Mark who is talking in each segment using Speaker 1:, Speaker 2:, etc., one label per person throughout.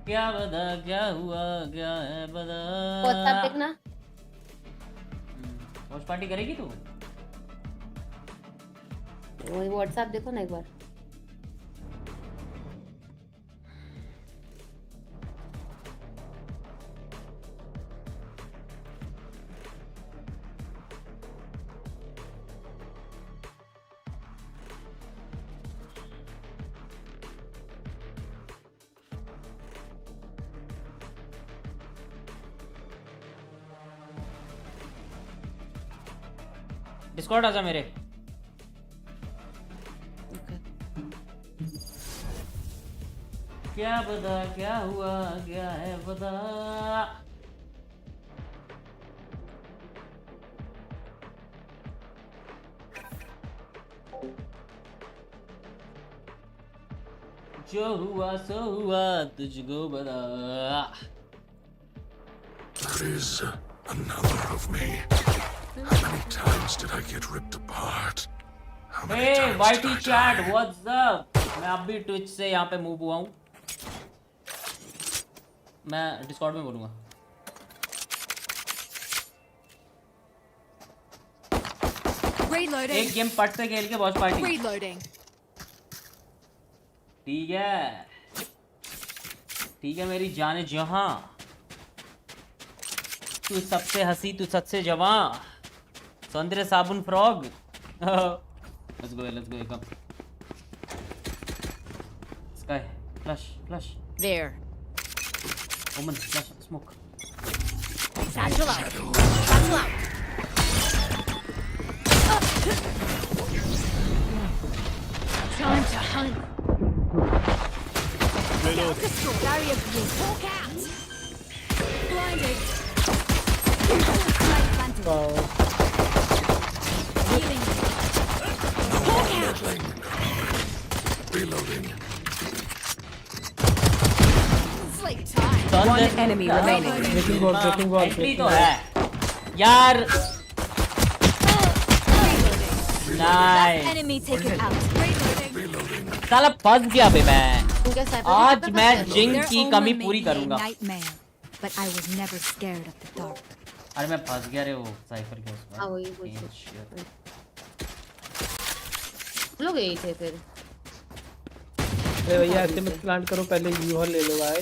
Speaker 1: क्या बता क्या हुआ क्या है बता।
Speaker 2: WhatsApp देखना।
Speaker 1: वॉच पार्टी करेगी तू?
Speaker 2: वही WhatsApp देखो ना एक बार।
Speaker 1: डिस्कॉर्ड आजा मेरे। क्या बता क्या हुआ क्या है बता। जो हुआ सो हुआ तुझको बता।
Speaker 3: There is another of me. How many times did I get ripped apart? How many
Speaker 1: Hey
Speaker 3: times
Speaker 1: YT
Speaker 3: did I
Speaker 1: chat
Speaker 3: die?
Speaker 1: what's up? मैं अब भी ट्विच से यहाँ पे मूव हुआ हूँ। मैं डिस्कॉर्ड में बोलूँगा। एक गेम पट से खेल के वॉच पार्टी। ठीक है मेरी जाने जहां। तू सबसे हंसी तू सबसे जवां। सौंदर्य साबुन frog. Let's go come. Sky flush
Speaker 4: There.
Speaker 1: ओमन flush smoke.
Speaker 4: Satchel out. Satchel out. Time to hunt. Barrier blue. Walk out. Blinded. Light planted. Healing. Walk out.
Speaker 3: Reloading.
Speaker 4: Slate time.
Speaker 5: One enemy remaining.
Speaker 6: Breaking wall.
Speaker 1: Entry तो है यार। Nice.
Speaker 4: Enemy taken out. Reloading.
Speaker 1: साला फंस गया बे मैं।
Speaker 2: उनका साइपर
Speaker 1: आज मैं जिंग
Speaker 4: Their
Speaker 1: की
Speaker 4: owner
Speaker 1: कमी
Speaker 4: may
Speaker 1: पूरी
Speaker 4: be a
Speaker 1: करूंगा।
Speaker 4: nightmare, but I was never scared of the dark.
Speaker 1: अरे मैं फंस गया रे वो साइफर के उसमें।
Speaker 2: हाँ वही
Speaker 1: Shit.
Speaker 2: लोग यही थे फिर।
Speaker 6: अरे भैया ऐसे मत प्लांट करो, पहले यूहॉल ले लो भाई।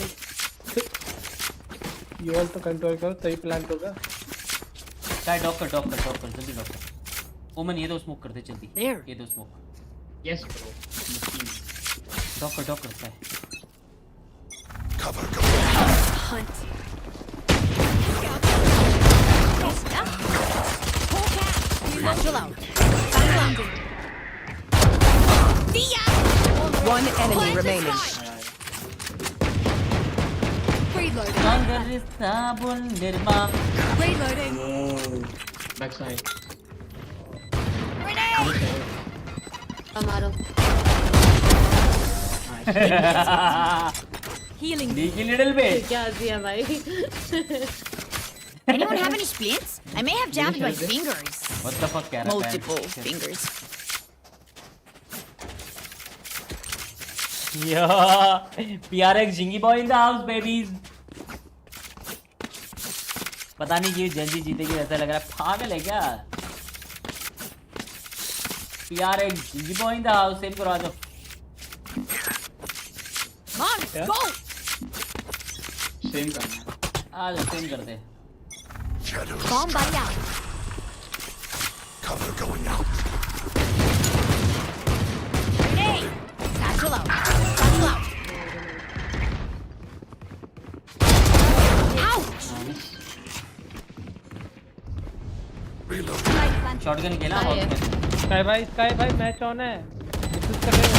Speaker 6: यूहॉल तो कंट्रोल करो तभी प्लांट होगा।
Speaker 1: काय डॉक्टर जल्दी डॉक्टर। ओमन ये दो स्मोक करते जल्दी।
Speaker 4: There.
Speaker 1: ये दो स्मोक।
Speaker 7: Yes bro.
Speaker 1: डॉक्टर काय।
Speaker 3: Cover.
Speaker 4: Hunt. Satchel out.
Speaker 5: One enemy remaining.
Speaker 4: Reloading.
Speaker 1: सौंदर्य साबुन निर्मा।
Speaker 4: Reloading.
Speaker 7: Back side.
Speaker 2: हमारा
Speaker 4: Healing.
Speaker 1: Leaky little bit.
Speaker 2: क्या दिया भाई।
Speaker 4: Anyone have any splints? I may have jabbed my fingers.
Speaker 1: What the fuck कह रहा है?
Speaker 4: Multiple fingers.
Speaker 1: Yeah, PRX Jinggg boy in the house babies. पता नहीं क्यों जंजी जीतेगी ऐसा लग रहा है। पागल है क्या? PRX Jinggg boy in the house. Same करो आ जाओ।
Speaker 4: Come on, let's go.
Speaker 7: Same करना।
Speaker 1: आ जाओ सेम करते।
Speaker 3: Shadows.
Speaker 4: Bomb buddy out.
Speaker 3: Cover going out.
Speaker 4: Grenade. Satchel out. Satchel out. Ouch.
Speaker 3: Reloading.
Speaker 4: Light planted.
Speaker 1: Shotgun खेला
Speaker 2: हाँ,
Speaker 1: बहुत में।
Speaker 6: स्काई भाई मैच ऑन है। डिस्कस कर रहे हैं।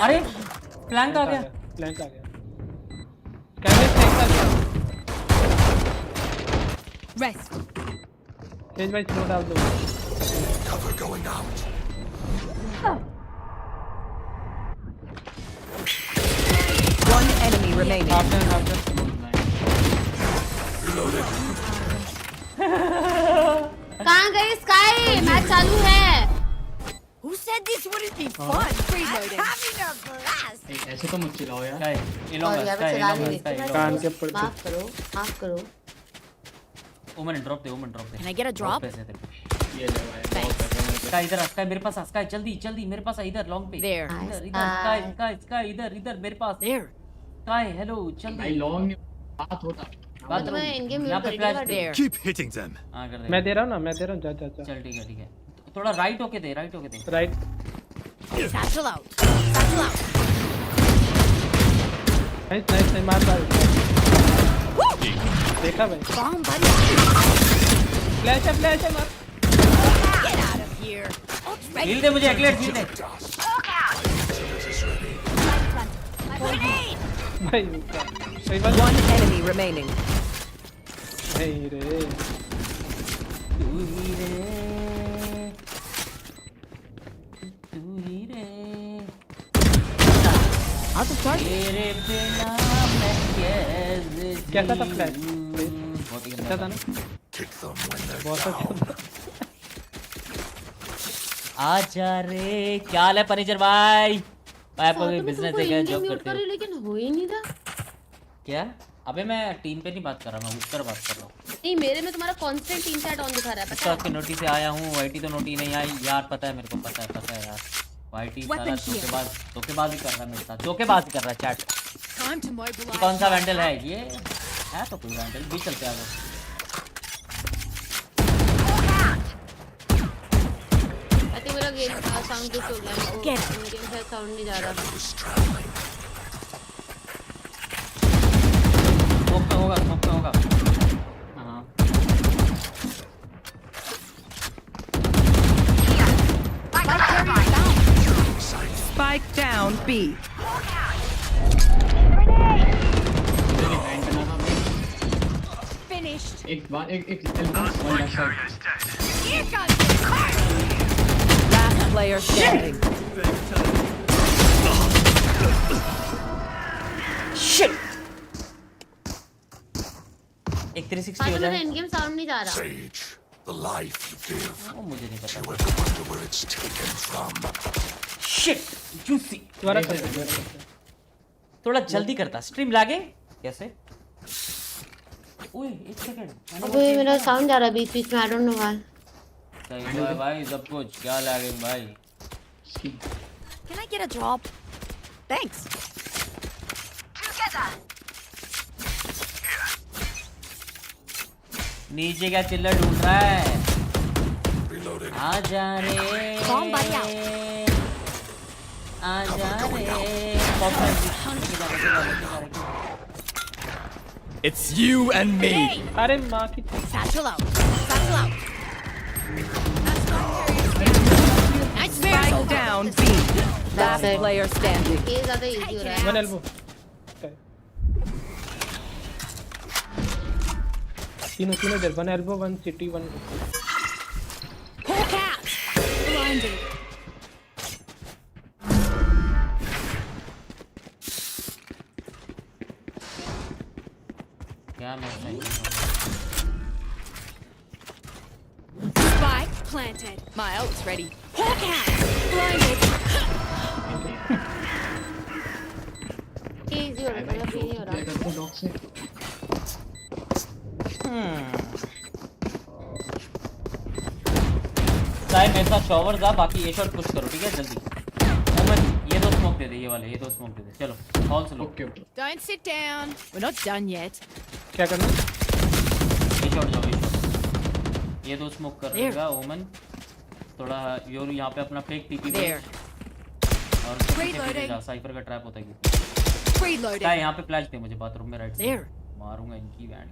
Speaker 1: अरे फ्लैंक आ गया।
Speaker 6: फ्लैंक आ गया। स्काई भाई फ्लैंक आ गया।
Speaker 4: Rest.
Speaker 6: तेज भाई स्लो डाल दो।
Speaker 3: Cover going out.
Speaker 5: One enemy remaining.
Speaker 2: कहाँ गई स्काई? मैच चालू है।
Speaker 4: Who's said this wouldn't be fun.
Speaker 5: Reloading.
Speaker 4: I'm having a blast.
Speaker 7: ऐसे तो मत चिल्लाओ यार।
Speaker 1: स्काई ये
Speaker 2: और
Speaker 1: लोग
Speaker 2: यहाँ पे
Speaker 1: स्काई
Speaker 2: चला
Speaker 1: ये
Speaker 2: नहीं
Speaker 1: लोग स्काई
Speaker 2: देते।
Speaker 6: कान के ऊपर
Speaker 2: माफ करो, माफ करो।
Speaker 1: ओमन drop they
Speaker 4: Can I get a drop?
Speaker 1: पैसे तेरे को।
Speaker 7: ये ले भाई, बहुत पैसे हैं मेरे
Speaker 1: स्काई इधर आ, स्काई मेरे पास आ, स्काई जल्दी जल्दी मेरे पास आ, इधर लॉन्ग पे
Speaker 4: There.
Speaker 1: इधर इधर स्काई स्काई स्काई इधर इधर मेरे पास
Speaker 4: There.
Speaker 1: स्काई हेलो
Speaker 7: पे। भाई
Speaker 1: जल्दी
Speaker 7: लॉन्ग बात होता।
Speaker 1: बात
Speaker 2: तो मैं इन गेम
Speaker 1: यहाँ पे flash they
Speaker 4: There.
Speaker 8: Keep hitting them.
Speaker 1: हां कर दे
Speaker 6: मैं दे रहा हूँ ना, मैं दे रहा हूँ, जा जा जा।
Speaker 1: चल ठीक है थोड़ा राइट होके दे
Speaker 6: right.
Speaker 4: Satchel out. Satchel out.
Speaker 6: Nice nice, मार मार। देखा भाई।
Speaker 4: Bomb buddy.
Speaker 6: फ्लैश है मार।
Speaker 4: Get out of here. Ult's ready.
Speaker 1: Heal दे मुझे एक्लेट हील दे
Speaker 4: Grenade.
Speaker 6: भाई सही बात।
Speaker 5: One enemy remaining.
Speaker 6: नहीं रे।
Speaker 1: तू ही रे
Speaker 4: I'll just start.
Speaker 1: तेरे बिना मैं कैसे
Speaker 6: कैसा था फ्लैश?
Speaker 1: बहुत ही
Speaker 6: अच्छा
Speaker 1: गंदा
Speaker 6: था
Speaker 1: था
Speaker 6: ना?
Speaker 3: Kick them when they're
Speaker 6: बहुत
Speaker 3: down.
Speaker 6: अच्छा था।
Speaker 1: आजा रे क्या हाल है फर्नीचर भाई भाई आपको कोई बिजनेस है क्या जॉब करते हो
Speaker 2: लेकिन हो ही नहीं था।
Speaker 1: क्या अबे मैं टीम पे नहीं बात कर रहा मैं ऊपर बात कर रहा हूँ
Speaker 2: नहीं, मेरे में तुम्हारा कांस्टेंट टीम चैट ऑन दिखा रहा है, पता
Speaker 1: उसका के नोटिस से आया हूँ वाईटी तो नोटी नहीं आई यार पता है मेरे को पता है यार वाईटी सारा धोखेबाज ही कर रहा है मेरे साथ धोखेबाज कर रहा है चैट
Speaker 4: Time to mobilize.
Speaker 1: कौन सा वैंडल है ये है तो कोई वैंडल भी चलते आ गए
Speaker 2: आई थिंक मेरा गेम का साउंड कुछ हो गया है।
Speaker 4: Get
Speaker 2: गेम का साउंड नहीं जा रहा।
Speaker 3: Shadow is traveling.
Speaker 1: स्मोक में होगा हाँ
Speaker 5: Spike down B.
Speaker 4: finished.
Speaker 7: एक बार एक element one left side.
Speaker 4: Here comes the
Speaker 5: Last player standing.
Speaker 1: एक 360
Speaker 2: हाँ
Speaker 1: हो
Speaker 2: तो मेरा
Speaker 1: जाए
Speaker 2: इन गेम साउंड नहीं जा रहा।
Speaker 3: Sage, the life you give.
Speaker 1: वो मुझे नहीं पता
Speaker 3: You ever wonder where it's taken from?
Speaker 1: Shit juicy
Speaker 6: दोबारा कर।
Speaker 1: थोड़ा जल्दी करता स्ट्रीम लागे कैसे ओए एक सेकंड
Speaker 2: अबे मेरा साउंड जा रहा है बीच बीच में, आई डोंट नो व्हाई।
Speaker 1: सही है भाई सब कुछ क्या लागे भाई
Speaker 4: Can I get a drop? Thanks.
Speaker 1: नीचे क्या चिल्ला ढूंढ रहा है
Speaker 3: Reloading.
Speaker 1: आजा रे
Speaker 4: Bomb buddy out.
Speaker 1: आजा रे
Speaker 8: It's you and me.
Speaker 6: अरे माँ की।
Speaker 4: Satchel out. Satchel out. Nice
Speaker 5: Spike
Speaker 4: miracle.
Speaker 5: down B. Last player standing.
Speaker 2: ये ज्यादा इजी हो रहा है।
Speaker 6: One elbow. तीनों इधर, one elbow, one city, one.
Speaker 4: Hawk out. Blinded.
Speaker 1: क्या मैं सही
Speaker 4: Spike planted. My ult's ready. Hawk out. Blinded.
Speaker 2: ये इजी हो रहा है, मतलब ये नहीं हो रहा।
Speaker 7: करते डॉग से।
Speaker 1: साइड मेरे साथ शॉवर जा बाकी ये शॉट पुश करो ठीक है जल्दी ओमन ये दो स्मोक दे दे ये वाले ये दो स्मोक दे दे चलो all slow
Speaker 7: okay okay.
Speaker 4: Don't sit down. We're not done yet.
Speaker 6: क्या करना?
Speaker 1: ये शॉट जाओ ये दो स्मोक कर देगा ओमन थोड़ा योर यहाँ पे अपना फेक टीपी
Speaker 4: There.
Speaker 1: और
Speaker 4: Reloading.
Speaker 1: साइफर का ट्रैप होता है
Speaker 4: Reloading.
Speaker 1: क्या यहाँ पे फ्लैश दे मुझे बाथरूम में राइट
Speaker 4: There.
Speaker 1: मारूंगा इनकी बैंड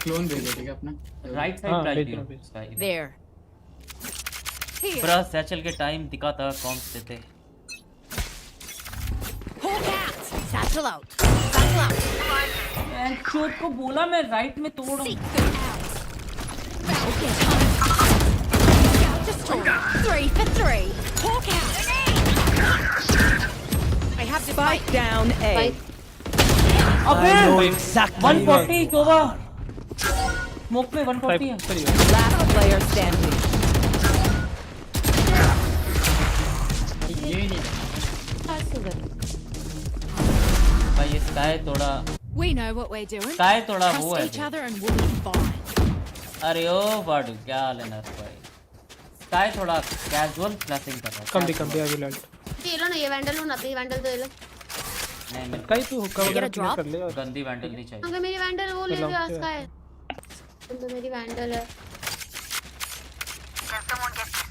Speaker 7: क्लोन भेजो ठीक है अपना।
Speaker 1: राइट साइड
Speaker 6: हाँ,
Speaker 1: फ्लैश
Speaker 6: भेज
Speaker 1: दियो
Speaker 6: रहा हूँ, भेज।
Speaker 1: Sky
Speaker 4: There. Here.
Speaker 1: Bra satchel के टाइम दिखाता कौन से थे
Speaker 4: Hawk out. Satchel out. Satchel out.
Speaker 1: मैं शॉट को बोला मैं राइट में तोड़
Speaker 4: Seek them out. Okay. Scout destroyed. 3 for 3. Hawk out. I have to fight.
Speaker 5: Spike down A.
Speaker 2: भाई
Speaker 1: अबे
Speaker 8: exactly
Speaker 1: 140 शोभा स्मोक में 140 है
Speaker 6: सही है।
Speaker 5: Last player standing.
Speaker 1: भाई ये स्काई थोड़ा
Speaker 4: We know what we're doing.
Speaker 1: Sky थोड़ा वो
Speaker 4: Trust
Speaker 1: है
Speaker 4: each other and we'll be fine.
Speaker 1: अरे ओ बड़ क्या लेना भाई स्काई थोड़ा कैजुअल फ्लैशिंग कर रहा है
Speaker 6: कम भी अभी लैंड
Speaker 2: ये लो ना ये वैंडल लो ना अपनी वैंडल तो ये लो
Speaker 1: नहीं मेरे
Speaker 6: कहीं तू हुक्का वगैरह
Speaker 4: drop?
Speaker 6: कर ले और
Speaker 1: गंदी वैंडल नहीं चाहिए
Speaker 2: अगर मेरी वैंडल वो ले
Speaker 6: चलो,
Speaker 2: लो उसका है तो मेरी वैंडल है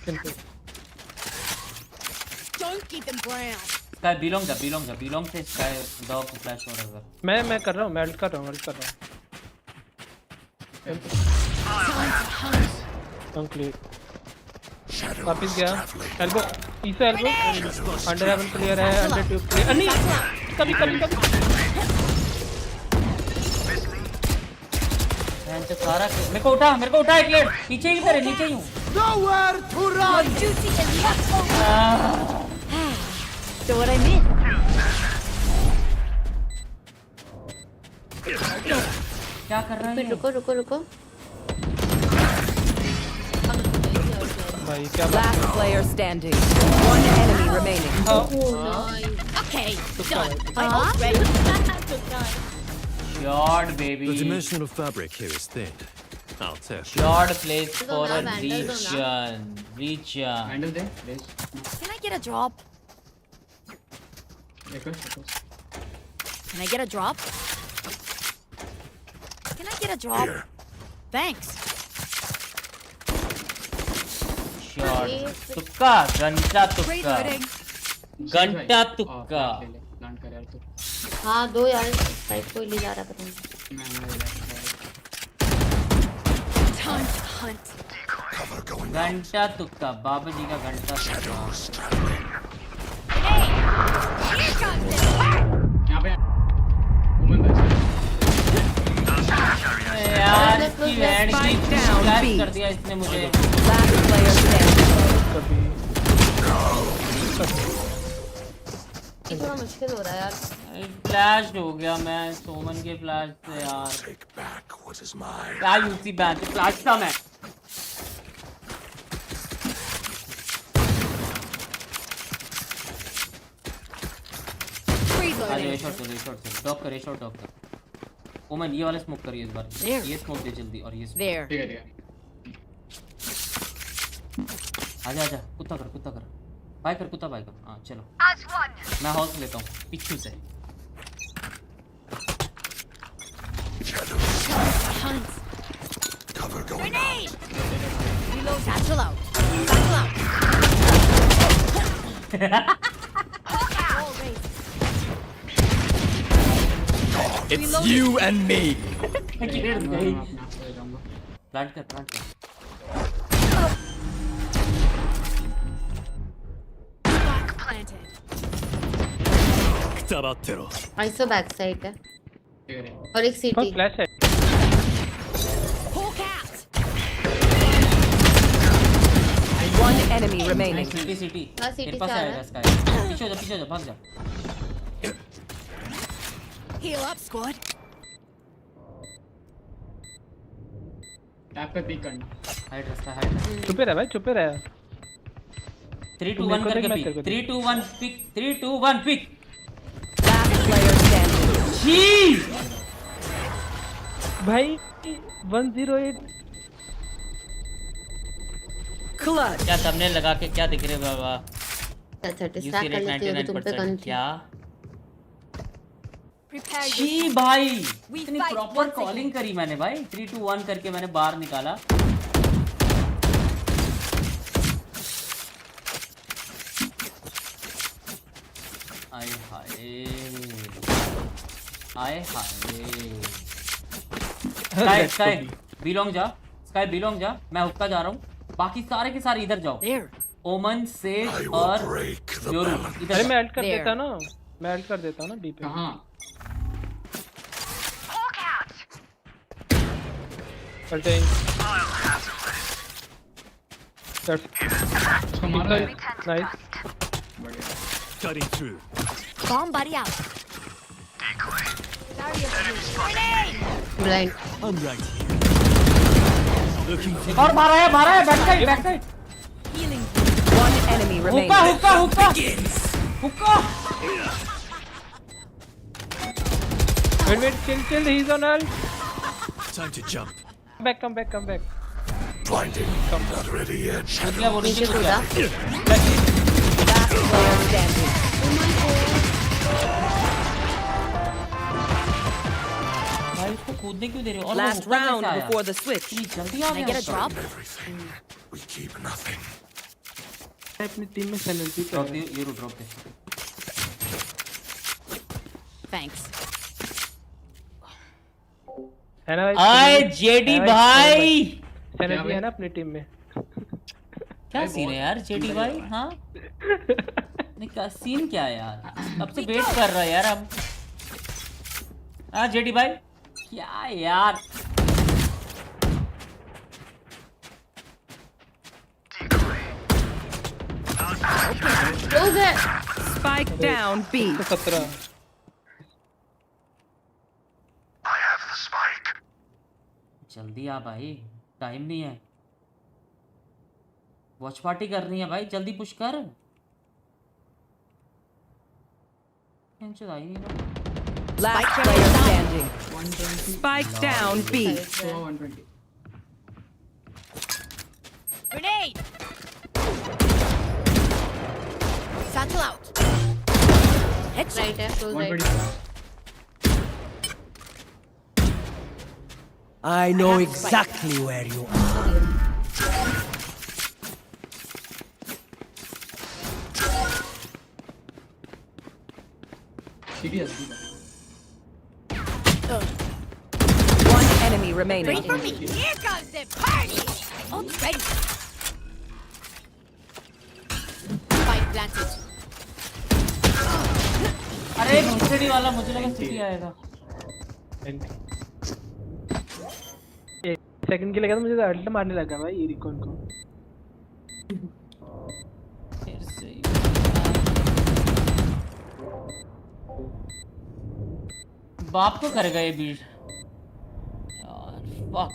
Speaker 6: simple
Speaker 4: Don't give them ground.
Speaker 1: Sky belong से स्काई डॉग को फ्लैश हो रहा है
Speaker 6: मैं कर रहा हूं, मैं अल्ट कर रहा हूं
Speaker 4: Time to hunt.
Speaker 6: Complete
Speaker 3: Shadows
Speaker 6: वापस गया
Speaker 3: traveling.
Speaker 6: एल्बो पीछे एल्बो अंडर हेवन क्लियर है अंडर ट्यूब क्लियर नहीं कभी
Speaker 1: तो सारा मेरे को उठा एक लेट नीचे ही करे नीचे ही हूँ
Speaker 8: Nowhere to run!
Speaker 4: Your duty is not over.
Speaker 5: So what I mean?
Speaker 1: क्या कर रहा है
Speaker 2: फिर रुको
Speaker 6: भाई क्या
Speaker 5: Last player standing. One enemy remaining.
Speaker 4: Okay, done. I already.
Speaker 1: Shot baby
Speaker 8: The dimensional fabric here is thin. I'll test.
Speaker 1: Shot place
Speaker 2: दो
Speaker 1: for
Speaker 2: ना,
Speaker 1: अ
Speaker 2: वैंडल दो ना।
Speaker 1: रीजन
Speaker 7: हैंडल दे please
Speaker 4: Can I get a drop?
Speaker 7: देखो
Speaker 4: Can I get a drop? Can I get a drop?
Speaker 3: Here.
Speaker 4: Thanks.
Speaker 1: Shot तुक्का घंटा तुक्का
Speaker 4: Reloading.
Speaker 1: घंटा तुक्का
Speaker 7: प्लांट कर यार तू
Speaker 2: हाँ दो यार साइड कोई ले जा रहा पता नहीं
Speaker 7: मैं
Speaker 4: Time to hunt.
Speaker 3: Cover going out.
Speaker 1: घंटा तुक्का बाबा जी का घंटा तुक्का
Speaker 3: Shadows traveling.
Speaker 4: Here comes the
Speaker 7: यहाँ पे वुमेन बैच
Speaker 1: यार इसकी बैंड की
Speaker 5: Spike down,
Speaker 1: फ्लैश
Speaker 5: B.
Speaker 1: कर दिया इसने मुझे
Speaker 5: Last player standing.
Speaker 6: कभी
Speaker 2: ये थोड़ा मुश्किल हो रहा है यार
Speaker 1: फ्लैश हो गया मैं सोमन के फ्लैश से यार
Speaker 3: Take back what is mine.
Speaker 1: क्या यूसी बैंड से फ्लैश था मैं आज ये
Speaker 4: reloading.
Speaker 1: शॉट डॉक कर ओमन ये वाला स्मोक करिए इस बार
Speaker 4: There.
Speaker 1: ये स्मोक दे जल्दी और ये smoke।
Speaker 4: There.
Speaker 7: ठीक है
Speaker 1: आजा कुत्ता कर बाय कर हाँ चलो मैं हाउस लेता हूँ पिछू से
Speaker 4: Hunt.
Speaker 3: Cover going out.
Speaker 4: Grenade. Reload. Satchel out. Satchel out. All raised.
Speaker 8: It's you and me.
Speaker 7: मैं अपना ले जाऊंगा
Speaker 1: प्लांट कर
Speaker 4: Spike planted.
Speaker 8: Kutabattero.
Speaker 2: Iso back side है
Speaker 7: ठीक है
Speaker 2: और एक
Speaker 6: और
Speaker 2: सीटी
Speaker 6: फ्लैश है
Speaker 4: Hawk out.
Speaker 5: One enemy remaining.
Speaker 1: City
Speaker 2: हाँ, CT
Speaker 1: तेरे पास
Speaker 2: से आ
Speaker 1: आएगा
Speaker 2: रहा
Speaker 1: स्काई पीछे हो जा भाग जा
Speaker 4: Heal up, squad.
Speaker 7: टैप पे पिक करना
Speaker 1: हाइड रास्ता
Speaker 6: चुपे रह
Speaker 1: 3 2 1 करके pick 3 2 1 pick 3 2 1 pick
Speaker 5: Last player standing.
Speaker 1: जी
Speaker 6: भाई 108
Speaker 5: Clutch.
Speaker 1: क्या तुमने लगा के क्या दिख रहे बाबा
Speaker 2: अच्छा
Speaker 1: यूसी
Speaker 2: डिस्ट्रैक्ट कर
Speaker 1: रेट
Speaker 2: लेती होगी तुम पे गन
Speaker 1: 99% क्या
Speaker 4: Prepare
Speaker 1: जी
Speaker 4: yourself.
Speaker 1: भाई
Speaker 4: We
Speaker 1: इतनी
Speaker 4: fight
Speaker 1: प्रॉपर
Speaker 4: once
Speaker 1: कॉलिंग करी मैंने भाई 3 2 1 करके मैंने बाहर निकाला आए हाय स्काई बिलोंग जा मैं हुक्का जा रहा हूँ बाकी सारे के सारे इधर जाओ
Speaker 4: There.
Speaker 1: ओमन सेज
Speaker 3: I will
Speaker 1: और
Speaker 3: break the
Speaker 1: योरू
Speaker 3: balance.
Speaker 1: इधर
Speaker 6: अरे
Speaker 1: जाओ।
Speaker 6: मैं ऐड कर
Speaker 4: There.
Speaker 6: देता ना मैं ऐड कर देता हूँ ना बी पे
Speaker 7: कहाँ
Speaker 6: चलते
Speaker 7: उसको मार रहा है
Speaker 6: नाइस
Speaker 7: बढ़िया
Speaker 8: Cutting through.
Speaker 4: Bomb buddy out. Grenade.
Speaker 2: Blind
Speaker 8: I'm right here. Looking for
Speaker 1: एक और मारा है back side
Speaker 4: Healing.
Speaker 5: One enemy remaining.
Speaker 1: हुक्का हुक्का
Speaker 6: Wait, chill, he's on ult.
Speaker 8: Time to jump.
Speaker 6: Come back.
Speaker 3: Blinding. Not ready yet.
Speaker 1: कूद गया वो नीचे कूद
Speaker 2: कूदा।
Speaker 1: गया
Speaker 5: Last player standing.
Speaker 1: भाई उसको कूदने क्यों दे रहे हो? और वो
Speaker 5: Last
Speaker 1: हुक्का
Speaker 5: round
Speaker 1: कैसे आया?
Speaker 5: before the switch.
Speaker 1: इतनी जल्दी आ
Speaker 4: Can I
Speaker 1: गया
Speaker 4: get a drop?
Speaker 3: Everything. We keep nothing.
Speaker 6: अपनी टीम में सैलरी कर
Speaker 1: ड्रॉप
Speaker 6: रहे हैं।
Speaker 1: ये ड्रॉप दे
Speaker 4: Thanks.
Speaker 6: है ना भाई?
Speaker 1: आए जेडी भाई
Speaker 6: सैलरी है ना अपनी टीम में।
Speaker 1: क्या सीन है यार जेडी भाई? हाँ नहीं क्या सीन क्या है यार? अब से वेट कर रहा है यार अब। हाँ जेडी भाई क्या यार?
Speaker 2: क्लोज है।
Speaker 5: Spike down B.
Speaker 6: 17
Speaker 3: I have the spike.
Speaker 1: जल्दी आ भाई, टाइम नहीं है। वॉच पार्टी करनी है भाई, जल्दी पुश कर। टेंशन आई नहीं ना।
Speaker 5: Last player standing.
Speaker 7: 120
Speaker 5: Spike down B.
Speaker 7: 120
Speaker 4: Grenade! Satchel out. Headshot.
Speaker 2: Right है, close right.
Speaker 7: 120
Speaker 9: I know exactly where you are.
Speaker 7: Serious
Speaker 5: One enemy remaining.
Speaker 4: Wait for me. Here comes the party. Oh, ready. Spike planted.
Speaker 1: अरे घुसड़ी वाला मुझे लगा city आएगा।
Speaker 6: Second के लिए तो मुझे अल्ट मारने लगा भाई ये रिकॉन को।
Speaker 1: फिर से बाप को कर गए बीट यार। फक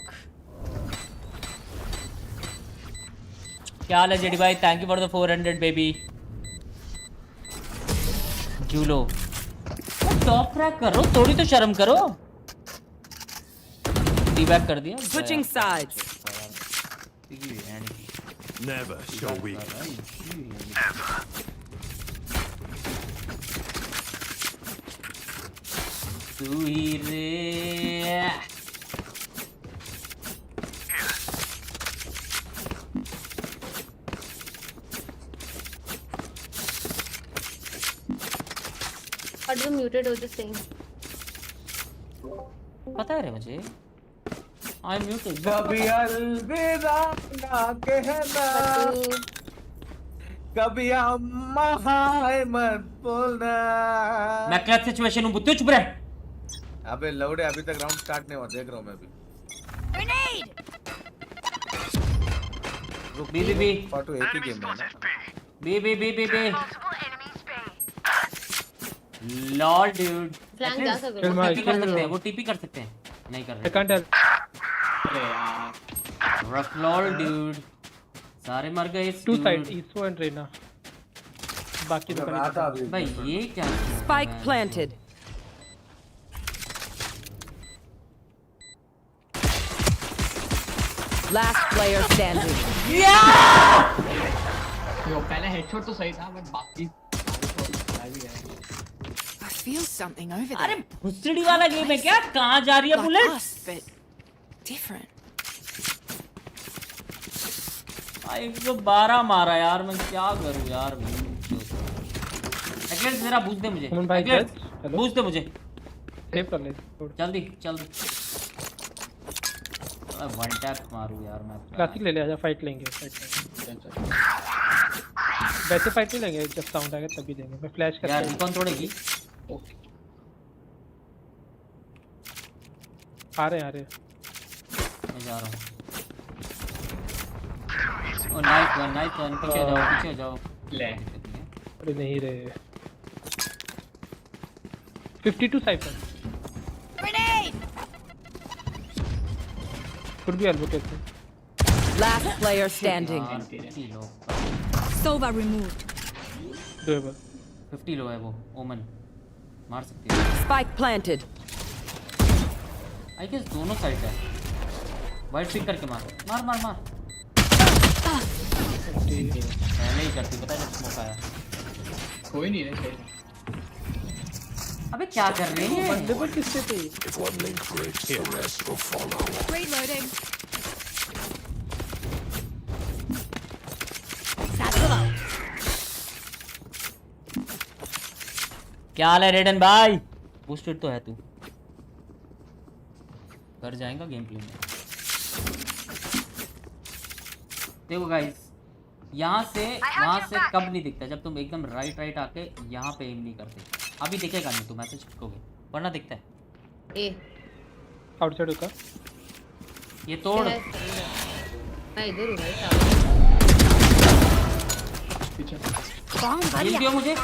Speaker 1: क्या हाल है जेडी भाई? Thank you for the 400 baby. जूलो टॉप क्रैक करो, थोड़ी तो शर्म करो। टीबैक कर दिया।
Speaker 5: Switching sides.
Speaker 8: Never show weakness.
Speaker 1: तू ही रे
Speaker 2: Are you muted or just saying?
Speaker 1: पता है रे मुझे। I am muted.
Speaker 9: कभी अलविदा ना कहना, कभी अम्मा हाय मत बोलना।
Speaker 1: मैं क्लच सिचुएशन हूं, बुत्ते चुप रह।
Speaker 9: अबे लौड़े अभी तक राउंड स्टार्ट नहीं हुआ, देख रहा हूं मैं भी।
Speaker 4: Grenade!
Speaker 1: बी
Speaker 9: फाटू एक ही गेम में है ना।
Speaker 1: B lol dude.
Speaker 2: फ्लैंक जा सकते
Speaker 6: चल
Speaker 2: हो।
Speaker 6: मार,
Speaker 1: टीपी कर सकते हैं, वो टीपी कर सकते हैं। नहीं कर
Speaker 6: आई
Speaker 1: रहे।
Speaker 6: Can't help.
Speaker 7: अरे यार
Speaker 1: रफ लॉल डूड। सारे मर गए इस
Speaker 6: टू
Speaker 1: dude।
Speaker 6: साइड ईसो एंड रेना। बाकी तो
Speaker 9: आता अभी।
Speaker 1: भाई ये क्या
Speaker 5: Spike planted. Last player standing.
Speaker 7: यो पहले हेडशॉट तो सही था बट बाकी
Speaker 4: I feel something over
Speaker 1: अरे
Speaker 4: there.
Speaker 1: भुसड़ी वाला गेम है क्या? कहाँ जा रही है
Speaker 4: Like
Speaker 1: bullet?
Speaker 4: us, but different.
Speaker 1: भाई 112 मारा यार, मैं क्या करूँ यार? एक्लेट जरा बूस्ट दे मुझे।
Speaker 6: सुमन भाई,
Speaker 1: एक्लेट
Speaker 6: हेलो।
Speaker 1: बूस्ट दे मुझे
Speaker 6: सेव कर ले।
Speaker 1: जल्दी। वन टैप मारूँ यार मैं।
Speaker 6: क्लासिक ले ले, आजा फाइट लेंगे। वैसे फाइट नहीं लेंगे, जब साउंड आएगा तभी देंगे। मैं फ्लैश
Speaker 1: यार
Speaker 6: करता
Speaker 1: रिकॉन तोड़ेगी।
Speaker 6: आ रहे
Speaker 1: मैं जा रहा हूँ। ओ नाइस वन पीछे जाओ।
Speaker 7: ले
Speaker 6: अरे नहीं रे। 52 cipher
Speaker 4: Grenade!
Speaker 6: Could be advocate.
Speaker 5: Last player standing.
Speaker 1: यार, कितनी लोग।
Speaker 4: Sova removed.
Speaker 6: दोएबल
Speaker 1: 50 लो है वो ओमन मार सकती है।
Speaker 5: Spike planted.
Speaker 1: आई गेस दोनों साइड है। वाइट पिक करके मार मार मार मार। पहले ही करती पता है जब स्मोक आया।
Speaker 7: कोई नहीं है सही।
Speaker 1: अबे क्या कर रहे हैं?
Speaker 6: बंदे पर किससे थे?
Speaker 3: If one link breaks, the rest will follow.
Speaker 4: Reloading. Satchel out.
Speaker 1: क्या हाल है रेडन भाई? बूस्टेड तो है तू। कर जाएगा गेम प्ले में। देखो गाइस यहाँ से वहाँ से कब नहीं दिखता जब तुम एकदम राइट आके यहाँ पे एम नहीं करते। अभी दिखेगा नहीं, तुम मैसेज लिखोगे वरना दिखता है।
Speaker 2: ए
Speaker 6: आउटसाइड का
Speaker 1: ये तोड़
Speaker 2: मैं इधर हूँ भाई।
Speaker 7: पीछे
Speaker 1: हिल दियो मुझे।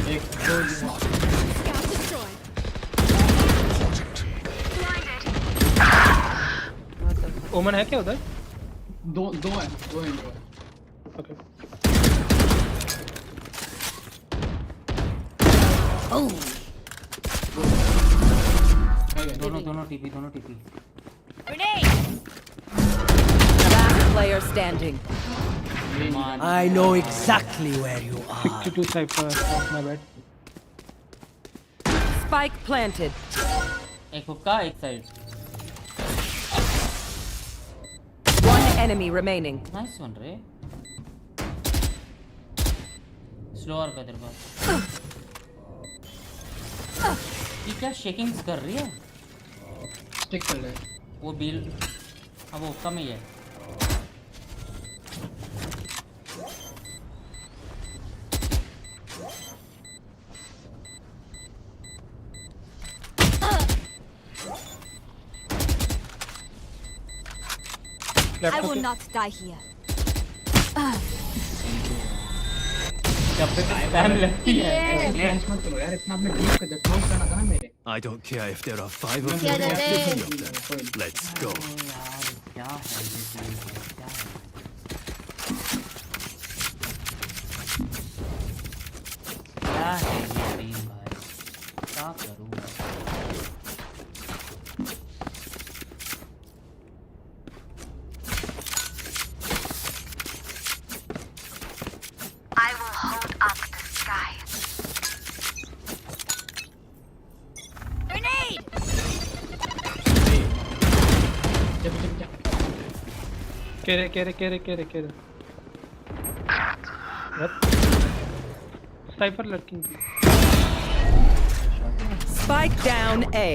Speaker 7: एक दो
Speaker 4: Scout destroyed.
Speaker 6: ओमन है क्या उधर?
Speaker 7: दो है।
Speaker 6: ओके
Speaker 1: दोनों TP
Speaker 4: Grenade.
Speaker 5: Last player standing.
Speaker 8: I know exactly where you are.
Speaker 6: 62 cypher. My bad.
Speaker 5: Spike planted.
Speaker 1: एक हुक्का एक side.
Speaker 5: One enemy remaining.
Speaker 1: Nice one रे। स्लोअर का तेरे पास। ये क्या शेकिंग्स कर रही है?
Speaker 7: स्टिक कर ले।
Speaker 1: वो बिल अब वो कम ही है।
Speaker 4: I will not die here.
Speaker 1: जब पे स्पैम लगती है।
Speaker 7: फ्लैश मत करो यार, इतना आपने डीप कर दिया। क्लोज करना था ना मेरे।
Speaker 8: I don't care if there are 5 of
Speaker 2: क्या
Speaker 8: you or
Speaker 2: देते?
Speaker 8: 50 of them. Let's go.
Speaker 1: यार क्या है ये चीज़? क्या है? क्या है ये टीम भाई? क्या करूँ?
Speaker 4: Grenade.
Speaker 6: केरे साइफर लड़की
Speaker 5: Spike down A.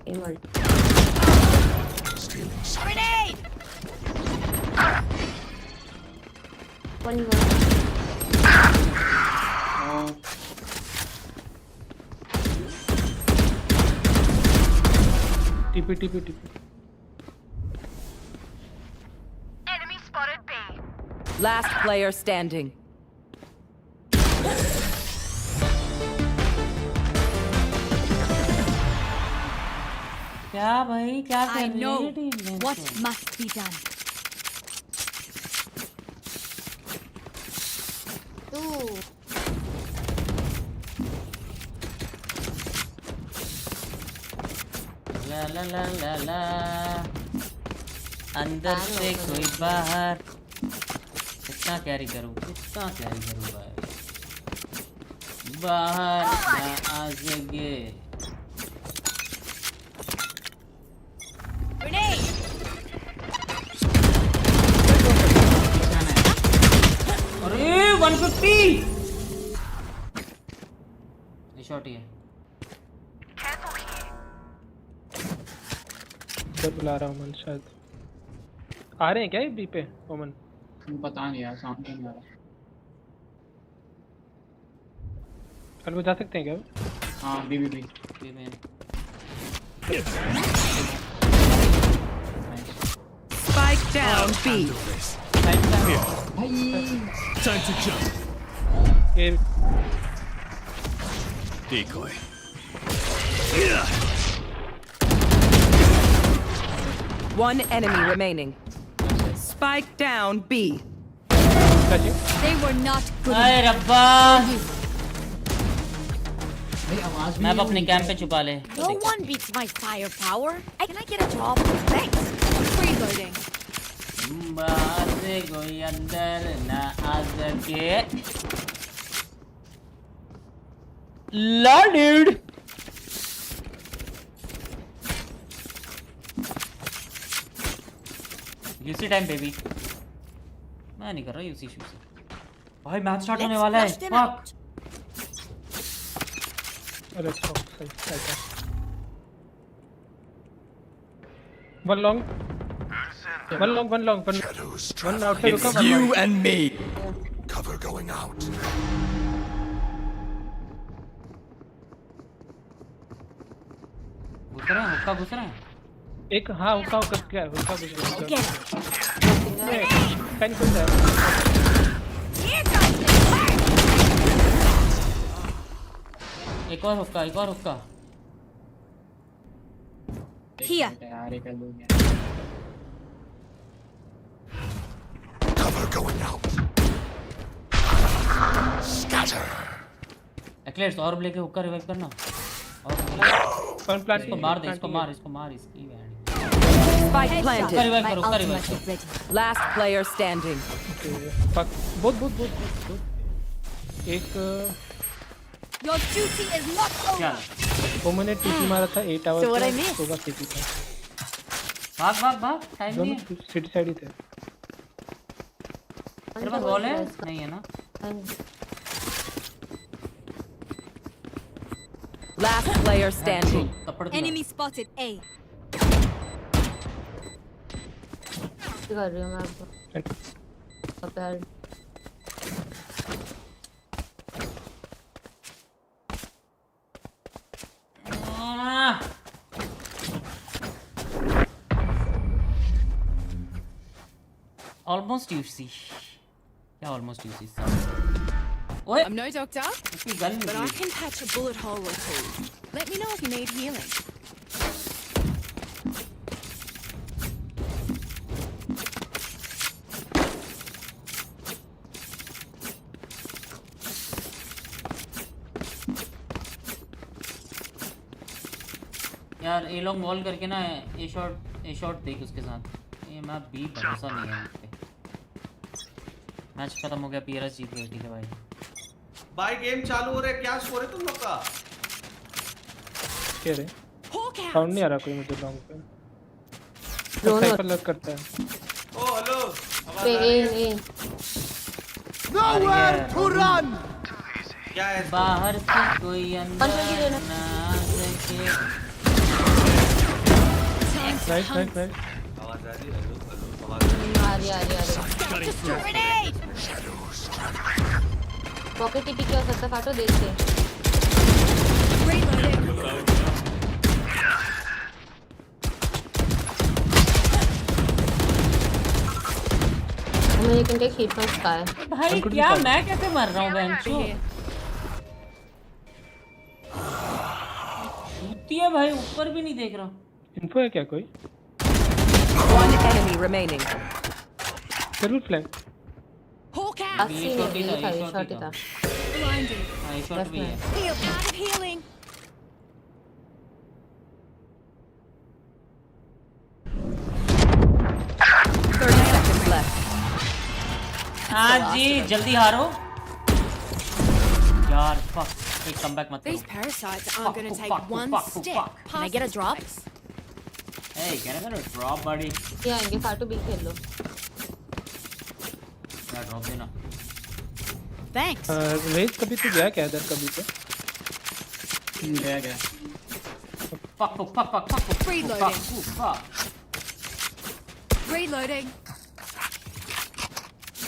Speaker 2: Immortal.
Speaker 4: Grenade.
Speaker 2: One more.
Speaker 6: TP
Speaker 5: Last player standing.
Speaker 1: क्या भाई क्या कर
Speaker 4: I
Speaker 1: रही
Speaker 4: know
Speaker 1: है team?
Speaker 4: what must be done.
Speaker 2: Two.
Speaker 1: ला ला ला ला ला अंदर से कोई बाहर। कितना कैरी करूं भाई? बाहर ना आ सके।
Speaker 4: Grenade.
Speaker 1: अरे 150 ये शॉट ही है।
Speaker 6: बुला रहा हूँ शायद आ रहे हैं क्या बी पे ओमन?
Speaker 7: पता नहीं यार, साउंड नहीं आ रहा।
Speaker 6: कल वो जा सकते हैं क्या?
Speaker 7: हाँ बी
Speaker 1: में
Speaker 5: Spike down B.
Speaker 8: Time to jump.
Speaker 6: ये
Speaker 8: Decoy.
Speaker 5: One enemy remaining. Spike down B.
Speaker 4: They were not good.
Speaker 1: अरे रब्बा
Speaker 7: भाई आवाज भी
Speaker 1: मैप अपने कैंप पे छुपा ले।
Speaker 4: No one beats my firepower. Can I get a job? Thanks. Reloading.
Speaker 1: बाहर से कोई अंदर ना आ सके। Lord UC time baby. मैं नहीं कर रहा यूसी शूसी। भाई मैच स्टार्ट होने वाला है। फक
Speaker 6: अरे सही one long one
Speaker 3: Shadows
Speaker 6: one
Speaker 3: traveling.
Speaker 6: Outside रुका
Speaker 8: It's
Speaker 6: one
Speaker 8: you and me.
Speaker 3: Cover going out.
Speaker 1: घुस रहा है हुक्का घुस रहा है।
Speaker 6: एक हाँ हुक्का क्या है हुक्का कुछ
Speaker 4: Get it.
Speaker 6: पेन खुल जाए
Speaker 4: Here comes the fire.
Speaker 1: एक और हुक्का।
Speaker 4: Here.
Speaker 7: यार एक लोग
Speaker 3: Cover going out. Scatter.
Speaker 1: एक्लेट्स और लेके हुक्का रिवाइव करना। और
Speaker 6: वन प्लांट
Speaker 1: इसको मार दे इसको मार इसकी बैंड।
Speaker 5: Spike
Speaker 1: हुक्का
Speaker 5: planted.
Speaker 1: रिवाइव
Speaker 4: My
Speaker 1: कर हुक्का रिवाइव
Speaker 4: ultimate
Speaker 1: कर।
Speaker 4: is ready.
Speaker 5: Last player standing.
Speaker 6: Fuck बहुत एक
Speaker 4: Your duty is not
Speaker 1: क्या
Speaker 4: over.
Speaker 6: वो मैंने टीपी मारा था 8 hours
Speaker 4: So what I missed?
Speaker 6: होगा सीटी था
Speaker 1: भाग टाइम नहीं है।
Speaker 6: दोनों सिटी साइड ही थे
Speaker 1: तेरे पास बॉल है नहीं है ना।
Speaker 5: Last player standing.
Speaker 1: तपड़ दिया।
Speaker 4: Enemy spotted A.
Speaker 2: कर रही हूँ मैं आपको प्यार।
Speaker 1: ऑलमोस्ट यूसी क्या ऑलमोस्ट यूसी ओए
Speaker 4: I'm no doctor,
Speaker 1: इसकी गन
Speaker 4: but I
Speaker 1: निकली।
Speaker 4: can patch a bullet hole or two. Let me know if you need healing.
Speaker 1: यार ए लॉन्ग वॉल करके ना ए शॉट देख उसके साथ। ये मैप भी भरोसा नहीं है मुझ पे। मैच खत्म हो गया पीआरएस जीत गए। ठीक है भाई
Speaker 9: भाई गेम चालू हो रहा है क्या स्कोर है तुम लोग का?
Speaker 6: क्या रे
Speaker 4: Hawk out.
Speaker 6: साउंड नहीं आ रहा कोई मुझे लॉन्ग पे
Speaker 2: दोनों
Speaker 6: साइपर लग करता है
Speaker 9: ओ हेलो आवाज
Speaker 2: पे
Speaker 9: आ रही है?
Speaker 2: ए
Speaker 1: Nowhere to run।
Speaker 9: क्या है?
Speaker 1: बाहर से कोई अंदर
Speaker 2: पंचर की देना।
Speaker 1: ना आ सके।
Speaker 6: राइट
Speaker 9: आवाज आ रही है? हेलो आवाज आ रही है?
Speaker 2: आ रही
Speaker 4: Grenade.
Speaker 2: पॉकेट टीटी क्या हो सकता है फाटो देखते हैं।
Speaker 4: Reloading.
Speaker 2: मैंने एक हीट पॉइंट का है।
Speaker 1: भाई क्या मैं कैसे मर रहा हूँ बेंचो? सूती है भाई ऊपर भी नहीं देख रहा।
Speaker 6: इन्फो है क्या कोई
Speaker 5: One enemy remaining.
Speaker 6: जरूर फ्लैग
Speaker 4: Hawk out.
Speaker 2: 80 नहीं ये था ये शॉट ही था।
Speaker 4: Blinded.
Speaker 1: हाँ ये शॉट भी है।
Speaker 4: Heal. Out of healing.
Speaker 1: हाँ जी जल्दी हारो यार। फक एक कमबैक मत
Speaker 4: These
Speaker 1: करो।
Speaker 4: parasites aren't going to
Speaker 1: fuck,
Speaker 4: take
Speaker 1: fuck,
Speaker 4: one
Speaker 1: fuck,
Speaker 4: step.
Speaker 1: fuck.
Speaker 4: Can I get a drop?
Speaker 1: Hey can I get a drop buddy?
Speaker 2: ये आएंगे फाटो भी खेल लो।
Speaker 1: यार ड्रॉप देना।
Speaker 4: Thanks.
Speaker 6: रेस कभी तो गया क्या इधर कभी पे
Speaker 7: गया
Speaker 1: fuck
Speaker 4: Reloading.
Speaker 1: fuck।
Speaker 4: Reloading.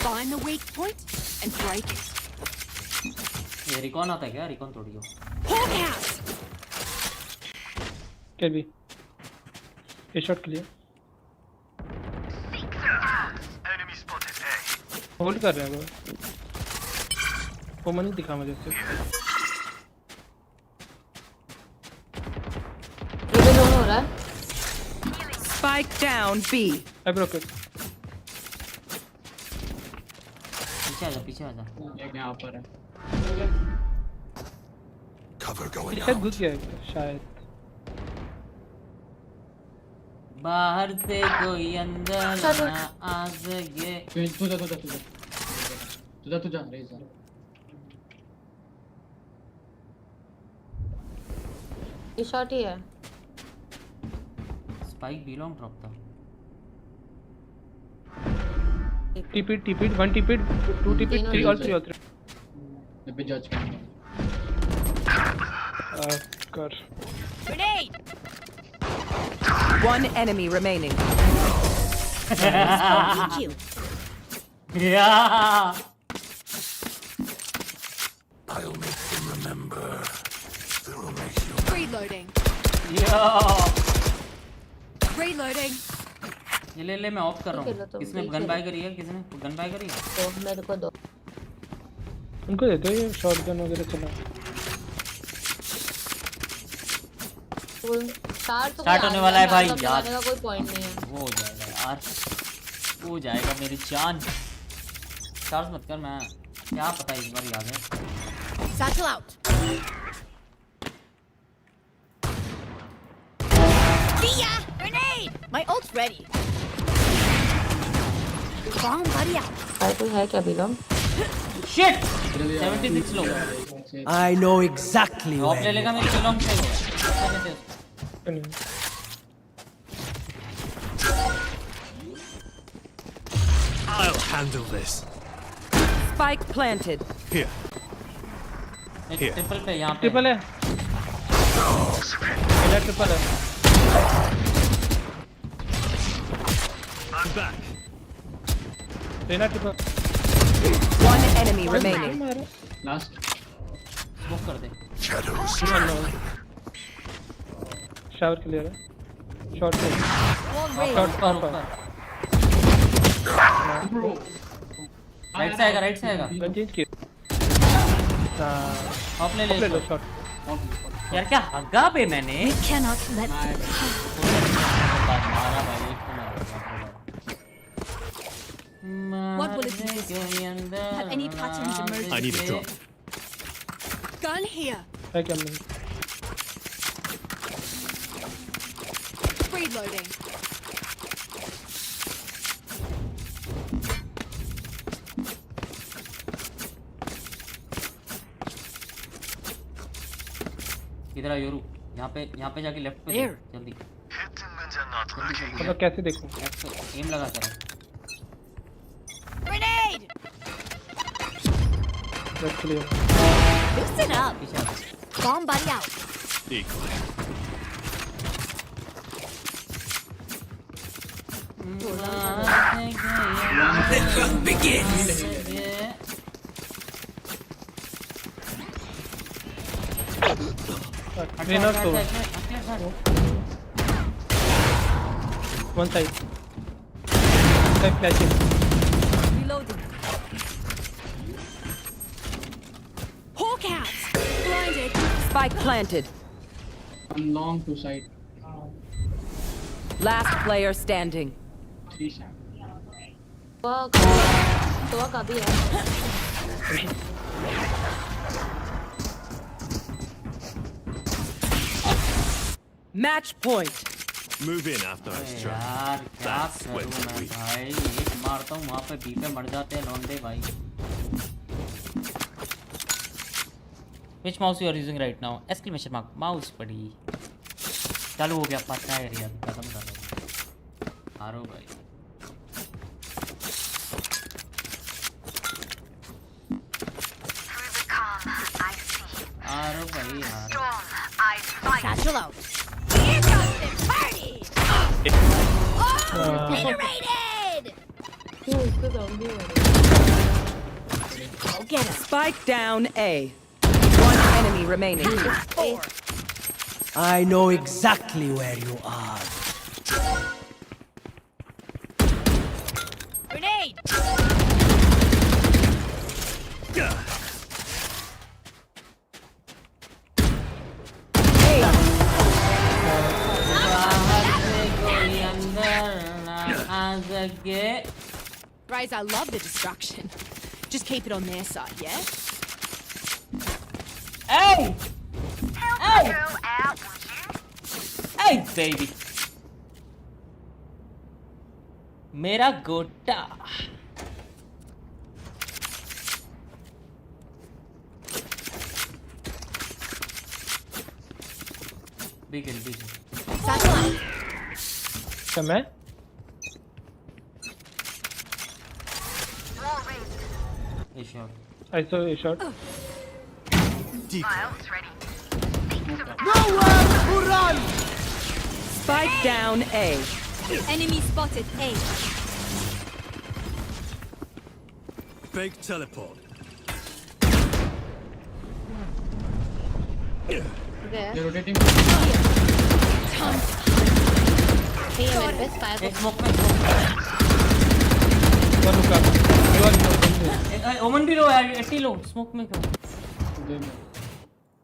Speaker 4: Find the weak point and break it.
Speaker 1: ये रिकॉन आता है क्या? रिकॉन तोड़ी हो।
Speaker 4: Hawk out.
Speaker 6: क्या भी ये शॉट क्लियर होल्ड कर रहे हैं वो मनी दिखा मुझे से
Speaker 2: ये भी दोनों हो रहा है।
Speaker 5: Spike down B.
Speaker 6: I broke it.
Speaker 1: पीछे आ जा
Speaker 7: एक यहाँ पर है
Speaker 3: Cover going
Speaker 6: शायद
Speaker 3: out.
Speaker 6: घुस गया है, शायद
Speaker 1: बाहर से कोई अंदर ना आ सके।
Speaker 7: तू जा रेज़र
Speaker 2: ये शॉट ही है।
Speaker 1: स्पाइक बी लॉन्ग ड्रॉप था।
Speaker 6: TP, one TP, 2 TP, 3 all 3 all 3.
Speaker 7: मैं भी जज करूँगा
Speaker 6: कर
Speaker 4: Grenade!
Speaker 5: One enemy remaining.
Speaker 4: Thank you.
Speaker 1: Yeah.
Speaker 3: I'll make them remember. They'll make you.
Speaker 4: Reloading.
Speaker 1: Yeah.
Speaker 4: Reloading.
Speaker 1: ये ले मैं ऑफ कर रहा
Speaker 2: खेलो
Speaker 1: हूँ।
Speaker 2: तुम,
Speaker 1: किसने
Speaker 2: ठीक
Speaker 1: गन
Speaker 2: है।
Speaker 1: बाय करी है? किसने गन बाय करी है?
Speaker 2: तो मेरे को दो।
Speaker 6: उनको दे दो ये शॉटगन वगैरह चला।
Speaker 1: स्टार्ट होने वाला है भाई यार।
Speaker 2: का कोई पॉइंट नहीं है।
Speaker 1: वो हो जाएगा यार, हो जाएगा मेरी जान। चार्ज मत कर, मैं क्या पता इस बार याद है।
Speaker 4: Satchel out. See ya! Grenade! My ult's ready. Bomb buddy out.
Speaker 2: भाई कोई है क्या belong?
Speaker 1: Shit 76 low.
Speaker 8: I know exactly
Speaker 1: drop ले
Speaker 8: where.
Speaker 1: लेगा मेरी लॉन्ग से होगा।
Speaker 8: I'll handle this.
Speaker 5: Spike planted.
Speaker 8: Here.
Speaker 1: एक ट्रिपल पे यहाँ पे।
Speaker 6: ट्रिपल है। मेरा ट्रिपल है।
Speaker 8: I'm back.
Speaker 6: लेना triple.
Speaker 5: One enemy remaining.
Speaker 7: Last
Speaker 1: smoke कर दे।
Speaker 3: Shadows.
Speaker 6: शावर क्लियर है। शॉट पे।
Speaker 1: शॉट पर ऊपर। राइट से आएगा, राइट से आएगा।
Speaker 6: गन चेंज किया।
Speaker 1: ऑफ ले ले।
Speaker 6: ले लो शॉट।
Speaker 1: यार क्या हगा पे मैंने?
Speaker 4: We cannot let
Speaker 1: मारा भाई एक तो
Speaker 4: What will it be? Have any patterns emerged?
Speaker 8: I need a drop.
Speaker 4: Gun here.
Speaker 6: है क्या हमने?
Speaker 4: Reloading.
Speaker 1: इधर आ योरू। यहाँ पे जाके लेफ्ट पे
Speaker 4: There.
Speaker 1: जल्दी।
Speaker 6: मतलब कैसे देखूं?
Speaker 1: एम लगा कर।
Speaker 4: Grenade!
Speaker 6: Red clear.
Speaker 4: Loosen up.
Speaker 1: पीछे आ।
Speaker 4: Bomb buddy out.
Speaker 8: Equally.
Speaker 1: The hunt begins.
Speaker 6: Trainer तो one side flashing.
Speaker 4: Reloading. Hawk out. Blinded.
Speaker 5: Spike planted.
Speaker 7: long to side
Speaker 5: Last player standing.
Speaker 7: 3 shot
Speaker 2: तो कभी है।
Speaker 5: Match point.
Speaker 8: Move in after I strike.
Speaker 1: यार क्या
Speaker 8: That's
Speaker 1: करूं
Speaker 8: when
Speaker 1: मैं
Speaker 8: we-
Speaker 1: भाई? एक मारता हूँ वहाँ पे बी पे मर जाते हैं लौंडे भाई। Which mouse you are using right now? Exclamation mark. Mouse पड़ी। चालू हो गया, पता है यार, खत्म कर रहा हूँ। हारो भाई। हारो भाई हारो।
Speaker 4: Satchel out. Here comes the party. Obliterated.
Speaker 2: इसको ज़ॉम्बी हो रहा
Speaker 4: Go get him.
Speaker 5: Spike down A. One enemy remaining.
Speaker 8: I know exactly where you are.
Speaker 4: Grenade. Raze, I love the distraction. Just keep it on their side, yeah?
Speaker 1: Hey! Hey! Hey, baby! मेरा गोटा बिगल
Speaker 4: Satellite.
Speaker 6: क्या मैं
Speaker 1: A shot.
Speaker 6: I saw a shot.
Speaker 5: Spike down A.
Speaker 4: Enemy spotted A.
Speaker 8: Fake teleport.
Speaker 2: There.
Speaker 7: They're rotating.
Speaker 2: Hey, मेरे पे spy
Speaker 1: एक smoke में
Speaker 6: One रुका
Speaker 1: ओमन भी लो यार 80 लो स्मोक में करो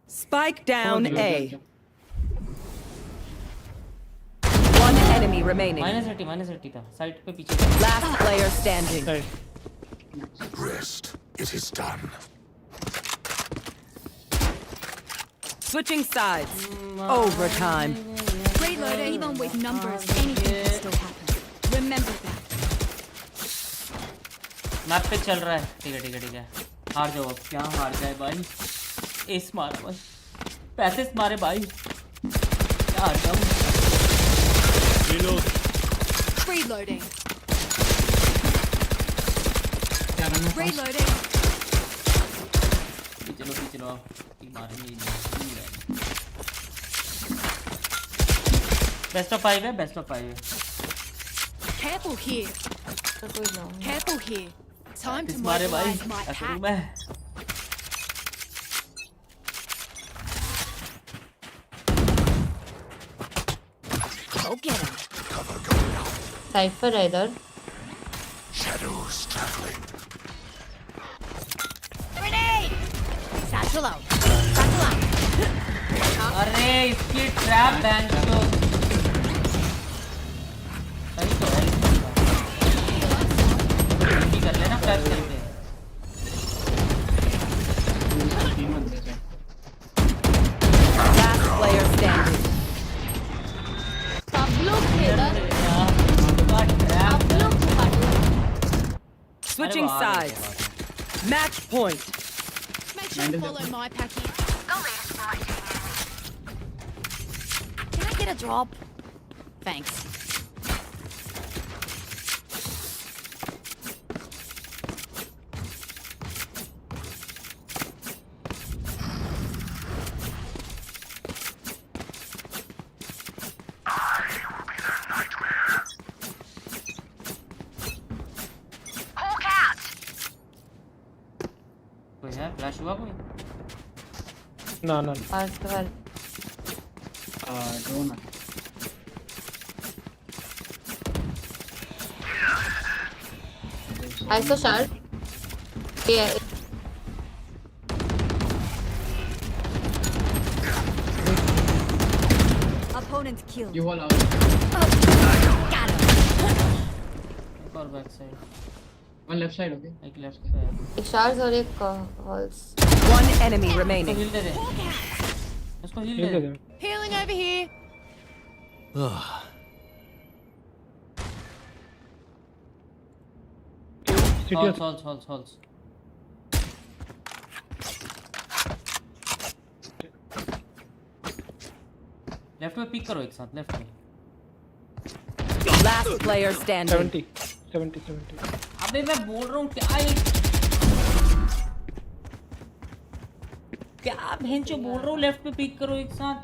Speaker 5: Spike down A. One enemy remaining.
Speaker 1: -80 था साइड पे पीछे
Speaker 5: Last player standing.
Speaker 6: Right.
Speaker 3: Rest. It is done.
Speaker 5: Switching sides. Overtime.
Speaker 4: Reloader, even with numbers, anything can still happen. Remember that.
Speaker 1: Map पे चल रहा है ठीक है हार जाओ अब क्या हार जाए भाई एस मारा भाई पैसे मारे भाई क्या हार जाऊं
Speaker 8: Reload.
Speaker 4: Reloading.
Speaker 7: क्या करना है?
Speaker 4: Reloading.
Speaker 1: चलो आप मारेंगे बेस्ट ऑफ 5 है
Speaker 4: Careful here.
Speaker 2: तो कोई ना
Speaker 4: Careful here. Time to
Speaker 1: मारे भाई
Speaker 4: mobilize my
Speaker 1: क्या करूं
Speaker 4: pack.
Speaker 1: मैं
Speaker 4: Go get him.
Speaker 2: साइफर है इधर
Speaker 3: Shadows traveling.
Speaker 4: Grenade. Satchel out. Satchel out.
Speaker 1: अरे इसकी ट्रैप बैंक तो सही तो है इसकी कर लेना फ्लैश करते हैं
Speaker 7: तीन बंदे थे।
Speaker 5: Last player standing.
Speaker 2: सब लोग इधर
Speaker 1: ट्रैप
Speaker 2: सब लोग पाटो
Speaker 5: Switching sides. Match point.
Speaker 4: Make sure to follow my package. Can I get a drop? Thanks.
Speaker 1: कोई है फ्लैश हुआ कोई
Speaker 6: ना
Speaker 2: आजकल
Speaker 7: ड्रोन है।
Speaker 2: I saw shard. Yeah.
Speaker 4: Opponent killed.
Speaker 7: You all out.
Speaker 4: Got him.
Speaker 1: एक और back side
Speaker 7: One left side, okay?
Speaker 1: एक लेफ्ट पे है
Speaker 2: एक शार्ड्स और एक हॉल्स
Speaker 5: One enemy
Speaker 1: उसको
Speaker 5: remaining.
Speaker 1: हील दे दे उसको हील
Speaker 6: ठीक
Speaker 1: दे
Speaker 6: है
Speaker 1: दे
Speaker 4: Healing over here.
Speaker 6: CTS
Speaker 1: halls left में पिक करो एक साथ लेफ्ट में
Speaker 5: Last player standing.
Speaker 6: 70
Speaker 1: अबे मैं बोल रहा हूँ क्या भेंचो बोल रहा हूँ लेफ्ट पे पिक करो एक साथ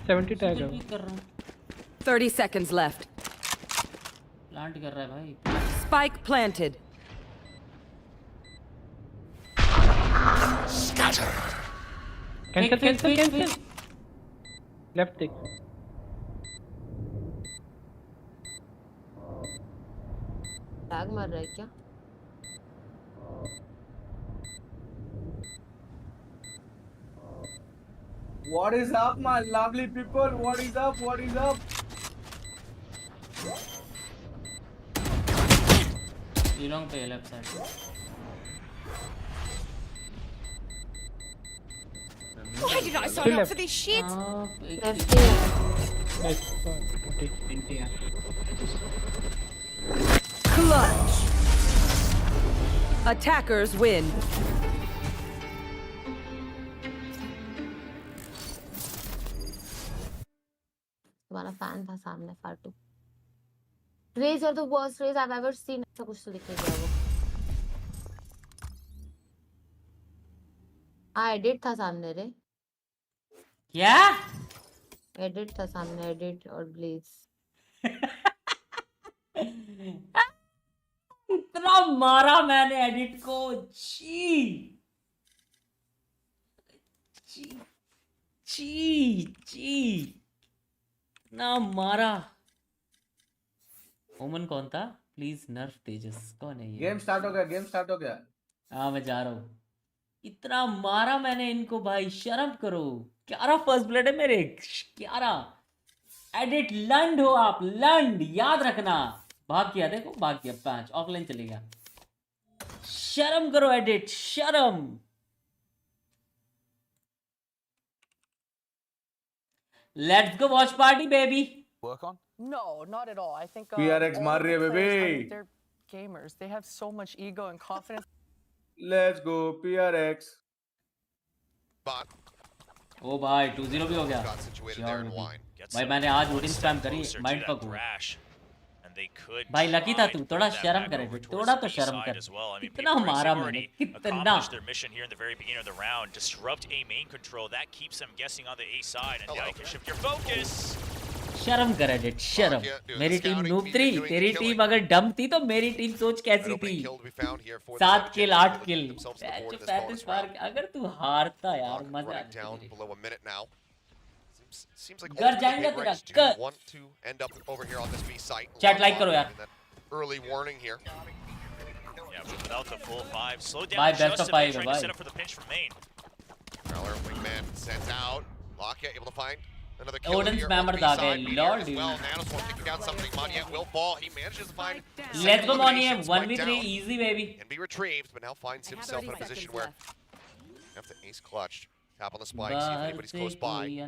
Speaker 6: 70 टैग है
Speaker 1: पिक कर रहा हूँ
Speaker 5: 30 seconds left.
Speaker 1: प्लांट कर रहा है भाई
Speaker 5: Spike planted.
Speaker 3: Scatter.
Speaker 6: Cancel left tick
Speaker 2: tag मार रहा है क्या
Speaker 9: What is up, my lovely people? What is up?
Speaker 1: Long पे left side.
Speaker 4: Why did I sign up for this shit?
Speaker 2: Left here.
Speaker 6: Nice. Okay.
Speaker 7: NTR.
Speaker 5: Clutch. Attackers win.
Speaker 2: तुम्हारा fan था सामने फाटू. Raise are the worst raise I've ever seen. ऐसा कुछ तो दिख नहीं गया वो. हाँ edit था सामने रे.
Speaker 1: क्या?
Speaker 2: Edit था सामने edit और blaze.
Speaker 1: इतना मारा मैंने एडिट को. ची ची ची ची ना मारा. ओमन कौन था? प्लीज नर्फ तेजस. कौन है ये?
Speaker 9: गेम स्टार्ट हो गया.
Speaker 1: हाँ मैं जा रहा हूँ. इतना मारा मैंने इनको भाई. शर्म करो. 11 फर्स्ट ब्लड है मेरे. 11. एडिट लंड हो आप. लंड याद रखना. भाग किया देखो. भाग किया. 5 ऑफलाइन चले गया. शर्म करो एडिट. शर्म. Let's go watch party baby.
Speaker 8: Work on?
Speaker 10: No, not at all. I think
Speaker 9: PRX
Speaker 10: all
Speaker 9: मार
Speaker 10: of
Speaker 9: रही है
Speaker 10: the players, I
Speaker 9: baby.
Speaker 10: mean, they're gamers. They have so much ego and confidence.
Speaker 9: Let's go PRX.
Speaker 11: But
Speaker 1: ओ भाई 2-0 भी हो गया.
Speaker 11: got situated there in line.
Speaker 1: भाई मैंने आज वोटिंग स्पैम करी. माइंड पक हुआ.
Speaker 12: And they could
Speaker 1: भाई लकी था तू. थोड़ा
Speaker 12: that
Speaker 1: शर्म
Speaker 12: back
Speaker 1: करे.
Speaker 12: over towards
Speaker 1: थोड़ा
Speaker 12: the
Speaker 1: तो
Speaker 12: B
Speaker 1: शर्म
Speaker 12: side
Speaker 1: कर.
Speaker 12: as well. I mean,
Speaker 1: कितना
Speaker 12: PRX
Speaker 1: मारा
Speaker 12: have
Speaker 1: मैंने.
Speaker 12: already
Speaker 1: कितना.
Speaker 12: accomplished their mission here in the very beginning of the round. Disrupt A main control. That keeps them guessing on the A side. And now you can shift your focus.
Speaker 1: शर्म कर edit. शर्म. मेरी team noob 3. तेरी team अगर डम थी तो मेरी टीम सोच कैसी थी. 7 किल 8 किल. 35 बार. अगर तू हारता यार मजा आता.
Speaker 11: Seems like
Speaker 1: घर जाएंगे तेरा. कर.
Speaker 11: want to end up over here on this B site.
Speaker 1: Chat like करो यार.
Speaker 11: Early warning here.
Speaker 12: Yeah, but without the full 5. Slow down
Speaker 1: Bye, best
Speaker 12: just
Speaker 1: of
Speaker 12: a bit,
Speaker 1: 5
Speaker 12: trying to
Speaker 1: bye.
Speaker 12: set up for the pinch from main.
Speaker 11: Prowler wingman sends out. Lockett able to find another kill
Speaker 1: Odin's
Speaker 11: here on the
Speaker 1: Mammoth
Speaker 11: B
Speaker 1: uh
Speaker 11: side.
Speaker 1: गए.
Speaker 11: Here
Speaker 1: Lord
Speaker 11: as
Speaker 1: dude.
Speaker 11: well. Nanoswarm taking down something. Monyet will fall. He manages to find.
Speaker 1: Let's go Monyet.
Speaker 11: Spike
Speaker 1: 1v3
Speaker 11: down.
Speaker 1: easy baby.
Speaker 11: Can be retrieved, but now finds himself in a position where you have to ace clutch. Tap on the spike, see if anybody's close by. Hear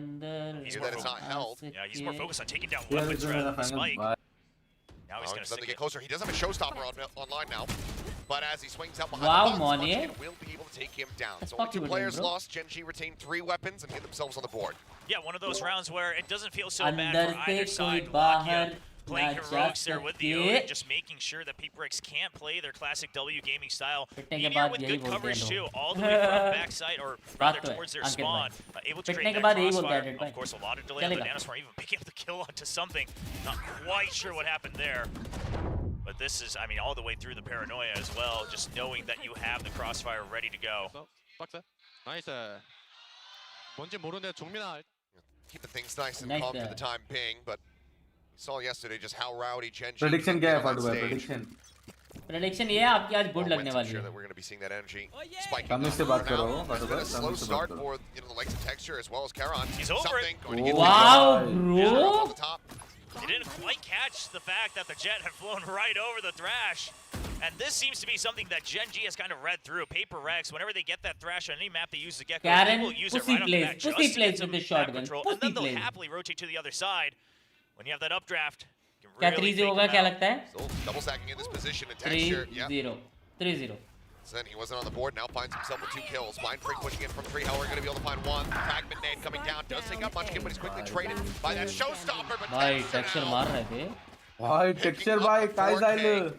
Speaker 11: that it's not held.
Speaker 12: Yeah, he's more focused on taking down weapons rather than the spike. Now he's going to
Speaker 11: Starting to
Speaker 12: stick
Speaker 11: get
Speaker 12: it.
Speaker 11: closer. He does have a showstopper online now. But as he swings out behind
Speaker 1: Wow,
Speaker 11: the box,
Speaker 1: Monyet.
Speaker 11: Monyet will be able to take him down.
Speaker 1: That's
Speaker 11: So only
Speaker 1: fucking
Speaker 11: 2 players
Speaker 1: bro.
Speaker 11: lost. Gen G retained 3 weapons and get themselves on the board.
Speaker 12: Yeah, one of those rounds where it doesn't feel so bad
Speaker 1: अंदर
Speaker 12: for
Speaker 1: से
Speaker 12: either
Speaker 1: कोई
Speaker 12: side.
Speaker 1: बाहर
Speaker 12: Lakia playing
Speaker 1: ना जा
Speaker 12: heroics there with the
Speaker 1: सके.
Speaker 12: Odin, just making sure that PRX can't play their classic W gaming style.
Speaker 1: पिटने के
Speaker 12: Meteor
Speaker 1: बाद
Speaker 12: with
Speaker 1: यही
Speaker 12: good
Speaker 1: बोलते हैं
Speaker 12: coverage too,
Speaker 1: लोग.
Speaker 12: all the way from backside or
Speaker 1: बात
Speaker 12: rather
Speaker 1: तो है,
Speaker 12: towards their
Speaker 1: अंकित
Speaker 12: spawn.
Speaker 1: भाई.
Speaker 12: Able to
Speaker 1: पिटने
Speaker 12: trade
Speaker 1: के
Speaker 12: that
Speaker 1: बाद यही बोलते हैं
Speaker 12: crossfire.
Speaker 1: एडिट भाई.
Speaker 12: Of course, a lot of delay on the
Speaker 1: चलेगा.
Speaker 12: Nanoswarm even picking up the kill onto something. Not quite sure what happened there. But this is, I mean, all the way through the paranoia as well, just knowing that you have the crossfire ready to go.
Speaker 8: 나이스. 뭔지 모르는데 종민아.
Speaker 11: Keeping things nice and
Speaker 1: Nice
Speaker 11: calm for
Speaker 1: there.
Speaker 11: the time being, but we saw yesterday just how rowdy Gen G
Speaker 9: Prediction
Speaker 11: can
Speaker 9: क्या
Speaker 11: get
Speaker 9: है
Speaker 11: on that
Speaker 9: फाटू भाई?
Speaker 11: stage.
Speaker 9: Prediction.
Speaker 1: Prediction ये है आपकी आज good
Speaker 11: Well,
Speaker 1: लगने
Speaker 11: Winston
Speaker 1: वाली
Speaker 11: sure
Speaker 1: है.
Speaker 11: that we're going to be seeing that energy spiking
Speaker 9: Tamil
Speaker 11: up
Speaker 9: से बात
Speaker 11: for now.
Speaker 9: करो,
Speaker 11: It's been a slow
Speaker 9: Tamil से बात
Speaker 11: start
Speaker 9: करो.
Speaker 11: for the likes of Texture as well as Karon.
Speaker 12: He's over
Speaker 11: Something
Speaker 12: it.
Speaker 11: going to get
Speaker 1: Wow,
Speaker 11: off
Speaker 1: bro.
Speaker 11: the top.
Speaker 12: They didn't quite catch the fact that the Jet had flown right over the Thrash. And this seems to be something that Gen G has kind of read through. PRX, whenever they get that Thrash on any map they use the Gecko,
Speaker 1: Karen,
Speaker 12: they will use it
Speaker 1: pussy
Speaker 12: right off the
Speaker 1: plays,
Speaker 12: bat just
Speaker 1: pussy
Speaker 12: to
Speaker 1: plays
Speaker 12: get some
Speaker 1: with the
Speaker 12: map
Speaker 1: shotgun,
Speaker 12: control.
Speaker 1: pussy
Speaker 12: And then they'll
Speaker 1: plays.
Speaker 12: happily rotate to the other side. When you have that updraft, you can
Speaker 1: क्या
Speaker 12: really
Speaker 1: 3-0
Speaker 12: take
Speaker 1: होगा
Speaker 12: them
Speaker 1: क्या
Speaker 12: out.
Speaker 1: लगता है?
Speaker 11: Still double stacking in this position and Texture. Yep.
Speaker 1: 3-0. 3-0.
Speaker 11: So then he wasn't on the board, now finds himself with 2 kills. Mind Freak pushing in from 3. How we're going to be able to find 1. Fragment nade coming down. Does take out Munchkin, but he's quickly traded by that showstopper. But
Speaker 1: भाई
Speaker 11: Texture
Speaker 1: texture
Speaker 11: now
Speaker 1: मार रहे थे.
Speaker 9: भाई texture भाई काय जाईल.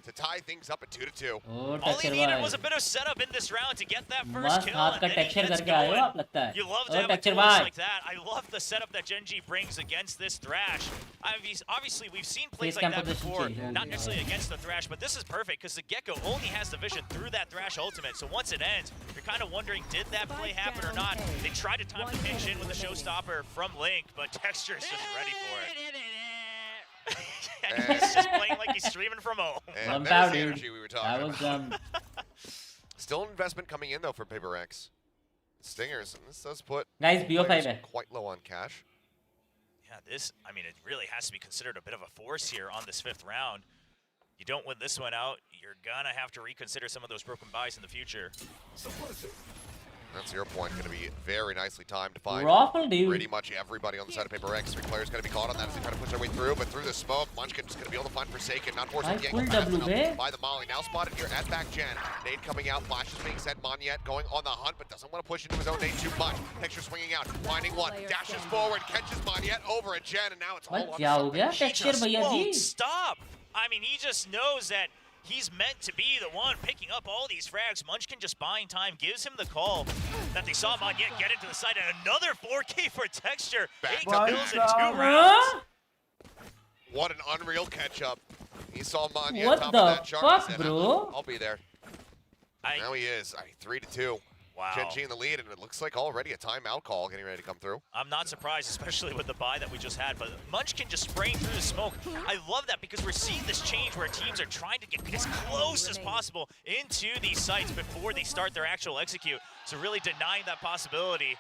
Speaker 11: to tie things up at 2-2.
Speaker 1: Oh,
Speaker 12: All he needed was a bit of setup in this round to get that first
Speaker 1: मस्त
Speaker 12: kill.
Speaker 1: हाथ का
Speaker 12: And then he
Speaker 1: texture
Speaker 12: gets
Speaker 1: करके आए हो
Speaker 12: going.
Speaker 1: आप लगता है.
Speaker 12: You love to
Speaker 1: Oh,
Speaker 12: have a
Speaker 1: texture
Speaker 12: close
Speaker 1: भाई.
Speaker 12: like that. I love the setup that Gen G brings against this Thrash. Obviously, we've seen plays
Speaker 1: Face
Speaker 12: like that
Speaker 1: composition
Speaker 12: before.
Speaker 1: चाहिए.
Speaker 12: Not necessarily against the Thrash, but this is perfect because the Gecko only has the vision through that Thrash ultimate. So once it ends, you're kind of wondering, did that play happen or not? They tried to time the pinch in with the showstopper from Link, but Texture is just ready for it. And he's just playing like he's streaming from home.
Speaker 11: And
Speaker 1: Bump
Speaker 11: there's
Speaker 1: out,
Speaker 11: the
Speaker 1: dude.
Speaker 11: energy we were
Speaker 1: That
Speaker 11: talking
Speaker 1: was
Speaker 11: about. Still an investment coming in though for PRX. Stingers, and this does put
Speaker 1: Guys, BO5
Speaker 11: players
Speaker 1: है.
Speaker 11: quite low on cash.
Speaker 12: Yeah, this, I mean, it really has to be considered a bit of a force here on this 5th round. you don't win this one out, you're gonna have to reconsider some of those broken buys in the future.
Speaker 11: That 0 point going to be very nicely timed to find
Speaker 1: Raffle, dude.
Speaker 11: pretty much everybody on the side of PRX. 3 players going to be caught on that as they try to push their way through, but through the smoke, Munchkin's going to be able to find Forsaken, not forcing the angle fast enough by the Molly. Now spotted here at back gen. Nade coming out, flashes being sent. Monyet going on the hunt, but doesn't want to push into his own nade too much. Texture swinging out, finding one, dashes forward, catches Monyet over at Gen, and now it's all on
Speaker 12: He just won't stop. I mean, he just knows that he's meant to be the one picking up all these frags. Munchkin just buying time, gives him the call that they saw Monyet get into the side, and another 4K for Texture. 8 kills in 2 rounds.
Speaker 11: What an unreal catch-up. He saw Monyet
Speaker 1: What
Speaker 11: top
Speaker 1: the
Speaker 11: of that chart.
Speaker 1: fuck, bro?
Speaker 11: I'll be there. Now he is. 3-2.
Speaker 12: Wow.
Speaker 11: Gen G in the lead, and it looks like already a timeout call getting ready to come through.
Speaker 12: I'm not surprised, especially with the buy that we just had, but Munchkin just spraying through the smoke. I love that because we're seeing this change where teams are trying to get as close as possible into these sites before they start their actual execute. So really denying that possibility.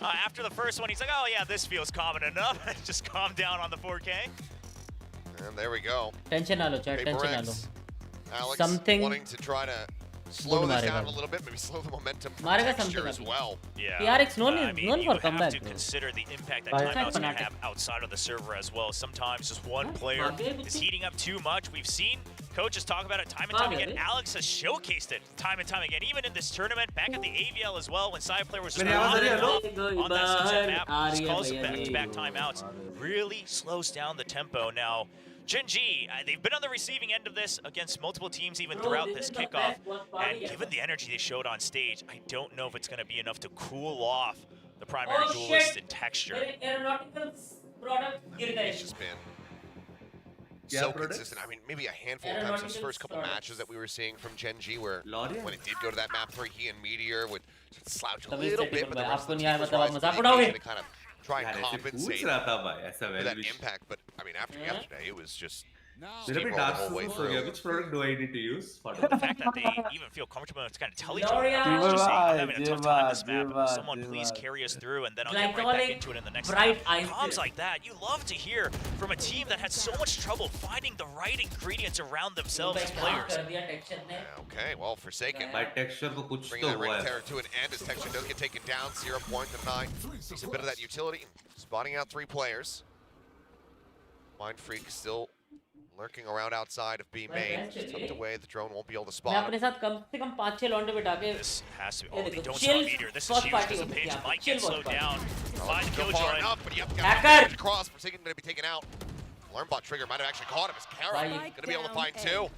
Speaker 12: After the first one, he's like, oh yeah, this feels common enough. Just calm down on the 4K.
Speaker 11: And there we go.
Speaker 1: Tension na lo, chat. Tension na lo.
Speaker 11: Alex
Speaker 1: Something
Speaker 11: wanting to try to slow this down a little bit, maybe slow the momentum for Texture as well.
Speaker 12: Yeah.
Speaker 1: PRX known for comeback.
Speaker 12: You have to consider the impact that timeouts can have outside of the server as well. Sometimes just one player is heating up too much. We've seen coaches talk about it time and time again. Alex has showcased it time and time again, even in this tournament, back at the AVL as well, when Side Player was just on that sunset map, just calls some back-to-back timeouts. Really slows down the tempo. Now, Gen G, they've been on the receiving end of this against multiple teams even throughout this kickoff, and given the energy they showed on stage, I don't know if it's going to be enough to cool off the primary duelist in Texture.
Speaker 11: He's just been so consistent. I mean, maybe a handful of times those first couple matches that we were seeing from Gen G where when it did go to that map 3, he and Meteor would slouch a little bit, but the rest of the team was rising to kind of try and compensate for that impact. But I mean, after yesterday, it was just steamroll the whole way through.
Speaker 8: Which product do I need to use?
Speaker 12: The fact that they even feel comfortable enough to kind of tell each other, just saying, I'm having a tough time this map, someone please carry us through, and then I'll get right back into it in the next round. Comms like that, you love to hear from a team that had so much trouble finding the right ingredients around themselves as players.
Speaker 11: Okay, well, Forsaken
Speaker 8: My texture ko kuch
Speaker 11: bringing that
Speaker 8: to
Speaker 11: ring
Speaker 8: hua
Speaker 11: terror to an end as Texture does get taken down, 0 point to 9. He's a bit of that utility, spotting out 3 players. Mind Freak still lurking around outside of B main, tucked away. The drone won't be able to spot him.
Speaker 12: This has to be. Oh, they don't spot Meteor. This is huge because the page might get slowed down. Find the killjoy.
Speaker 11: Enough, but yep, got across. Forsaken going to be taken out. Learnbot trigger might have actually caught him as Kara going to be able to find 2.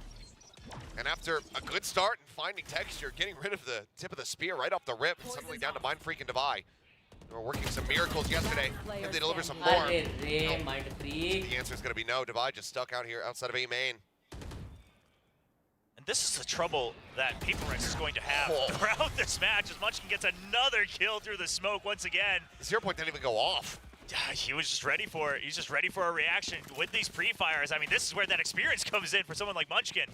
Speaker 11: And after a good start and finding Texture, getting rid of the tip of the spear right off the rip, and suddenly down to Mind Freak and Divide. They were working some miracles yesterday. Can they deliver some more? No. The answer is going to be no. Divide just stuck out here outside of A main.
Speaker 12: And this is the trouble that PRX is going to have throughout this match as Munchkin gets another kill through the smoke once again.
Speaker 11: The 0 point didn't even go off.
Speaker 12: He was just ready for it. He's just ready for a reaction with these pre-fires. I mean, this is where that experience comes in for someone like Munchkin.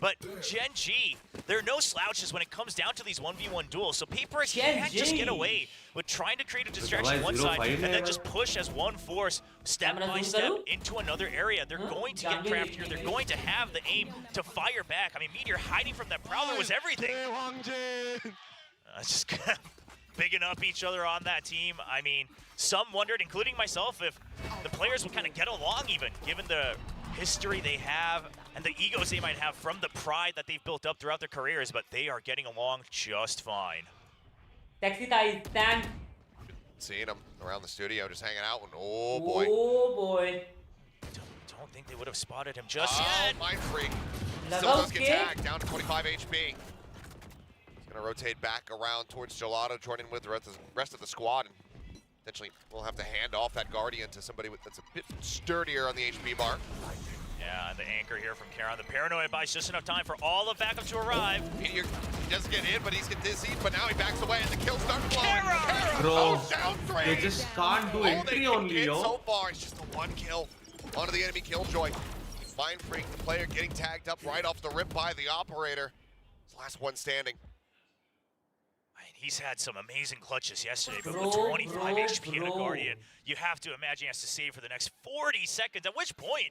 Speaker 12: But Gen G, there are no slouches when it comes down to these 1v1 duels. So PRX can't just get away with trying to create a distraction one side and then just push as one force step by step into another area. They're going to get trapped here. They're going to have the aim to fire back. I mean, Meteor hiding from that Prowler was everything. Just bigging up each other on that team. I mean, some wondered, including myself, if the players would kind of get along even, given the history they have and the egos they might have from the pride that they've built up throughout their careers, but they are getting along just fine.
Speaker 11: Seeing them around the studio, just hanging out, and oh boy.
Speaker 1: Oh boy.
Speaker 12: Don't think they would have spotted him just yet.
Speaker 11: Mind Freak. Still does get tagged, down to 25 HP. He's gonna rotate back around towards Gelato, joining with the rest of the squad, and potentially we'll have to hand off that Guardian to somebody that's a bit sturdier on the HP bar.
Speaker 12: Yeah, and the anchor here from Karon. The Paranoid buys just enough time for all of backup to arrive.
Speaker 11: He doesn't get in, but he's get dizzy, but now he backs away and the kills start flowing. Kara down 3.
Speaker 8: They just can't do entry only, yo.
Speaker 11: So far, it's just a 1 kill onto the enemy Killjoy. Mind Freak, the player getting tagged up right off the rip by the operator. His last one standing.
Speaker 12: He's had some amazing clutches yesterday, but with 25 HP and a Guardian, you have to imagine he has to save for the next 40 seconds, at which point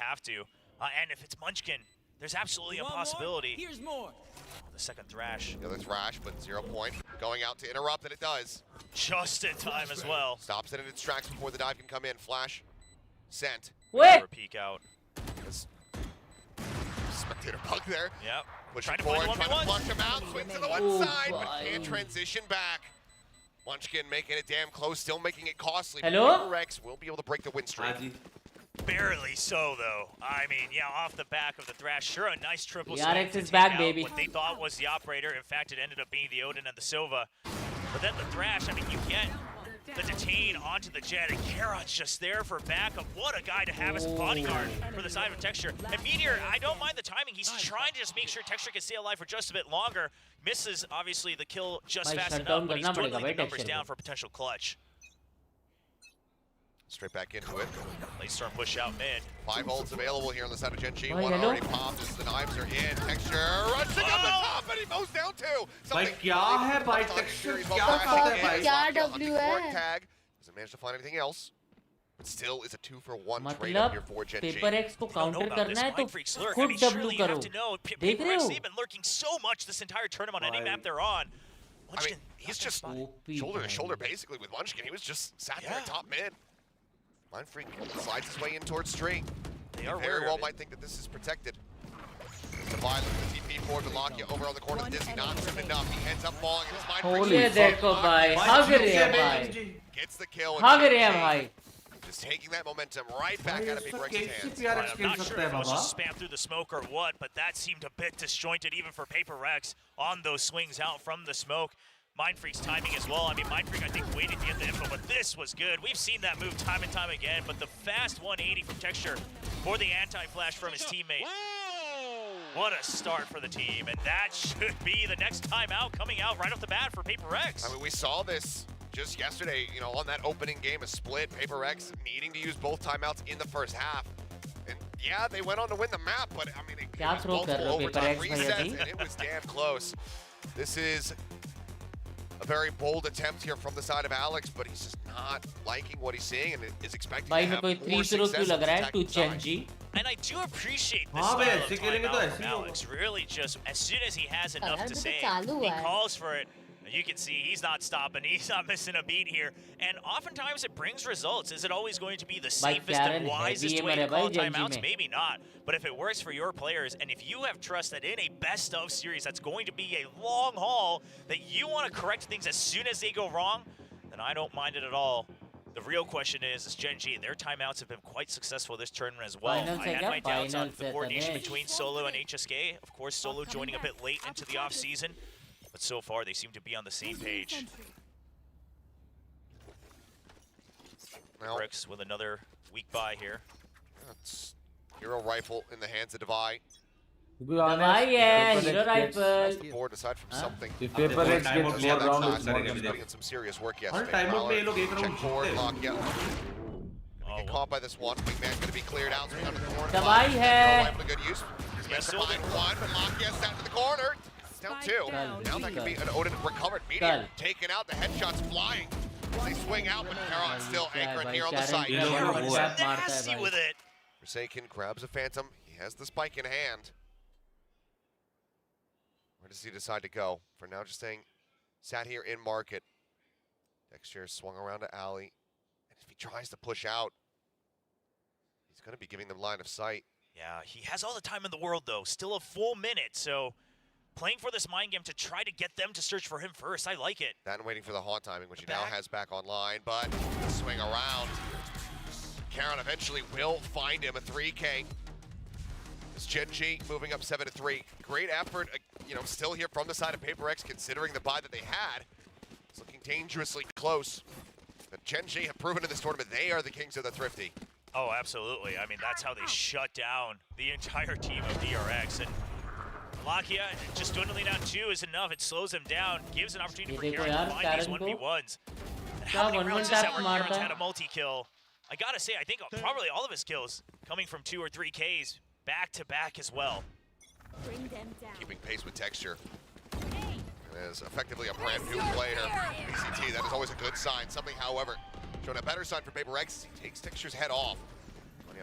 Speaker 12: have to. And if it's Munchkin, there's absolutely a possibility.
Speaker 8: Here's more.
Speaker 12: The second thrash.
Speaker 11: The other thrash, but 0 point. Going out to interrupt, and it does.
Speaker 12: Just in time as well.
Speaker 11: Stops it and it distracts before the dive can come in. Flash. Sent.
Speaker 1: Wait.
Speaker 12: For a peek out.
Speaker 11: Spectator bug there.
Speaker 12: Yep.
Speaker 11: Pushing
Speaker 12: Trying to
Speaker 11: forward,
Speaker 12: find
Speaker 11: trying to flush him out. Swings to the one
Speaker 1: Oh,
Speaker 11: side, but
Speaker 1: boy.
Speaker 11: can't transition back. Munchkin making it damn close, still making it costly.
Speaker 1: Hello?
Speaker 11: PRX will be able to break the win streak.
Speaker 12: Barely so, though. I mean, yeah, off the back of the thrash, sure, a nice triple
Speaker 1: PRX
Speaker 12: slam to
Speaker 1: is
Speaker 12: take
Speaker 1: back,
Speaker 12: out
Speaker 1: baby.
Speaker 12: what they thought was the operator. In fact, it ended up being the Odin and the Sova. But then the thrash, I mean, you get the detain onto the jet, and Karon's just there for backup. What a guy to have as a bodyguard for the side of Texture. And Meteor, I don't mind the timing. He's trying to just make sure Texture can stay alive for just a bit longer. Misses, obviously, the kill just fast enough, but he's dwindling the numbers down for a potential clutch.
Speaker 11: Straight back into it.
Speaker 12: Late storm push out mid.
Speaker 11: 5 ults available here on the side of Genji. One already popped as the knives are in. Texture rushing up the top, and he mows down too.
Speaker 13: भाई क्या है भाई texture क्या करता है भाई
Speaker 2: क्या W है
Speaker 11: tag. Doesn't manage to find anything else. But still is a 2-for-1 trade up here for Genji.
Speaker 1: PRX को counter करना है तो खुद W करो. देख रहे हो?
Speaker 12: They've been lurking so much this entire tournament on any map they're on.
Speaker 11: I mean, he's just shoulder to shoulder basically with Munchkin. He was just sat there top mid. Mindfreak slides his way in towards Street. They very well might think that this is protected. The violence, the TP forward to Lakia over on the corner of Dizzy, not soon enough. He ends up falling and his Mindfreak.
Speaker 1: ये देखो भाई, भाग रहे हैं भाई.
Speaker 11: Gets the kill.
Speaker 1: भाग रहे हैं भाई.
Speaker 11: Just taking that momentum right back out of PRX's hands.
Speaker 12: I'm not sure if it was just spam through the smoke or what, but that seemed a bit disjointed even for PRX on those swings out from the smoke. Mindfreak's timing as well. I mean, Mindfreak, I think, waited to get the info, but this was good. We've seen that move time and time again, but the fast 180 from Texture for the anti-flash from his teammate. What a start for the team, and that should be the next timeout coming out right off the bat for PRX.
Speaker 11: I mean, we saw this just yesterday, you know, on that opening game, a split, PRX needing to use both timeouts in the first half. And yeah, they went on to win the map, but I mean, it was multiple overtime resets, and it was damn close. This is a very bold attempt here from the side of Alex, but he's just not liking what he's seeing and is expecting to have more success on the attacking side.
Speaker 12: And I do appreciate this style of timeout from Alex. Really just, as soon as he has enough to say, he calls for it. You can see he's not stopping, he's not missing a beat here. And oftentimes it brings results. Is it always going to be the safest and wisest way to call timeouts? Maybe not. But if it works for your players, and if you have trust that in a best of series that's going to be a long haul, that you want to correct things as soon as they go wrong, then I don't mind it at all. The real question is Genji, their timeouts have been quite successful this tournament as well. I had my doubts on the coordination between Solo and HSK. Of course, Solo joining a bit late into the offseason. But so far, they seem to be on the same page. PRX with another weak buy here.
Speaker 11: That's Hero Rifle in the hands of Devi.
Speaker 1: Devi है, Hero Rifle.
Speaker 11: The board aside from something.
Speaker 6: The PRX gets more rounds.
Speaker 11: He's putting in some serious work yesterday.
Speaker 13: Time out में ये लोग एक round
Speaker 11: forward, Lakia. Get caught by this one. Wingman's going to be cleared out. So down to the corner.
Speaker 1: Devi है.
Speaker 11: Hero Rifle to good use. He's going to find one, but Lakia's down to the corner. Down 2. Now that can be an Odin recovered. Meteor taken out, the headshots flying. They swing out, but Karon still anchored here on the site.
Speaker 12: Karon's nasty with it.
Speaker 11: Forsaken grabs a Phantom. He has the spike in hand. Where does he decide to go? For now, just staying sat here in market. Texture swung around to Alley. And if he tries to push out, he's going to be giving them line of sight.
Speaker 12: Yeah, he has all the time in the world, though. Still a full minute, so playing for this mind game to try to get them to search for him first. I like it.
Speaker 11: That and waiting for the haunt timing, which he now has back online, but swing around. Karon eventually will find him a 3K. It's Genji moving up 7-3. Great effort, you know, still here from the side of PRX, considering the buy that they had. It's looking dangerously close. But Genji have proven in this tournament they are the kings of the thrifty.
Speaker 12: Oh, absolutely. I mean, that's how they shut down the entire team of DRX. And Lakia just dwindling down 2 is enough. It slows him down, gives an opportunity for Karon to find these 1v1s. And how many rounds is that where Karon's had a multi-kill? I gotta say, I think probably all of his kills coming from 2 or 3 Ks back-to-back as well.
Speaker 4: Bring them down.
Speaker 11: Keeping pace with Texture. And is effectively a brand new player. VCT, that is always a good sign. Something, however, showing a better sign for PRX. He takes Texture's head off.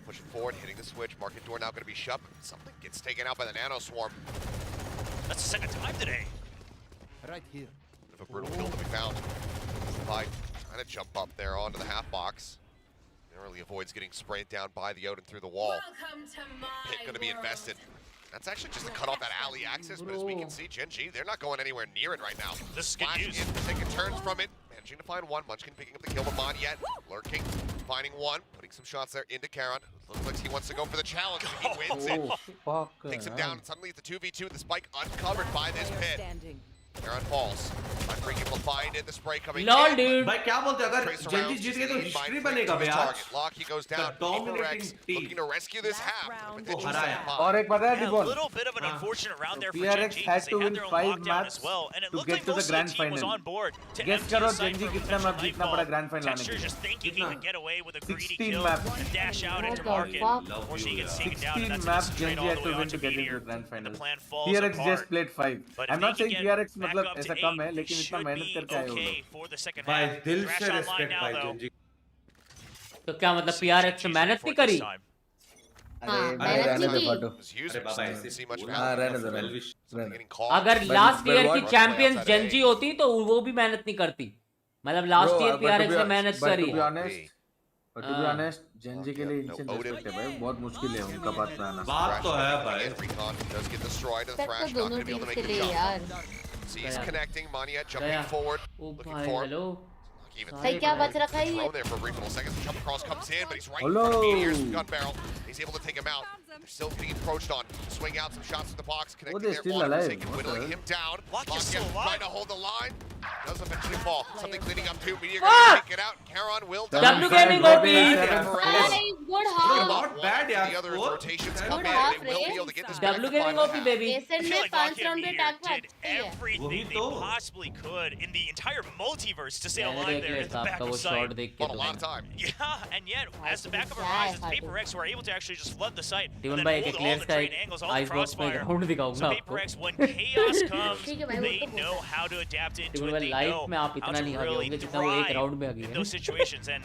Speaker 11: Pushing forward, hitting the switch. Market door now going to be shut. Something gets taken out by the Nano Swarm.
Speaker 12: That's the second time today.
Speaker 8: Right here.
Speaker 11: Bit of a brutal kill to be found. Trying to jump up there onto the half box. Narrowly avoids getting sprayed down by the Odin through the wall. Hit going to be invested. That's actually just to cut off that alley access, but as we can see, Genji, they're not going anywhere near it right now.
Speaker 12: This is good news.
Speaker 11: Taking turns from it. Managing to find one. Munchkin picking up the kill, but Mon yet. Lurking, finding one. Putting some shots there into Karon. Looks like he wants to go for the challenge. He wins it. Takes him down. Suddenly it's a 2v2 with the spike uncovered by this pit. Aaron falls. Unbreaking able to find it. The spray coming
Speaker 1: Lol,
Speaker 11: in.
Speaker 1: dude.
Speaker 13: भाई क्या बोलते हैं अगर
Speaker 11: Trace
Speaker 13: Gen Z
Speaker 11: around,
Speaker 13: जीत गए तो
Speaker 11: just
Speaker 13: history
Speaker 11: find
Speaker 13: बनेगा
Speaker 11: his
Speaker 13: बे
Speaker 11: target.
Speaker 13: आज
Speaker 11: Locky goes down.
Speaker 13: dominating
Speaker 11: PRX
Speaker 13: team.
Speaker 11: looking to rescue this half. Potential
Speaker 13: हराया।
Speaker 11: 7-5.
Speaker 9: और एक पता है
Speaker 12: Yeah, a
Speaker 9: डिबॉन
Speaker 12: little bit of an unfortunate round there for
Speaker 9: PRX
Speaker 12: Genji
Speaker 9: had
Speaker 12: because
Speaker 9: to
Speaker 12: they had
Speaker 9: win
Speaker 12: their own
Speaker 9: 5
Speaker 12: lockdown
Speaker 9: maps
Speaker 12: as well, and it
Speaker 9: to
Speaker 12: looked
Speaker 9: get
Speaker 12: like
Speaker 9: to the
Speaker 12: most of
Speaker 9: grand
Speaker 12: the team was
Speaker 9: final.
Speaker 12: on board to
Speaker 9: Guess
Speaker 12: empty
Speaker 9: करो
Speaker 12: the site
Speaker 9: Genji
Speaker 12: for
Speaker 9: कितना
Speaker 12: potential
Speaker 9: map जीतना
Speaker 12: nightfall.
Speaker 9: पड़ा grand final लाने
Speaker 12: Texture
Speaker 9: के लिए।
Speaker 12: just thinking he could get away with a greedy
Speaker 9: 16
Speaker 12: kill
Speaker 9: maps.
Speaker 12: and dash out
Speaker 2: What
Speaker 12: into
Speaker 2: the
Speaker 12: market.
Speaker 2: fuck?
Speaker 12: Unfortunately, he gets taken down, and
Speaker 9: 16
Speaker 12: that's
Speaker 9: maps
Speaker 12: straight
Speaker 9: Genji
Speaker 12: all
Speaker 9: had
Speaker 12: the
Speaker 9: to
Speaker 12: way
Speaker 9: win
Speaker 12: on
Speaker 9: to
Speaker 12: to
Speaker 9: get into
Speaker 12: Meteor.
Speaker 9: the grand
Speaker 12: And the
Speaker 9: final.
Speaker 12: plan falls
Speaker 9: PRX
Speaker 12: apart.
Speaker 9: just played 5.
Speaker 12: But
Speaker 9: I'm
Speaker 12: if
Speaker 9: not
Speaker 12: they
Speaker 9: saying
Speaker 12: can
Speaker 9: PRX
Speaker 12: get back
Speaker 9: मतलब
Speaker 12: up
Speaker 9: ऐसा
Speaker 12: to
Speaker 9: कम है
Speaker 12: 8,
Speaker 9: लेकिन
Speaker 12: they
Speaker 9: इतना
Speaker 12: should
Speaker 9: मेहनत
Speaker 12: be
Speaker 9: करके आए वो
Speaker 12: okay
Speaker 9: लोग।
Speaker 12: for the second
Speaker 13: भाई
Speaker 12: half.
Speaker 13: दिल
Speaker 12: Thresh
Speaker 13: से
Speaker 12: online
Speaker 13: रिस्पेक्ट
Speaker 12: now,
Speaker 13: भाई
Speaker 12: though.
Speaker 13: जेंजी
Speaker 1: तो क्या मतलब
Speaker 12: See
Speaker 1: PRX
Speaker 12: Genji's
Speaker 1: से
Speaker 12: in
Speaker 1: मेहनत
Speaker 12: for
Speaker 1: नहीं
Speaker 12: it this
Speaker 1: करी?
Speaker 12: time.
Speaker 2: हाँ
Speaker 9: अरे
Speaker 2: मेहनत
Speaker 9: रहने
Speaker 2: नहीं
Speaker 9: दो
Speaker 2: की
Speaker 9: फाटो।
Speaker 11: His users
Speaker 13: अरे बाबा
Speaker 11: didn't
Speaker 13: ऐसे
Speaker 11: see much
Speaker 9: हाँ
Speaker 11: value.
Speaker 9: रहने दो
Speaker 13: वेल
Speaker 9: रहने
Speaker 13: विश
Speaker 11: Something getting caught.
Speaker 1: अगर
Speaker 9: But-
Speaker 1: लास्ट
Speaker 9: but
Speaker 1: ईयर की
Speaker 9: what-
Speaker 1: champions
Speaker 11: outside of
Speaker 1: Gen Z
Speaker 11: A.
Speaker 1: होती तो वो भी मेहनत नहीं करती। मतलब लास्ट ईयर PRX ने मेहनत
Speaker 9: but
Speaker 1: करी
Speaker 9: to be
Speaker 1: है।
Speaker 9: honest, but to be
Speaker 1: हाँ।
Speaker 9: honest, Genji के लिए instant respect है भाई, बहुत मुश्किल है उनका पास में आना।
Speaker 13: बात तो है भाई
Speaker 11: Again, Recon does get destroyed. The
Speaker 2: respect
Speaker 11: Thrash
Speaker 2: तो
Speaker 11: not
Speaker 2: दोनों
Speaker 11: going to be able to
Speaker 2: team
Speaker 11: make
Speaker 2: के
Speaker 11: the
Speaker 2: लिए
Speaker 11: jump.
Speaker 2: यार
Speaker 11: See, he's
Speaker 1: गया।
Speaker 11: connecting. Mania jumping
Speaker 1: गया।
Speaker 11: forward.
Speaker 1: ओ
Speaker 11: Looking
Speaker 1: भाई
Speaker 11: for
Speaker 1: हेलो
Speaker 11: even
Speaker 2: भाई क्या बच रखा है ये
Speaker 11: thrown there for a brief little seconds. The jump across comes in, but he's right in
Speaker 9: Hello.
Speaker 11: front of Meteor's gun barrel. He's able to take him out. They're still getting approached on. Swing out some shots in the box, connecting
Speaker 9: they're
Speaker 11: there.
Speaker 9: still
Speaker 11: Water
Speaker 9: alive.
Speaker 11: forsaken,
Speaker 9: What the
Speaker 11: whittling
Speaker 9: hell?
Speaker 11: him down.
Speaker 12: Lock is still
Speaker 11: Lock
Speaker 12: alive.
Speaker 11: trying to hold the line. Does eventually fall. Something cleaning up too. Meteor
Speaker 1: Fuck!
Speaker 11: gonna take it out. Caron will die.
Speaker 1: W Gaming OP
Speaker 2: अरे good half
Speaker 13: Not bad यार
Speaker 11: The other
Speaker 13: score.
Speaker 11: rotations
Speaker 2: Good
Speaker 11: come in.
Speaker 2: half,
Speaker 11: They will be
Speaker 2: Ray.
Speaker 11: able to get this back
Speaker 1: W
Speaker 11: to
Speaker 1: Gaming
Speaker 11: 5
Speaker 1: OP
Speaker 11: and a half.
Speaker 1: baby
Speaker 2: essence
Speaker 12: I feel
Speaker 2: में
Speaker 12: like
Speaker 2: 5
Speaker 12: Lockheed
Speaker 2: round में
Speaker 12: Meteor
Speaker 2: tank
Speaker 12: did
Speaker 2: अच्छी है
Speaker 12: everything
Speaker 13: वही
Speaker 12: they
Speaker 13: तो।
Speaker 12: possibly could in the entire multiverse to stay
Speaker 1: मैंने
Speaker 12: alive
Speaker 1: देख
Speaker 12: there
Speaker 1: लिया
Speaker 12: at the
Speaker 1: था
Speaker 12: back
Speaker 1: आपका
Speaker 12: of
Speaker 1: वो
Speaker 12: sight.
Speaker 1: शॉट देख के
Speaker 11: Bought a
Speaker 1: तो
Speaker 11: lot of
Speaker 1: मैंने
Speaker 11: time.
Speaker 12: Yeah, and yet, as the backup
Speaker 2: Yeah,
Speaker 12: arises,
Speaker 2: I
Speaker 12: PRX were able to actually just flood the site and
Speaker 1: टीवन
Speaker 12: then
Speaker 1: भाई
Speaker 12: hold
Speaker 1: एक
Speaker 12: all
Speaker 1: clear
Speaker 12: the
Speaker 1: का
Speaker 12: train angles, all the
Speaker 1: ice box में
Speaker 12: crossfire.
Speaker 1: Round
Speaker 12: So
Speaker 1: दिखाऊंगा आपको
Speaker 12: PRX, when chaos comes,
Speaker 2: ठीक है भाई, वो
Speaker 12: they
Speaker 2: तो
Speaker 12: know how to adapt into
Speaker 1: टीवन
Speaker 12: it.
Speaker 1: भाई
Speaker 12: They
Speaker 1: लाइफ
Speaker 12: know
Speaker 1: में आप
Speaker 12: how
Speaker 1: इतना
Speaker 12: to
Speaker 1: नहीं आगे
Speaker 12: really
Speaker 1: होंगे जितना वो एक
Speaker 12: thrive
Speaker 1: राउंड में आगे
Speaker 12: in
Speaker 1: हैं।
Speaker 12: those situations. And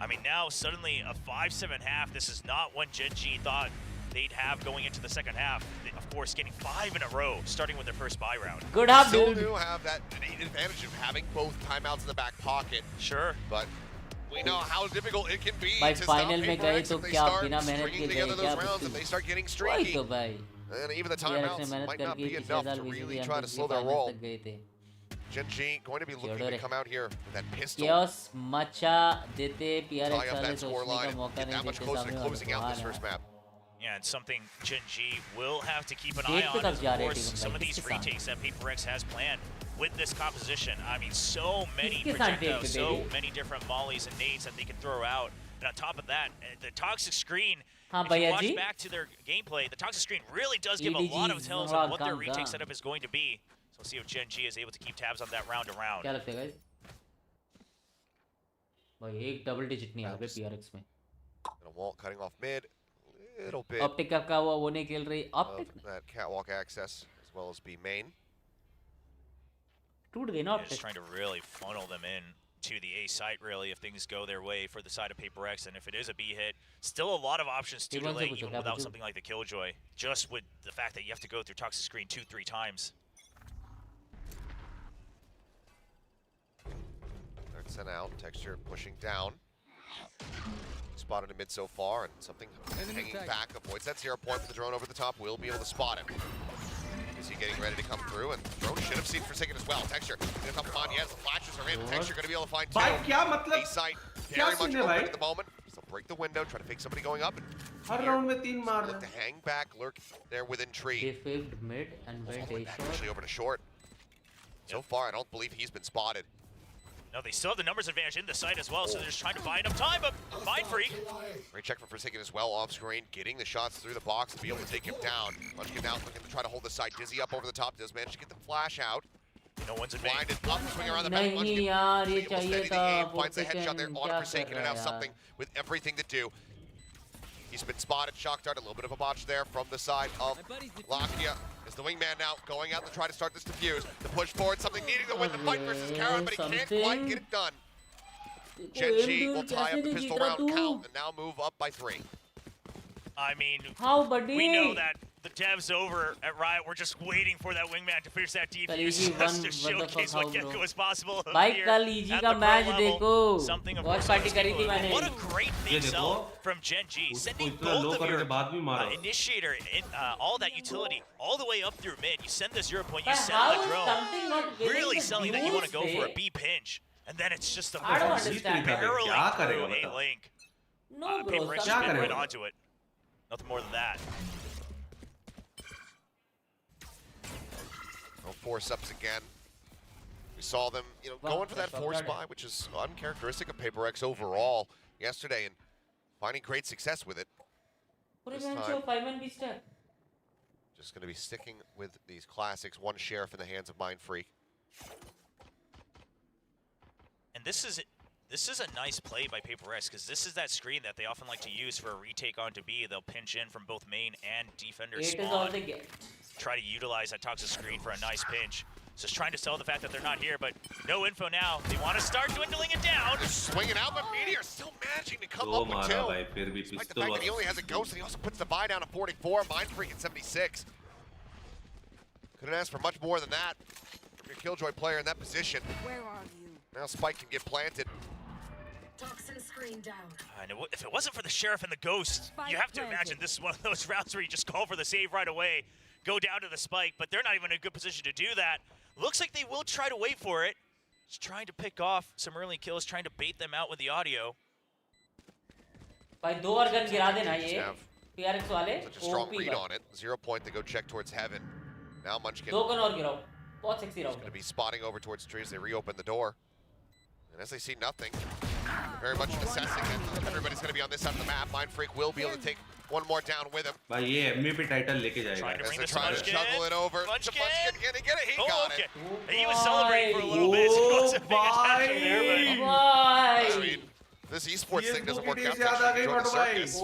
Speaker 12: I mean, now suddenly a 5-7 half. This is not what Genji thought they'd have going into the second half. Of course, getting 5 in a row, starting with their first buy round.
Speaker 1: Good half,
Speaker 11: Still
Speaker 1: dude.
Speaker 11: do have that advantage of having both timeouts in the back pocket,
Speaker 12: Sure.
Speaker 11: but we know how difficult it can be
Speaker 1: भाई
Speaker 11: to stop
Speaker 1: final में गए
Speaker 11: PRX
Speaker 1: तो
Speaker 11: if they
Speaker 1: क्या
Speaker 11: start
Speaker 1: बिना मेहनत
Speaker 11: stringing
Speaker 1: के
Speaker 11: together
Speaker 1: गए क्या
Speaker 11: those rounds, if they start getting
Speaker 1: वही
Speaker 11: streaky.
Speaker 1: तो भाई
Speaker 11: And even the
Speaker 1: PRX ने
Speaker 11: timeouts
Speaker 1: मेहनत
Speaker 11: might not
Speaker 1: करके
Speaker 11: be
Speaker 1: पिछले
Speaker 11: enough
Speaker 1: साल
Speaker 11: to
Speaker 1: VCT
Speaker 11: really try to
Speaker 1: champions
Speaker 11: slow
Speaker 1: के
Speaker 11: their
Speaker 1: फाइनल्स
Speaker 11: roll.
Speaker 1: तक गए थे।
Speaker 11: Genji going to be looking
Speaker 1: Theodore.
Speaker 11: to come out here with that pistol.
Speaker 1: chaos मचा देते PRX
Speaker 11: Tie up
Speaker 1: वाले
Speaker 11: that score
Speaker 1: सोचने का
Speaker 11: line,
Speaker 1: मौका
Speaker 11: get
Speaker 1: नहीं
Speaker 11: that much
Speaker 1: देते
Speaker 11: closer to
Speaker 1: सामने
Speaker 11: closing out
Speaker 1: वाले
Speaker 11: this
Speaker 1: को।
Speaker 11: first map.
Speaker 12: Yeah, and something Genji will have to keep an eye
Speaker 1: Gate पे
Speaker 12: on
Speaker 1: कब
Speaker 12: is,
Speaker 1: जा
Speaker 12: of
Speaker 1: रहे हैं
Speaker 12: course,
Speaker 1: टीम
Speaker 12: some of
Speaker 1: भाई?
Speaker 12: these
Speaker 1: किसके साथ?
Speaker 12: retakes that PRX has planned with this composition. I mean, so many
Speaker 1: किसके साथ date
Speaker 12: projectiles,
Speaker 1: पे,
Speaker 12: so
Speaker 1: baby?
Speaker 12: many different mollies and nades that they can throw out. And on top of that, the toxic screen,
Speaker 1: हाँ
Speaker 12: if you
Speaker 1: भैया
Speaker 12: watch
Speaker 1: ji
Speaker 12: back to their gameplay, the toxic screen really does give a
Speaker 1: EDG
Speaker 12: lot of tells
Speaker 1: थोड़ा
Speaker 12: on what their
Speaker 1: come
Speaker 12: retake
Speaker 1: था।
Speaker 12: setup is going to be. So we'll see if Genji is able to keep tabs on that round to round.
Speaker 1: क्या लगता है guys? भाई एक double digit नहीं आ गए PRX में।
Speaker 11: And a wall cutting off mid. Little bit
Speaker 1: optic का हुआ वो नहीं खेल रही
Speaker 11: of
Speaker 1: optic
Speaker 11: that catwalk access as well as B main.
Speaker 1: टूट गई ना
Speaker 12: They're just
Speaker 1: optic.
Speaker 12: trying to really funnel them in to the A site, really, if things go their way for the side of PRX. And if it is a B hit, still a lot of options to
Speaker 1: T1 से
Speaker 12: delay,
Speaker 1: पूछो,
Speaker 12: even
Speaker 1: क्या
Speaker 12: without
Speaker 1: पूछूं?
Speaker 12: something like the Killjoy, just with the fact that you have to go through toxic screen 2-3 times.
Speaker 11: Third sent out. Texture pushing down. Spotted in mid so far, and something hanging back avoids that 0 point for the drone over the top. Will be able to spot him. Is he getting ready to come through? And the drone should have seen Forsaken as well. Texture gonna come on. Yes, the flashes are in. Texture gonna be able to find two.
Speaker 13: भाई क्या मतलब
Speaker 11: A site
Speaker 13: क्या
Speaker 11: very much
Speaker 13: scene है
Speaker 11: open
Speaker 13: भाई?
Speaker 11: at the moment. So break the window, try to fake somebody going up. And
Speaker 13: her round में 3 मार
Speaker 11: look
Speaker 13: रहे
Speaker 11: to hang back, lurk there within
Speaker 1: They
Speaker 11: tree.
Speaker 1: faked mid and went A short.
Speaker 11: Actually over to short. So far, I don't believe he's been spotted.
Speaker 12: No, they still have the numbers advantage in the site as well, so they're just trying to buy enough time, but Mind Freak.
Speaker 11: Great check for Forsaken as well off screen, getting the shots through the box to be able to take him down. Munchkin out looking to try to hold the side. Dizzy up over the top, does manage to get the flash out.
Speaker 12: No one's in main.
Speaker 11: Blinded up, swing around the back.
Speaker 1: नहीं
Speaker 11: Munchkin
Speaker 1: यार ये
Speaker 11: able to
Speaker 1: चाहिए
Speaker 11: steady the
Speaker 1: था
Speaker 11: aim, finds the headshot there
Speaker 1: Forsaken,
Speaker 11: on
Speaker 1: क्या
Speaker 11: Forsaken,
Speaker 1: कर
Speaker 11: and
Speaker 1: रहा
Speaker 11: now
Speaker 1: है
Speaker 11: something with everything to do. He's been spotted, shock dart, a little bit of a botch there from the side of Lakia. Is the wingman now going out to try to start this defuse. To push forward, something needing to win the fight versus Karen, but he can't quite get it done. Genji will tie up the pistol round count and now move up by 3.
Speaker 12: I mean,
Speaker 1: How buddy?
Speaker 12: we know that the devs over at Riot were just waiting for that wingman to finish that defuse
Speaker 1: easy
Speaker 12: just
Speaker 1: one,
Speaker 12: to
Speaker 1: what the
Speaker 12: showcase
Speaker 1: fuck,
Speaker 12: what
Speaker 1: how, bro?
Speaker 12: Gekko is possible
Speaker 1: भाई
Speaker 12: here
Speaker 1: कल EG
Speaker 12: at
Speaker 1: का
Speaker 12: the pro
Speaker 1: match
Speaker 12: level.
Speaker 1: देखो
Speaker 12: Something of
Speaker 1: watch
Speaker 12: course
Speaker 1: party करी थी
Speaker 12: unexpected.
Speaker 1: मैंने
Speaker 12: What a great
Speaker 13: ये
Speaker 12: big
Speaker 13: देखो,
Speaker 12: sell from Genji, sending
Speaker 13: उसको इतना लो
Speaker 12: both of
Speaker 13: करने
Speaker 12: your
Speaker 13: के बाद भी मारा।
Speaker 12: initiator in all that utility all the way up through mid. You send the 0 point, you
Speaker 1: But
Speaker 12: send
Speaker 1: how
Speaker 12: the
Speaker 1: is
Speaker 12: drone,
Speaker 1: something not getting
Speaker 12: really
Speaker 1: the
Speaker 12: selling that you want to go
Speaker 1: views,
Speaker 12: for a
Speaker 1: eh?
Speaker 12: B pinch, and then it's just a
Speaker 1: I don't understand.
Speaker 12: barreling
Speaker 13: क्या
Speaker 12: through
Speaker 13: करेगा
Speaker 12: a
Speaker 13: बता?
Speaker 12: link.
Speaker 1: No bro,
Speaker 12: PRX
Speaker 13: क्या
Speaker 12: been right
Speaker 13: करेगा?
Speaker 12: onto it. Nothing more than that.
Speaker 11: So force ups again. We saw them, you know, going for that force buy, which is uncharacteristic of PRX overall yesterday, and finding great success with it. This time, just going to be sticking with these classics. One sheriff in the hands of Mind Freak.
Speaker 12: And this is a nice play by PRX, because this is that screen that they often like to use for a retake onto B. They'll pinch in from both main and defender spawn. Try to utilize that toxic screen for a nice pinch. Just trying to sell the fact that they're not here, but no info now. They want to start dwindling it down.
Speaker 11: They're swinging out, but Meteor still managing to come up with two. Despite the fact that he only has a ghost, and he also puts the buy down at 44. Mind Freak at 76. Couldn't ask for much more than that. Your Killjoy player in that position.
Speaker 4: Where are you?
Speaker 11: Now Spike can get planted.
Speaker 4: Toxin screen down.
Speaker 12: And if it wasn't for the Sheriff and the Ghost, you have to imagine this is one of those rounds where you just call for the save right away, go down to the Spike, but they're not even in a good position to do that. Looks like they will try to wait for it. Just trying to pick off some early kills, trying to bait them out with the audio.
Speaker 1: भाई 2 और gun गिरा देना ये PRX वाले.
Speaker 11: Such a strong read on it. 0 point to go check towards heaven. Now Munchkin.
Speaker 1: 2 gun और गिराओ. बहुत sexy round.
Speaker 11: Going to be spotting over towards trees. They reopen the door. And as they see nothing, they're very much assessing it. Everybody's going to be on this side of the map. Mind Freak will be able to take one more down with him.
Speaker 8: भाई ये MVP title लेके जाएगा.
Speaker 11: As they're trying to juggle it over.
Speaker 12: Munchkin.
Speaker 11: Can he get it? He got it.
Speaker 12: He was celebrating for a little bit, so it wasn't big attention there, but...
Speaker 11: I mean, this esports thing doesn't work out. Join the circus.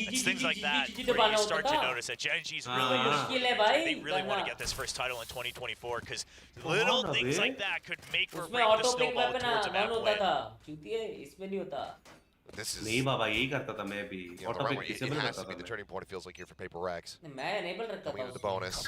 Speaker 12: It's things like that where you start to notice that Gen G's they really want to get this first title in 2024, because little things like that could make or break the snowball towards a map win.
Speaker 11: This is
Speaker 8: नहीं बाबा यही करता था मैं भी.
Speaker 11: It has to be the turning point. It feels like here for PRX. Coming into the bonus.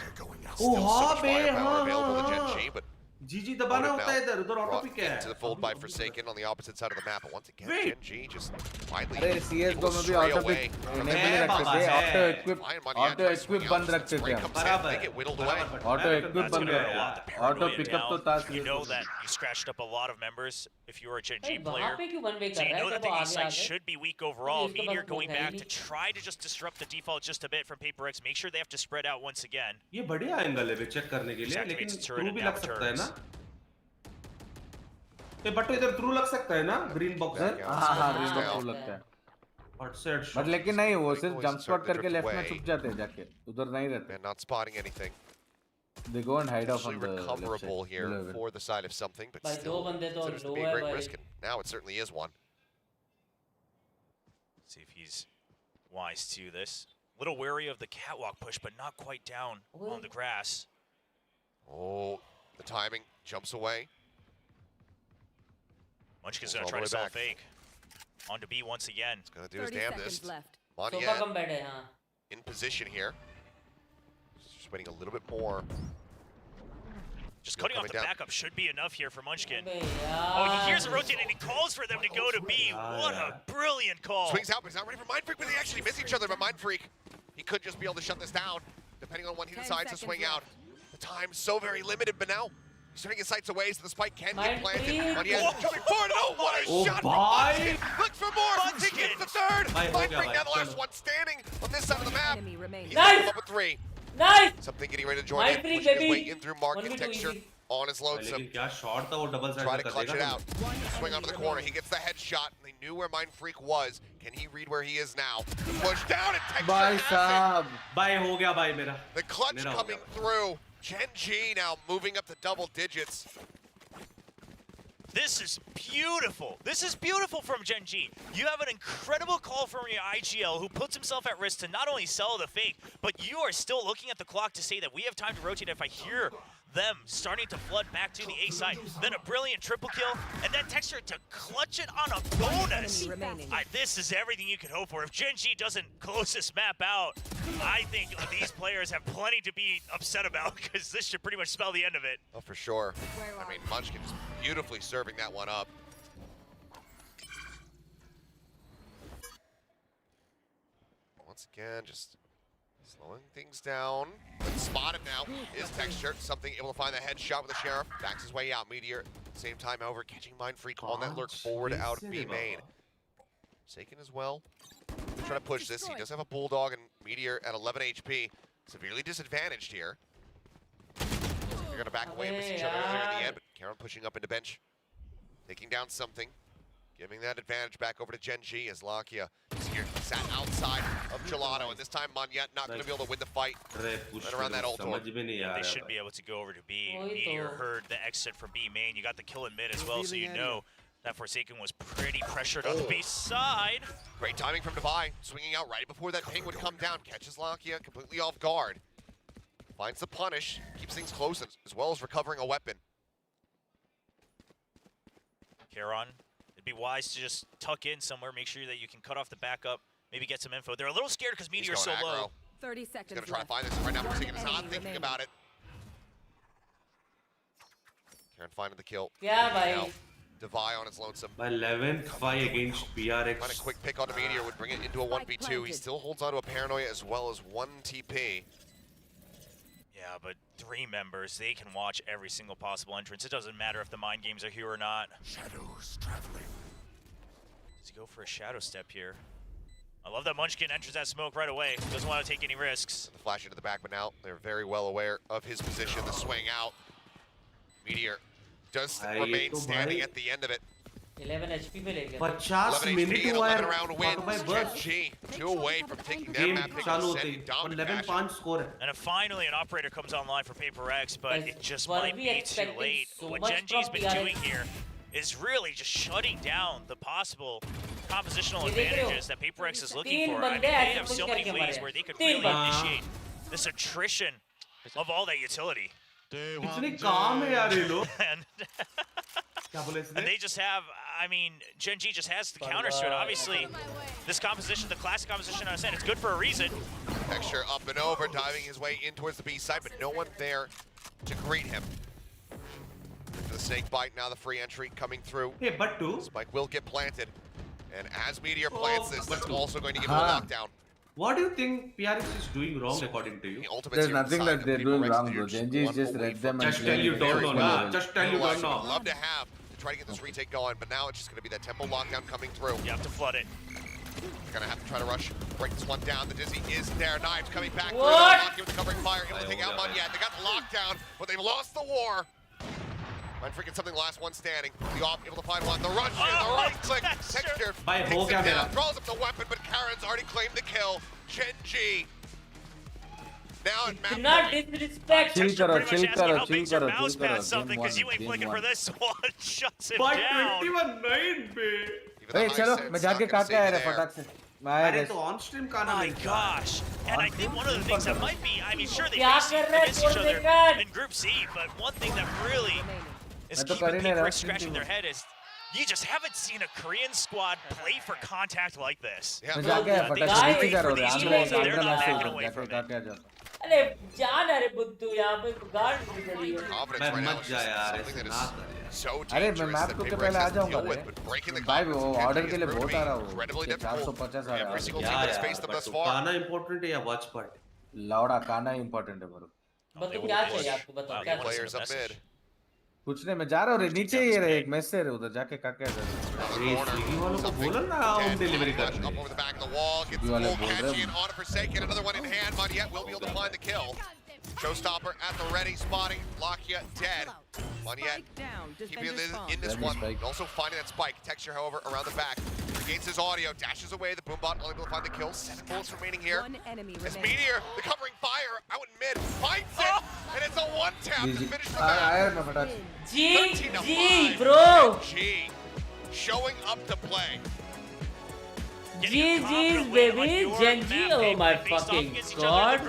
Speaker 8: Oh हाँ बे
Speaker 11: Available to Gen G, but
Speaker 8: GG दबाना होता है इधर उधर ऑटो पिक है.
Speaker 11: into the fold by Forsaken on the opposite side of the map, but once again Gen G just widely
Speaker 9: अरे CS:GO में भी ऑटो पिक enable रखते थे. ऑटो equip बंद रखते थे हम. ऑटो equip बंद रखते. ऑटो पिकअप तो था.
Speaker 12: You know that you scratched up a lot of members if you're a Gen G player. So you know that the east side should be weak overall. Meteor going back to try to just disrupt the default just a bit from PRX. Make sure they have to spread out once again.
Speaker 8: ये बढ़िया angle है check करने के लिए, लेकिन through भी लग सकता है ना. ये बट इधर थ्रू लग सकता है ना ग्रीन बॉक्स.
Speaker 9: हाँ ग्रीन बॉक्स लगता है. बट लेकिन नहीं, वो सिर्फ जंप स्पॉट करके लेफ्ट में छुप जाते हैं जाके, उधर नहीं रहते.
Speaker 11: Not spotting anything.
Speaker 9: They go and hide off on the
Speaker 11: recoverable here for the side of something, but still considers to be a great risk, and now it certainly is one.
Speaker 12: See if he's wise to this. A little wary of the catwalk push, but not quite down on the grass.
Speaker 11: Oh, the timing jumps away.
Speaker 12: Munchkin's gonna try to sell fake. On to B once again.
Speaker 11: He's gonna do his damnedest. Monia in position here. Just waiting a little bit more.
Speaker 12: Just cutting off the backup should be enough here for Munchkin. Oh, he hears a rotate and he calls for them to go to B. What a brilliant call.
Speaker 11: Swings out, but he's not ready for Mind Freak, but they actually miss each other. But Mind Freak, he could just be able to shut this down, depending on when he decides to swing out. The time's so very limited, but now he's turning his sights away so the spike can get planted. But he has coming forward. Oh, what a shot from Munchkin. Looks for more. He gets the third. Mind Freak now the last one standing on this side of the map. He's up with 3.
Speaker 1: Nice.
Speaker 11: Something getting ready to join in, pushing his way in through market texture on his lonesome. Try to clutch it out. Swing onto the corner. He gets the headshot, and they knew where Mind Freak was. Can he read where he is now? Push down and texture.
Speaker 9: Bye, Saab.
Speaker 8: Bye ho gaya bye mera.
Speaker 11: The clutch coming through. Gen G now moving up to double digits.
Speaker 12: This is beautiful. This is beautiful from Gen G. You have an incredible call from your IGL who puts himself at risk to not only sell the fake, but you are still looking at the clock to say that we have time to rotate. If I hear them starting to flood back to the A side, then a brilliant triple kill, and then Texture to clutch it on a bonus. This is everything you could hope for. If Gen G doesn't close this map out, I think these players have plenty to be upset about, because this should pretty much spell the end of it.
Speaker 11: Oh, for sure. I mean, Munchkin's beautifully serving that one up. Once again, just slowing things down. Let's spot him now. Is Texture something able to find the headshot with the Sheriff? Backs his way out. Meteor, same time, however, catching Mind Freak on that lurk forward out of B main. Forsaken as well. Trying to push this. He does have a Bulldog and Meteor at 11 HP. severely disadvantaged here. They're going to back away and miss each other earlier in the end, but Karen pushing up into bench, taking down something, giving that advantage back over to Gen G as Lakia is here, sat outside of Gelato, and this time Monyet not going to be able to win the fight right around that ult orb.
Speaker 12: They should be able to go over to B. Meteor heard the exit from B main. You got the kill in mid as well, so you know that Forsaken was pretty pressured on the B side.
Speaker 11: Great timing from Devi, swinging out right before that ping would come down. Catches Lakia completely off guard. Finds the punish, keeps things close, as well as recovering a weapon.
Speaker 12: Karon, it'd be wise to just tuck in somewhere, make sure that you can cut off the backup, maybe get some info. They're a little scared because Meteor's so low.
Speaker 5: 30 seconds.
Speaker 11: He's gonna try to find this right now. Forsaken is not thinking about it. Karen finding the kill.
Speaker 1: Yeah, bhai.
Speaker 11: Devi on his lonesome.
Speaker 13: By 11th fight against PRX.
Speaker 11: Find a quick pick on the Meteor, would bring it into a 1v2. He still holds on to a Paranoia as well as 1 TP.
Speaker 12: Yeah, but 3 members, they can watch every single possible entrance. It doesn't matter if the mind games are here or not.
Speaker 3: Shadows traveling.
Speaker 12: Does he go for a shadow step here? I love that Munchkin enters that smoke right away. Doesn't want to take any risks.
Speaker 11: The flash into the back, but now they're very well aware of his position. The swing out. Meteor does remain standing at the end of it.
Speaker 1: 11 HP पे ले गया.
Speaker 13: 50 minutes
Speaker 11: and
Speaker 13: हुआ
Speaker 11: 11
Speaker 13: है.
Speaker 11: round wins. Gen G 2 away from taking their
Speaker 13: Game
Speaker 11: map pick
Speaker 13: चालू
Speaker 11: and
Speaker 13: होते
Speaker 11: sending
Speaker 13: ही.
Speaker 11: dominant
Speaker 13: 11
Speaker 11: fashion.
Speaker 13: 5 score है.
Speaker 12: And finally an operator comes online for PRX, but it just might be too
Speaker 1: expecting
Speaker 12: late.
Speaker 1: so
Speaker 12: What
Speaker 1: much
Speaker 12: Gen G's
Speaker 1: from
Speaker 12: been
Speaker 1: PRX.
Speaker 12: doing here is really just shutting down the possible compositional
Speaker 1: ये देख रहे हो?
Speaker 12: advantages that PRX is looking
Speaker 1: 3
Speaker 12: for. I mean,
Speaker 1: बंदे
Speaker 12: they
Speaker 1: ऐसे
Speaker 12: have
Speaker 1: push
Speaker 12: so many
Speaker 1: करके
Speaker 12: ways
Speaker 1: मरे.
Speaker 12: where they could
Speaker 1: 3
Speaker 12: really
Speaker 1: बंदे.
Speaker 12: initiate this attrition of all that utility.
Speaker 13: इतनी काम है यार ये लोग.
Speaker 12: And and they just have, I mean, Gen G just has the counters to it. Obviously, this composition, the classic composition, I understand, it's good for a reason.
Speaker 11: Texture up and over, diving his way in towards the B side, but no one there to greet him. The snake bite, now the free entry coming through.
Speaker 13: Hey, but two.
Speaker 11: Spike will get planted. And as Meteor plants this, that's also going to give him a lockdown.
Speaker 13: What do you think PRX is doing wrong according to you?
Speaker 3: There's nothing that they're doing wrong, bro. Gen G is just read them and
Speaker 13: Just tell you don't know, nah. Just tell you don't know.
Speaker 11: Love to have to try to get this retake going, but now it's just going to be that tempo lockdown coming through.
Speaker 12: You have to flood it.
Speaker 11: They're going to have to try to rush, break this one down. The Dizzy is there. Knives coming back.
Speaker 1: What?
Speaker 11: Through the covering fire, able to take out Monyet. They got the lockdown, but they've lost the war. Mind freaking something, last one standing. The off, able to find one. The rush in, the right click. Texture takes him down, draws up the weapon, but Karen's already claimed the kill. Gen G. Now in map.
Speaker 1: Do not disrespect.
Speaker 12: Chill karo. Something because you ain't flicking for this one. Shuts him down.
Speaker 13: 21-9 पे.
Speaker 3: Hey, चलो मैं जाके काट के आया रे फटाक से.
Speaker 13: अरे तो on stream खाना
Speaker 12: My
Speaker 13: नहीं.
Speaker 12: gosh. And I think one of the things that might be, I mean, sure they
Speaker 1: क्या
Speaker 12: face
Speaker 1: कर रहे
Speaker 12: against each other
Speaker 1: हैं?
Speaker 12: in Group C, but one thing that really is
Speaker 3: मैं तो
Speaker 12: keeping
Speaker 3: कर ही नहीं रहा,
Speaker 12: PRX scratching their head is you just haven't seen a Korean squad play for contact like this.
Speaker 11: Yeah,
Speaker 3: मैं जाके आया
Speaker 12: They
Speaker 3: फटाक से.
Speaker 12: wait
Speaker 3: नीचे
Speaker 12: for
Speaker 3: करो रे.
Speaker 12: these
Speaker 3: Andar
Speaker 12: tools, and they're
Speaker 3: Andar
Speaker 12: not
Speaker 3: message
Speaker 12: backing away
Speaker 3: जाके
Speaker 12: from
Speaker 3: काट
Speaker 12: it.
Speaker 3: के आ जा.
Speaker 1: अरे जान अरे बुद्धू यहाँ पे गार्ड खड़ी है.
Speaker 11: Confidence
Speaker 13: मैं
Speaker 11: right now
Speaker 13: मत
Speaker 11: is
Speaker 13: जा यार,
Speaker 11: something that
Speaker 13: ऐसे ना कर
Speaker 11: is so
Speaker 3: अरे मैं
Speaker 11: dangerous
Speaker 3: मैप
Speaker 11: that
Speaker 3: को के
Speaker 11: PRX
Speaker 3: पहले आ
Speaker 11: has to
Speaker 3: जाऊंगा
Speaker 11: deal with,
Speaker 3: रे.
Speaker 11: but breaking the
Speaker 3: भाई वो
Speaker 11: confidence
Speaker 3: ऑर्डर
Speaker 11: is
Speaker 3: के लिए
Speaker 11: proving
Speaker 3: बहुत आ रहा हूँ.
Speaker 11: incredibly
Speaker 3: 450 आ
Speaker 11: Every
Speaker 3: रहा है.
Speaker 11: single
Speaker 13: क्या
Speaker 11: team that's
Speaker 13: यार,
Speaker 11: faced them thus
Speaker 13: but
Speaker 11: far.
Speaker 13: खाना important है या watch party?
Speaker 3: लौड़ा काना इम्पोर्टेंट है ब्रो.
Speaker 1: बताओ क्या चाहिए आपको बताओ क्या
Speaker 11: Players up mid.
Speaker 3: कुछ नहीं मैं जा रहा हूँ रे. नीचे ही रहे एक मैसेज है उधर जाके काट के आ जा.
Speaker 13: स्विगी वालों को बोलो ना होम डिलीवरी करने.
Speaker 11: Up over the back of the wall, gets the
Speaker 3: वाले
Speaker 11: full
Speaker 3: बोल रहे
Speaker 11: catchy
Speaker 3: हैं.
Speaker 11: and on it Forsaken. Another one in hand. Monyet will be able to find the kill. Showstopper at the ready, spotting Lakia dead. Monyet
Speaker 5: Down.
Speaker 11: keeping in
Speaker 5: Defenders
Speaker 11: this, in this
Speaker 3: Ready
Speaker 11: one.
Speaker 3: spike.
Speaker 11: Also finding that spike. Texture, however, around the back. Regains his audio, dashes away. The boombot unable to find the kill. 7 bullets remaining here.
Speaker 5: One enemy
Speaker 11: As
Speaker 5: remaining.
Speaker 11: Meteor, the covering fire out in mid, finds it, and it's a one tap to finish the match.
Speaker 3: आया मैं फटाक.
Speaker 1: जी bro.
Speaker 11: G showing up to play.
Speaker 1: GG's baby. Gen G. Oh my fucking god.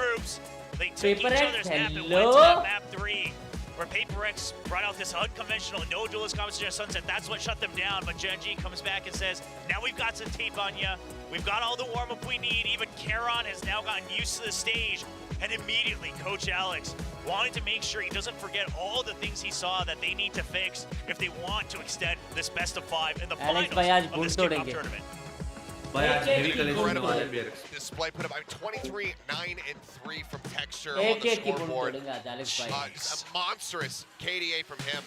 Speaker 12: They took each
Speaker 1: PRX,
Speaker 12: other's map and went to
Speaker 1: hello?
Speaker 12: that map 3, where PRX brought out this unconventional, no duelist composition of Sunset. That's what shut them down. But Gen G comes back and says, now we've got some tape on you. We've got all the warm-up we need. Even Karon has now gotten used to the stage. And immediately, Coach Alex wanted to make sure he doesn't forget all the things he saw that they need to fix if they want to extend this best of 5 in the
Speaker 1: Alex
Speaker 12: finals
Speaker 1: भाई आज
Speaker 12: of this
Speaker 1: bull
Speaker 12: kickoff
Speaker 1: तोड़ेंगे.
Speaker 12: tournament.
Speaker 13: भाई आज heavy collection
Speaker 11: Incredible
Speaker 13: वाले PRX.
Speaker 11: display put up. 23, 9, and 3 from Texture on the
Speaker 1: एक की bull
Speaker 11: scoreboard.
Speaker 1: तोड़ेंगे आज Alex भाई.
Speaker 11: Just a monstrous KDA from him.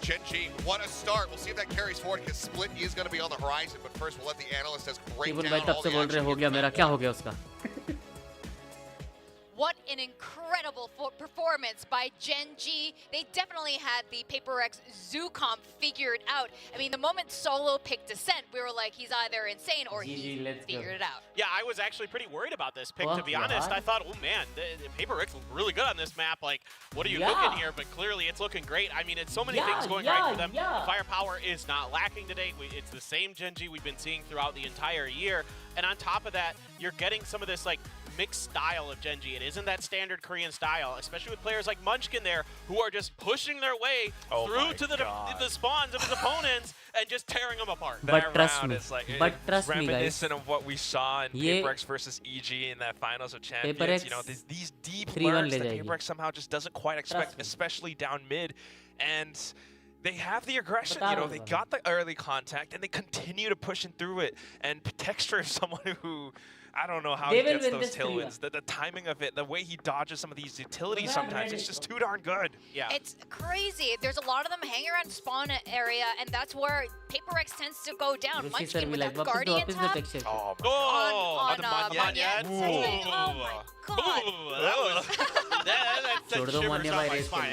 Speaker 11: Gen G, what a start. We'll see if that carries forward because Split is going to be on the horizon. But first, we'll let the analyst break
Speaker 1: Keibul
Speaker 11: down
Speaker 1: भाई तब
Speaker 11: all
Speaker 1: से
Speaker 11: the
Speaker 1: बोल रहे
Speaker 11: action
Speaker 1: हो
Speaker 11: in
Speaker 1: गया
Speaker 11: map
Speaker 1: मेरा क्या
Speaker 11: one.
Speaker 1: हो गया उसका.
Speaker 4: an incredible performance by Gen G. They definitely had the PRX Zookomp figured out. I mean, the moment Solo picked Descent, we were like, he's either insane or he figured it out.
Speaker 12: Yeah, I was actually pretty worried about this pick, to be honest. I thought, oh man, the PRX looked really good on this map. Like, what are you looking here? But clearly it's looking great. I mean, it's so many things going right for them. The firepower is not lacking today. It's the same Gen G we've been seeing throughout the entire year. And on top of that, you're getting some of this like mixed style of Gen G. It isn't that standard Korean style, especially with players like Munchkin there, who are just pushing their way through to the spawns of his opponents and just tearing them apart.
Speaker 1: But trust me,
Speaker 14: it's reminiscent of what we saw in PRX versus EG in that finals of champions. You know, these deep lurks that PRX somehow just doesn't quite expect, especially down mid. And they have the aggression, you know, they got the early contact and they continue to push through it. And Texture is someone who, I don't know how he gets those tailwinds. The timing of it, the way he dodges some of these utilities sometimes, it's just too darn good. Yeah.
Speaker 4: It's crazy. There's a lot of them hanging around spawn area, and that's where PRX tends to go down. Munchkin with that Guardian top on Manyet. Oh my god.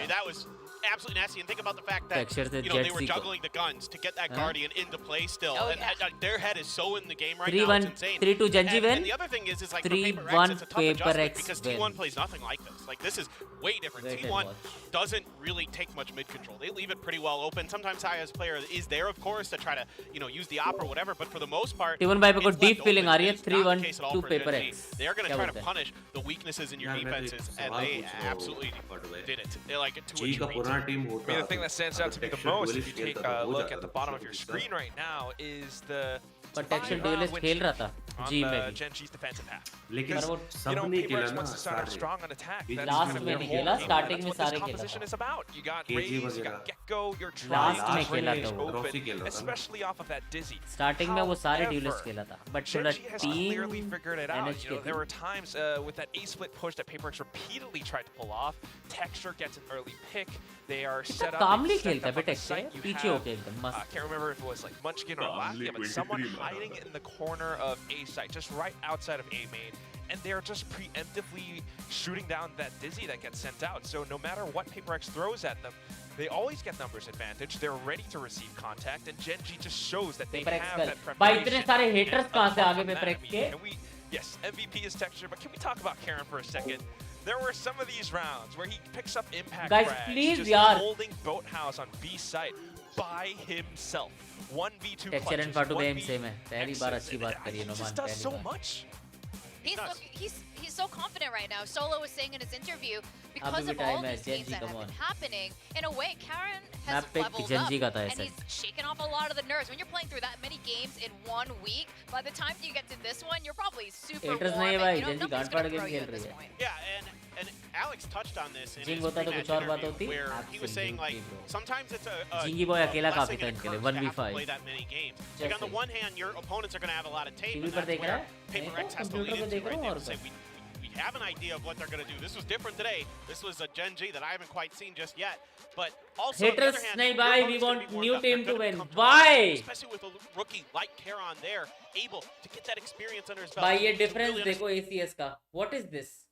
Speaker 12: That was absolutely nasty. And think about the fact that they were juggling the guns to get that Guardian into play still. And their head is so in the game right now. It's insane.
Speaker 1: 3-2 Gen G win.
Speaker 12: And the other thing is like for PRX, it's a tough adjustment because T1 plays nothing like this. Like this is way different. T1 doesn't really take much mid control. They leave it pretty well open. Sometimes Haya's player is there, of course, to try to use the op or whatever. But for the most part,
Speaker 1: T1 भाई को deep feeling आ रही है 3-1 to PRX.
Speaker 12: They are going to try to punish the weaknesses in your defenses, and they absolutely did it. They're like to a treat.
Speaker 14: I mean, the thing that stands out to me the most, if you take a look at the bottom of your screen right now, is the
Speaker 1: protection duelist खेल रहा था G में भी.
Speaker 12: Gen G's defensive half.
Speaker 14: लेकिन सबने खेला ना सारे. Strong on attack.
Speaker 1: Last में नहीं खेला, starting में सारे खेला.
Speaker 12: Composition is about. You got Raze, you got Gecko, you're
Speaker 1: last में खेला था वो.
Speaker 12: Especially off of that Dizzy.
Speaker 1: Starting में वो सारे duelist खेला था. But थोड़ा
Speaker 12: clearly figured it out. You know, there were times with that A split push that PRX repeatedly tried to pull off. Texture gets an early pick. They are set up.
Speaker 1: calmly खेलता है Texture. पीछे होके एकदम मस्त.
Speaker 12: I can't remember if it was like Munchkin or Latvia, but someone hiding in the corner of A site, just right outside of A main, and they're just preemptively shooting down that Dizzy that gets sent out. So no matter what PRX throws at them, they always get numbers advantage. They're ready to receive contact, and Gen G just shows that they have that preparation.
Speaker 1: भाई इतने सारे haters कहाँ से आगे PRX के?
Speaker 12: Yes, MVP is Texture, but can we talk about Karen for a second? There were some of these rounds where he picks up impact frags, just holding Boathouse on B site by himself. 1v2
Speaker 1: Texture and Fatu game same है. पहली बार अच्छी बात करी
Speaker 12: He just does so much.
Speaker 4: He's so confident right now. Solo was saying in his interview, because of all these games that have been happening, in a way, Karen has leveled up, and he's shaken off a lot of the nerves. When you're playing through that many games in 1 week, by the time you get to this one, you're probably super warm, and nothing's going to throw you at this point.
Speaker 12: Yeah, and Alex touched on this in his interview, where he was saying, like, sometimes it's a blessing and a curse to have to play that many games. Like, on the one hand, your opponents are going to have a lot of tape, and that's where PRX has to lead into right now and say, we have an idea of what they're going to do. This was different today. This was a Gen G that I haven't quite seen just yet. But also,
Speaker 1: haters nahi bhai, we want new team to win. Why?
Speaker 12: Especially with a rookie like Karon there, able to get that experience under his belt.
Speaker 1: Bhai, ye difference dekho ACS ka. What is this?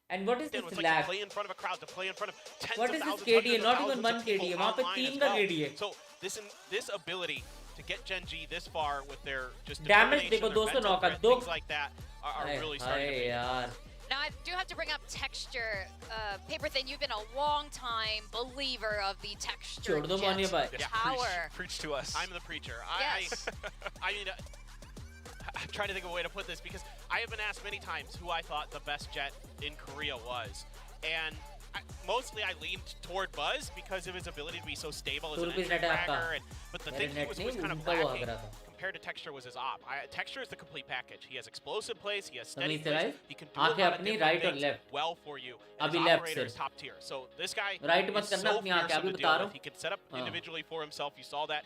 Speaker 1: And what is this lag?
Speaker 12: To play in front of a crowd, to play in front of tens
Speaker 1: what
Speaker 12: of
Speaker 1: is
Speaker 12: thousands,
Speaker 1: this KDA? Not even one KDA. वहाँ पे 3 का KDA.
Speaker 12: So this ability to get Gen G this far with their just
Speaker 1: damage देखो 200 knockout,
Speaker 12: things like that are really starting to
Speaker 1: यार.
Speaker 4: Now, I do have to bring up Texture. Paperthin, you've been a long-time believer of the Texture power.
Speaker 12: Preach to us. I'm the preacher.
Speaker 4: Yes.
Speaker 12: I mean, I'm trying to think of a way to put this, because I have been asked many times who I thought the best Jet in Korea was. And mostly I leaned toward Buzz because of his ability to be so stable as an entry fragger. But the thing he was kind of lacking compared to Texture was his op. Texture is the complete package. He has explosive plays, he has steady plays, he can do a lot of different things well for you. And his operator is top tier. So this guy is so fearsome to deal with. He can set up individually for himself. You saw that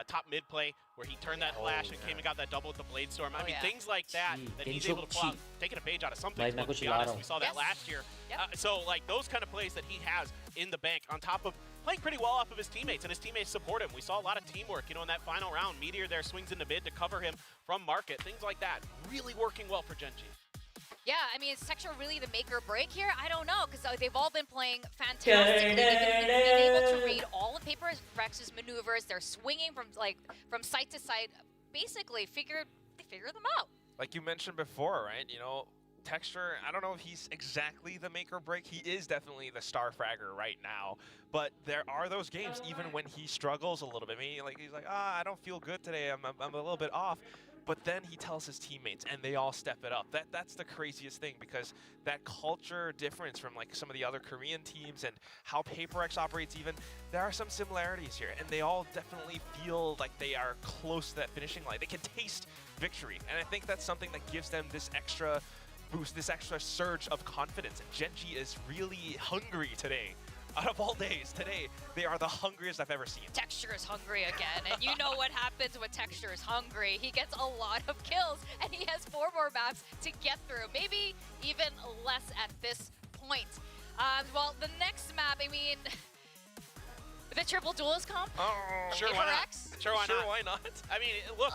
Speaker 12: top mid play where he turned that flash and came and got that double with the Blade Storm. I mean, things like that that he's able to pull out, taking a page out of something. To be honest, we saw that last year. So like those kind of plays that he has in the bank, on top of playing pretty well off of his teammates, and his teammates support him. We saw a lot of teamwork, in that final round. Meteor there swings into mid to cover him from market. Things like that, really working well for Gen G.
Speaker 4: Yeah, I mean, is Texture really the make or break here? I don't know, because they've all been playing fantastically. They've been able to read all of PRX's maneuvers. They're swinging from site to site. Basically, they figure them out.
Speaker 14: Like you mentioned before, right? You know, Texture, I don't know if he's exactly the make or break. He is definitely the star fragger right now. But there are those games, even when he struggles a little bit. Maybe like he's like, I don't feel good today. I'm a little bit off. But then he tells his teammates, and they all step it up. That's the craziest thing, because that culture difference from like some of the other Korean teams and how PRX operates even, there are some similarities here, and they all definitely feel like they are close to that finishing line. They can taste victory, and I think that's something that gives them this extra boost, this extra surge of confidence. And Gen.G is really hungry today. Out of all days, today, they are the hungriest I've ever seen.
Speaker 4: Texture is hungry again, and you know what happens when Texture is hungry. He gets a lot of kills, and he has 4 more maps to get through. Maybe even less at this point. Well, the next map, I mean, the triple duelist comp?
Speaker 15: Sure, why not? Sure,
Speaker 14: Why not?
Speaker 15: I mean, look,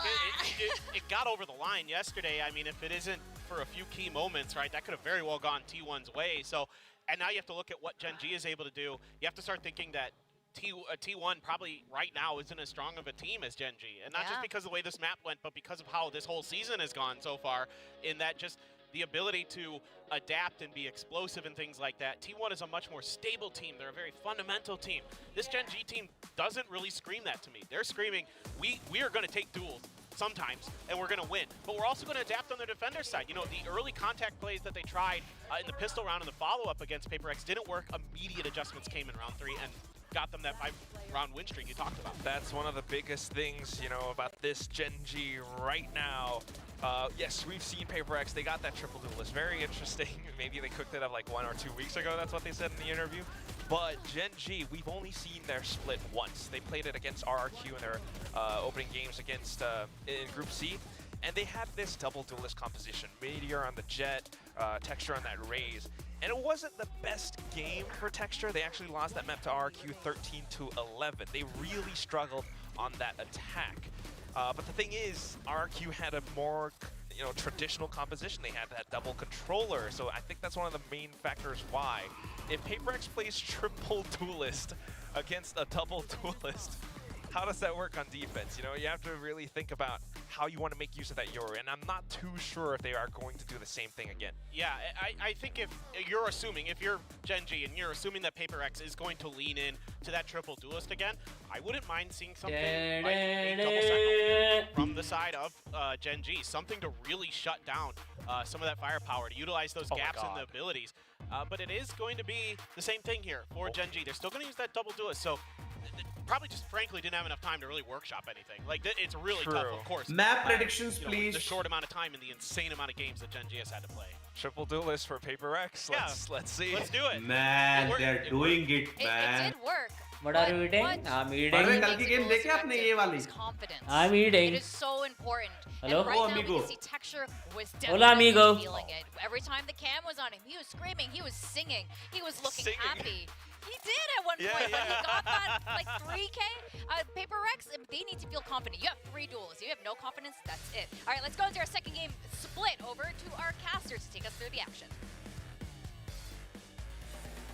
Speaker 15: it got over the line yesterday. I mean, if it isn't for a few key moments, right, that could have very well gone T1's way. So. And now you have to look at what Gen.G is able to do. You have to start thinking that T1 probably right now isn't as strong of a team as Gen.G. And not just because of the way this map went, but because of how this whole season has gone so far, in that just the ability to adapt and be explosive and things like that. T1 is a much more stable team. They're a very fundamental team. This Gen.G team doesn't really scream that to me. They're screaming, we are going to take duels sometimes, and we're going to win. But we're also going to adapt on the defender side. You know, the early contact plays that they tried in the pistol round and the follow-up against PRX didn't work. Immediate adjustments came in round 3 and got them that 5-round win streak you talked about.
Speaker 14: That's one of the biggest things, you know, about this Gen.G right now. Yes, we've seen PRX. They got that triple duelist. Very interesting. Maybe they cooked it up like 1 or 2 weeks ago. That's what they said in the interview. But Gen.G, we've only seen their split once. They played it against RRQ in their opening games against in Group C. And they had this double duelist composition. Meteor on the Jet, Texture on that Raze. And it wasn't the best game for Texture. They actually lost that map to RRQ 13-11. They really struggled on that attack. But the thing is, RRQ had a more traditional composition. They had that double controller. So I think that's one of the main factors why. If PRX plays triple duelist against a double duelist, how does that work on defense? You know, you have to really think about how you want to make use of that Yoru, and I'm not too sure if they are going to do the same thing again.
Speaker 15: Yeah, I think if you're assuming, if you're Gen.G and you're assuming that PRX is going to lean in to that triple duelist again, I wouldn't mind seeing something like a double second from the side of Gen.G, something to really shut down some of that firepower, to utilize those gaps in the abilities. But it is going to be the same thing here for Gen.G. They're still going to use that double duelist, so probably just frankly didn't have enough time to really workshop anything. Like, it's really tough, of course.
Speaker 13: Map predictions, please.
Speaker 15: The short amount of time and the insane amount of games that Gen.G has had to play.
Speaker 14: Triple duelist for PRX. Let's see.
Speaker 15: Let's do it.
Speaker 13: Man, they're doing it, man.
Speaker 4: It did work.
Speaker 1: What are you eating? I'm eating.
Speaker 13: कल की game देखे आपने ये वाली?
Speaker 1: I'm eating.
Speaker 4: It is so important.
Speaker 1: Hello?
Speaker 4: And right now
Speaker 13: amigo.
Speaker 4: we can see Texture was
Speaker 1: Hola,
Speaker 4: definitely
Speaker 1: amigo.
Speaker 4: feeling it. Every time the cam was on him, he was screaming, he was singing, he was looking happy. He did at one point, but he got that like 3K. PRX, they need to feel confident. You have 3 duels. You have no confidence, that's it. All right, let's go into our second game split over to our casters to take us through the action.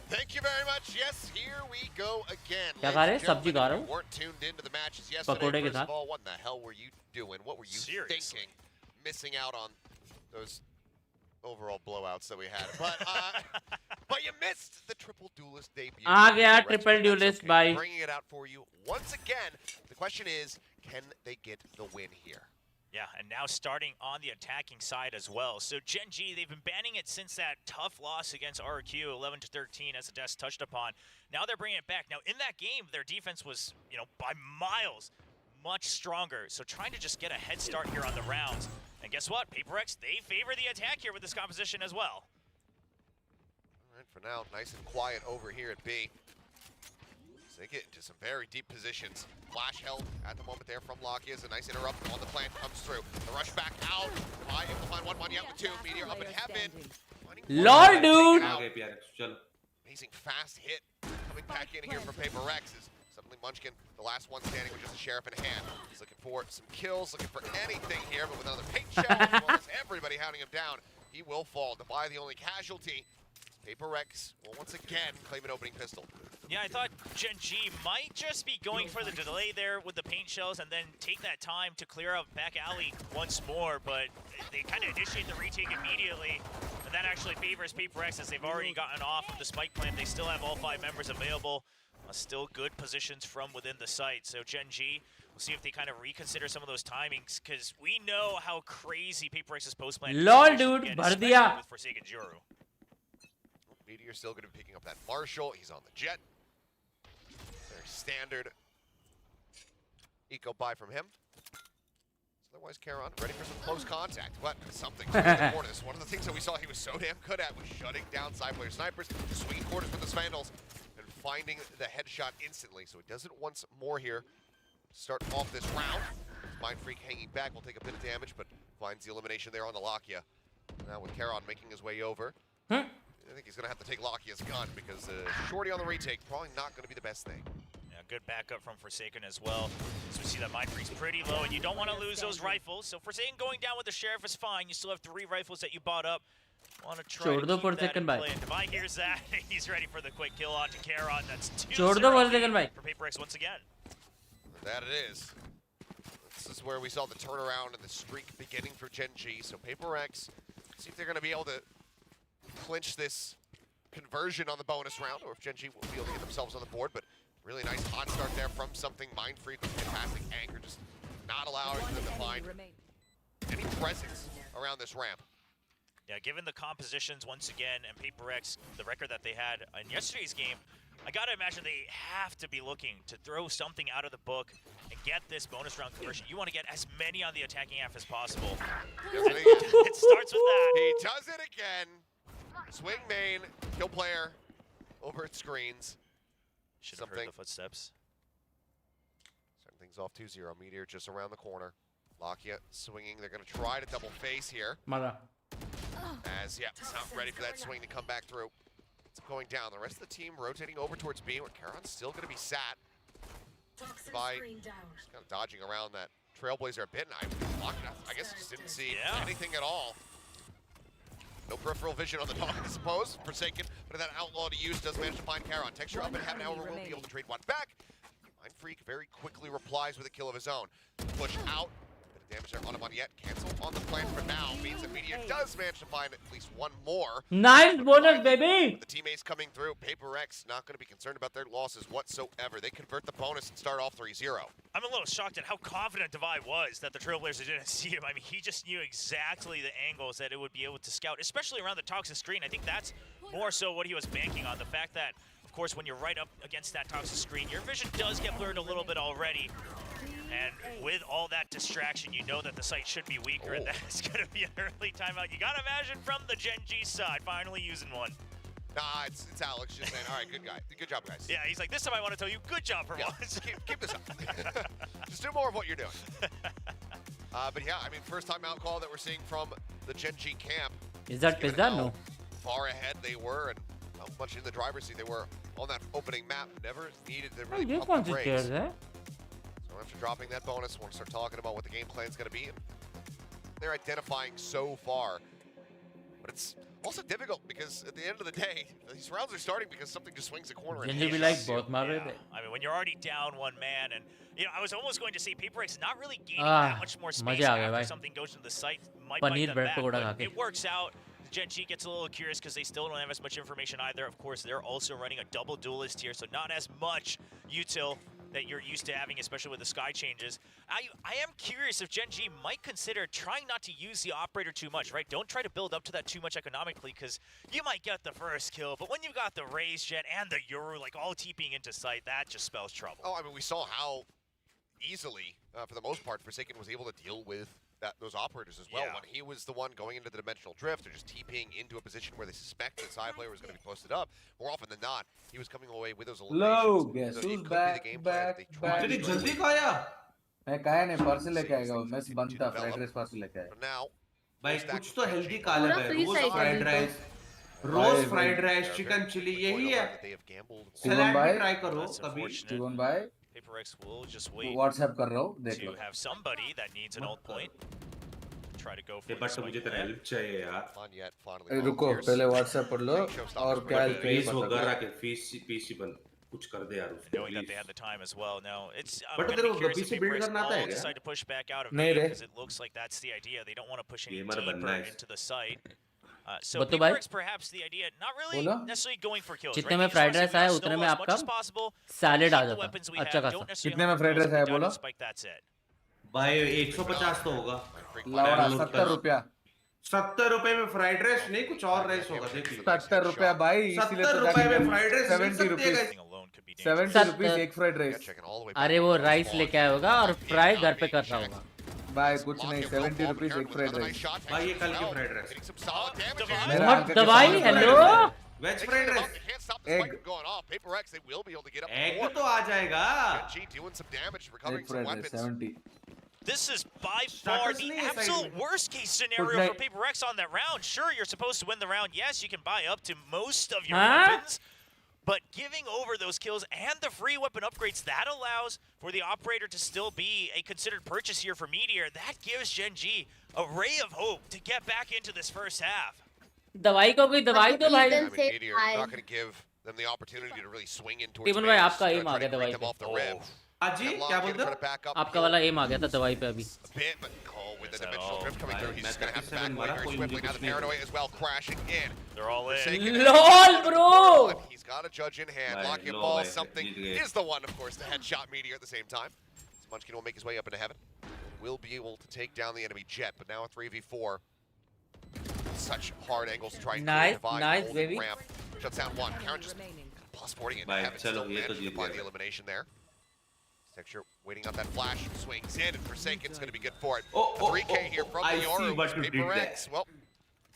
Speaker 11: Thank you very much. Yes, here we go again.
Speaker 1: क्या खा रहे? सब्जी खा रहा हूँ.
Speaker 11: Weren't tuned into the matches yesterday. First of all, what in the hell were you doing? What were you thinking? Missing out on those overall blowouts that we had. But you missed the triple duelist debut.
Speaker 1: आ गया triple duelist by.
Speaker 11: Bringing it out for you once again. The question is, can they get the win here?
Speaker 12: Yeah, and now starting on the attacking side as well. So Gen.G, they've been banning it since that tough loss against RRQ, 11-13, as Ades touched upon. Now they're bringing it back. Now in that game, their defense was, by miles, much stronger. So trying to just get a head start here on the rounds. And guess what? PRX, they favor the attack here with this composition as well.
Speaker 11: All right, for now, nice and quiet over here at B. So they get into some very deep positions. Flash held at the moment there from Locky as a nice interrupt on the plant comes through. The rush back out. Able to find one money out with 2. Meteor up in heaven.
Speaker 1: LOL, dude!
Speaker 11: Amazing fast hit coming back in here from PRX is suddenly Munchkin, the last one standing with just a sheriff in hand. He's looking for some kills, looking for anything here, but with another paint shell, as well as everybody hounding him down. he will fall. Dubai, the only casualty. PRX will once again claim an opening pistol.
Speaker 12: Yeah, I thought Gen G might just be going for the delay there with the paint shells and then take that time to clear out back alley once more, but they kind of initiate the retake immediately, and that actually favors PRX as they've already gotten off of the spike plant. They still have all 5 members available. Still good positions from within the site. So Gen G, we'll see if they kind of reconsider some of those timings, because we know how crazy PRX's post plant
Speaker 1: LOL dude, भर दिया.
Speaker 12: with Forsaken Juru.
Speaker 11: Meteor's still going to be picking up that Marshall. He's on the jet. Very standard eco buy from him. Otherwise, Charon ready for some close contact, but something. Quarters. One of the things that we saw he was so damn good at was shutting down side player snipers, swinging quarters with the Vandals, and finding the headshot instantly. So he does it once more here. Start off this round. Mind Freak hanging back will take a bit of damage, but finds the elimination there on the Lakia. Now with Charon making his way over. I think he's going to have to take Lakia's gun because shorty on the retake probably not going to be the best thing.
Speaker 12: Yeah, good backup from Forsaken as well. So we see that Mind Freak's pretty low, and you don't want to lose those rifles. So Forsaken going down with the Sheriff is fine. You still have 3 rifles that you bought up. Want to try to keep that in play. If I hears that, he's ready for the quick kill onto Charon. That's 2-0 for PRX once again.
Speaker 11: That it is. This is where we saw the turnaround and the streak beginning for Gen G. So PRX, see if they're going to be able to clinch this conversion on the bonus round, or if Gen G will be able to get themselves on the board. But really nice hot start there from something. Mind Freak with fantastic anchor, just not allowing them to find any presence around this ramp.
Speaker 12: Yeah, given the compositions once again, and PRX, the record that they had in yesterday's game, I gotta imagine they have to be looking to throw something out of the book and get this bonus round conversion. You want to get as many on the attacking half as possible. It starts with that.
Speaker 11: He does it again. Swing main, kill player, over at screens.
Speaker 12: Should have heard the footsteps.
Speaker 11: Starting things off 2-0. Meteor just around the corner. Lakia swinging. They're going to try to double face here. As, yeah, it's not ready for that swing to come back through. It's going down. The rest of the team rotating over towards B, where Charon's still going to be sat. By just kind of dodging around that Trailblazer a bit. And I guess just didn't see anything at all. No peripheral vision on the dog, I suppose. Forsaken, but that outlaw to use does manage to find Charon. Texture up and half an hour will be able to trade one back. Mind Freak very quickly replies with a kill of his own. Push out. Bit of damage there on him on yet. Cancel on the plan for now. Means that Meteor does manage to find at least one more.
Speaker 1: Nice bonus, baby!
Speaker 11: With the teammates coming through, PRX not going to be concerned about their losses whatsoever. They convert the bonus and start off 3-0.
Speaker 12: I'm a little shocked at how confident Divide was that the Trailblazers didn't see him. I mean, he just knew exactly the angles that it would be able to scout, especially around the toxic screen. I think that's more so what he was banking on. The fact that, of course, when you're right up against that toxic screen, your vision does get blurred a little bit already. And with all that distraction, you know that the site should be weaker, and that's going to be an early timeout. You got to imagine from the Gen G side, finally using one.
Speaker 11: Nah, it's Alex just saying, all right, good guy. Good job, guys.
Speaker 12: Yeah, he's like, this time I want to tell you, good job for once.
Speaker 11: Keep this up. Just do more of what you're doing. But yeah, I mean, first time out call that we're seeing from the Gen G camp.
Speaker 1: Is that Pizza? No.
Speaker 11: Far ahead they were, and how much in the driver's seat they were on that opening map. Never needed to really pump the brakes. So after dropping that bonus, we'll start talking about what the game plan is going to be. And they're identifying so far. But it's also difficult because at the end of the day, these rounds are starting because something just swings a corner.
Speaker 1: And be like both,
Speaker 12: I mean, when you're already down one man, and you know, I was almost going to say PRX not really gaining that much more space after something goes into the site. Might bite them back, but it works out. Gen G gets a little curious because they still don't have as much information either. Of course, they're also running a double duelist here, so not as much util that you're used to having, especially with the sky changes. I am curious if Gen G might consider trying not to use the operator too much, right? Don't try to build up to that too much economically, because you might get the first kill, but when you've got the Raze Jet and the Yoru, like, all TPing into sight, that just spells trouble.
Speaker 11: Oh, I mean, we saw how easily, for the most part, Forsaken was able to deal with those operators as well. When he was the one going into the dimensional drift or just TPing into a position where they suspect the side player was going to be posted up, more often than not, he was coming away with those eliminations.
Speaker 9: Low, guess who's back.
Speaker 13: Actually, jaldi खाया.
Speaker 9: मैं खाया नहीं, parcel लेके आएगा, मैं बनता fried rice parcel लेके आया.
Speaker 11: Now,
Speaker 13: भाई कुछ तो healthy खा ले भाई. रोज fried rice, chicken chili, यही है. Salad भी try करो कभी.
Speaker 9: Chigon bhai.
Speaker 12: PRX will just wait
Speaker 9: WhatsApp कर रहा हूँ, देख लो.
Speaker 12: to have somebody that needs an ult point. try to go for the
Speaker 13: but
Speaker 12: spike
Speaker 13: मुझे तेरा
Speaker 12: plant.
Speaker 13: हेल्प चाहिए यार
Speaker 9: रुको पहले व्हाट्सएप पढ़ लो और क्या हेल्प चाहिए
Speaker 13: प्लीज वो
Speaker 9: बता
Speaker 13: कर
Speaker 9: दो।
Speaker 13: रहा के पीसी बंद कुछ कर दे यार उसको
Speaker 12: Knowing that they
Speaker 13: please
Speaker 12: had the time as well. Now, it's I'm
Speaker 13: but
Speaker 12: gonna
Speaker 13: तेरे
Speaker 12: be
Speaker 13: को
Speaker 12: curious if
Speaker 13: PC
Speaker 12: Paper
Speaker 13: build
Speaker 12: X
Speaker 13: करना आता है
Speaker 12: all
Speaker 13: क्या
Speaker 12: decide to push back out of
Speaker 9: नहीं
Speaker 12: B
Speaker 9: रे।
Speaker 12: because it looks like that's the idea. They don't want to push any
Speaker 13: Gamer बनना
Speaker 12: deeper
Speaker 13: है।
Speaker 12: into the site. So
Speaker 1: बत्तू
Speaker 12: Paper
Speaker 1: भाई?
Speaker 12: X perhaps the idea, not really
Speaker 1: बोलो?
Speaker 12: necessarily going for kills.
Speaker 1: जितने
Speaker 12: right?
Speaker 1: में
Speaker 12: They just
Speaker 1: fried
Speaker 12: wanna
Speaker 1: rice
Speaker 12: see
Speaker 1: आया
Speaker 12: as
Speaker 1: उतने
Speaker 12: low
Speaker 1: में
Speaker 12: as much
Speaker 1: आपका
Speaker 12: as possible.
Speaker 1: सैलेड आ
Speaker 12: Keep the
Speaker 1: जाता
Speaker 12: weapons we
Speaker 1: अच्छा
Speaker 12: have.
Speaker 1: खासा
Speaker 12: Don't necessarily
Speaker 9: कितने में
Speaker 12: have to
Speaker 9: fried
Speaker 12: go
Speaker 9: rice आया
Speaker 12: down
Speaker 9: बोलो?
Speaker 12: to spike, that's it.
Speaker 13: भाई 150 तो होगा
Speaker 9: लावड़ा 70 रुपया
Speaker 13: 70 रुपए में फ्राइड राइस नहीं कुछ और राइस होगा देखिए
Speaker 9: 70 रुपया भाई इसीलिए
Speaker 13: 70
Speaker 9: तो
Speaker 13: रुपए
Speaker 9: जाके
Speaker 13: में फ्राइड राइस
Speaker 9: 70 रुपीस 70
Speaker 1: 70
Speaker 9: रुपीस एक फ्राइड राइस
Speaker 1: अरे वो राइस लेके आया होगा और फ्राई घर पे कर रहा होगा
Speaker 9: भाई कुछ नहीं 70 रुपीस एक फ्राइड राइस
Speaker 13: भाई ये कल की फ्राइड राइस
Speaker 9: मेरा
Speaker 1: बहुत दवाई hello
Speaker 13: veg fried rice egg तो आ जाएगा
Speaker 9: एक fried rice 70
Speaker 12: This is by far the absolute worst case scenario for Paper X on that round. Sure, you're supposed to win the round. Yes, you can buy up to most of your weapons. But giving over those kills and the free weapon upgrades, that allows for the operator to still be a considered purchase here for Meteor. That gives Gen G a ray of hope to get back into this first half.
Speaker 1: दवाई को कोई दवाई दो भाई
Speaker 11: Meteor not going to give them the opportunity to really swing in towards
Speaker 1: टीमन भाई आपका M आ गया दवाई पे
Speaker 13: अजी क्या बोलते हो
Speaker 1: आपका वाला एम आ गया था दवाई पे अभी
Speaker 11: with the dimensional drift coming through, he's just going to have to back away very swiftly. Now the paranoia as well, crashing in.
Speaker 12: They're all in.
Speaker 1: LOL, bro!
Speaker 11: He's got a judge in hand, locking a ball, something is the one, of course, the headshot Meteor at the same time. Munchkin will make his way up into heaven. Will be able to take down the enemy jet, but now a 3v4. Such hard angles to try and divide,
Speaker 1: nice, baby.
Speaker 11: ramp. Shuts down one. Karen just plus 40 in heaven, still managed to find the elimination there. Texture waiting on that flash, swings in, and Forsaken's going to be good for it. 3K here from the Yoru, Paper X. Well,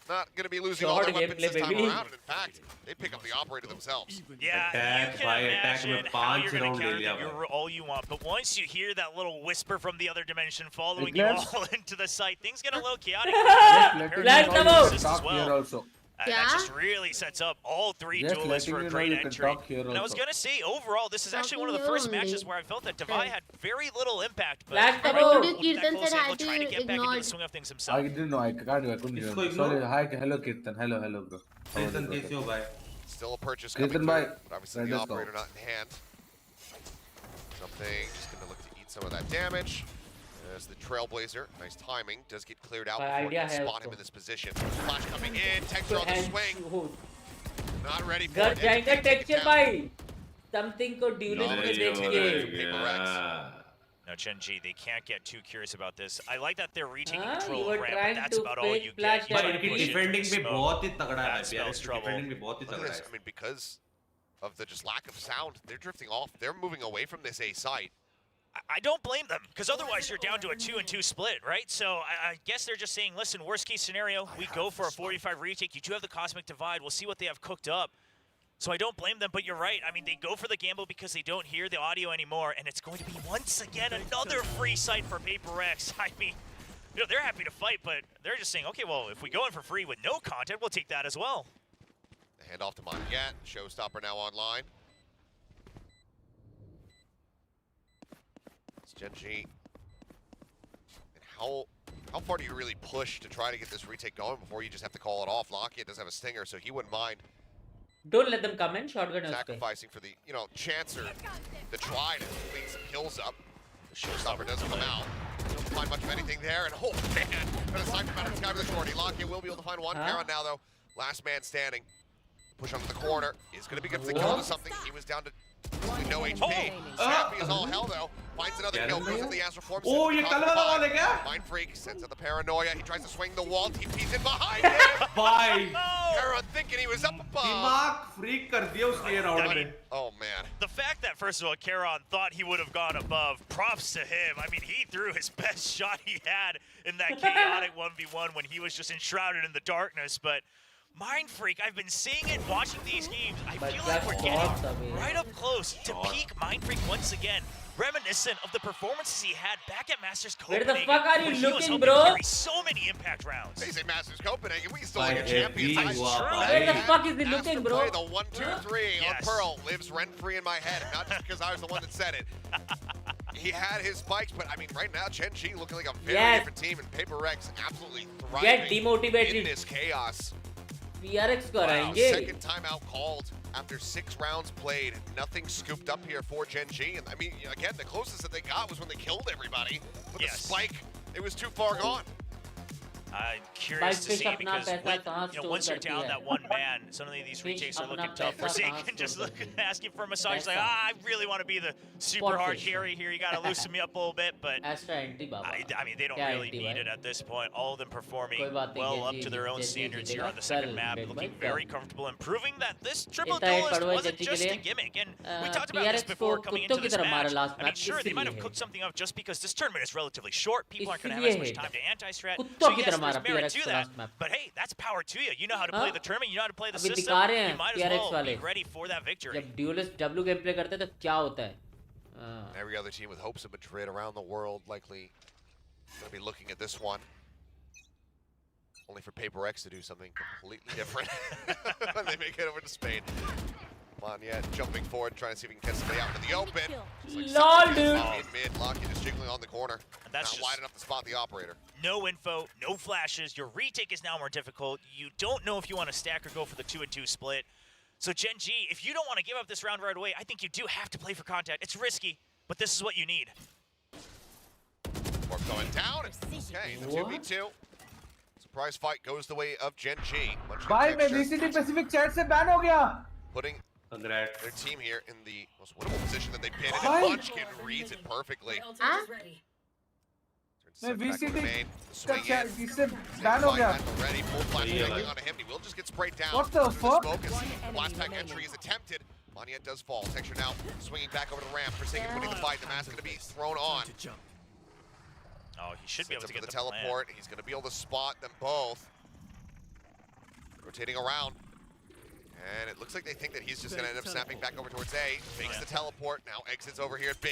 Speaker 11: not going to be losing all their weapons this time around, and in fact, they pick up the operator themselves.
Speaker 12: Yeah, you can imagine how you're going to counter them Yoru all you want, but once you hear that little whisper from the other dimension following you all into the site, things get a little chaotic.
Speaker 9: Talk here also.
Speaker 12: That just really sets up all three duelists for a great entry. And I was going to say, overall, this is actually one of the first matches where I felt that Devai had very little impact. But that close angle, trying to get back into the swing of things himself.
Speaker 9: I didn't know. I couldn't hear. Sorry. Hi, hello, Kirtan. Hello, bro.
Speaker 13: Kirtan, कैसे हो भाई?
Speaker 11: Still a purchase coming
Speaker 9: Kirtan
Speaker 11: through,
Speaker 9: bhai.
Speaker 11: but obviously the operator not in hand. Something just going to look to eat some of that damage. As the Trailblazer, nice timing, does get cleared out before you can spot him in this position. Flash coming in, Texture on the swing. Not ready for it.
Speaker 1: जाएंगे texture भाई something को duelling में देखिए
Speaker 12: Now, Gen G, they can't get too curious about this. I like that they're retaking control
Speaker 1: you
Speaker 12: of
Speaker 1: were
Speaker 12: ramp, but
Speaker 1: trying
Speaker 12: that's
Speaker 1: to
Speaker 12: about all
Speaker 1: fake
Speaker 12: you
Speaker 1: flash
Speaker 12: get.
Speaker 13: भाई इनकी defending भी बहुत ही तगड़ा है
Speaker 12: That
Speaker 13: यार
Speaker 12: spells trouble.
Speaker 13: Defending भी बहुत ही
Speaker 11: Look at
Speaker 13: तगड़ा
Speaker 11: this.
Speaker 13: है
Speaker 11: I mean, because of the just lack of sound, they're drifting off. They're moving away from this A site.
Speaker 12: I don't blame them, because otherwise you're down to a 2-2 split, right? So I guess they're just saying, listen, worst case scenario, we go for a 45 retake. You do have the Cosmic Divide. We'll see what they have cooked up. So I don't blame them, but you're right. I mean, they go for the gamble because they don't hear the audio anymore, and it's going to be, once again, another free site for Paper X. I mean, you know, they're happy to fight, but they're just saying, okay, well, if we go in for free with no content, we'll take that as well.
Speaker 11: The handoff to Monget. Showstopper now online. Gen G. And how far do you really push to try to get this retake going before you just have to call it off? Lockett does have a stinger, so he wouldn't mind
Speaker 1: don't let them come in shotgun
Speaker 11: sacrificing for the, you know, chancer to try to clean some kills up. The Showstopper doesn't come out. Don't find much of anything there, and oh man, got a sniper out of the sky with the shorty. Lockett will be able to find one. Karen now though, last man standing. Push onto the corner is going to be good for the kill to something. He was down to no HP. Snappy as all hell though. Finds another kill, goes into the Astral Form.
Speaker 13: Oh, ये colour वाले क्या?
Speaker 11: Mind Freak sends out the paranoia. He tries to swing the wall. TP's in behind him.
Speaker 13: भाई.
Speaker 11: Karen thinking he was up above.
Speaker 13: दिमाग freak कर दिया उसने ये round में.
Speaker 11: Oh man.
Speaker 12: The fact that, first of all, Karon thought he would have gone above, props to him. I mean, he threw his best shot he had in that chaotic 1v1 when he was just enshrouded in the darkness, but Mind Freak, I've been seeing it watching these games. I feel like we're getting right up close to peak Mind Freak once again. Reminiscent of the performances he had back at Masters Copenhagen.
Speaker 1: Where the fuck are you looking, bro?
Speaker 12: Carry so many impact rounds.
Speaker 11: They say Masters Copenhagen, we still like a champion.
Speaker 1: Where the fuck is he looking, bro?
Speaker 11: The 1, 2, 3 on Pearl lives rent-free in my head, not just because I was the one that said it. He had his spikes, but I mean, right now, Gen G looking like a very different team, and PRX absolutely thriving in this chaos.
Speaker 1: PRX को
Speaker 11: Wow,
Speaker 1: हराएंगे.
Speaker 11: second timeout called after 6 rounds played. Nothing scooped up here for Gen G. And I mean, again, the closest that they got was when they killed everybody. But the spike, it was too far gone.
Speaker 12: Curious to see because once you're down that one man, suddenly these retakes are looking tough. We're seeing just asking for a massage. He's like, I really want to be the super hard carry here. You got to loosen me up a little bit, but I mean, they don't really need it at this point. All of them performing well up to their own standards here on the second map, looking very comfortable, and proving that this triple duelist wasn't just a gimmick. And we talked about this before coming into this match. I mean, sure, they might have cooked something up just because this tournament is relatively short. People aren't going to have as much time to anti-strat. So yes, there's merit to that, but hey, that's power to you. You know how to play the tournament, you know how to play the system. You might as well be ready for that victory.
Speaker 1: जब duelist W gameplay करते हैं तो क्या होता है?
Speaker 11: Every other team with hopes of Madrid around the world likely going to be looking at this one. Only for PRX to do something completely different when they make it over to Spain. Manya jumping forward, trying to see if he can catch somebody out in the open.
Speaker 1: Lol, dude.
Speaker 11: In mid, Locky just jiggling on the corner.
Speaker 12: And that's
Speaker 11: not wide enough to spot the operator.
Speaker 12: No info, no flashes. Your retake is now more difficult. You don't know if you want to stack or go for the 2-2 split. So Gen G, if you don't want to give up this round right away, I think you do have to play for contact. It's risky, but this is what you need.
Speaker 11: Warp going down. Okay, the 2v2. Surprise fight goes the way of Gen G.
Speaker 9: भाई मैं VCT Pacific chat से ban हो गया.
Speaker 11: Putting their team here in the most winnable position that they've been in, and Munchkin reads it perfectly.
Speaker 9: मैं VCT
Speaker 11: swing
Speaker 9: chat
Speaker 11: in.
Speaker 9: इससे ban हो gया.
Speaker 11: Ready, full flash going on him. He will just get sprayed down.
Speaker 9: What the fuck?
Speaker 11: Blast pack entry is attempted. Moniette does fall. Texture now swinging back over the ramp. Forsaken winning the fight. The mask going to be thrown on.
Speaker 12: Oh, he should be able to get
Speaker 11: the teleport. He's going to be able to spot them both. Rotating around. And it looks like they think that he's just going to end up snapping back over towards A. Fakes the teleport. Now exits over here at B.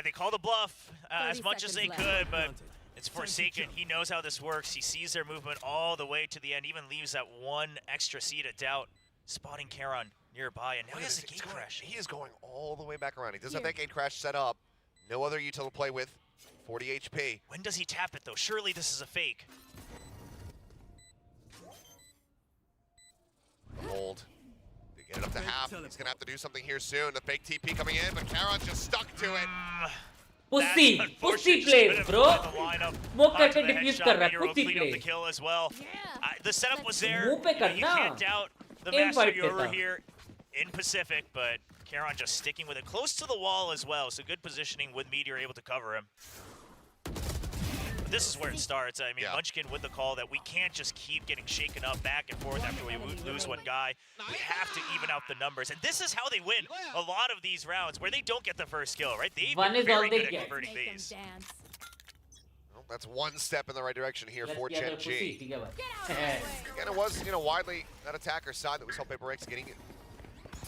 Speaker 12: They called a bluff as much as they could, but it's Forsaken. He knows how this works. He sees their movement all the way to the end, even leaves that one extra seed of doubt, spotting Charon nearby, and now he has a gate crash.
Speaker 11: He is going all the way back around. He does have that gate crash set up. No other util to play with. 40 HP.
Speaker 12: When does he tap it, though? Surely this is a fake.
Speaker 11: Hold. They get it up to half. He's going to have to do something here soon. The fake TP coming in, but Charon's just stuck to it.
Speaker 1: Pussy plays, bro. Smoke करके defuse कर रहा है. Pussy plays.
Speaker 12: The kill as well. The setup was there. You can't doubt the mastery over here in Pacific, but Charon just sticking with it close to the wall as well. So good positioning with Meteor able to cover him. This is where it starts. I mean, Munchkin with the call that we can't just keep getting shaken up back and forth after we lose one guy. We have to even out the numbers. And this is how they win a lot of these rounds, where they don't get the first kill, right? They've been very good at converting these.
Speaker 11: Well, that's one step in the right direction here for Gen G. Again, it was, widely that attacker's side that we saw PRX getting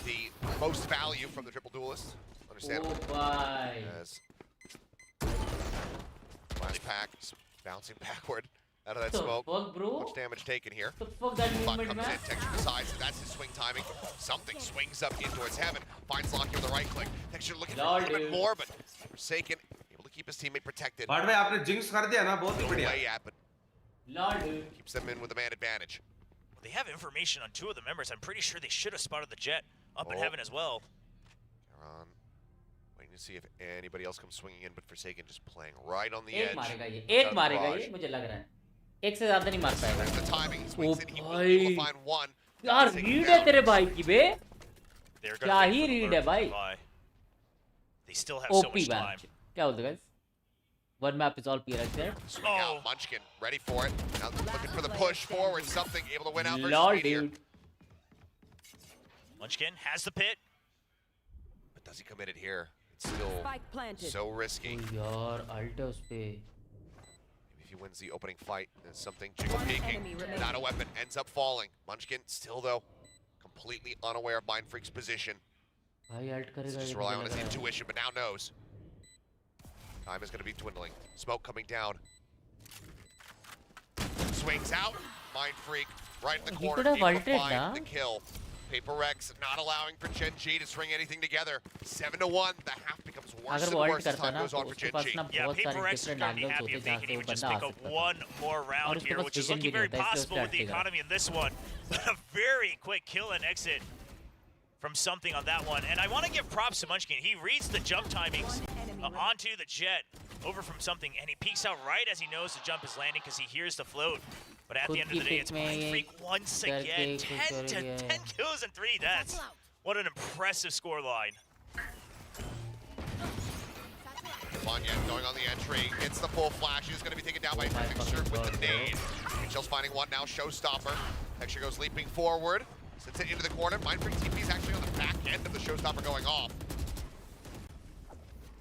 Speaker 11: the most value from the triple duelist. Understandable. As Flash pack bouncing backward out of that smoke. Much damage taken here. Bot comes in, Texture decides that that's his swing timing. Something swings up in towards heaven. Finds Locky with the right click. Texture looking for a little bit more, but Forsaken able to keep his teammate protected.
Speaker 13: But आपने jinx कर दिया ना, बहुत ही बढ़िया.
Speaker 11: But keeps them in with a man advantage.
Speaker 12: They have information on 2 of the members. I'm pretty sure they should have spotted the jet up in heaven as well. To see if anybody else comes swinging in, but Forsaken just playing right on the edge.
Speaker 1: एक मारेगा ये मुझे लग रहा है. एक से ज़्यादा नहीं मार पाएगा.
Speaker 11: The timing swings in. He will be able to find one.
Speaker 1: यार रीड है तेरे भाई की बे. क्या ही रीड है भाई.
Speaker 12: They still have so much time.
Speaker 1: क्या बोलते guys? One map is all PRX there.
Speaker 11: Swing out, Munchkin ready for it. Now looking for the push forward. Something able to win out
Speaker 1: versus
Speaker 11: Meteor.
Speaker 12: Munchkin has the pit.
Speaker 11: But does he commit it here? It's still so risky. Maybe if he wins the opening fight, there's something jiggle peeking. Not a weapon, ends up falling. Munchkin still though, completely unaware of Mind Freak's position. Just rely on his intuition, but now knows. Time is going to be dwindling. Smoke coming down. Swings out. Mind Freak right in the corner. Able to find the kill. PRX not allowing for Gen G to string anything together. 7-1. The half becomes worse
Speaker 1: अगर
Speaker 11: and
Speaker 1: वो
Speaker 11: worse
Speaker 1: alt
Speaker 11: as
Speaker 1: करता
Speaker 11: time
Speaker 1: ना
Speaker 11: goes
Speaker 1: तो
Speaker 11: on for
Speaker 1: उसके
Speaker 11: Gen
Speaker 1: पास
Speaker 11: G.
Speaker 1: ना
Speaker 12: Yeah,
Speaker 1: बहुत सारे
Speaker 12: PRX is
Speaker 1: different
Speaker 12: going to be
Speaker 1: angles
Speaker 12: happy
Speaker 1: होते
Speaker 12: if
Speaker 1: जहाँ
Speaker 12: they
Speaker 1: से
Speaker 12: can
Speaker 1: वो
Speaker 12: even just
Speaker 1: बंदा आ
Speaker 12: pick up
Speaker 1: सकता था
Speaker 12: one more round
Speaker 1: उसके
Speaker 12: here,
Speaker 1: pass
Speaker 12: which is
Speaker 1: vision
Speaker 12: looking
Speaker 1: भी
Speaker 12: very
Speaker 1: नहीं होता, इसलिए
Speaker 12: possible with the
Speaker 1: उसको
Speaker 12: economy in this one. But a very quick kill and exit from something on that one. And I want to give props to Munchkin. He reads the jump timings onto the jet over from something, and he peeks out right as he knows the jump is landing because he hears the float. But at the end of the day, it's Mindfreak once again. 10 kills and 3 deaths. What an impressive scoreline.
Speaker 11: Vanya going on the entry, gets the full flash. He's going to be taken down by Texture with the nade. Chill's finding one now, Showstopper. Texture goes leaping forward, sends it into the corner. Mindfreak TP's actually on the back end of the Showstopper going off.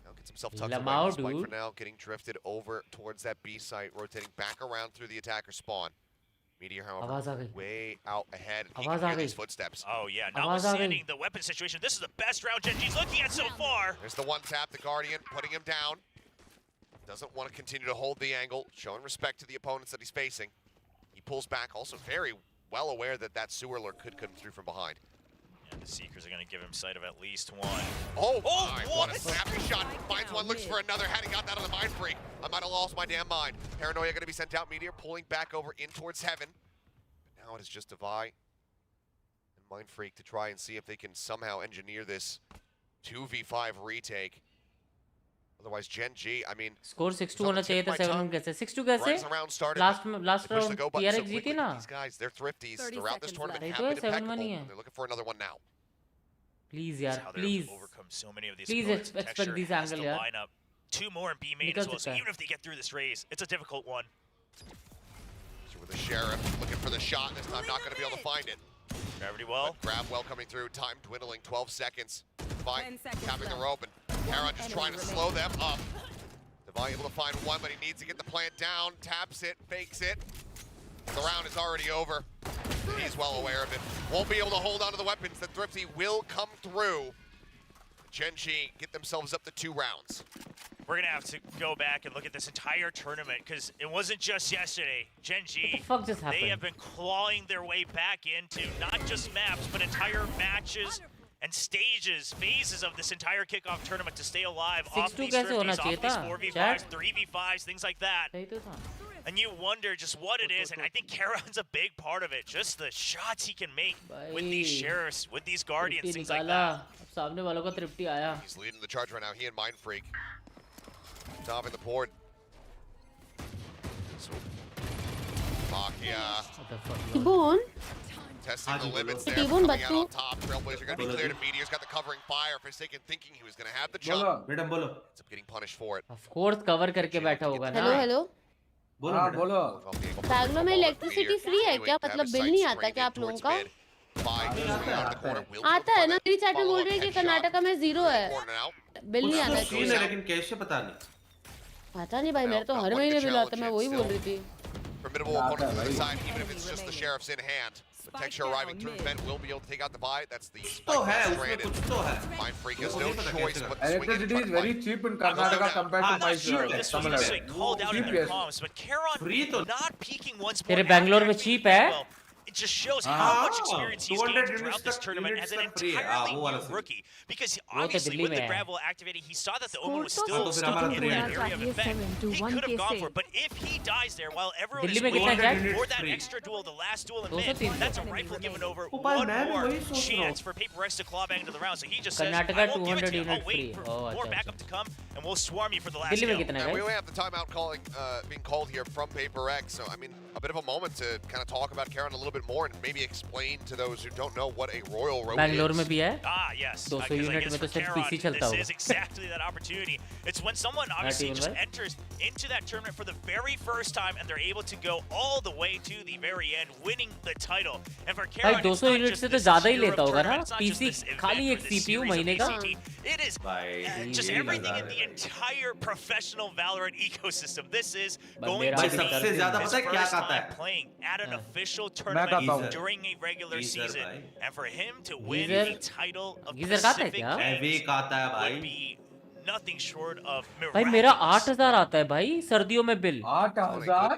Speaker 11: Now gets himself tucked away. Spike for now, getting drifted over towards that B site, rotating back around through the attacker spawn. Meteor, however, way out ahead. He can hear these footsteps.
Speaker 12: Oh, yeah. Notwithstanding the weapon situation, this is the best round Gen G's looking at so far.
Speaker 11: There's the one tap, the Guardian, putting him down. Doesn't want to continue to hold the angle, showing respect to the opponents that he's facing. He pulls back, also very well aware that that sewer lurk could come through from behind.
Speaker 12: Yeah, the Seekers are going to give him sight of at least one.
Speaker 11: Oh my, what a snappy shot. Finds one, looks for another. Had he got that on the Mindfreak, I might have lost my damn mind. Paranoia going to be sent out. Meteor pulling back over in towards heaven. But now it is just Devi and Mindfreak to try and see if they can somehow engineer this 2v5 retake. Otherwise, Gen G, I mean...
Speaker 1: Score 6-2 होना चाहिए था 7 कैसे 6-2 कैसे last round PRX जीती ना
Speaker 11: These guys, they're thrifties throughout this tournament.
Speaker 1: left.
Speaker 11: Have been
Speaker 1: तो 7-1
Speaker 11: impeccable,
Speaker 1: ही है.
Speaker 11: and they're looking for another one now.
Speaker 1: Please यार, please.
Speaker 12: Overcome so many of these
Speaker 1: Please
Speaker 12: opponents.
Speaker 1: expect
Speaker 12: Texture
Speaker 1: these
Speaker 12: has
Speaker 1: angle
Speaker 12: to
Speaker 1: यार.
Speaker 12: line up 2 more in B main
Speaker 1: निकल
Speaker 12: as well. So
Speaker 1: सकता है.
Speaker 12: even if they get through this race, it's a difficult one.
Speaker 11: So with the Sheriff looking for the shot, this time not going to be able to find it.
Speaker 12: Gravity well.
Speaker 11: But grab well coming through, time dwindling, 12 seconds. Devi tapping the rope, and Kara just trying to slow them up. Devi able to find one, but he needs to get the plant down, taps it, fakes it. The round is already over. He's well aware of it. Won't be able to hold on to the weapons. The Thrifty will come through. Gen G get themselves up to 2 rounds.
Speaker 12: We're going to have to go back and look at this entire tournament because it wasn't just yesterday. Gen G,
Speaker 1: What the fuck just
Speaker 12: they have
Speaker 1: happened?
Speaker 12: been clawing their way back into not just maps, but entire matches and stages, phases of this entire kickoff tournament to stay alive off
Speaker 1: 6-2
Speaker 12: these
Speaker 1: कैसे होना
Speaker 12: Thrifties, off
Speaker 1: चाहिए
Speaker 12: these
Speaker 1: था?
Speaker 12: 4v5s,
Speaker 1: Chat?
Speaker 12: 3v5s, things like that.
Speaker 1: सही तो था.
Speaker 12: And you wonder just what it is, and I think Karon's a big part of it. Just the shots he can make with these sheriffs, with these guardians,
Speaker 1: Tripti
Speaker 12: things like
Speaker 1: निकाला.
Speaker 12: that.
Speaker 1: अब सामने वालों का तृप्ति आया.
Speaker 11: He's leading the charge right now. He and Mindfreak. Topping the board. So, Makia
Speaker 2: T-Bone?
Speaker 11: testing the limits there.
Speaker 2: T-Bone
Speaker 11: Coming out on
Speaker 2: Battu.
Speaker 11: top. Trailblazer going to be cleared. And Meteor's got the covering fire. Forsaken thinking he was going to have the jump.
Speaker 13: Madam बोलो
Speaker 11: Ends up getting punished for it.
Speaker 1: Of course cover करके बैठा होगा ना.
Speaker 2: Hello hello
Speaker 13: बोलो madam
Speaker 9: बोलो
Speaker 2: बैंगलोर में electricity free है क्या मतलब बिल नहीं आता क्या आप लोगों का आता है ना मेरी चैट में बोल रही है कि कर्नाटका में 0 है बिल नहीं आता
Speaker 13: सीन है लेकिन कैसे पता नहीं
Speaker 2: पता नहीं भाई मेरे तो हर महीने बिल आता मैं वही बोल रही थी
Speaker 11: Formidable opponent to the side, even if it's just the sheriffs in hand. The Texture arriving through vent will be able to take out the buy. That's the spike that's stranded. Mindfreak has no choice but to swing in
Speaker 9: electricity is very cheap in Karnataka compared to my
Speaker 12: Sure, this was
Speaker 9: Tamil
Speaker 12: actually
Speaker 9: Nadu.
Speaker 12: called out in
Speaker 9: Cheap,
Speaker 12: their
Speaker 9: yes.
Speaker 12: comms, but Karon not peaking once more.
Speaker 1: तेरे बैंगलोर में cheap है?
Speaker 12: Well, it just shows how much experience he's gained throughout this tournament as an entirely new rookie. Because obviously with the gravel activated, he saw that the Omen was still stuck in that area of effect. He could have gone for it, but if he dies there while everyone is waiting for that extra duel, the last duel in mid, that's a rifle given over one more chance for PRX to claw back into the round. So he just says, I won't give it to you, I'll wait for more backup to come, and we'll swarm you for the last kill.
Speaker 11: And we only have the timeout being called here from PRX, so I mean, a bit of a moment to kind of talk about Karon a little bit more and maybe explain to those who don't know what a Royal Road
Speaker 1: Bangalore
Speaker 11: is.
Speaker 1: में भी है.
Speaker 12: Ah, yes.
Speaker 1: 200 unit में तो सिर्फ PC चलता
Speaker 12: This
Speaker 1: होगा.
Speaker 12: is exactly that opportunity. It's when someone obviously just enters into that tournament for the very first time and they're able to go all the way to the very end, winning the title. And for Karon,
Speaker 1: भाई 200 unit से तो ज़्यादा ही लेता होगा ना. PC खाली एक CPU महीने का.
Speaker 12: It is just everything in the entire professional Valorant ecosystem. This is going to be his first time playing at an official tournament during a regular season. And for him to win the title of Pacific would be nothing short of miraculous.
Speaker 1: भाई मेरा 8000 आता है भाई सर्दियों में bill.
Speaker 9: 8000?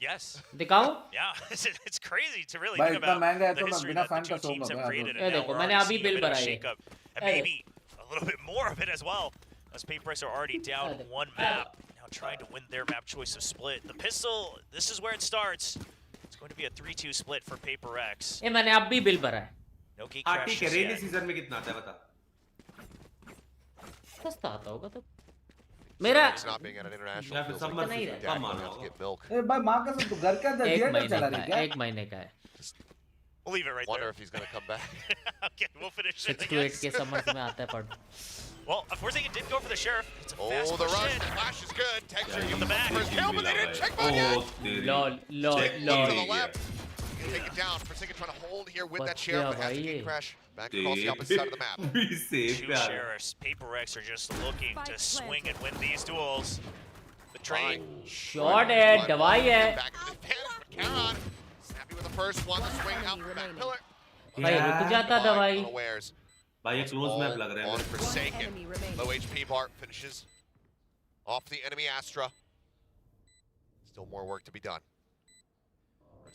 Speaker 12: Yes.
Speaker 1: दिखाऊं?
Speaker 12: Yeah, it's crazy to really
Speaker 9: भाई
Speaker 12: think
Speaker 9: इतना
Speaker 12: about
Speaker 9: महंगा है
Speaker 12: the
Speaker 9: तो मैं
Speaker 12: history
Speaker 9: बिना
Speaker 12: that the
Speaker 9: फैन का
Speaker 12: two teams
Speaker 9: सोऊंगा
Speaker 12: have
Speaker 9: मैं
Speaker 12: created,
Speaker 1: ये
Speaker 12: and now
Speaker 1: देखो,
Speaker 12: we're
Speaker 1: मैंने
Speaker 12: already
Speaker 1: अभी
Speaker 12: seeing a
Speaker 1: bill
Speaker 12: bit of
Speaker 1: भरा है।
Speaker 12: shakeup, and
Speaker 1: ये
Speaker 12: maybe a little bit more of it as well, as PRX are already down one map, now trying to win their map choice of split. The pistol, this is where it starts. It's going to be a 3-2 split for PRX.
Speaker 1: ये मैंने अभी bill भरा है।
Speaker 12: No gate
Speaker 13: हाँ
Speaker 12: crash
Speaker 13: ठीक है,
Speaker 12: just
Speaker 13: रेनी
Speaker 12: yet.
Speaker 13: Season में कितना आता है बता।
Speaker 1: सस्ता आता होगा तो। मेरा
Speaker 11: not being at an international
Speaker 13: या फिर
Speaker 11: feels like
Speaker 13: summer
Speaker 1: नहीं
Speaker 11: dad
Speaker 1: रहता।
Speaker 11: going out to get milk.
Speaker 6: ए भाई माँ कसम तू घर के अंदर
Speaker 1: एक
Speaker 6: थिएटर
Speaker 1: महीने
Speaker 6: चला
Speaker 1: का
Speaker 6: रही
Speaker 1: है,
Speaker 6: क्या?
Speaker 1: एक महीने का है।
Speaker 12: We'll leave it right
Speaker 11: Wonder
Speaker 12: there.
Speaker 11: if he's going to come back.
Speaker 12: Okay, we'll finish it.
Speaker 1: 6 to 8 के समर में आता है पढ़।
Speaker 12: Well, Forsaken did go for the sheriff. It's a fast
Speaker 11: Oh, the
Speaker 12: push
Speaker 11: rush.
Speaker 12: in.
Speaker 11: The flash is good. Texture
Speaker 12: From
Speaker 11: using
Speaker 12: the
Speaker 11: the
Speaker 12: back.
Speaker 11: first kill, but they didn't check on yet.
Speaker 1: Lol lol
Speaker 11: Check to
Speaker 1: lol
Speaker 11: the left. You can take it down. Forsaken trying to hold here with that
Speaker 1: But
Speaker 11: sheriff,
Speaker 1: yeah,
Speaker 11: but has to
Speaker 1: bhai,
Speaker 11: gate
Speaker 1: ye.
Speaker 11: crash back across the opposite side of the map.
Speaker 13: Be safe,
Speaker 12: Two sheriffs. PRX are just looking to swing and win these duels. The train.
Speaker 1: Shot है, दवाई है।
Speaker 11: Back into the panic, but Karan snappy with the first one. The swing out the back pillar.
Speaker 1: भाई रुक जाता दवाई।
Speaker 11: Unawares.
Speaker 13: भाई ये close map लग रहा है
Speaker 11: On Forsaken. Low HP Bart finishes off the enemy Astra. Still more work to be done.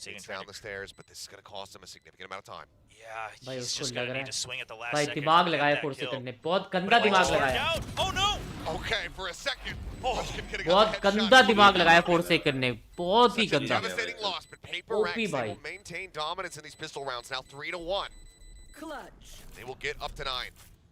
Speaker 11: It's down the stairs, but this is going to cost him a significant amount of time.
Speaker 12: Yeah,
Speaker 1: भाई
Speaker 12: he's
Speaker 1: उसको
Speaker 12: just
Speaker 1: लग
Speaker 12: gonna
Speaker 1: रहा
Speaker 12: need to swing at the
Speaker 1: है
Speaker 12: last
Speaker 1: भाई
Speaker 12: second.
Speaker 1: दिमाग
Speaker 12: to
Speaker 1: लगाया
Speaker 12: get that
Speaker 1: 4
Speaker 12: kill.
Speaker 1: Second ने बहुत गंदा दिमाग लगाया
Speaker 12: Oh no!
Speaker 11: Okay, for a second.
Speaker 1: बहुत गंदा दिमाग लगाया 4 सेकंड ने बहुत ही गंदा
Speaker 11: Devastating loss, but PRX
Speaker 1: OP
Speaker 11: they
Speaker 1: भाई
Speaker 11: will maintain dominance in these pistol rounds. Now 3-1.
Speaker 5: Clutch.
Speaker 11: They will get up to 9.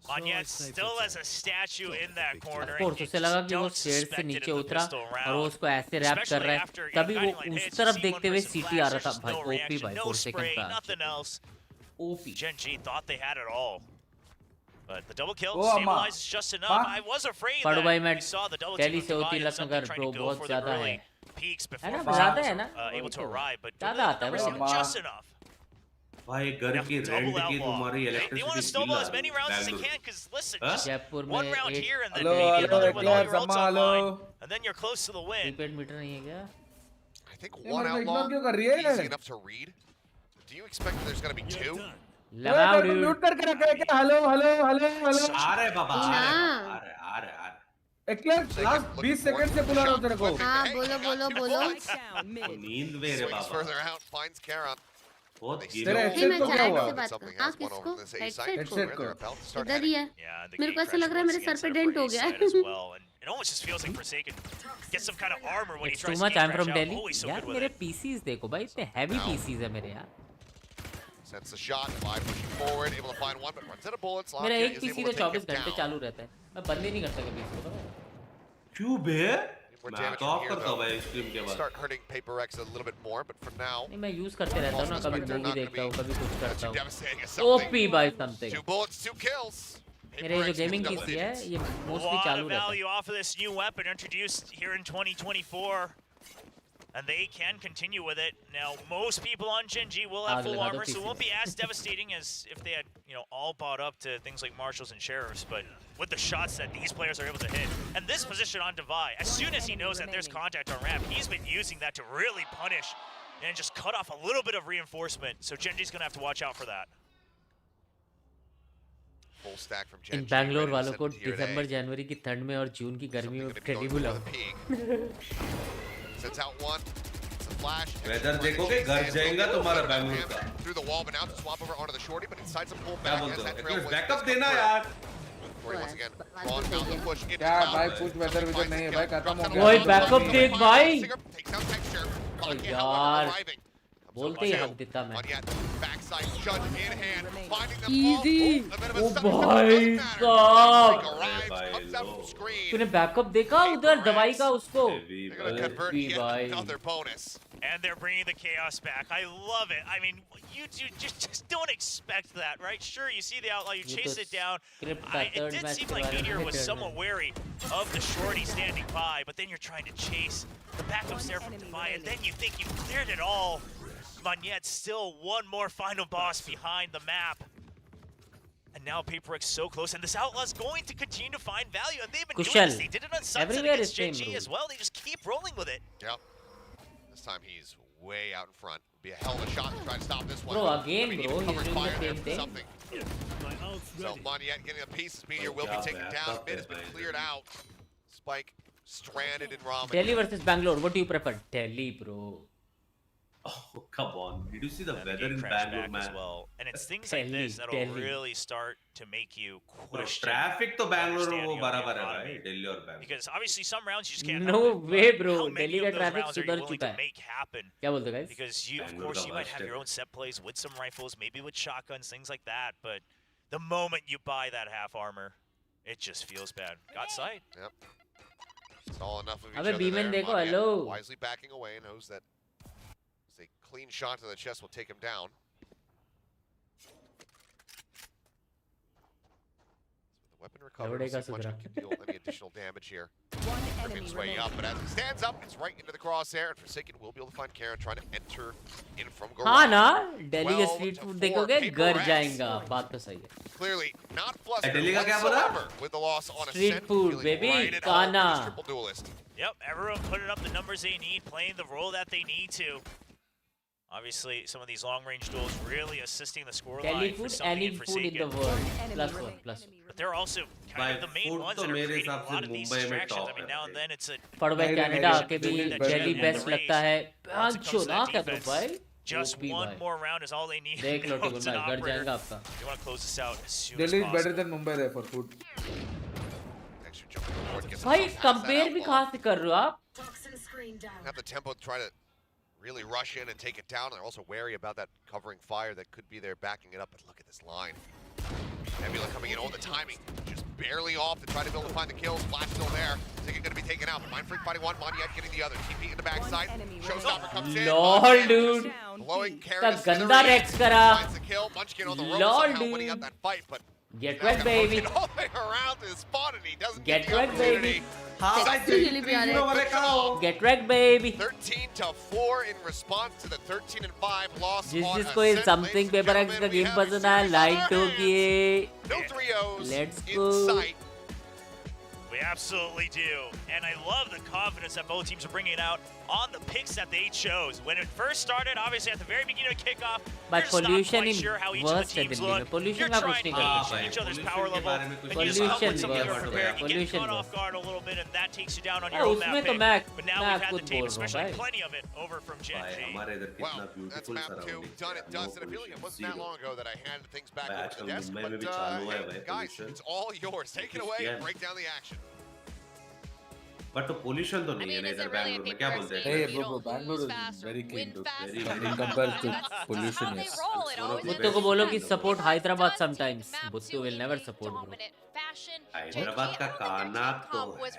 Speaker 12: Monyet still as a statue in that corner.
Speaker 1: Course उसे लगा कि वो स्टेयर से नीचे उतरा और वो उसको ऐसे रैप कर रहा है तभी वो उस तरफ देखते हुए सीटी आ रहा था भाई ओपी भाई 4 सेकंड का
Speaker 12: Nothing else.
Speaker 1: OP.
Speaker 12: Gen G thought they had it all. But the double kill
Speaker 6: Oh,
Speaker 12: stabilizes just enough. I was afraid
Speaker 1: पढ़ो भाई
Speaker 12: that
Speaker 1: मैं
Speaker 12: we saw the double
Speaker 1: Kelly
Speaker 12: team
Speaker 1: से होती
Speaker 12: divide
Speaker 1: लखनगर
Speaker 12: something trying
Speaker 1: bro
Speaker 12: to go
Speaker 1: बहुत
Speaker 12: for the
Speaker 1: ज्यादा
Speaker 12: early
Speaker 1: है
Speaker 12: peaks
Speaker 1: है
Speaker 12: before
Speaker 1: ना
Speaker 12: Fox
Speaker 1: ज्यादा
Speaker 12: was
Speaker 1: है ना
Speaker 12: able to arrive. But
Speaker 1: ज्यादा आता है
Speaker 12: numbers
Speaker 1: भाई
Speaker 12: seem just enough.
Speaker 13: भाई घर की रेंट की तुम्हारी
Speaker 12: They want to
Speaker 13: electricity
Speaker 12: snowball as many rounds as they can because listen, just
Speaker 1: Jaipur
Speaker 12: one
Speaker 1: में
Speaker 12: round here and then
Speaker 6: Hello,
Speaker 12: maybe
Speaker 6: hello,
Speaker 12: another with all
Speaker 6: Redgear,
Speaker 12: your ults
Speaker 6: Sama,
Speaker 12: online,
Speaker 6: hello.
Speaker 12: and then you're close to the win.
Speaker 1: Prepaid meter नहीं है क्या
Speaker 11: I think
Speaker 6: ये
Speaker 11: one
Speaker 6: मतलब
Speaker 11: outlaw
Speaker 6: ignore क्यों कर रही है?
Speaker 11: easy enough to read. Do you expect that there's going to be 2?
Speaker 1: लगाओ
Speaker 6: तो
Speaker 1: dude
Speaker 6: म्यूट करके रखा है क्या? हेलो हेलो हेलो हेलो
Speaker 13: आ रहे बाबा आ
Speaker 2: हाँ।
Speaker 13: रहे
Speaker 6: एक्लेयर लास्ट 20 सेकंड से बुला रहा हूँ तेरे को।
Speaker 2: हाँ बोलो बोलो बोलो
Speaker 13: नींद में रे
Speaker 11: Swings
Speaker 13: बाबा
Speaker 11: further out, finds Karan.
Speaker 13: बहुत
Speaker 6: तेरा
Speaker 13: गिरे
Speaker 6: headset
Speaker 2: मैं
Speaker 6: को क्या
Speaker 2: चैट
Speaker 6: हुआ?
Speaker 2: से बात
Speaker 11: Something
Speaker 2: कर हाँ
Speaker 11: has one over
Speaker 2: किसको
Speaker 11: on this A
Speaker 2: headset
Speaker 11: site.
Speaker 6: Headset
Speaker 11: They're
Speaker 6: को।
Speaker 11: about to start
Speaker 2: इधर
Speaker 11: heading.
Speaker 2: ही है
Speaker 12: Yeah, the
Speaker 2: मेरे को
Speaker 12: gate
Speaker 2: ऐसा
Speaker 12: crash
Speaker 2: लग रहा है
Speaker 12: once
Speaker 2: मेरे
Speaker 12: again
Speaker 2: सर पे
Speaker 12: set up
Speaker 2: डेंट
Speaker 12: for
Speaker 2: हो
Speaker 12: A
Speaker 2: गया
Speaker 12: side as well, and it almost just feels like Forsaken gets some kind of armor when he
Speaker 1: It's
Speaker 12: tries
Speaker 1: too
Speaker 12: to
Speaker 1: much
Speaker 12: gate
Speaker 1: I'm
Speaker 12: crash
Speaker 1: from
Speaker 12: out.
Speaker 1: Delhi
Speaker 12: Always so
Speaker 1: यार
Speaker 12: good with
Speaker 1: मेरे
Speaker 12: it.
Speaker 1: PCs देखो भाई इतने heavy PCs है मेरे यार
Speaker 11: Sends the shot, Live pushing forward, able to find one, but runs out of bullets.
Speaker 1: मेरा
Speaker 11: Lockett
Speaker 1: एक
Speaker 11: is
Speaker 1: पीसी
Speaker 11: able
Speaker 1: तो
Speaker 11: to take
Speaker 1: 24
Speaker 11: him
Speaker 1: घंटे
Speaker 11: down.
Speaker 1: चालू रहता है मैं बंद ही नहीं करता कभी इसको पता है
Speaker 13: क्यों बे
Speaker 11: More
Speaker 13: मैं
Speaker 11: damage
Speaker 13: तो
Speaker 11: from
Speaker 13: ऑफ
Speaker 11: here,
Speaker 13: करता हूँ
Speaker 11: though.
Speaker 13: भाई स्ट्रीम के बाद
Speaker 11: Start hurting PRX a little bit more, but for now,
Speaker 1: नहीं मैं यूज करते रहता हूँ ना कभी मूवी देखता हूँ कभी कुछ
Speaker 11: not
Speaker 1: करता
Speaker 11: too
Speaker 1: हूँ
Speaker 11: devastating as something.
Speaker 1: OP by something
Speaker 11: 2 bullets, 2 kills.
Speaker 1: मेरे जो
Speaker 11: PRX
Speaker 1: गेमिंग
Speaker 11: double
Speaker 1: पीसी है
Speaker 11: digits.
Speaker 1: ये
Speaker 12: A
Speaker 1: मोस्टली
Speaker 12: lot
Speaker 1: चालू
Speaker 12: of
Speaker 1: रहता है
Speaker 12: value off of this new weapon introduced here in 2024. And they can continue with it. Now, most people on Gen G will have
Speaker 1: Aag
Speaker 12: full
Speaker 1: laga do
Speaker 12: armor, so it
Speaker 1: PC.
Speaker 12: won't be as devastating as if they had, all bought up to things like Marshals and Sheriffs. But with the shots that these players are able to hit, and this position on Divide, as soon as he knows that there's contact on ramp, he's been using that to really punish and just cut off a little bit of reinforcement. So Gen G's gonna have to watch out for that.
Speaker 11: Full stack from Gen
Speaker 1: in
Speaker 11: G,
Speaker 1: Bangalore
Speaker 11: ready to
Speaker 1: वालों
Speaker 11: send
Speaker 1: को
Speaker 11: it here
Speaker 1: December
Speaker 11: today.
Speaker 1: जनवरी की ठंड में और जून की गर्मी में
Speaker 11: Something gonna be
Speaker 1: teddy
Speaker 11: going
Speaker 1: बुलाओ
Speaker 11: for the peak. Sends out one. It's a flash.
Speaker 13: Weather देखोगे घर जाएगा तुम्हारा बैंगलोर का
Speaker 11: Through the wall, but now to swap over onto the shorty, but inside some pull
Speaker 13: क्या
Speaker 11: back
Speaker 13: बोलते
Speaker 11: as
Speaker 13: हो
Speaker 11: that trail
Speaker 13: एक
Speaker 11: was
Speaker 13: बैकअप देना यार
Speaker 11: Shorty once again, drawn down the push into
Speaker 6: क्या
Speaker 11: cloud.
Speaker 6: भाई कुछ वेदर विदर नहीं है भाई खत्म हो
Speaker 1: वही
Speaker 6: गया
Speaker 1: बैकअप देख भाई
Speaker 11: Takes out texture.
Speaker 1: ओ
Speaker 11: Lockett,
Speaker 1: यार
Speaker 11: however, arriving.
Speaker 1: बोलते ही हक देता मैं
Speaker 11: On yet, backside shot in hand, finding them
Speaker 1: Easy.
Speaker 11: all. A bit of a
Speaker 1: oh
Speaker 11: stunner, but
Speaker 1: भाई
Speaker 11: it doesn't matter.
Speaker 1: साहब
Speaker 11: Arrives, comes out from screen.
Speaker 1: तूने backup देखा उधर दवाई का उसको
Speaker 11: They're gonna convert
Speaker 1: OP
Speaker 11: yet
Speaker 1: भाई
Speaker 11: another bonus.
Speaker 12: And they're bringing the chaos back. I love it. I mean, you just don't expect that, right? Sure, you see the outlaw, you
Speaker 1: ये
Speaker 12: chase
Speaker 1: तो
Speaker 12: it down.
Speaker 1: script का
Speaker 12: It
Speaker 1: third
Speaker 12: did
Speaker 1: match
Speaker 12: seem
Speaker 1: के
Speaker 12: like
Speaker 1: बारे में
Speaker 12: Meteor was
Speaker 1: करना
Speaker 12: somewhat
Speaker 1: है।
Speaker 12: wary of the shorty standing by, but then you're trying to chase the backups there from Defy, and then you think you cleared it all. But yet still one more final boss behind the map. And now PRX so close, and this outlaw's going to continue to find value, and they've been doing
Speaker 1: Kushal.
Speaker 12: this. They did it on Sunset
Speaker 1: Everywhere
Speaker 12: against
Speaker 1: is
Speaker 12: Gen
Speaker 1: same
Speaker 12: G
Speaker 1: rule.
Speaker 12: as well. They just keep rolling with it.
Speaker 11: Yep. This time he's way out in front. Be a hell of a shot to try to stop this one.
Speaker 1: Bro, again,
Speaker 11: Maybe
Speaker 1: bro,
Speaker 11: even
Speaker 1: he's
Speaker 11: cover
Speaker 1: doing the
Speaker 11: fire there
Speaker 1: same
Speaker 11: for
Speaker 1: thing.
Speaker 11: something.
Speaker 8: My ult's
Speaker 11: So
Speaker 8: ready.
Speaker 11: Monyet getting a piece. Meteor will be taken down. Mid has been cleared out. Spike stranded in Ramen.
Speaker 1: Delhi versus Bangalore what do you prefer Delhi bro
Speaker 13: Oh, come on. Did you see the
Speaker 12: And
Speaker 13: weather
Speaker 12: gate
Speaker 13: in
Speaker 12: crash
Speaker 13: Bangalore,
Speaker 12: back
Speaker 13: man?
Speaker 12: as well. And it's things like
Speaker 1: Delhi,
Speaker 12: this that'll
Speaker 1: Delhi.
Speaker 12: really start to make you
Speaker 13: Bro,
Speaker 12: question
Speaker 13: traffic तो बैंगलोर में वो
Speaker 12: understanding of the
Speaker 13: बराबर है
Speaker 12: economy.
Speaker 13: भाई दिल्ली और Bangalore
Speaker 12: Because obviously some rounds you just can't
Speaker 1: No
Speaker 12: help it,
Speaker 1: way,
Speaker 12: but
Speaker 1: bro.
Speaker 12: how many
Speaker 1: Delhi
Speaker 12: of
Speaker 1: का
Speaker 12: those
Speaker 1: traffic
Speaker 12: rounds are you
Speaker 1: सुधर
Speaker 12: willing
Speaker 1: चुका
Speaker 12: to
Speaker 1: है।
Speaker 12: make happen?
Speaker 1: क्या बोलते हो guys
Speaker 12: Because you, of
Speaker 13: Bangalore
Speaker 12: course,
Speaker 13: का
Speaker 12: you might
Speaker 13: worst
Speaker 12: have
Speaker 13: है।
Speaker 12: your own set plays with some rifles, maybe with shotguns, things like that. But the moment you buy that half armor, it just feels bad. Got sight.
Speaker 11: Yep. Saw enough of each
Speaker 1: अबे
Speaker 11: other
Speaker 1: बीमन
Speaker 11: there.
Speaker 1: देखो,
Speaker 11: Manya
Speaker 1: hello.
Speaker 11: wisely backing away, knows that a clean shot to the chest will take him down. With the weapon recovered, we'll see if Munchkin can deal any additional damage here. Working his way up, but as he stands up, it's right into the crosshair, and Forsaken will be able to find Karen trying to enter in from garage.
Speaker 1: हाँ ना, दिल्ली के street food देखोगे घर जाएगा, बात तो सही है.
Speaker 11: Clearly not flustered
Speaker 13: दिल्ली का क्या बोला?
Speaker 11: whatsoever with the loss on
Speaker 1: Street
Speaker 11: Ascent,
Speaker 1: food,
Speaker 11: feeling
Speaker 1: baby,
Speaker 11: right at home with
Speaker 1: Kana.
Speaker 11: this triple duelist.
Speaker 12: Yep, everyone putting up the numbers they need, playing the role that they need to. Obviously, some of these long-range duels really assisting the scoreline for something
Speaker 1: any
Speaker 12: in
Speaker 1: food in the
Speaker 12: Forsaken.
Speaker 1: world. +1.
Speaker 12: But they're also kind of the main ones that are creating a lot of these distractions. I mean, now and then it's a...
Speaker 1: पर भाई Canada आके भी Delhi best लगता है. पांचो ना कर दो भाई.
Speaker 12: Just one more round is all they need.
Speaker 1: देख लो टिकल भाई, घर जाएगा आपका.
Speaker 12: They want to close this out as soon as
Speaker 9: Delhi is
Speaker 12: possible.
Speaker 9: better than Mumbai there for food.
Speaker 1: भाई कंपेयर भी कहाँ से कर रहे हो आप?
Speaker 11: Have the tempo try to really rush in and take it down. They're also wary about that covering fire that could be there backing it up. But look at this line. Nebula coming in. Oh, the timing just barely off to try to be able to find the kills. Flash still there. Think it's going to be taken out. But Mind Freak fighting one. Monyet getting the other. TP in the backside. Showstopper comes in.
Speaker 1: LOL, dude.
Speaker 11: Blowing Karen.
Speaker 1: गंदा racks करा.
Speaker 11: Finds the kill. Munchkin on the rope
Speaker 1: LOL,
Speaker 11: somehow winning up
Speaker 1: dude.
Speaker 11: that fight. But
Speaker 1: Get wrecked, baby.
Speaker 11: all the way around to his spawn and he doesn't
Speaker 1: Get
Speaker 11: get the
Speaker 1: wrecked,
Speaker 11: opportunity.
Speaker 1: baby.
Speaker 2: हाँ,
Speaker 1: Get wrecked, baby.
Speaker 11: 13-4 in response to the 13-5 loss on
Speaker 1: जिसको ये
Speaker 11: Ascent.
Speaker 1: Something paper x का game पसंद आया like ठोकिए.
Speaker 11: No 3-0s
Speaker 1: Let's
Speaker 11: in
Speaker 1: go.
Speaker 11: sight.
Speaker 12: We absolutely do. And I love the confidence that both teams are bringing out on the picks that they chose. When it first started, obviously at the very beginning of kickoff,
Speaker 1: But
Speaker 12: you're just not
Speaker 1: pollution
Speaker 12: quite
Speaker 1: in
Speaker 12: sure how each
Speaker 1: worst
Speaker 12: of the teams
Speaker 1: है दिल्ली में.
Speaker 12: look.
Speaker 1: Pollution
Speaker 12: You're
Speaker 1: का
Speaker 12: trying
Speaker 1: कुछ
Speaker 12: to
Speaker 1: नहीं कर
Speaker 12: gauge each other's power level, and you just
Speaker 1: Pollution
Speaker 12: come with something
Speaker 1: worst
Speaker 12: unprepared.
Speaker 1: है.
Speaker 12: You get
Speaker 1: Pollution
Speaker 12: caught off
Speaker 1: worst.
Speaker 12: guard a little bit, and that takes you down on
Speaker 1: अरे
Speaker 12: your own
Speaker 1: उसमें
Speaker 12: map
Speaker 1: तो
Speaker 12: pick.
Speaker 1: मैं
Speaker 12: But now
Speaker 1: मैं
Speaker 12: we've had
Speaker 1: खुद
Speaker 12: the
Speaker 1: बोल
Speaker 12: tape,
Speaker 1: रहा हूँ
Speaker 12: especially
Speaker 1: भाई.
Speaker 12: plenty of it over from Gen G.
Speaker 11: Well, that's map 2. Done it, dusted. I feel like it wasn't that long ago that I handed things back over to the desk. But hey, guys, it's all yours. Take it away. Break down the action.
Speaker 13: But तो pollution तो नहीं है ना इधर बैंगलोर में क्या बोलते हैं
Speaker 9: Hey bro, Bangalore is very clean too. In comparison to pollution, yes.
Speaker 1: बुत्तो को बोलो कि support Hyderabad sometimes. बुत्तो will never support bro.
Speaker 13: Hyderabad का काना तो है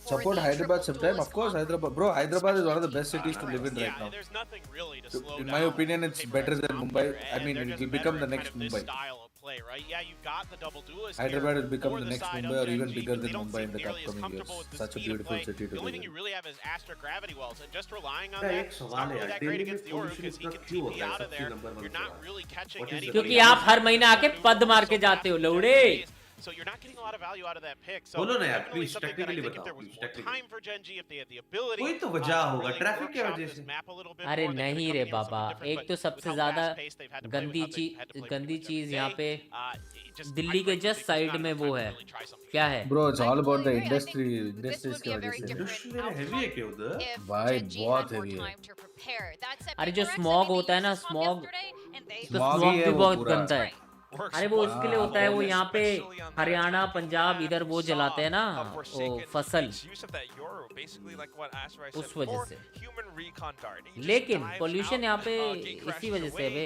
Speaker 9: Support Hyderabad sometime, of course Hyderabad. Bro, Hyderabad is one of the best cities to live in right now.
Speaker 15: There's nothing really to slow
Speaker 9: In my opinion, it's better than Mumbai. I mean, it will become the next Mumbai.
Speaker 15: style of play, right? Yeah, you've got the double duelist.
Speaker 9: Hyderabad
Speaker 15: here
Speaker 9: will become
Speaker 15: for
Speaker 9: the next
Speaker 15: side
Speaker 9: Mumbai
Speaker 15: of
Speaker 9: or even
Speaker 15: Gen G,
Speaker 9: bigger
Speaker 15: but
Speaker 9: than
Speaker 15: they don't
Speaker 9: Mumbai
Speaker 15: seem
Speaker 9: in the
Speaker 15: nearly as
Speaker 9: upcoming
Speaker 15: comfortable
Speaker 9: years.
Speaker 15: with the
Speaker 9: Such a
Speaker 15: speed of
Speaker 9: beautiful
Speaker 15: play.
Speaker 9: city to
Speaker 15: The only
Speaker 9: live
Speaker 15: thing
Speaker 9: in.
Speaker 15: you really have is Astra gravity wells, and just relying on
Speaker 13: क्या
Speaker 15: that,
Speaker 13: एक
Speaker 15: it's
Speaker 13: सवाल
Speaker 15: not
Speaker 13: है
Speaker 15: really
Speaker 13: यार
Speaker 15: that great
Speaker 13: Delhi में
Speaker 15: against the Aura
Speaker 13: pollution
Speaker 15: because he
Speaker 13: इतना
Speaker 15: can
Speaker 13: क्यों
Speaker 15: TP
Speaker 13: होता है
Speaker 15: out of
Speaker 13: सबसे
Speaker 15: there.
Speaker 13: Number one
Speaker 15: You're not really catching
Speaker 13: What is
Speaker 15: any.
Speaker 13: the
Speaker 1: क्योंकि आप हर महीना आके पद मार के जाते हो लौड़े.
Speaker 15: So you're not getting a lot of value out of that pick. So
Speaker 13: बोलो ना यार
Speaker 15: definitely
Speaker 13: please
Speaker 15: something that I
Speaker 13: technically
Speaker 15: think if
Speaker 13: बताओ
Speaker 15: there was
Speaker 13: please
Speaker 15: more
Speaker 13: technically
Speaker 15: time for Gen G, if they had the ability,
Speaker 13: कोई तो वजह
Speaker 15: to
Speaker 13: होगा
Speaker 15: really
Speaker 13: traffic की
Speaker 15: workshop
Speaker 13: वजह
Speaker 15: this
Speaker 13: से
Speaker 15: map a little bit
Speaker 1: अरे
Speaker 15: more, they
Speaker 1: नहीं
Speaker 15: could've
Speaker 1: रे
Speaker 15: come in with
Speaker 1: Baba,
Speaker 15: something different,
Speaker 1: एक तो
Speaker 15: but
Speaker 1: सबसे
Speaker 15: with how
Speaker 1: ज्यादा
Speaker 15: fast-paced they've had to play, with
Speaker 1: गंदी
Speaker 15: how they had to play
Speaker 1: गंदी
Speaker 15: with
Speaker 1: चीज
Speaker 15: Gen
Speaker 1: यहाँ
Speaker 15: G,
Speaker 1: पे
Speaker 15: it just-
Speaker 1: दिल्ली
Speaker 15: I
Speaker 1: के
Speaker 15: frankly
Speaker 1: just
Speaker 15: think there's
Speaker 1: side
Speaker 15: not
Speaker 1: में
Speaker 15: enough
Speaker 1: वो
Speaker 15: time to
Speaker 1: है.
Speaker 15: really try something
Speaker 1: क्या है?
Speaker 9: Bro, it's all about the
Speaker 4: agree. I think
Speaker 9: industries
Speaker 4: this would be
Speaker 9: की
Speaker 4: a very
Speaker 9: वजह से.
Speaker 13: इंडस्ट्री में हैवी है क्या उधर
Speaker 4: if
Speaker 9: भाई
Speaker 4: Gen G
Speaker 9: बहुत
Speaker 4: had more
Speaker 9: heavy है.
Speaker 4: time to prepare. That said,
Speaker 1: अरे जो
Speaker 4: PRX, I
Speaker 1: smog
Speaker 4: mean, they
Speaker 1: होता है ना,
Speaker 4: used the smog
Speaker 1: smog,
Speaker 4: yesterday, and they-
Speaker 1: तो
Speaker 9: Smog
Speaker 1: स्मॉग
Speaker 9: ही है
Speaker 1: भी
Speaker 9: वो
Speaker 1: बहुत
Speaker 9: पूरा.
Speaker 1: गंदा है. अरे वो उसके लिए होता है, वो यहाँ पे हरियाणा पंजाब इधर वो जलाते हैं ना वो फसल, उस वजह से. लेकिन पोल्यूशन यहाँ पे इसी वजह से है.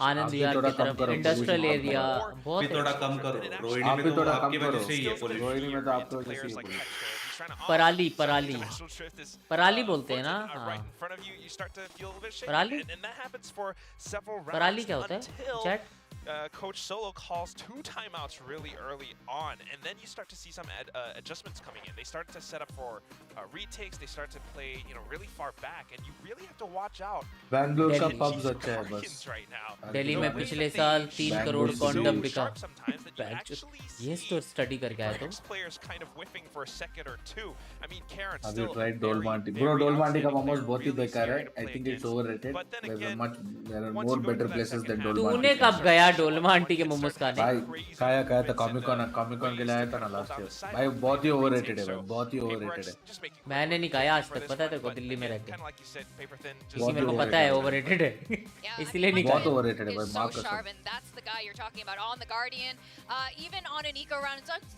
Speaker 1: आनंद विहार की तरफ इंडस्ट्रियल एरिया बहुत है.
Speaker 13: थोड़ा कम करो रोहिणी
Speaker 9: आप
Speaker 13: में
Speaker 9: भी
Speaker 13: तो
Speaker 9: थोड़ा
Speaker 13: आपकी
Speaker 9: कम
Speaker 13: वजह
Speaker 9: करो.
Speaker 13: से ही है pollution.
Speaker 9: रोहिणी में तो आपकी वजह से ही है pollution.
Speaker 1: पराली पराली पराली बोलते हैं ना. हाँ. पराली पराली क्या होता है chat?
Speaker 14: Coach Solo calls 2 timeouts really early on, and then you start to see some adjustments coming in. They start to set up for retakes. They start to play, really far back, and you really have to watch out.
Speaker 9: Bangalore का pubs अच्छा है बस.
Speaker 14: Right now.
Speaker 1: Delhi में पिछले साल 3 crore condom बिका. ये तो स्टडी करके आया तो.
Speaker 14: Players kind of whiffing for a second or two. I mean, Karen
Speaker 9: Have
Speaker 14: still
Speaker 9: you tried Dole Monte?
Speaker 14: very,
Speaker 9: Bro,
Speaker 14: very
Speaker 9: Dole Monte का
Speaker 14: unstable
Speaker 9: momos
Speaker 14: player,
Speaker 9: बहुत ही
Speaker 14: really
Speaker 9: बेकार है.
Speaker 14: scary to
Speaker 9: I
Speaker 14: play
Speaker 9: think it's
Speaker 14: against.
Speaker 9: overrated.
Speaker 14: But then
Speaker 9: There
Speaker 14: again,
Speaker 9: are
Speaker 14: once
Speaker 9: more
Speaker 14: you go to
Speaker 9: better
Speaker 14: that
Speaker 9: places
Speaker 14: second
Speaker 9: than
Speaker 14: half,
Speaker 9: Dole Monte.
Speaker 1: तूने कब गया Dolma aunty के मोमोज खाने?
Speaker 9: भाई खाया था कॉमिकॉन के लिए आया था ना लास्ट ईयर. भाई बहुत ही ओवररेटेड है भाई, बहुत ही ओवररेटेड है.
Speaker 1: मैंने नहीं खाया आज तक, पता है तेरे को, दिल्ली में रहते.
Speaker 9: बहुत
Speaker 1: मेरे को पता है ओवररेटेड है, इसलिए नहीं
Speaker 9: बहुत
Speaker 1: खाया.
Speaker 9: ओवररेटेड है भाई,
Speaker 4: is so
Speaker 9: माफ कर
Speaker 4: sharp, and that's the guy you're talking about on the Guardian. Even on an eco round, it's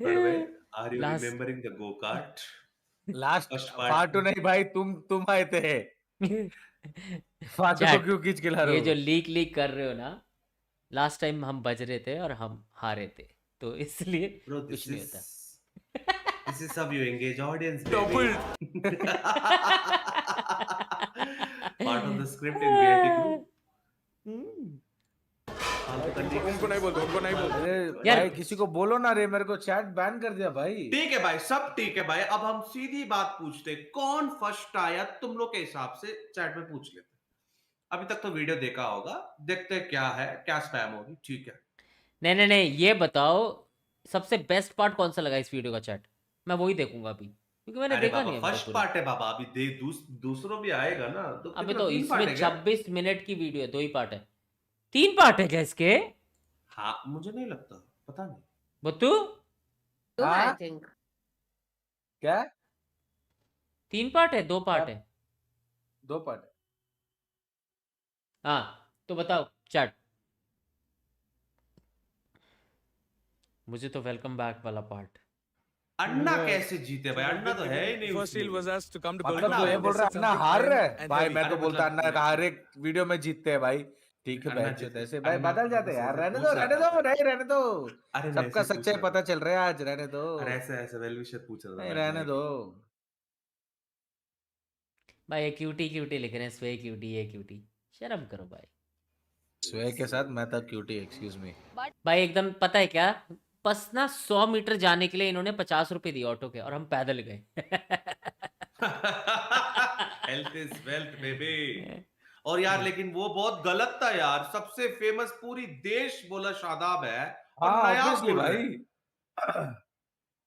Speaker 13: By the way, are you remembering the go-kart?
Speaker 9: Last फाटू नहीं भाई, तुम आए थे। फाटू को क्यों खींच के ला रहे हो?
Speaker 1: ये जो लीक कर रहे हो ना, लास्ट टाइम हम बज रहे थे और हम हारे थे, तो इसलिए कुछ नहीं होता।
Speaker 13: This is how you engage audience.
Speaker 9: Double.
Speaker 13: Part of the script in reality group.
Speaker 9: उनको नहीं बोल, उनको नहीं बोल। अरे भाई किसी को बोलो ना रे, मेरे को चैट बैन कर दिया भाई।
Speaker 13: ठीक है भाई, सब ठीक है भाई। अब हम सीधी बात पूछते, कौन फर्स्ट आया तुम लोग के हिसाब से, चैट में पूछ लेते। अभी तक तो वीडियो देखा होगा, देखते हैं क्या है, क्या स्पैम होगी, ठीक है।
Speaker 1: नहीं, ये बताओ सबसे बेस्ट पार्ट कौन सा लगा इस वीडियो का चैट? मैं वही देखूंगा अभी, क्योंकि मैंने देखा नहीं है
Speaker 13: फर्स्ट पार्ट है बाबा, अभी दूसरों भी आएगा ना, तो
Speaker 1: अबे
Speaker 13: कितना,
Speaker 1: तो
Speaker 13: 3 पार्ट
Speaker 1: इसमें
Speaker 13: है क्या?
Speaker 1: 26 मिनट की वीडियो है, 2 ही पार्ट है। 3 पार्ट है क्या इसके?
Speaker 13: हाँ मुझे नहीं लगता, पता नहीं।
Speaker 1: बत्तू
Speaker 2: आई थिंक
Speaker 9: क्या
Speaker 1: 3 पार्ट है 2 पार्ट है?
Speaker 9: 2 पार्ट है।
Speaker 1: हाँ तो बताओ चैट। मुझे तो वेलकम बैक वाला पार्ट।
Speaker 13: अन्ना कैसे जीते भाई? अन्ना तो है ही नहीं
Speaker 8: First
Speaker 13: उसमें।
Speaker 8: heal was asked to come to
Speaker 9: मतलब तो ये बोल रहा है अन्ना हार रहा है भाई। मैं तो बोलता अन्ना हर एक वीडियो में जीतते हैं भाई। ठीक है भाई, ऐसे भाई बदल जाते हैं यार। रहने दो रहने दो। सबका सच्चाई पता चल रहा है आज, रहने दो।
Speaker 13: अरे ऐसे वेल विशर पूछ रहा
Speaker 9: नहीं रहने दो
Speaker 1: भाई। ये क्यूटी लिख रहे हैं, स्वे क्यूटी, ये क्यूटी। शर्म करो भाई।
Speaker 9: स्वे के साथ मैं था क्यूटी, एक्सक्यूज मी
Speaker 1: भाई। एकदम पता है क्या, बस ना 100 मीटर जाने के लिए इन्होंने 50 रुपए दिए ऑटो के, और हम पैदल गए।
Speaker 13: Health is wealth baby. और यार लेकिन वो बहुत गलत था यार। सबसे फेमस पूरी देश बोला शादाब है, और नायाब बोल
Speaker 9: भाई।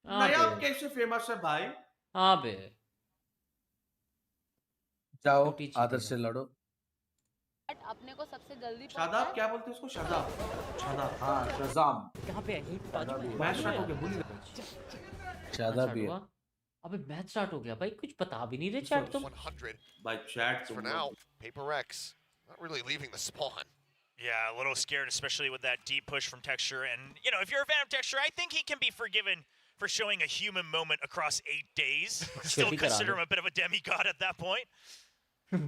Speaker 13: नायाब कैसे फेमस है भाई?
Speaker 1: हाँ बे,
Speaker 9: जाओ आदर्श से लड़ो।
Speaker 2: अपने को सबसे जल्दी
Speaker 13: शादाब क्या बोलते हैं उसको? शादाब, शादाब।
Speaker 9: हाँ शज़ाम।
Speaker 1: कहाँ पे है?
Speaker 13: मैच स्टार्ट हो गया, भूल गया।
Speaker 9: शादाब भी है।
Speaker 1: अबे मैच स्टार्ट हो गया भाई, कुछ बता भी नहीं रहे चैट तुम।
Speaker 11: 100
Speaker 13: by chat
Speaker 11: for now. PRX not really leaving the spawn.
Speaker 12: Yeah, a little scared, especially with that deep push from Texture. And, you know, if you're a fan of Texture, I think he can be forgiven for showing a human moment across 8 days. Still consider him a bit of a demigod at that point.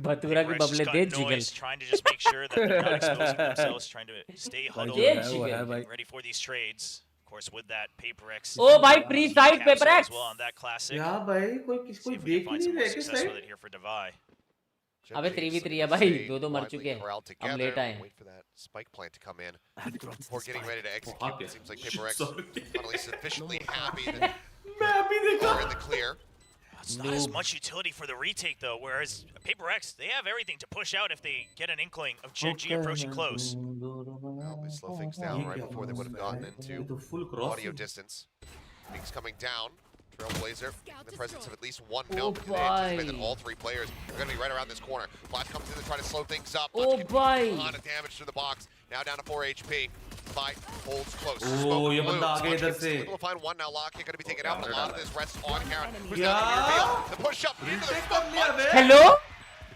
Speaker 1: बतूरा की बबले दे jiggle,
Speaker 12: trying to just make sure that they're not exposing themselves, trying to stay huddled and ready for these trades. Of course, with that PRX.
Speaker 1: Oh भाई free side PRX
Speaker 12: as well on that classic.
Speaker 13: यार भाई कोई देख ही नहीं रहा है किस
Speaker 12: with it here for Divai.
Speaker 1: अबे 3v3 है भाई, 2 हम मर चुके हैं, हम लेट आए हैं।
Speaker 11: Wait for that spike plant to come in before getting ready to execute. It seems like PRX finally sufficiently happy that they're in the clear.
Speaker 12: It's not as much utility for the retake though, whereas PRX, they have everything to push out if they get an inkling of Gen G approaching close.
Speaker 11: Well, they slow things down right before they would have gotten into audio distance. Things coming down. Trailblazer in the presence of at least one milk. They anticipate that all 3 players are going to be right around this corner. Flash comes in to try to slow things up.
Speaker 1: Oh boy!
Speaker 11: A lot of damage to the box. Now down to 4 HP. Fight holds close.
Speaker 13: Oh, ये बंदा आगे इधर से.
Speaker 11: Able to find one now. Lockett going to be taken out, but a lot of this rests on Karen. Who's now going to be revealed? The push up into the smoke.
Speaker 1: Hello?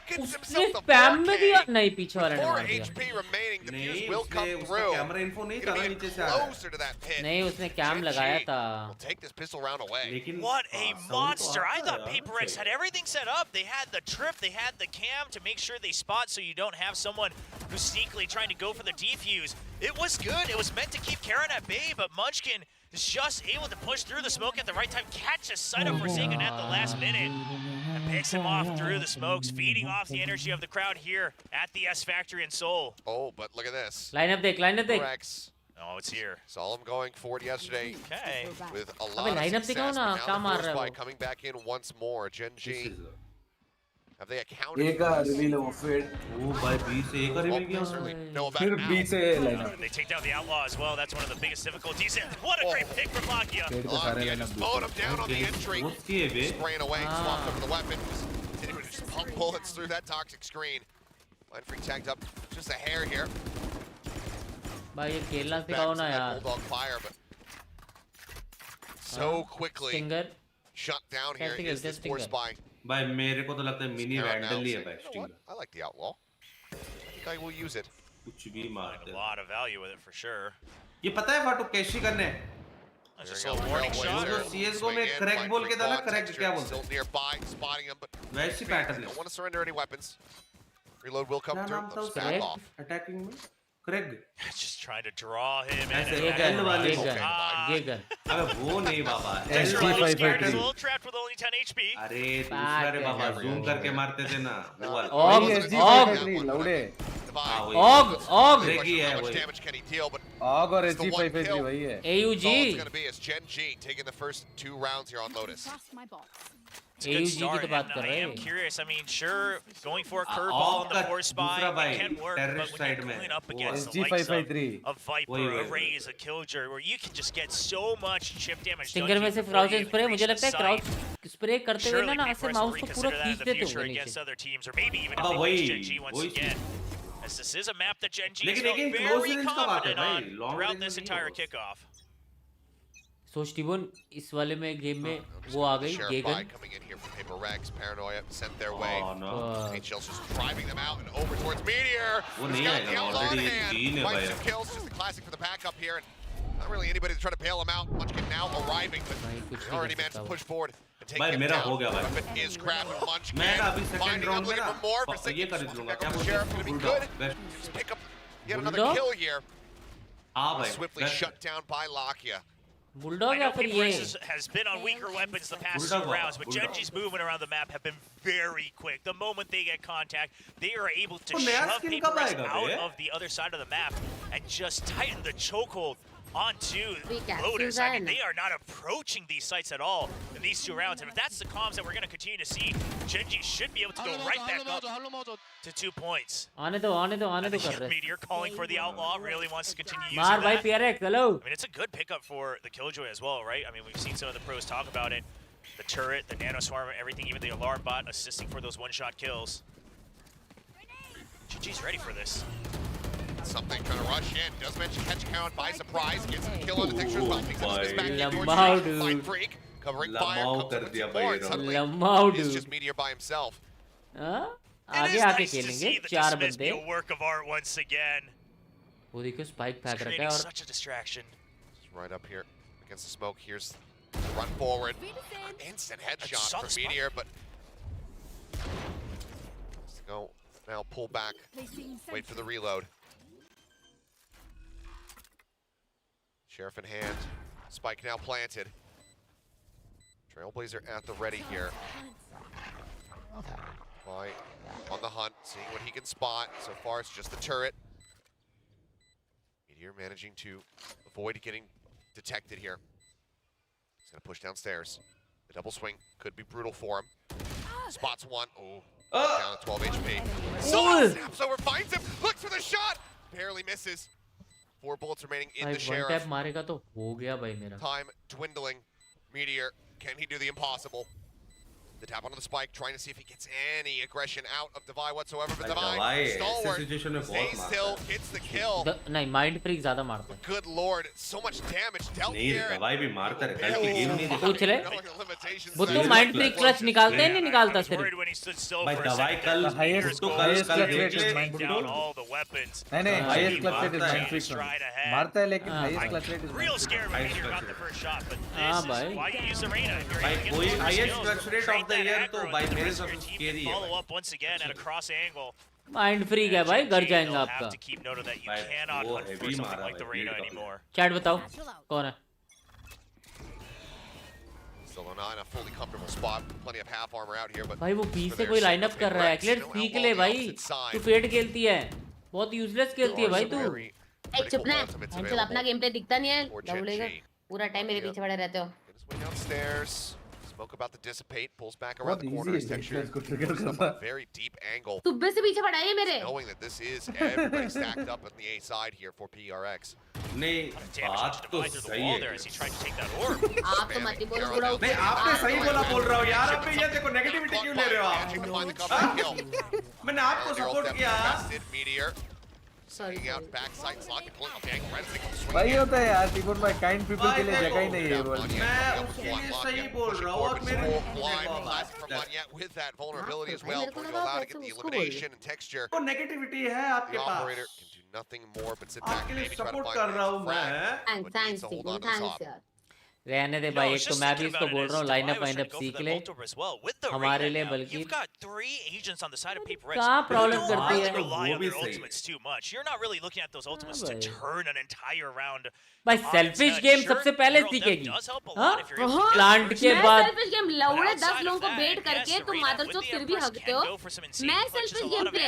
Speaker 11: Gets
Speaker 1: उसने
Speaker 11: himself the
Speaker 1: spam में दिया?
Speaker 11: 4K.
Speaker 1: नहीं, पीछे वाले ने
Speaker 11: 4
Speaker 1: मार दिया।
Speaker 11: HP remaining. The fuse
Speaker 13: नहीं,
Speaker 11: will come through.
Speaker 13: Camera info नहीं था
Speaker 11: Gonna be
Speaker 13: नीचे से आ रहा है।
Speaker 11: closer to that pit.
Speaker 1: नहीं, उसने कैम लगाया था।
Speaker 11: Will take this pistol round away.
Speaker 13: लेकिन
Speaker 12: What a monster! I thought PRX had everything set up. They had the trip, they had the cam to make sure they spot so you don't have someone who's sneakily trying to go for the defuse. It was good. It was meant to keep Karen at bay, but Munchkin is just able to push through the smoke at the right time, catch a sight of Forsaken at the last minute, and picks him off through the smokes, feeding off the energy of the crowd here at the S Factory in Seoul.
Speaker 11: Oh, but look at this.
Speaker 1: Line up देख, line up देख।
Speaker 11: PRX.
Speaker 12: Oh, it's here.
Speaker 11: Saw him going for it yesterday.
Speaker 12: Okay.
Speaker 11: With a lot
Speaker 1: अबे
Speaker 11: of
Speaker 1: line up
Speaker 11: success.
Speaker 1: दिखाओ ना,
Speaker 11: But
Speaker 1: क्या
Speaker 11: now
Speaker 1: मार
Speaker 11: the
Speaker 1: रहा है
Speaker 11: force
Speaker 1: वो?
Speaker 11: coming back in once more. Gen G. Have they accounted
Speaker 9: एक
Speaker 11: for this?
Speaker 9: Reveal है वो फेड।
Speaker 13: ओ भाई बी से एक रिवील किया
Speaker 11: Certainly know about
Speaker 9: फिर
Speaker 11: now.
Speaker 9: बी से line up.
Speaker 12: They take down the Outlaw as well. That's one of the biggest difficulties. And what a great pick from Lakia.
Speaker 9: Fade के सारे
Speaker 11: Lockett
Speaker 9: line
Speaker 11: just
Speaker 9: up.
Speaker 11: mowed him down on the entry.
Speaker 13: उसकी है बे।
Speaker 11: Spraying away, swapped over the weapon. Continuing to just pump bullets through that toxic screen. Line free tagged up just a hair here.
Speaker 1: भाई ये खेलना
Speaker 11: Back
Speaker 1: सिखाओ
Speaker 11: to
Speaker 1: ना
Speaker 11: that
Speaker 1: यार।
Speaker 11: bulldog fire, but so quickly
Speaker 1: Stinger
Speaker 11: shut down here
Speaker 1: Testing
Speaker 11: is
Speaker 1: it,
Speaker 11: this
Speaker 1: testing
Speaker 11: force
Speaker 1: it.
Speaker 11: by.
Speaker 13: भाई मेरे को तो लगता है मिनी
Speaker 11: Karen
Speaker 13: वैंडल ही है
Speaker 11: now
Speaker 13: भाई
Speaker 11: saying, you know what?
Speaker 13: Stinger.
Speaker 11: I like the outlaw. I think I will use it.
Speaker 13: कुछ भी मारते
Speaker 12: A
Speaker 13: हैं।
Speaker 12: lot of value with it for sure.
Speaker 13: ये पता है फाटू कैसी करने?
Speaker 12: That's just a little warning shot.
Speaker 13: जो CS:GO में crack बोल के था ना, crack क्या बोलते
Speaker 11: Still nearby, spotting him, but
Speaker 13: वैसी पैटर्न
Speaker 11: don't
Speaker 13: है।
Speaker 11: want to surrender any weapons. Reload will come
Speaker 13: क्या
Speaker 11: through.
Speaker 13: नाम था
Speaker 11: They'll
Speaker 13: उसका?
Speaker 11: back off.
Speaker 13: अटैकिंग में Craig.
Speaker 12: Just trying to draw him in.
Speaker 13: ऐसे
Speaker 1: ये
Speaker 13: एल वाली
Speaker 1: गन,
Speaker 12: Ah.
Speaker 1: ये गन।
Speaker 13: अबे वो नहीं बाबा।
Speaker 12: Texture
Speaker 13: एल
Speaker 12: a little
Speaker 13: वाली
Speaker 12: scared. He's a
Speaker 13: pattern.
Speaker 12: little trapped with only 10 HP.
Speaker 13: अरे दूसरा रे बाबा जूम करके मारते थे ना वो वाला।
Speaker 9: लौड़े।
Speaker 1: ऑग
Speaker 13: क्रेगी है
Speaker 11: How much
Speaker 13: वही।
Speaker 11: damage can he deal? But
Speaker 9: ऑग और
Speaker 11: it's the one
Speaker 9: SG5
Speaker 11: kill.
Speaker 9: वही है।
Speaker 11: That's all it's
Speaker 1: AUG
Speaker 11: going to be is Gen G taking the first 2 rounds here on Lotus.
Speaker 12: It's a good start, and I am curious. I mean, sure, going for a curveball in the 4 spot, it can work, but when you're going up against the likes of Viper, a Raze, a Killjoy, where you can just get so much chip damage.
Speaker 1: Stinger में से crouch spray मुझे लगता है crouch spray करते हुए ना ऐसे mouse को पूरा खींच देते होंगे
Speaker 12: against other teams, or maybe even if they use Gen G once again. As this is a map that Gen G is very confident on throughout this entire kickoff.
Speaker 1: So Steven, इस वाले में game में वो आ गई गेगन
Speaker 11: coming in here from PRX, Paranoia sent their way. HL's just driving them out and over towards Meteor. He's got the outlaw in hand. Fights 2 kills, just the classic for the backup here. And not really anybody to try to bail him out. Munchkin now arriving, but already managed to push forward and take him down. Weapon is grabbing Munchkin. Finding up looking for more for Siggy. Back up the Sheriff, gonna be good. Just pick up yet another kill here. Swiftly shut down by Lakia.
Speaker 1: Bulldog या फिर ये
Speaker 12: has been on weaker weapons the past 2 rounds, but Gen G's movement around the map have been very quick. The moment they get contact, they are able to shove PRX out of the other side of the map and just tighten the chokehold onto loaders. I mean, they are not approaching these sites at all in these 2 rounds. And if that's the comms that we're going to continue to see, Gen G should be able to go right back up to 2 points.
Speaker 1: आने दो कर रहे.
Speaker 12: Meteor calling for the outlaw, really wants to continue using
Speaker 1: मार भाई
Speaker 12: that.
Speaker 1: PRX, hello.
Speaker 12: I mean, it's a good pickup for the Killjoy as well, right? I mean, we've seen some of the pros talk about it. The turret, the nano swarm, everything, even the alarm bot assisting for those one-shot kills. GG's ready for this.
Speaker 11: Something trying to rush in. Does mention catch count by surprise. Gets a kill on the texture as well. Takes up space back in towards Fight Freak. Covering fire. Comes up with 2 more. And suddenly, it's just Meteor by himself.
Speaker 1: आगे आके खेलेंगे 4 बंदे.
Speaker 12: A work of art once again.
Speaker 1: वो देखो spike फेंक रखा है और
Speaker 12: such a distraction.
Speaker 11: Right up here against the smoke. Here's the run forward. Instant headshot for Meteor, but let's go now. Pull back. Wait for the reload. Sheriff in hand. Spike now planted. Trailblazer at the ready here. On the hunt, seeing what he can spot. So far, it's just the turret. Meteor managing to avoid getting detected here. He's going to push downstairs. The double swing could be brutal for him. Spots one. Oh, down at 12 HP. Snaps over, finds him, looks for the shot. Barely misses. 4 bullets remaining in the Sheriff.
Speaker 1: One tap मारेगा तो हो गया भाई मेरा.
Speaker 11: Time dwindling. Meteor, can he do the impossible? The tap onto the spike, trying to see if he gets any aggression out of Divide whatsoever. But Divide, stalwart, stays still, gets the kill.
Speaker 1: नहीं, Mind Freak ज़्यादा मारता है.
Speaker 11: Good lord, so much damage dealt here.
Speaker 9: नहीं, Divide भी मारता है. कल की गेम नहीं देखा.
Speaker 1: पूछ ले. वो तो Mind Freak clutch निकालते हैं नहीं निकालता सिर्फ.
Speaker 9: भाई Divide कल highest clutch rate is Mind Freak. नहीं, highest clutch rate is Mind Freak. मारता है लेकिन highest clutch rate is
Speaker 12: real scary when Meteor got the first shot, but
Speaker 1: this
Speaker 12: is why you use Arena.
Speaker 9: भाई कोई highest clutch rate of the year तो भाई मेरे सब scary है.
Speaker 12: Follow up once again at a cross angle.
Speaker 1: Mind Freak है भाई, घर जाएगा आपका.
Speaker 12: Have to keep note of that. You cannot hunt for something like the Arena anymore.
Speaker 1: Chat बताओ कौन है?
Speaker 11: Still not in a fully comfortable spot. Plenty of half armor out here, but
Speaker 1: भाई वो B से कोई line up कर रहा है. क्लियर सीख ले भाई. तू फेड खेलती है. बहुत यूजलेस खेलती है भाई तू.
Speaker 2: चुप ना. अंचल अपना गेम प्ले दिखता नहीं है. डबलेगा. पूरा टाइम मेरे पीछे पड़े रहते हो.
Speaker 11: Downstairs. Smoke about to dissipate, pulls back around the corner. A very deep angle.
Speaker 2: सुब्बे से पीछे पड़ा है मेरे.
Speaker 11: Knowing that this is everybody stacked up on the A side here for PRX.
Speaker 9: नहीं, बात तो सही है.
Speaker 2: आप तो मत बोलो बुरा.
Speaker 9: नहीं, आपने सही बोल रहा हूँ यार. आप ये देखो नेगेटिविटी क्यों ले रहे हो आप? मैंने आपको सपोर्ट किया.
Speaker 2: Sorry.
Speaker 11: Out backside slot pulling up the angle right as they come swing.
Speaker 9: भाई होता है यार. टीबोन भाई kind people के लिए जगह ही नहीं है वो.
Speaker 11: मैं उसके लिए सही बोल रहा हूँ. और मेरे from Lanyet with that vulnerability as well, going to allow to get the elimination and texture.
Speaker 9: वो नेगेटिविटी है आपके पास.
Speaker 11: The operator can do nothing more but sit back, maybe try to
Speaker 9: support
Speaker 11: find
Speaker 9: कर रहा हूँ मैं.
Speaker 2: Thanks यार.
Speaker 1: रहने दे भाई. एक तो मैं भी इसको बोल रहा हूँ लाइनअप वाइनअप सीख ले हमारे लिए. बल्कि कहाँ प्रॉब्लम करती है
Speaker 9: वो भी सही है.
Speaker 1: भाई सेल्फिश गेम सबसे पहले सीखेगी. प्लांट के बाद
Speaker 2: सेल्फिश गेम लौड़े 10 लोगों को बेट करके तुम मादरचोद फिर भी हगते हो. मैं selfish game play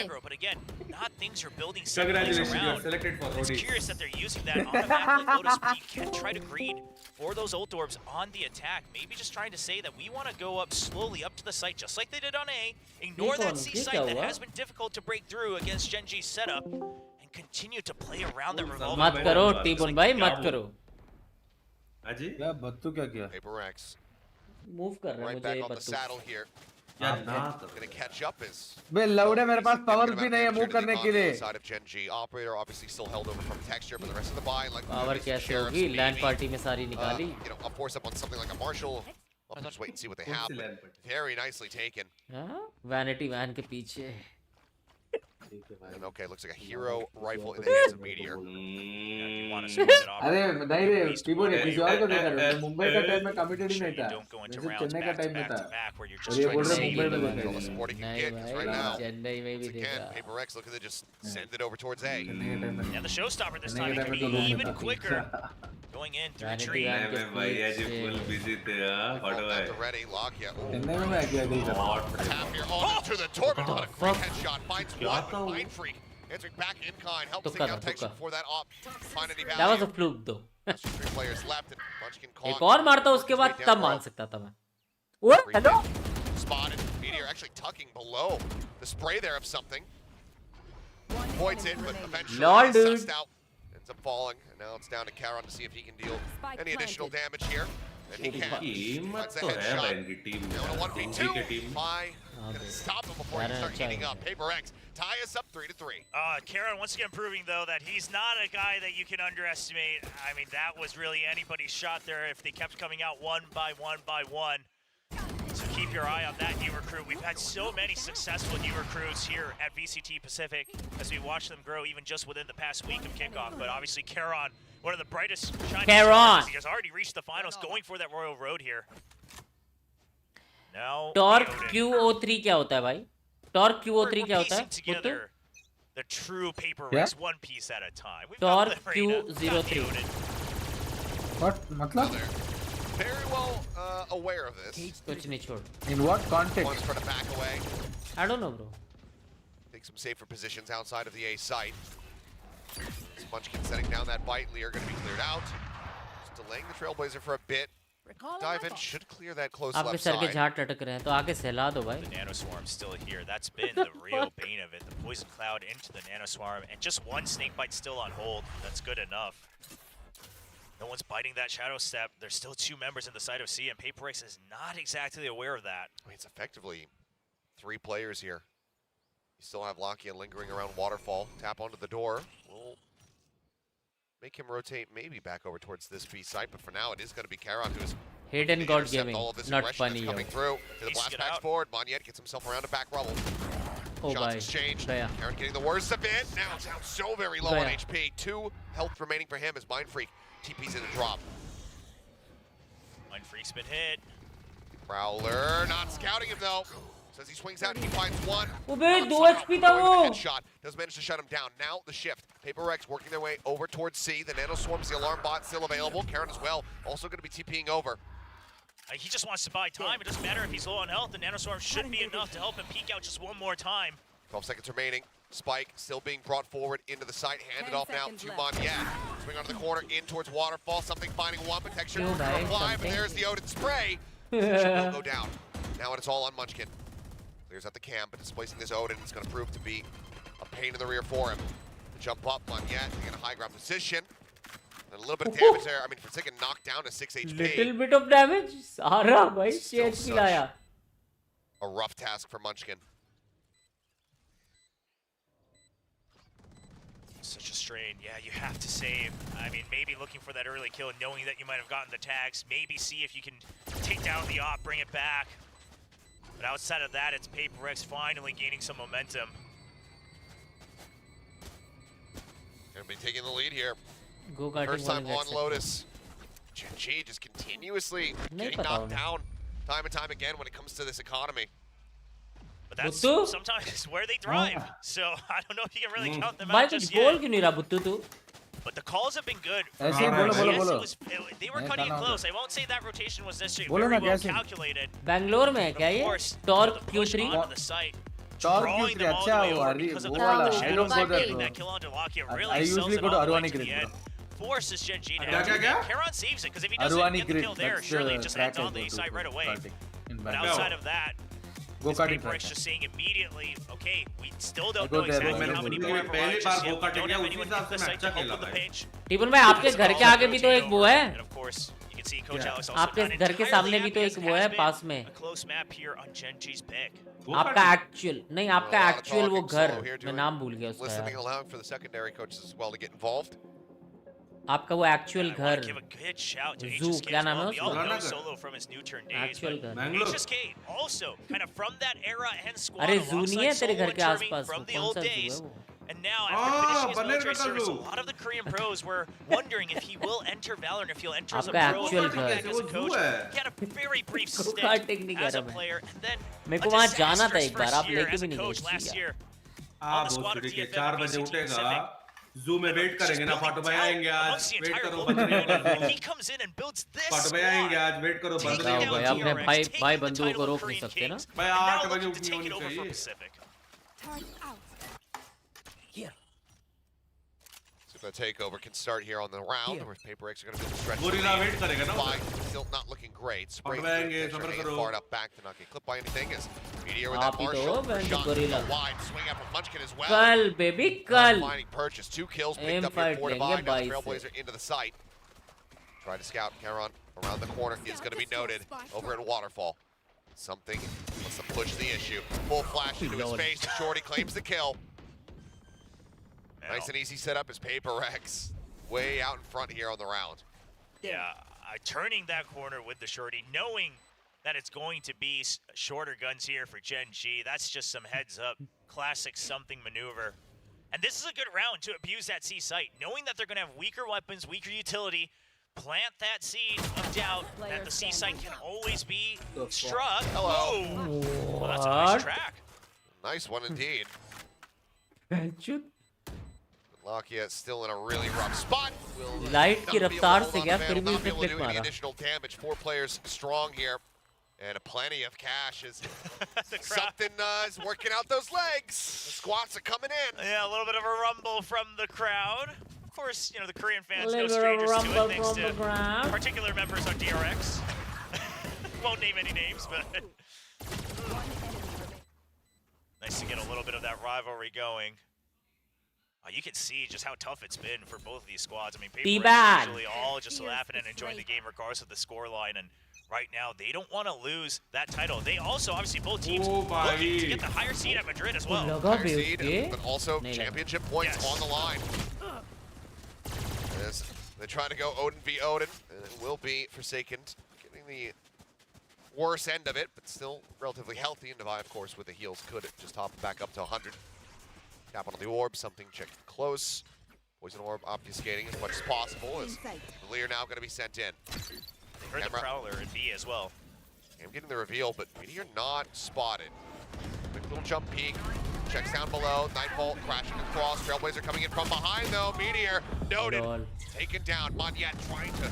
Speaker 12: not things you're building seven legs
Speaker 13: Congratulations, you are
Speaker 12: around.
Speaker 13: selected for
Speaker 12: It's
Speaker 13: roadies.
Speaker 12: curious that they're using that on a map like Lotus where you can try to greed for those ult orbs on the attack. Maybe just trying to say that we want to go up slowly up to the site, just like they did on A. Ignore that C site that has been difficult to break through against Gen G's setup, and continue to play around that revolving.
Speaker 1: मत करो T-bone भाई मत करो.
Speaker 13: अजी
Speaker 9: क्या बत्तू क्या किया?
Speaker 11: PRX
Speaker 1: move कर रहा है
Speaker 11: right back
Speaker 1: मुझे
Speaker 11: on the
Speaker 1: बत्तू.
Speaker 11: saddle here.
Speaker 13: यार ना तो
Speaker 11: Gonna catch up as
Speaker 9: बे लौड़े मेरे पास पावर भी नहीं है मूव करने के लिए.
Speaker 11: side of Gen G. Operator obviously still held over from texture, but the rest of the buy like
Speaker 1: power कैसे होगी? लैंड पार्टी में सारी निकाली.
Speaker 11: you know, I'll force up on something like a Marshall. I'll just wait and see what they have. Very nicely taken.
Speaker 1: हाँ? Vanity van के पीछे.
Speaker 11: And okay, looks like a hero rifle in the hands of Meteor.
Speaker 9: अरे नहीं रे T-bone किसी और को देखा मैं मुंबई का टाइम में कमिटेड ही नहीं था. जैसे चेन्नई का टाइम में था. और ये बोल रहे मुंबई में देखा है.
Speaker 1: नहीं भाई चेन्नई में भी देखा.
Speaker 11: Again, PRX looking to just send it over towards A.
Speaker 12: Yeah, the showstopper this time can be even quicker. Going in through the tree.
Speaker 13: भैया जी फुल बिजी थे
Speaker 11: At the ready, lock, yeah.
Speaker 9: Chennai में मैं क्या देखा?
Speaker 11: Tap here on to the torpedo. What a great headshot. Finds one. Mind Freak. Answering back in kind. Helps take out Texture before that op. Find any value.
Speaker 1: That was a fluke though.
Speaker 11: Three players left and Munchkin caught.
Speaker 1: एक और मारता उसके बाद तब मान सकता था मैं. What? Hello?
Speaker 11: Spotted. Meteor actually tucking below the spray there of something. Avoids it, but eventually
Speaker 1: Lol, dude.
Speaker 11: sussed out. Ends up falling. And now it's down to Charon to see if he can deal any additional damage here. And he can. Finds the headshot. Now in a 1v2. Bye. Gonna stop him before he starts heating up. PRX tie us up 3-3.
Speaker 12: Karen once again proving though that he's not a guy that you can underestimate. I mean, that was really anybody's shot there if they kept coming out one by one by one. So keep your eye on that new recruit. We've had so many successful new recruits here at VCT Pacific as we watch them grow even just within the past week of kickoff. But obviously Karen, one of the brightest shining stars, he has already reached the finals, going for that Royal Road here. Now
Speaker 1: torque QO3 क्या होता है भाई? Torque QO3 क्या होता है?
Speaker 12: together the true PRX one piece at a time.
Speaker 1: Torque Q03.
Speaker 9: What? मतलब?
Speaker 11: Very well aware of this.
Speaker 1: कुछ नहीं छोड़.
Speaker 9: In what context?
Speaker 11: One's trying to back away.
Speaker 1: I don't know, bro.
Speaker 11: Take some safer positions outside of the A site. Munchkin setting down that bite. Lear going to be cleared out. Just delaying the Trailblazer for a bit. Dive in should clear that close
Speaker 1: आपके
Speaker 11: left
Speaker 1: sir के
Speaker 11: side.
Speaker 1: झाड़ टटक रहे हैं तो आगे सहला दो भाई.
Speaker 12: The nanoswarm still here. That's been the real bane of it. The poison cloud into the nanoswarm, and just one snake bite still on hold. That's good enough. No one's biting that shadow step. There's still two members in the side of C, and PRX is not exactly aware of that.
Speaker 11: I mean, it's effectively 3 players here. You still have Lakia lingering around Waterfall. Tap onto the door. We'll make him rotate maybe back over towards this B site, but for now it is going to be Charon who's
Speaker 1: Hidden God Gaming,
Speaker 11: all of this
Speaker 1: not
Speaker 11: aggression
Speaker 1: funny.
Speaker 11: that's coming through to the blast packs forward. Monyet gets himself around a back rubble.
Speaker 1: Oh,
Speaker 11: Shots exchanged. Charon getting the worst of it. Now it's down so very low on HP. 2 health remaining for him as Mind Freak TP's in a drop.
Speaker 12: Mind Freak's been hit.
Speaker 11: Prowler not scouting him though. As he swings out, he finds one.
Speaker 1: अबे 2 HP था वो.
Speaker 11: Headshot. Does manage to shut him down. Now the shift. PRX working their way over towards C. The nanoswarms, the alarm bot still available. Karen as well. Also going to be TPing over.
Speaker 12: He just wants to buy time. It doesn't matter if he's low on health. The nanoswarm should be enough to help him peek out just one more time.
Speaker 11: 12 seconds remaining. Spike still being brought forward into the site. Handed off now to Monyet. Swing onto the corner in towards Waterfall. Something finding one, but Texture will reply. But there's the Odin spray. Should will go down. Now it's all on Munchkin. Clears out the cam, but displacing this Odin is going to prove to be a pain in the rear for him. To jump up, Monyet in a high ground position. And a little bit of damage there. I mean, Forsaken knocked down to 6 HP.
Speaker 1: Little bit of damage. सारा भाई 6 HP लाया.
Speaker 11: A rough task for Munchkin.
Speaker 12: Such a strain. Yeah, you have to save. I mean, maybe looking for that early kill, knowing that you might have gotten the tags. Maybe see if you can take down the op, bring it back. But outside of that, it's PRX finally gaining some momentum.
Speaker 11: Gonna be taking the lead here.
Speaker 1: Go
Speaker 11: First time on Lotus. Gen G just continuously getting knocked down time and time again when it comes to this economy.
Speaker 12: But that's sometimes where they thrive. So I don't know if you can really count them out just
Speaker 1: yet.
Speaker 12: But the calls have been good. They were cutting it close. I won't say that rotation was necessarily very well calculated.
Speaker 1: Bangalore में क्या ये? Torque Q3.
Speaker 12: On the site. drawing them all the way over because of the fact that Shadow's getting that kill onto Lakia really sells it all the way to the end. Forces Gen G now. Karon saves it because if he doesn't get the kill there, surely it just ends on the A side right away. But outside of that, PRX just saying immediately, okay, we still don't know exactly how many more Everwatches yet. We don't have anyone hit the site to open the page.
Speaker 1: टिपुन भाई आपके घर के आगे भी तो एक वो है.
Speaker 12: And of course, you can see Coach Alex also
Speaker 1: आपके घर के सामने भी तो एक वो है पास में.
Speaker 12: a close map here on Gen G's pick.
Speaker 1: आपका एक्चुअल नहीं आपका एक्चुअल वो घर मैं नाम भूल गया उसका.
Speaker 11: Listening, allowing for the secondary coaches as well to get involved.
Speaker 1: आपका वो एक्चुअल घर
Speaker 12: Zoo
Speaker 1: क्या नाम है
Speaker 12: उसका? Solo from his new turn days.
Speaker 1: Actual घर.
Speaker 12: HSK also kind of from that era and squad.
Speaker 1: अरे zoo नहीं है तेरे घर के आसपास
Speaker 12: from the
Speaker 1: कौन
Speaker 12: old
Speaker 1: सा zoo है
Speaker 12: days.
Speaker 1: वो?
Speaker 12: And now after finishing his military service, a lot of the Korean pros were wondering if he will enter Valorant, if he'll enter as a pro,
Speaker 1: आपका actual घर.
Speaker 12: as a coach. He had a very brief stint as a player, and then
Speaker 1: मेरे को वहाँ जाना था एक बार आप लेके भी नहीं गए
Speaker 12: last year.
Speaker 13: हाँ बहुत ठीक है 4 बजे उठेगा जू में वेट करेंगे ना फाटू भाई आएंगे आज वेट करो बंद नहीं होगा
Speaker 12: He comes in and builds this
Speaker 13: फाटू भाई आएंगे आज वेट करो बंद नहीं होगा
Speaker 1: भाई अपने भाई बंधुओं को रोक नहीं सकते ना
Speaker 13: भाई 8 बजे उठनी होनी चाहिए
Speaker 11: The takeover can start here on the round, where PRX are going to be stretched.
Speaker 13: Gorilla wait karega na.
Speaker 11: Still not looking great. Spray fired up back to not get clipped by anything. As Meteor with that marshal shot wide, swing up from Munchkin as well.
Speaker 1: Kal baby kal.
Speaker 11: Finding purchase, 2 kills picked up here, 4 to buy. Now Trailblazer into the site. Try to scout Karon around the corner is going to be noted over at Waterfall. Something wants to push the issue. Full flash into his face. Shorty claims the kill. Nice and easy setup as PRX way out in front here on the round.
Speaker 12: Yeah, turning that corner with the shorty, knowing that it's going to be shorter guns here for Gen G. That's just some heads up, classic something maneuver. And this is a good round to abuse that C site, knowing that they're going to have weaker weapons, weaker utility. Plant that seed of doubt that the C site can always be struck.
Speaker 11: Hello.
Speaker 12: Well, that's a nice track.
Speaker 11: Nice one indeed. Lakia still in a really rough spot.
Speaker 1: LITE की रफ्तार से गया फिर भी उसने click मारा.
Speaker 11: Additional damage. 4 players strong here, and plenty of cash is something is working out those legs. The squats are coming in.
Speaker 12: Yeah, a little bit of a rumble from the crowd. Of course, you know the Korean fans no strangers to it, thanks to particular members on DRX. Won't name any names, but nice to get a little bit of that rivalry going. You can see just how tough it's been for both of these squads. I mean, PRX usually all just laughing and enjoying the game regardless of the scoreline. And right now, they don't want to lose that title. They also, obviously, both teams looking to get the higher seed at Madrid as well.
Speaker 11: Higher seed, but also championship points on the line. As they're trying to go Odin v Odin, and it will be Forsaken getting the worse end of it, but still relatively healthy. And Devi, of course, with the heals, could just hop back up to 100. Tap on the orb, something checked close. Poison orb obfuscating as much as possible as the Lear now going to be sent in.
Speaker 12: They heard the Prowler in B as well.
Speaker 11: I'm getting the reveal, but Meteor not spotted. Quick little jump peek, checks down below, Nightfall crashing across, Trailblazer coming in from behind though, Meteor noted, taken down, Monyet trying to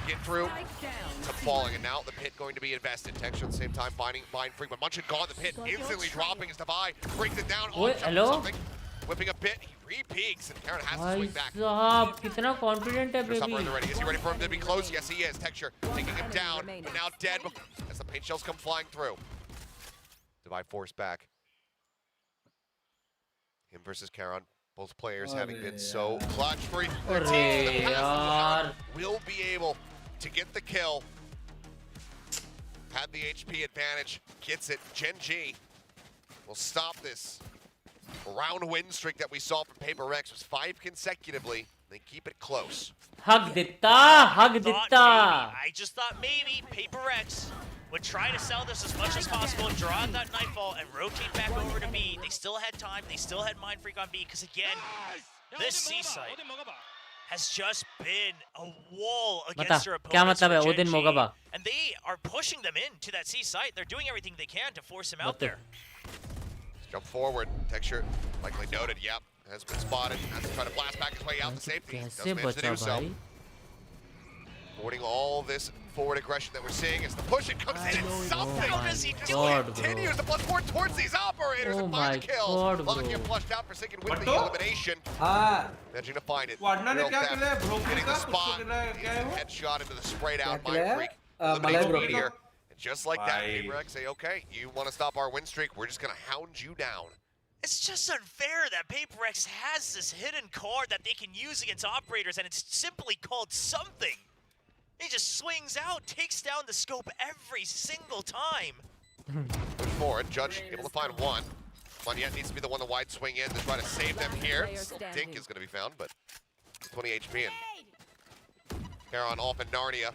Speaker 11: get through, to falling, and now the pit going to be invested. Texture at the same time finding Mind Freak, but Munchkin gone, the pit instantly dropping as Devi brings it down on something. Whipping a bit, he re-peeks, and Karon has to swing back.
Speaker 1: कितना confident है baby.
Speaker 11: Is he ready for him to be close? Yes, he is. Texture taking him down, but now dead as the paint shells come flying through. Devi forced back. Him versus Karon. Both players having been so clutch for each other. Will be able to get the kill. Had the HP advantage. Gets it. Gen G will stop this round win streak that we saw from PRX. Was 5 consecutively. They keep it close.
Speaker 1: Hug ditta.
Speaker 12: I just thought maybe PRX would try to sell this as much as possible, draw out that Nightfall, and rotate back over to B. They still had time. They still had Mind Freak on B, because again, this C site has just been a wall against their opponents. And they are pushing them into that C site. They're doing everything they can to force him out there.
Speaker 11: Jump forward. Texture likely noted. Yep, has been spotted. Has to try to blast back his way out to safety. Doesn't manage to do so. Avoiding all this forward aggression that we're seeing as the push it comes in. It's something. is he doing? Continues to push forward towards these operators and finds a kill. Lucky get flushed out, Forsaken with the elimination. Managing to find it. Real theft. Getting the spot. Headshot into the sprayed out Mind Freak. Eliminates Meteor. And just like that, PRX say, okay, you want to stop our win streak, we're just going to hound you down.
Speaker 12: It's just unfair that PRX has this hidden card that they can use against operators, and it's simply called something. He just swings out, takes down the scope every single time.
Speaker 11: Push forward, Judge able to find one. Monyet needs to be the one to wide swing in to try to save them here. Dink is going to be found, but 20 HP in. Charon off in Narnia.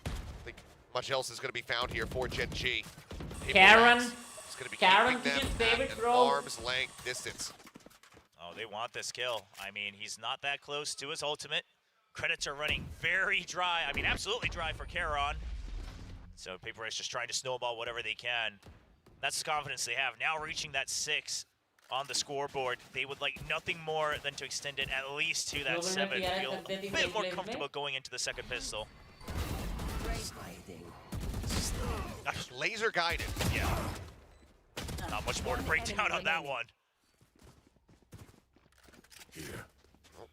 Speaker 11: I think much else is going to be found here for Gen G.
Speaker 1: Charon.
Speaker 11: Karen, them at arm's length distance.
Speaker 12: Oh, they want this kill. I mean, he's not that close to his ultimate. Credits are running very dry. I mean, absolutely dry for Charon. So PRX just trying to snowball whatever they can. That's the confidence they have. Now reaching that 6 on the scoreboard, they would like nothing more than to extend it at least to that 7. Feel a bit more comfortable going into the second pistol.
Speaker 11: Laser guided.
Speaker 12: Yeah. Not much more to break down on that one.
Speaker 11: Here. Oh.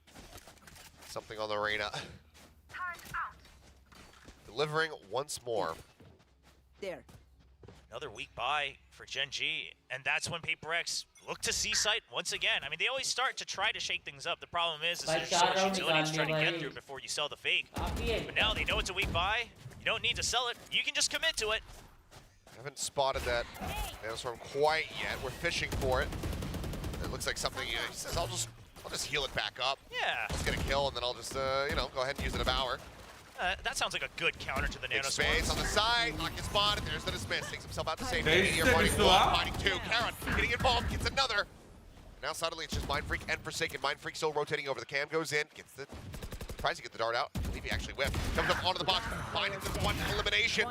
Speaker 11: Something on the arena. Delivering once more.
Speaker 5: There.
Speaker 12: Another weak buy for Gen G, and that's when PRX look to C-site once again. I mean, they always start to try to shake things up. The problem is there's so much utility to try to get through before you sell the fake. But now they know it's a weak buy. You don't need to sell it. You can just commit to it.
Speaker 11: Haven't spotted that Nanostorm quite yet. We're fishing for it. It looks like something, he says, I'll just heal it back up.
Speaker 12: Yeah.
Speaker 11: Let's get a kill, and then I'll just, you know, go ahead and use a Devour.
Speaker 12: That sounds like a good counter to the Nanostorm.
Speaker 11: Space on the side, lock his spot, and there's the dismiss. Takes himself out to safety. Meteor fighting one, fighting two. Charon getting involved, gets another. And now suddenly it's just Mind Freak and Forsaken. Mind Freak still rotating over the cam, goes in, tries to get the dart out. I believe he actually whipped. Comes up onto the box, finding the one elimination.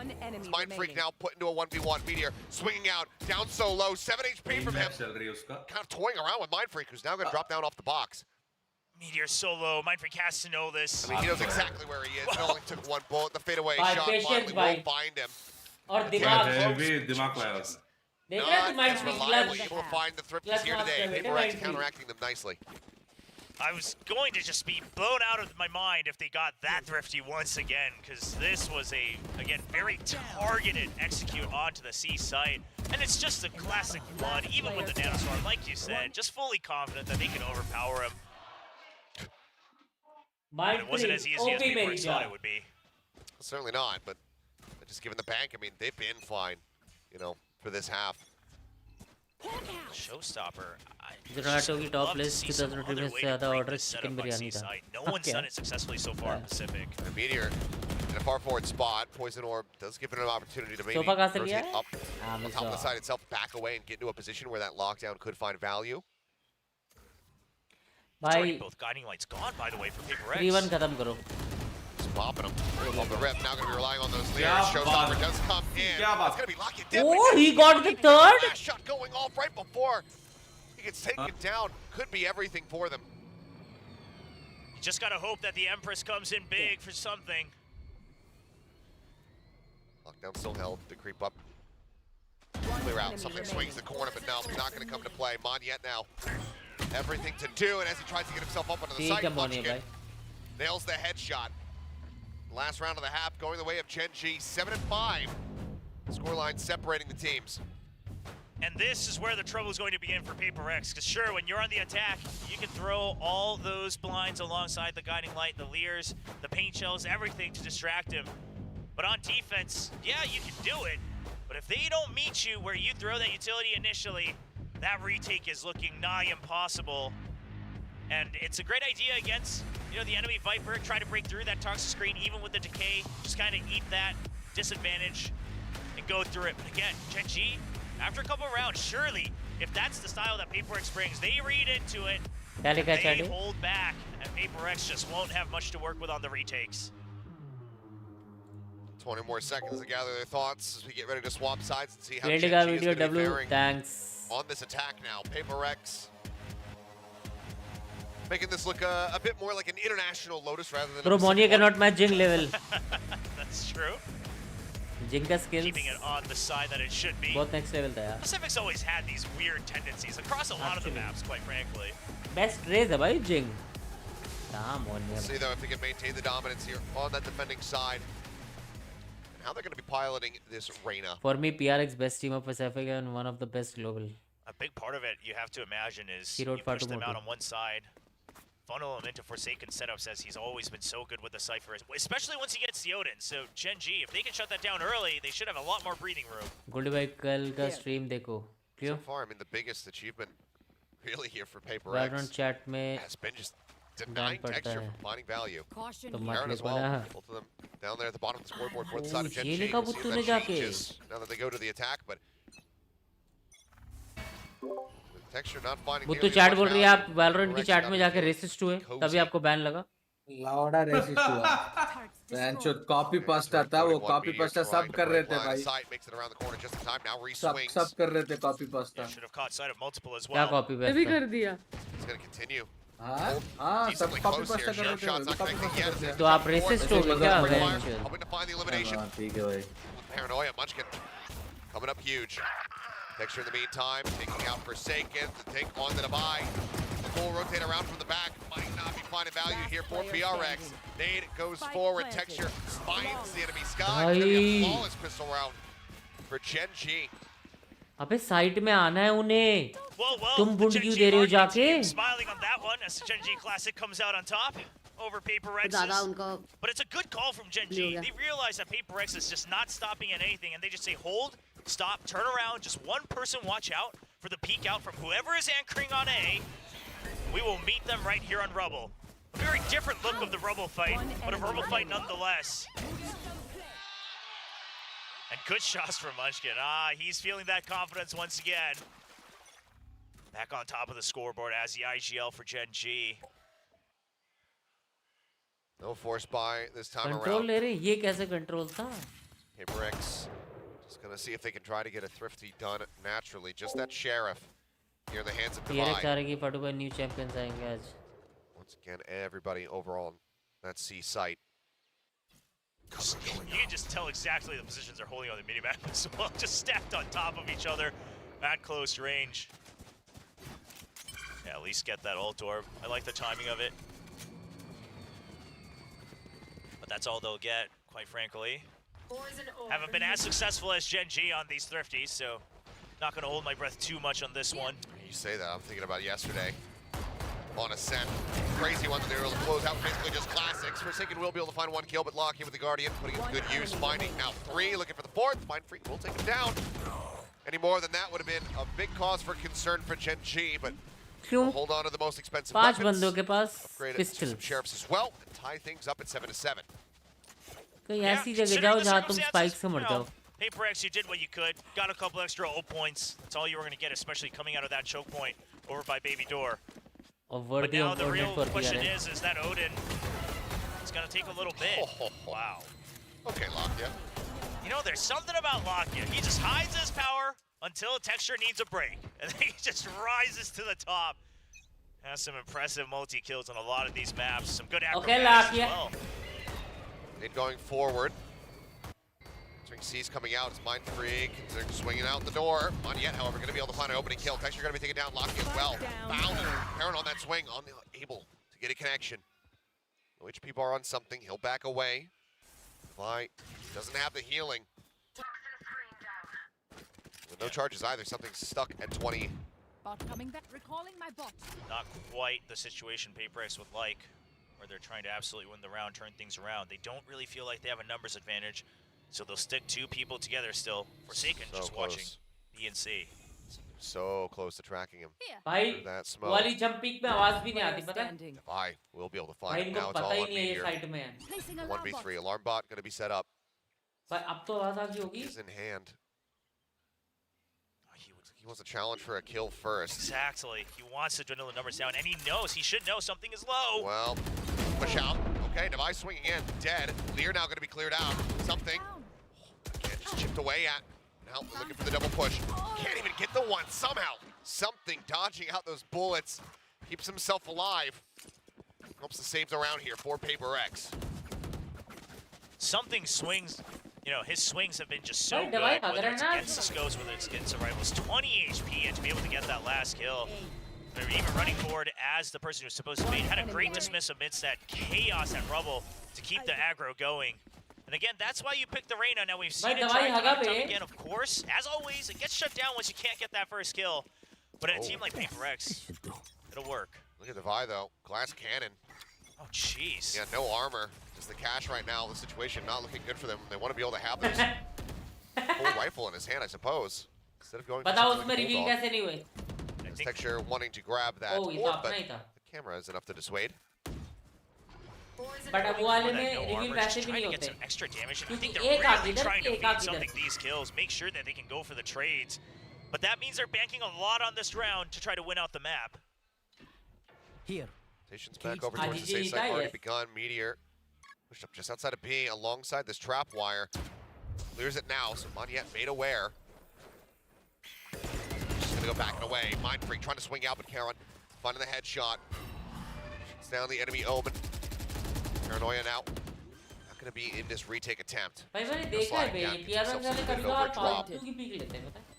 Speaker 11: Mind Freak now put into a 1v1. Meteor swinging out, down so low, 7 HP from him. Kind of toying around with Mind Freak, who's now going to drop down off the box.
Speaker 12: Meteor solo. Mind Freak has to know this.
Speaker 11: I mean, he knows exactly where he is. It only took one bullet. The fadeaway shot finally won't find him.
Speaker 1: Or Dimag.
Speaker 11: Not as reliably able to find the Thrifties here today. PRX counteracting them nicely.
Speaker 12: I was going to just be blown out of my mind if they got that thrifty once again, because this was again, very targeted execute onto the C site. And it's just a classic flood, even with the Nanostorm, like you said, just fully confident that they can overpower him. But it wasn't as easy as people thought it would be.
Speaker 11: Certainly not, but just given the bank, I mean, they've been fine, you know, for this half.
Speaker 12: Showstopper.
Speaker 1: Zomato की top list 2020 में से ज़्यादा order chicken biryani था.
Speaker 12: No one's done it successfully so far in Pacific.
Speaker 11: And Meteor in a far forward spot. Poison Orb does give it an opportunity to maybe
Speaker 1: rotate
Speaker 11: up on top of the side itself, back away, and get into a position where that lockdown could find value.
Speaker 12: Both guiding lights gone, by the way, for PRX.
Speaker 1: 3-1 खत्म करो.
Speaker 11: Just popping them off the rip. Now going to be relying on those layers. Showstopper does come in. It's going to be Lucky Dip.
Speaker 1: Oh, he got the third.
Speaker 11: Last shot going off right before he gets taken down. Could be everything for them.
Speaker 12: You just got to hope that the Empress comes in big for something.
Speaker 11: Lockdown still held. The creep up. Clear out. Something swings the corner, but no, not going to come to play. Monyet now. Everything to do, and as he tries to get himself up onto the site, Munchkin nails the headshot. Last round of the half going the way of Gen G, 7-5. Scoreline separating the teams.
Speaker 12: And this is where the trouble is going to begin for PRX, because sure, when you're on the attack, you can throw all those blinds alongside the guiding light, the leers, the paint shells, everything to distract him. But on defense, yeah, you can do it, but if they don't meet you where you throw that utility initially, that retake is looking nigh impossible. And it's a great idea against, you know, the enemy Viper. Try to break through that toxic screen, even with the decay. Just kind of eat that disadvantage and go through it. But again, Gen G, after a couple of rounds, surely, if that's the style that PRX brings, they read into it, they hold back, and PRX just won't have much to work with on the retakes.
Speaker 11: 20 more seconds to gather their thoughts as we get ready to swap sides and see how Gen G is going to be faring on this attack now. PRX making this look a bit more like an international Lotus rather than
Speaker 1: Bro, Monya cannot match Jing level.
Speaker 12: That's true.
Speaker 1: Jing का skills
Speaker 12: keeping it on the side that it should be.
Speaker 1: बहुत next level था यार.
Speaker 12: Pacific's always had these weird tendencies across a lot of the maps, quite frankly.
Speaker 1: Best raise है भाई Jing. Damn on him.
Speaker 11: See though if they can maintain the dominance here on that defending side. And how they're going to be piloting this Reyna.
Speaker 1: For me, PRX best team of Pacific and one of the best global.
Speaker 12: A big part of it you have to imagine is
Speaker 1: He
Speaker 12: you
Speaker 1: wrote far
Speaker 12: push
Speaker 1: too
Speaker 12: them
Speaker 1: much.
Speaker 12: out on one side, funnel him into Forsaken setups as he's always been so good with the Cypher, especially once he gets the Odin. So Gen G, if they can shut that down early, they should have a lot more breathing room.
Speaker 1: Goldie भाई कल का stream देखो.
Speaker 11: So far, I mean, the biggest achievement really here for PRX
Speaker 1: Valorant chat में
Speaker 11: has been just denying texture from finding value.
Speaker 1: तो मत
Speaker 11: Aaron as
Speaker 1: देखो
Speaker 11: well.
Speaker 1: ना.
Speaker 11: Both of them down there at the bottom of the scoreboard for the side of Gen
Speaker 1: ये
Speaker 11: G.
Speaker 1: देखा
Speaker 11: We'll see if
Speaker 1: बुत्तू
Speaker 11: that
Speaker 1: ने जाके.
Speaker 11: changes now that they go to the attack, but with texture not finding
Speaker 1: बुत्तू
Speaker 11: nearly
Speaker 1: chat
Speaker 11: as
Speaker 1: बोल
Speaker 11: much
Speaker 1: रही है आप
Speaker 11: value,
Speaker 1: Valorant की
Speaker 11: PRX
Speaker 1: chat
Speaker 11: got
Speaker 1: में
Speaker 11: it
Speaker 1: जाके
Speaker 11: feeling
Speaker 1: racist हुए
Speaker 11: cozy.
Speaker 1: तभी आपको ban लगा.
Speaker 9: लावड़ा रेसिस्ट हुआ. बेंचो कॉपी पास्ता था वो कॉपी पास्ता सब कर रहे थे भाई.
Speaker 11: Makes it around the corner just in time. Now
Speaker 9: सब
Speaker 11: re-swings.
Speaker 9: सब कर रहे थे copy pasta.
Speaker 12: Should have caught sight of multiple as
Speaker 1: क्या
Speaker 12: well.
Speaker 1: copy
Speaker 6: ये भी
Speaker 1: paste?
Speaker 6: कर दिया.
Speaker 11: It's going to continue.
Speaker 9: हाँ हाँ सब
Speaker 11: Decently
Speaker 9: copy
Speaker 11: close here.
Speaker 9: Pasta कर
Speaker 11: Sheriff
Speaker 9: रहे
Speaker 11: shots
Speaker 9: थे.
Speaker 11: not
Speaker 9: copy
Speaker 11: connecting
Speaker 9: pasta
Speaker 11: yet.
Speaker 9: कर
Speaker 1: तो आप racist हो गए क्या? Eventually.
Speaker 11: Hoping to find the elimination.
Speaker 9: हाँ ठीक है भाई.
Speaker 11: Paranoia, Munchkin coming up huge. Texture in the meantime, taking out Forsaken, the take on the Dubai. The full rotate around from the back, might not be finding value here for PRX. Nade goes forward, Texture finds the enemy sky. Gonna be a flawless pistol round for Gen G.
Speaker 1: अबे side में आना है उन्हें.
Speaker 12: Whoa,
Speaker 1: तुम
Speaker 12: the
Speaker 1: बुंड
Speaker 12: Gen
Speaker 1: क्यों
Speaker 12: G
Speaker 1: दे रहे हो
Speaker 12: marketing
Speaker 1: जाके?
Speaker 12: team smiling on that one as the Gen G Classic comes out on top over PRX's.
Speaker 2: ज़्यादा उनको
Speaker 12: But it's a good call from Gen G. They realize that PRX is just not stopping at anything, and they just say, hold, stop, turn around, just one person watch out for the peek out from whoever is anchoring on A. We will meet them right here on Rubble. A very different look of the Rubble fight, but a Rubble fight nonetheless. And good shots from Munchkin. He's feeling that confidence once again. Back on top of the scoreboard as the IGL for Gen G.
Speaker 11: No force buy this time
Speaker 1: Control
Speaker 11: around.
Speaker 1: ले रहे. ये कैसे control था?
Speaker 11: PRX just gonna see if they can try to get a thrifty done naturally. Just that Sheriff here in the hands of
Speaker 1: PRX
Speaker 11: Dubai.
Speaker 1: आ रही है. फटू भाई new champions आएंगे आज.
Speaker 11: Once again, everybody overall on that C site.
Speaker 12: You can just tell exactly the positions they're holding on the minimap as well, just stacked on top of each other at close range. Yeah, at least get that ult orb. I like the timing of it. But that's all they'll get, quite frankly. Haven't been as successful as Gen G on these thrifties, so not going to hold my breath too much on this one.
Speaker 11: You say that, I'm thinking about yesterday. On Ascent. Crazy one that they were able to close out, basically just classics. Forsaken will be able to find one kill, but Lock here with the Guardian, putting it to good use. Finding now 3, looking for the 4th. Mindfreak will take him down. Any more than that would have been a big cause for concern for Gen G, but
Speaker 1: क्यों?
Speaker 11: hold on to the most expensive
Speaker 1: 5
Speaker 11: weapons.
Speaker 1: बंदों के पास
Speaker 11: Upgraded
Speaker 1: pistol.
Speaker 11: some sheriffs as well, and tie things up at 7-7.
Speaker 1: कहीं
Speaker 12: Yeah,
Speaker 1: ऐसी जगह
Speaker 12: considering
Speaker 1: जाओ
Speaker 12: the
Speaker 1: जहाँ तुम
Speaker 12: circumstances,
Speaker 1: spike से मर
Speaker 12: you know,
Speaker 1: जाओ.
Speaker 12: PRX, you did what you could. Got a couple extra ult points. That's all you were going to get, especially coming out of that choke point over by Baby Door.
Speaker 1: But
Speaker 12: But now the real question is that Odin is going to take a little bit. Wow.
Speaker 11: Okay, Lakia.
Speaker 12: You know, there's something about Lakia. He just hides his power until Texture needs a break. And then he just rises to the top. Has some impressive multi-kills on a lot of these maps. Some good acrobatics as well.
Speaker 11: Nade going forward. C's coming out, it's Mindfreak, they're swinging out the door. Not yet, however, going to be able to find an opening kill. Texture going to be taken down, Locky as well. Found him. Parent on that swing, able to get a connection. No HP bar on something, he'll back away. Fly doesn't have the healing. With no charges either, something's stuck at 20.
Speaker 16: Bot coming back, recalling my bot.
Speaker 12: Not quite the situation PRX would like, where they're trying to absolutely win the round, turn things around. They don't really feel like they have a numbers advantage. So they'll stick 2 people together still. Forsaken
Speaker 11: So
Speaker 12: just
Speaker 11: close.
Speaker 12: watching B and C.
Speaker 11: So close to tracking him.
Speaker 1: भाई
Speaker 11: That smoke.
Speaker 1: वाली jump peak में आवाज भी नहीं आती पता है?
Speaker 11: Defy will be able to
Speaker 1: भाई
Speaker 11: find him
Speaker 1: इनको
Speaker 11: now. It's
Speaker 1: पता
Speaker 11: all
Speaker 1: ही
Speaker 11: on
Speaker 1: नहीं है
Speaker 11: me
Speaker 1: ये
Speaker 11: here.
Speaker 1: साइड में है.
Speaker 11: 1v3 alarm bot going to be set up.
Speaker 1: भाई अब तो आवाज आ गई होगी.
Speaker 11: He's in hand. He wants a challenge for a kill first.
Speaker 12: Exactly. He wants to dwindle the numbers down, and he knows, he should know something is low.
Speaker 11: Well, push out. Okay, Device swinging in, dead. Lear now going to be cleared out. Something. Again, just chipped away at. Now they're looking for the double push. Can't even get the one somehow. Something dodging out those bullets. Keeps himself alive. Hopes the saves around here for PRX.
Speaker 12: Something swings you know, his swings have been just so good, whether it's against the scopes, whether it's against the rifles. 20 HP, and to be able to get that last kill. They're even running forward as the person who's supposed to be. Had a great dismiss amidst that chaos and rubble to keep the aggro going. And again, that's why you pick the Reyna. Now we've seen it try time again, of course. As always, it gets shut down once you can't get that first kill. But in a team like PRX, it'll work.
Speaker 11: Look at the Vi though, glass cannon.
Speaker 12: Oh jeez.
Speaker 11: Yeah, no armor. Just the cash right now. The situation not looking good for them. They want to be able to have this full rifle in his hand, I suppose. Instead of going.
Speaker 1: बताओ उसमें reveal कैसे नहीं हुए?
Speaker 11: Texture wanting to grab that
Speaker 1: orb, but the
Speaker 11: camera is enough to dissuade.
Speaker 1: But अब वो वाले में reveal वैसे भी नहीं
Speaker 12: to get
Speaker 1: होते.
Speaker 12: some extra damage, and I think they're really trying to feed something these kills, make sure that they can go for the trades. But that means they're banking a lot on this round to try to win out the map.
Speaker 8: Here.
Speaker 11: Station's back over towards the safe side, already begun. Meteor pushed up just outside of B alongside this trap wire. Clears it now, so Monyet made aware. Just gonna go back and away. Mind Freak trying to swing out, but Karen finding the headshot. Shoots down the enemy Omen. Paranoia now. Not gonna be in this retake attempt.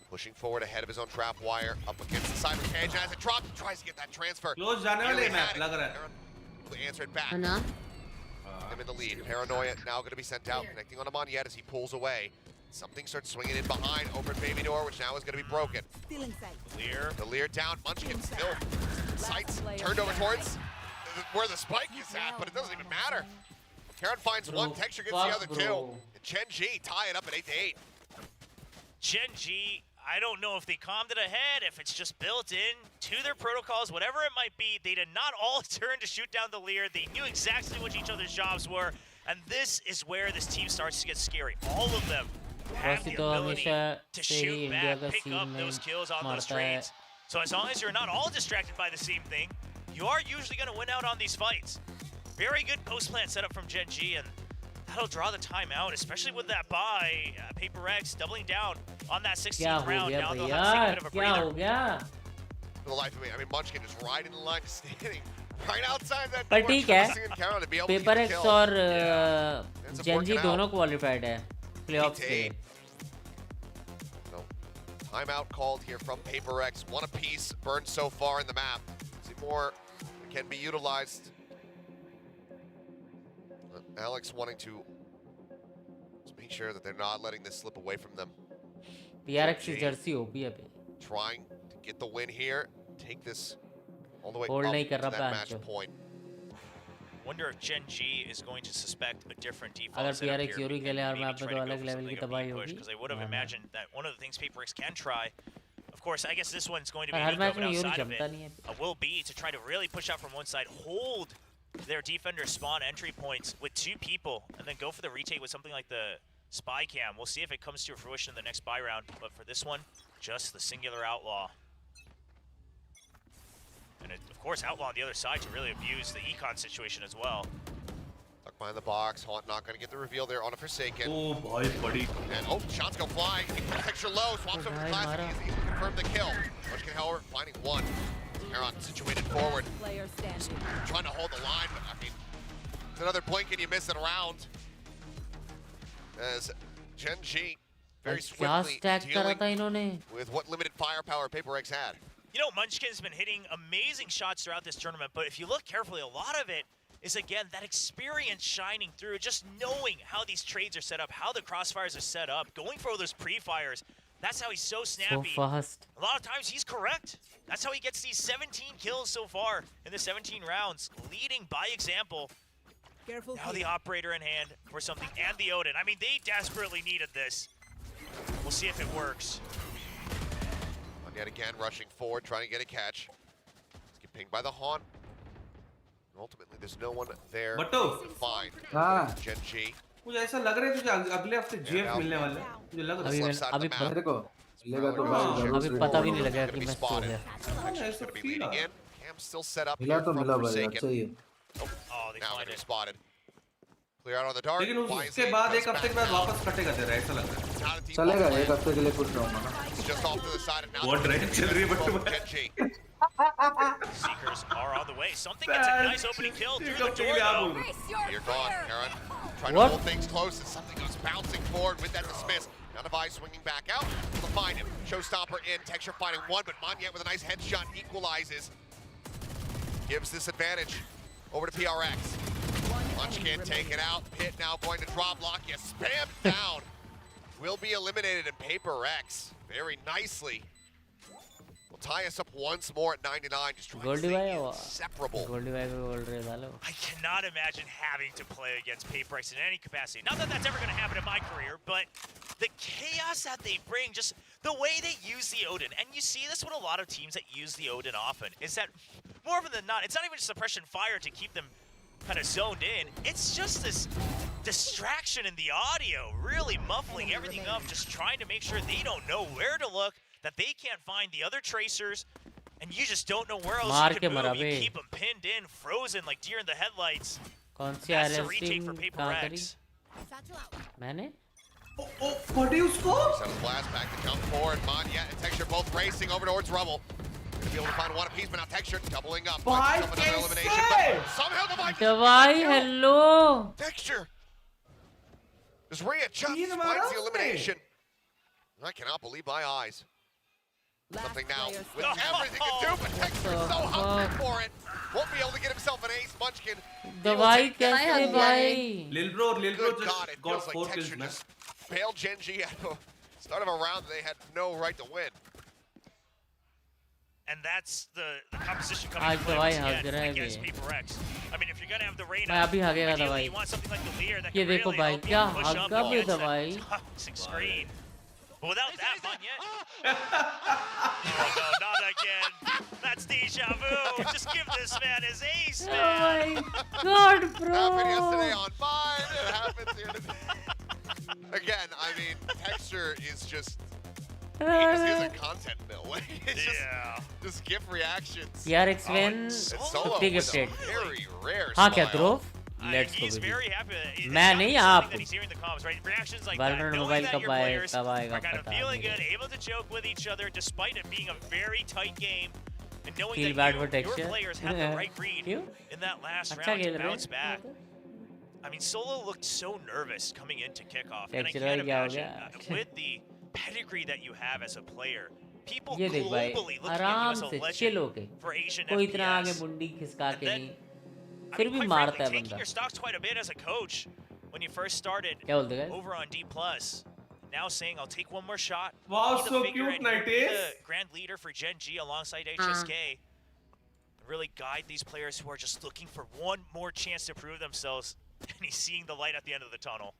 Speaker 11: Pushing forward ahead of his own trap wire, up against the cyber cage, and as it drops, he tries to get that transfer.
Speaker 13: Close जाने वाले map लग रहा है.
Speaker 11: Will answer it back. Them in the lead. Paranoia now going to be sent out, connecting on Monyet as he pulls away. Something starts swinging in behind over at Baby Door, which now is going to be broken. The Lear down. Munchkin still sights turned over towards where the spike is at, but it doesn't even matter. Karen finds one, Texture gets the other two. And Chen G tie it up at 8-8.
Speaker 12: Gen G, I don't know if they calmed it ahead, if it's just built in to their protocols, whatever it might be. They did not all turn to shoot down the Lear. They knew exactly what each other's jobs were, and this is where this team starts to get scary. All of them have the ability to shoot back, pick up those kills on those trades. So as long as you're not all distracted by the same thing, you are usually going to win out on these fights. Very good post-plant setup from Gen G, and that'll draw the timeout, especially with that buy. PRX doubling down on that 16th round. Now they'll have to take a bit of a breather.
Speaker 11: For the life of me, I mean, Munchkin is right in the line, just standing right outside that
Speaker 1: पर
Speaker 11: door,
Speaker 1: ठीक है,
Speaker 11: to be able to get the
Speaker 1: PRX
Speaker 11: kill.
Speaker 1: और
Speaker 11: Ends up
Speaker 1: Gen G
Speaker 11: working
Speaker 1: दोनों
Speaker 11: out.
Speaker 1: qualified है playoffs के लिए.
Speaker 11: So, timeout called here from PRX. One apiece burned so far in the map. See more can be utilized. Alex wanting to just make sure that they're not letting this slip away from them.
Speaker 1: PRX की jersey होगी अभी.
Speaker 11: Trying to get the win here, take this all the way
Speaker 1: Hold
Speaker 11: up
Speaker 1: नहीं कर
Speaker 11: to
Speaker 1: रहा
Speaker 11: that match
Speaker 1: पैंचो.
Speaker 11: point.
Speaker 12: Wonder if Gen G is going to suspect a different default
Speaker 1: अगर
Speaker 12: setup
Speaker 1: PRX
Speaker 12: here.
Speaker 1: Yuri के लिए और map में
Speaker 12: Maybe
Speaker 1: तो
Speaker 12: try to
Speaker 1: अलग
Speaker 12: go for
Speaker 1: लेवल की
Speaker 12: something of
Speaker 1: तबाही
Speaker 12: a push,
Speaker 1: होगी.
Speaker 12: because I would have imagined that one of the things PRX can try, of course, I guess this one's going to be
Speaker 1: पर हर
Speaker 12: eco,
Speaker 1: match
Speaker 12: but
Speaker 1: में Yuri
Speaker 12: outside of
Speaker 1: जमता
Speaker 12: it,
Speaker 1: नहीं है.
Speaker 12: will be to try to really push out from one side, hold their defender spawn entry points with two people, and then go for the retake with something like the spy cam. We'll see if it comes to fruition in the next buy round, but for this one, just the singular outlaw. And it, of course, outlaw on the other side to really abuse the econ situation as well.
Speaker 11: Tucked behind the box, Haunt not going to get the reveal there on a Forsaken.
Speaker 13: Oh boy, buddy.
Speaker 11: And oh, shots go flying. Texture low, swaps over to Classic. He's confirmed the kill. Munchkin, however, finding one. Heron situated forward.
Speaker 5: Player standing.
Speaker 11: Trying to hold the line, but I mean, it's another blink and you miss it around. As Gen G very swiftly dealing with what limited firepower PRX had.
Speaker 12: You know, Munchkin's been hitting amazing shots throughout this tournament, but if you look carefully, a lot of it is, again, that experience shining through, just knowing how these trades are set up, how the crossfires are set up, going for those pre-fires. That's how he's so snappy.
Speaker 1: So fast.
Speaker 12: A lot of times he's correct. That's how he gets these 17 kills so far in the 17 rounds, leading by example.
Speaker 5: Careful
Speaker 12: now the operator in hand for something, and the Odin. I mean, they desperately needed this. We'll see if it works.
Speaker 11: Yet again, rushing forward, trying to get a catch. Let's get pinged by the Haunt. Ultimately, there's no one there to find. Gen G.
Speaker 13: मुझे ऐसा लग रहा है तुझे अगले हफ्ते GF मिलने वाला है. मुझे लग रहा है.
Speaker 1: अभी
Speaker 13: मेरे को मिलेगा तो
Speaker 1: अभी पता भी नहीं लगेगा कि मैं सो गया.
Speaker 11: Texture's going to be leading in. Cam's still set up
Speaker 6: मिला
Speaker 11: here
Speaker 6: तो
Speaker 11: from
Speaker 6: मिला भाई,
Speaker 11: Forsaken.
Speaker 6: अच्छा ही है.
Speaker 11: Oh, now they're getting spotted. Clear out on the dark.
Speaker 13: लेकिन उसके बाद एक हफ्ते के बाद वापस कटेगा तेरा, ऐसा लग रहा है.
Speaker 6: चलेगा, एक हफ्ते के लिए कुछ रहूंगा ना.
Speaker 11: Just off to the side and now
Speaker 13: बहुत ड्राइव चल रही है but
Speaker 11: Gen G.
Speaker 12: Seekers are on the way. Something gets a nice opening kill through the door, though.
Speaker 11: You're gone, Karen. Trying to hold things close, and something goes bouncing forward with that dismiss. None of Ice swinging back out. To find him. Showstopper in. Texture finding one, but Monyet with a nice headshot equalizes. Gives this advantage over to PRX. Munch can't take it out. Pit now going to drop lock. You spam down. Will be eliminated in PRX very nicely. Will tie us up once more at 99. Just trying to stay inseparable.
Speaker 12: I cannot imagine having to play against PRX in any capacity. Not that that's ever going to happen in my career, but the chaos that they bring, just the way they use the Odin, and you see this with a lot of teams that use the Odin often, is that more often than not, it's not even suppression fire to keep them kind of zoned in. It's just this distraction in the audio, really muffling everything up, just trying to make sure they don't know where to look, that they can't find the other tracers, and you just don't know where else you can move. You keep them pinned in, frozen like deer in the headlights. That's a retake for PRX.
Speaker 13: What do you score?
Speaker 11: Set a blast back to jump forward. Monyet and Texture both racing over towards Rubble. Gonna be able to find one apiece, but now Texture doubling up. Somehow the Vikings.
Speaker 1: Hello.
Speaker 11: Texture. Does Rhea just finds the elimination? I cannot believe my eyes. Something now with everything to do, but Texture is so hungry for it. Won't be able to get himself an ace. Munchkin.
Speaker 13: Lil bro
Speaker 11: Good
Speaker 13: just
Speaker 11: God, it
Speaker 13: got
Speaker 11: feels
Speaker 13: 4
Speaker 11: like
Speaker 13: kills,
Speaker 11: Texture
Speaker 13: man.
Speaker 11: just failed Gen G at the start of a round that they had no right to win.
Speaker 12: And that's the composition coming to play once again against PRX. I mean, if you're going to have the Reyna, ideally you want something like the Lear that can really help you push up against that toxic screen. But without that, Monyet. Oh no, not again. That's deja vu. Just give this man his ace, man.
Speaker 1: Oh my God, bro.
Speaker 11: Happened yesterday on Vine. It happens here today. Again, I mean, Texture is just... He just is a content mill. It's just GIF reactions.
Speaker 1: PRX win 50 gifted.
Speaker 11: Very rare
Speaker 1: हाँ क्या ध्रुव? Let's go.
Speaker 12: He's very happy.
Speaker 1: मैं नहीं आप.
Speaker 12: That he's hearing the comms, right? Reactions like
Speaker 1: Valorant
Speaker 12: that,
Speaker 1: mobile
Speaker 12: knowing that your players
Speaker 1: कब आएगा
Speaker 12: are kind of
Speaker 1: पता
Speaker 12: feeling
Speaker 1: नहीं.
Speaker 12: good, able to joke with each other, despite it being a very tight game, and knowing
Speaker 1: Feel bad for
Speaker 12: that your
Speaker 1: Texture.
Speaker 12: players had the right read in that last round to bounce back. I mean, Solo looked so nervous coming into kickoff, and I can't imagine with the pedigree that you have as a player. People globally looking at you as a legend for Asian FPS. And then, I mean, quite frankly, taking your stocks quite a bit as a coach when you first started over on D+. Now saying, I'll take one more shot.
Speaker 13: Wow, so cute,
Speaker 12: Nighties. The grand leader for Gen G alongside HSK. Really guide these players who are just looking for one more chance to prove themselves. And he's seeing the light at the end of the tunnel.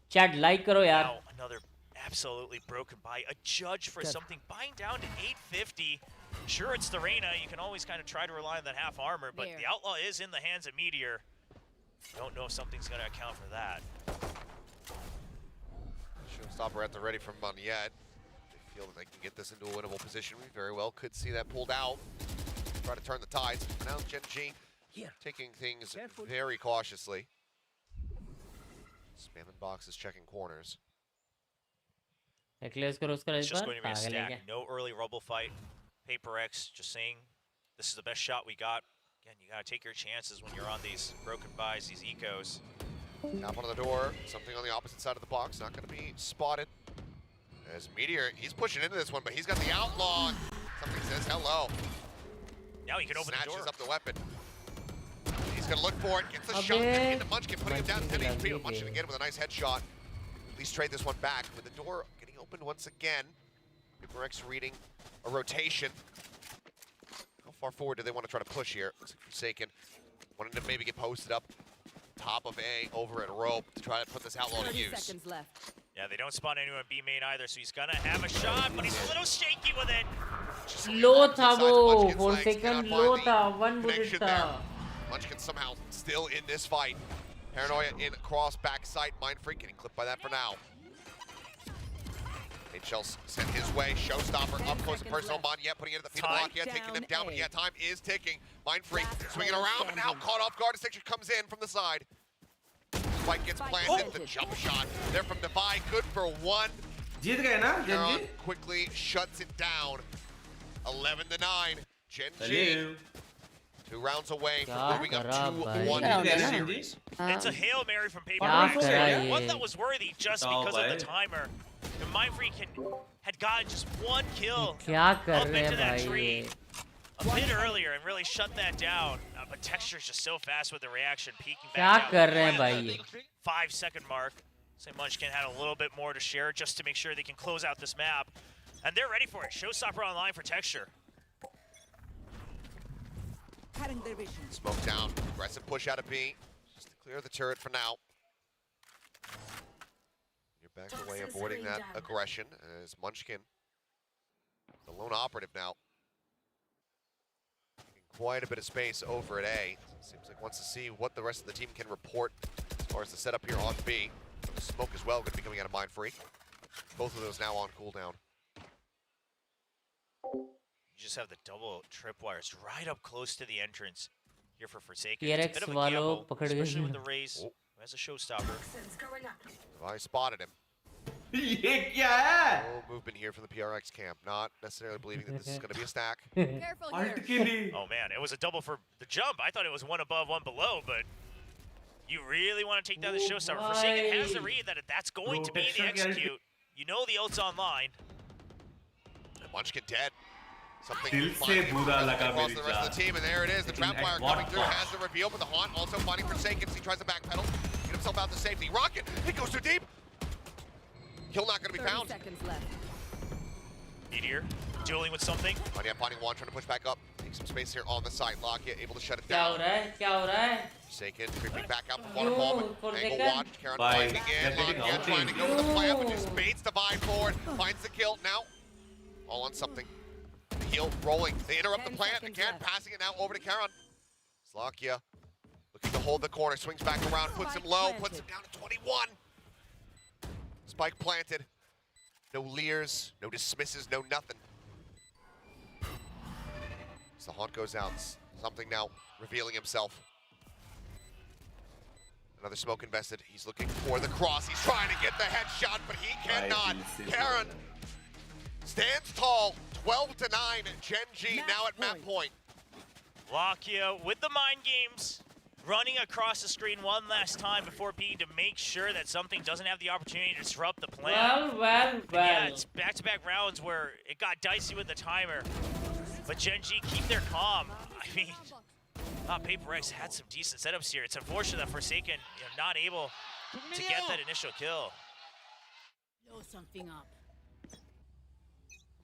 Speaker 1: Chat like करो यार.
Speaker 12: Now, another absolutely broken by a judge for something buying down to 850. Sure, it's the Reyna. You can always kind of try to rely on that half armor, but the Outlaw is in the hands of Meteor. Don't know if something's going to account for that.
Speaker 11: Showstopper at the ready from Monyet. They feel that they can get this into a winnable position. We very well could see that pulled out. Try to turn the tides. Now Gen G taking things very cautiously. Spamming boxes, checking corners.
Speaker 12: It's just going to be a stack. No early rubble fight. PRX just saying, this is the best shot we got. Again, you got to take your chances when you're on these broken buys, these ecos.
Speaker 11: Tap on the door. Something on the opposite side of the box. Not going to be spotted. As Meteor, he's pushing into this one, but he's got the Outlaw. Something says hello.
Speaker 12: Now he can open the door.
Speaker 11: Snatches up the weapon. He's going to look for it. Gets a shot into Munchkin, putting him down 10 HP. Munchkin again with a nice headshot. At least trade this one back with the door getting opened once again. PRX reading a rotation. How far forward do they want to try to push here? Looks like Forsaken wanting to maybe get posted up top of A over at Rope to try to put this Outlaw to use.
Speaker 12: Yeah, they don't spawn anyone B main either, so he's gonna have a shot, but he's a little shaky with it.
Speaker 1: Low था वो, Forsaken low था, 1 bullet था.
Speaker 11: Munchkin somehow still in this fight. Paranoia in cross back sight. Mind Freak getting clipped by that for now. HL sent his way. Showstopper up close and personal. Monyet putting it in the feet of block. Yeah, taking them down, but yeah, time is ticking. Mind Freak swinging around, but now caught off guard as Texture comes in from the side. Spike gets planted. The jump shot there from Divide. Good for one.
Speaker 13: जीत गए ना,
Speaker 11: quickly shuts it down. 11-9. Gen G. 2 rounds away from moving up 2-1 in the series.
Speaker 12: It's a Hail Mary from Paper
Speaker 1: क्या
Speaker 12: X.
Speaker 1: करा ये?
Speaker 12: One that was worthy just because of the timer. The Mindfreak had gotten just 1 kill
Speaker 1: क्या
Speaker 12: up
Speaker 1: कर रहे
Speaker 12: into
Speaker 1: हैं
Speaker 12: that
Speaker 1: भाई
Speaker 12: tree
Speaker 1: ये?
Speaker 12: a bit earlier and really shut that down. But Texture's just so fast with the reaction, peeking
Speaker 1: क्या
Speaker 12: back
Speaker 1: कर
Speaker 12: out
Speaker 1: रहे हैं
Speaker 12: at
Speaker 1: भाई
Speaker 12: the
Speaker 1: ये?
Speaker 12: 5-second mark. So Munchkin had a little bit more to share just to make sure they can close out this map. And they're ready for it. Showstopper online for Texture.
Speaker 11: Smoke down. Aggressive push out of B. Just to clear the turret for now. You're back away, avoiding that aggression as Munchkin, the lone operative now. Quite a bit of space over at A. Seems like wants to see what the rest of the team can report as far as the setup here on B. The smoke as well going to be coming out of Mindfreak. Both of those now on cooldown.
Speaker 12: You just have the double tripwires right up close to the entrance here for Forsaken.
Speaker 1: PRX
Speaker 12: It's a bit of a
Speaker 1: वालों
Speaker 12: gamble,
Speaker 1: पकड़ गए
Speaker 12: especially with
Speaker 1: हैं।
Speaker 12: the Raze as a showstopper.
Speaker 11: I spotted him.
Speaker 13: ये क्या है?
Speaker 11: No movement here from the PRX camp. Not necessarily believing that this is going to be a stack.
Speaker 13: Alt के लिए.
Speaker 12: Oh man, it was a double for the jump. I thought it was 1 above, 1 below, but you really want to take down the showstopper. Forsaken has the read that that's going to be the execute. You know the ult's online.
Speaker 11: Munchkin dead. Something
Speaker 13: दिल से बुरा लगा
Speaker 11: across
Speaker 13: मेरी
Speaker 11: the rest of the team, and there it is. The trap wire coming through has the reveal, but the Haunt also finding Forsaken as he tries to backpedal, get himself out to safety. Rocket, he goes too deep. Kill not going to be found.
Speaker 12: Meteor dueling with something.
Speaker 11: Finding one, trying to push back up. Take some space here on the side. Lockya able to shut it
Speaker 1: क्या हो
Speaker 11: down.
Speaker 1: रहा है? क्या हो रहा है?
Speaker 11: Forsaken creeping back out for one moment.
Speaker 1: for
Speaker 11: Angle
Speaker 1: second.
Speaker 11: watch. Karen
Speaker 13: Bye.
Speaker 11: finding in. Lockya trying to go for the plant, but just baits the vibe forward. Finds the kill. Now, all on something. The heal rolling. They interrupt the plant. Again, passing it now over to Karen. Lockya looking to hold the corner. Swings back around. Puts him low. Puts him down to 21. Spike planted. No leers. No dismisses. No nothing. So the Haunt goes out. Something now revealing himself. Another smoke invested. He's looking for the cross. He's trying to get the headshot, but he cannot. Karen stands tall. 12-9. Gen G now at map point.
Speaker 12: Lockya with the mind games, running across the screen one last time before being to make sure that something doesn't have the opportunity to disrupt the plan.
Speaker 1: Well.
Speaker 12: Yeah, it's back-to-back rounds where it got dicey with the timer. But Gen G keep their calm. I mean, Paper X had some decent setups here. It's unfortunate that Forsaken not able to get that initial kill.
Speaker 16: Blow something up.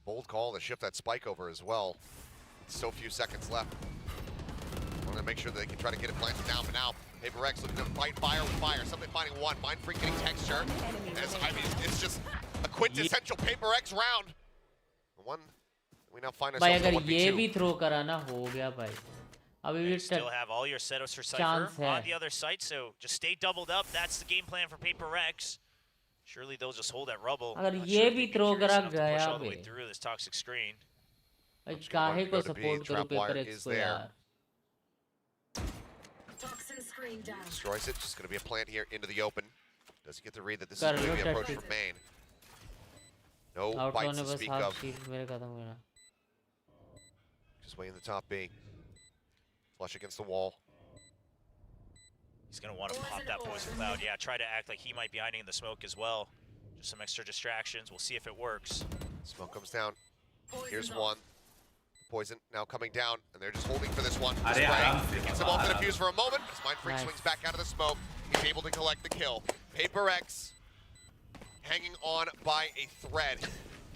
Speaker 11: Bold call to shift that spike over as well. So few seconds left. Want to make sure that they can try to get it planted down, but now Paper X looking to fight fire with fire. Somebody finding one. Mindfreak getting texture. I mean, it's just a quintessential Paper X round. One we now find
Speaker 1: भाई
Speaker 11: ourselves
Speaker 1: अगर
Speaker 11: in 1v2.
Speaker 1: ये भी throw करा ना हो गया भाई. अभी
Speaker 12: You
Speaker 1: भी
Speaker 12: still have all your setups for Cypher on the other side, so just stay doubled up. That's the game plan for Paper X. Surely they'll just hold that rubble.
Speaker 1: अगर
Speaker 12: Not
Speaker 1: ये
Speaker 12: sure if
Speaker 1: भी
Speaker 12: they
Speaker 1: throw
Speaker 12: can
Speaker 1: करा
Speaker 12: push
Speaker 1: गया
Speaker 12: all the way
Speaker 1: बे.
Speaker 12: through this toxic screen.
Speaker 1: भाई काहे को
Speaker 11: Go to B,
Speaker 1: support करो
Speaker 11: trap wire
Speaker 1: paper
Speaker 11: is
Speaker 1: x को
Speaker 11: there.
Speaker 1: यार.
Speaker 11: Destroys it. Just going to be a plant here into the open. Does he get the read that this is
Speaker 1: कर
Speaker 11: going to
Speaker 1: low
Speaker 11: be approached
Speaker 1: टट्टी.
Speaker 11: from main? No
Speaker 1: out
Speaker 11: bites
Speaker 1: होने
Speaker 11: to
Speaker 1: बस
Speaker 11: speak
Speaker 1: half
Speaker 11: of.
Speaker 1: Sheet मेरे खत्म हो गया.
Speaker 11: Just way in the top B. Flush against the wall.
Speaker 12: He's going to want to pop that poison cloud. Yeah, try to act like he might be hiding in the smoke as well. Just some extra distractions. We'll see if it works.
Speaker 11: Smoke comes down. Here's one. Poison now coming down, and they're just holding for this one. Gets him off the defuse for a moment, but his Mindfreak swings back out of the smoke. He's able to collect the kill. Paper X hanging on by a thread.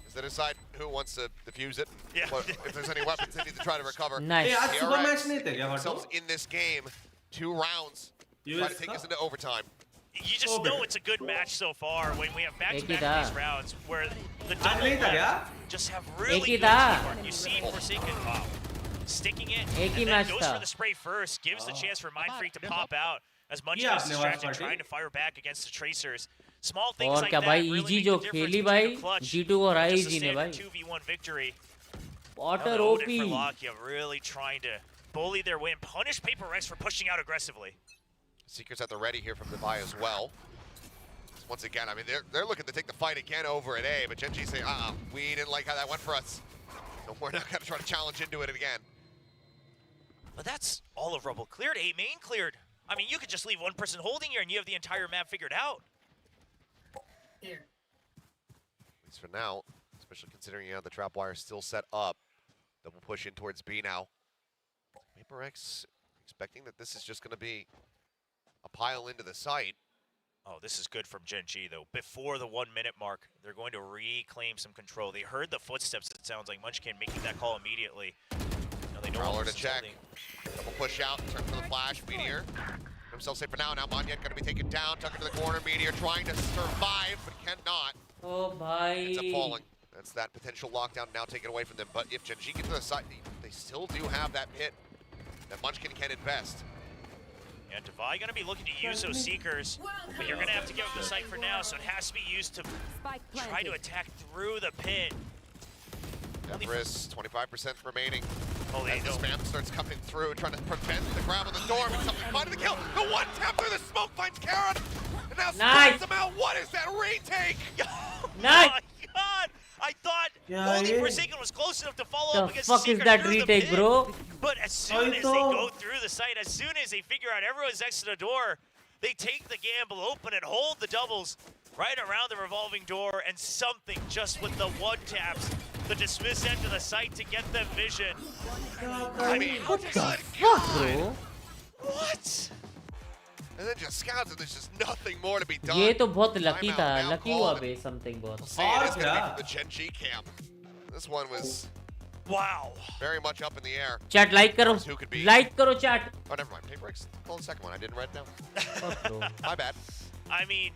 Speaker 11: As they decide who wants to defuse it, and if there's any weapons they need to try to recover.
Speaker 1: Nice.
Speaker 11: PRX themselves in this game. 2 rounds. Try to take us into overtime.
Speaker 12: You just know it's a good match so far when we have back-to-back these rounds where the double just have really good teamwork. You see Forsaken sticking it, and then goes for the spray first, gives the chance for Mindfreak to pop out as Munchkin is distracted, trying to fire back against the Tracers. Small things like that really make the difference between a clutch
Speaker 1: G2 को हराई
Speaker 12: just a
Speaker 1: जी ने
Speaker 12: standard
Speaker 1: भाई.
Speaker 12: 2v1 victory.
Speaker 1: Water
Speaker 12: Hold
Speaker 1: OP.
Speaker 12: it for Lockya, really trying to bully their way and punish Paper X for pushing out aggressively.
Speaker 11: Seekers at the ready here from Dubai as well. Once again, I mean, they're looking to take the fight again over at A, but Gen G saying, we didn't like how that went for us. So we're not going to try to challenge into it again.
Speaker 12: But that's all of Rubble cleared. A main cleared. I mean, you could just leave one person holding here and you have the entire map figured out.
Speaker 11: At least for now, especially considering the trap wire is still set up. Double push in towards B now. PRX expecting that this is just going to be a pile into the site.
Speaker 12: Oh, this is good from Gen G, though. Before the 1 minute mark, they're going to reclaim some control. They heard the footsteps, it sounds like. Munchkin making that call immediately. No, they don't
Speaker 11: Prowler to check. Double push out, turn for the flash. Meteor. Himself safe for now. Now Monyet going to be taken down. Tuck into the corner. Meteor trying to survive, but cannot.
Speaker 1: Oh, bhai.
Speaker 11: Ends up falling. That's that potential lockdown now taken away from them. But if Gen G gets to the site, they still do have that pit that Munchkin can invest.
Speaker 12: Yeah, Devi going to be looking to use those Seekers, but you're going to have to give up the site for now, so it has to be used to try to attack through the pit.
Speaker 11: Everest, 25% remaining.
Speaker 12: Oh,
Speaker 11: as the spam starts coming through, trying to prevent the grab on the door, but something finding the kill. The one tap through the smoke finds Karen, and now
Speaker 1: Nice.
Speaker 11: spreads him out. What is that retake?
Speaker 1: Nice.
Speaker 12: Oh my God! I thought only Forsaken was close enough to follow
Speaker 1: The
Speaker 12: up against
Speaker 1: fuck
Speaker 12: Seeker
Speaker 1: is that
Speaker 12: through the
Speaker 1: retake,
Speaker 12: pit.
Speaker 1: bro?
Speaker 12: But as soon as they go through the site, as soon as they figure out everyone's next to the door, they take the gamble, open it, hold the doubles right around the revolving door, and something just with the one taps, the dismiss end of the site to get them vision.
Speaker 11: I mean,
Speaker 1: what the fuck, bro?
Speaker 11: What? And then just scouts, and there's just nothing more to be done.
Speaker 1: ये तो बहुत lucky
Speaker 11: Timeout
Speaker 1: था,
Speaker 11: now
Speaker 1: lucky
Speaker 11: called.
Speaker 1: हुआ बे something बहुत.
Speaker 11: We'll see, it is going to be from the Gen G camp. This one was very much up in the air.
Speaker 1: Chat like करो,
Speaker 11: Who could be?
Speaker 1: like करो chat.
Speaker 11: Oh, never mind. PRX. Call the second one. I didn't write it down. My bad.
Speaker 12: I mean,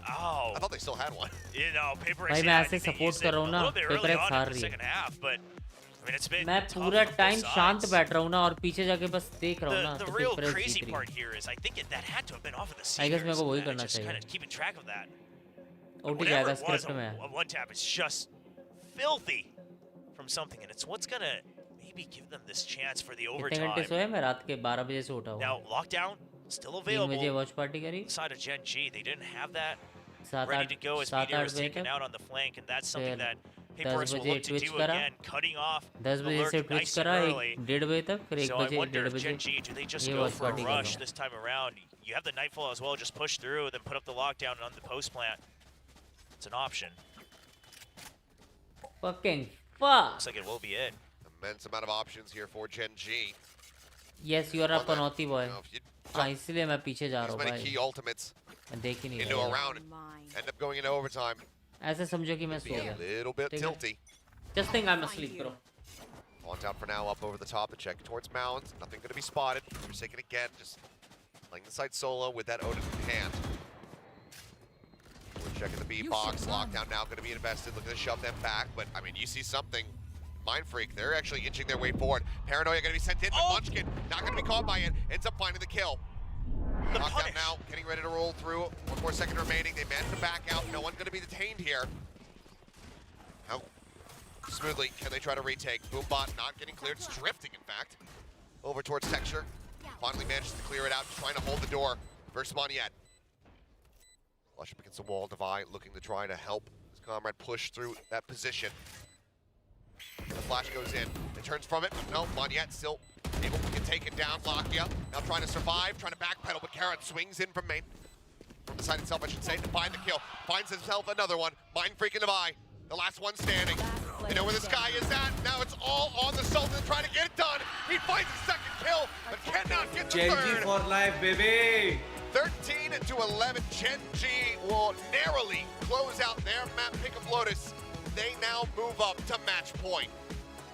Speaker 11: I thought they still had one.
Speaker 12: You know, PRX.
Speaker 1: भाई मैं ऐसे support कर रहा हूँ ना, PRX हार रही है.
Speaker 12: Second half, but I mean, it's been
Speaker 1: मैं पूरा टाइम शांत बैठ रहा हूँ ना और पीछे जाके बस देख रहा हूँ ना.
Speaker 12: The real crazy part here is I think that had to have been off of the Seekers.
Speaker 1: I guess मेरे को वही करना
Speaker 12: just
Speaker 1: चाहिए.
Speaker 12: kind of keeping track of that.
Speaker 1: OT जाएगा स्क्रिप्ट में.
Speaker 12: A one tap is just filthy from something, and it's what's gonna maybe give them this chance for the
Speaker 1: कितने
Speaker 12: overtime.
Speaker 1: घंटे सोए? मैं रात के 12 बजे से उठा हूँ.
Speaker 12: Now lockdown still
Speaker 1: 3
Speaker 12: available.
Speaker 1: बजे watch party करी.
Speaker 12: Side of Gen G, they didn't have that
Speaker 1: 7
Speaker 12: ready to go as
Speaker 1: 8
Speaker 12: Meteor was
Speaker 1: बजे
Speaker 12: taken
Speaker 1: तक.
Speaker 12: out on the flank, and that's something that
Speaker 1: 10
Speaker 12: PRX will
Speaker 1: बजे
Speaker 12: look to
Speaker 1: Twitch
Speaker 12: do
Speaker 1: करा.
Speaker 12: again, cutting off
Speaker 1: 10
Speaker 12: the
Speaker 1: बजे
Speaker 12: lurk
Speaker 1: से Twitch
Speaker 12: nice and
Speaker 1: करा,
Speaker 12: early.
Speaker 1: 1:30 बजे तक, फिर 1
Speaker 12: So I
Speaker 1: बजे
Speaker 12: wonder
Speaker 1: 1:30
Speaker 12: if Gen
Speaker 1: बजे.
Speaker 12: G, do they just
Speaker 1: ये
Speaker 12: go
Speaker 1: watch
Speaker 12: for a
Speaker 1: party
Speaker 12: rush
Speaker 1: करूँगा.
Speaker 12: this time around? You have the Nightfall as well, just push through, then put up the lockdown on the post plant. It's an option.
Speaker 1: Fucking fuck.
Speaker 12: Looks like it will be it.
Speaker 11: Immense amount of options here for Gen G.
Speaker 1: Yes, you are a panauti boy. हाँ इसलिए मैं पीछे जा रहा
Speaker 11: As
Speaker 1: हूँ
Speaker 11: many
Speaker 1: भाई.
Speaker 11: key ultimates
Speaker 1: मैं देख ही नहीं
Speaker 11: into
Speaker 1: रहा.
Speaker 11: a round, end up going into overtime.
Speaker 1: ऐसे समझो कि मैं सो
Speaker 11: Be a
Speaker 1: गया.
Speaker 11: little bit
Speaker 1: ठीक है?
Speaker 11: tilty.
Speaker 1: Just think I'm asleep, bro.
Speaker 11: On top for now, up over the top, the check towards Mounds. Nothing going to be spotted. Forsaken again, just playing the side solo with that Odin in hand. We're checking the B box. Lockdown now going to be invested. Looking to shove them back, but I mean, you see something. Mind Freak, they're actually inching their way forward. Paranoia going to be sent in, but Munchkin not going to be caught by it. Ends up finding the kill. Lockdown now, getting ready to roll through. 1 more second remaining. They managed to back out. No one going to be detained here. How smoothly can they try to retake? Boombot not getting cleared. It's drifting, in fact. Over towards Texture. Finally manages to clear it out. Trying to hold the door versus Monyet. Flush up against the wall. Devi looking to try to help his comrade push through that position. The flash goes in. It turns from it. No, Monyet still able to get taken down. Lakia now trying to survive, trying to backpedal, but Carrot swings in from main. From the side itself, I should say, to find the kill. Finds himself another one. Mind Freak and Devi. The last one standing. You know where this guy is at. Now it's all on the Sultan trying to get it done. He finds the second kill, but cannot get the
Speaker 13: Gen G
Speaker 11: third.
Speaker 13: for life, baby.
Speaker 11: 13 to 11. Gen G will narrowly close out their map pick of Lotus. They now move up to match point.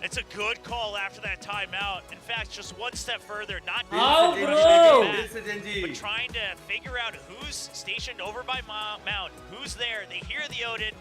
Speaker 12: It's a good call after that timeout. In fact, just one step further, not
Speaker 1: How, bro?
Speaker 12: but trying to figure out who's stationed over by Mount, who's there. They hear the Odin,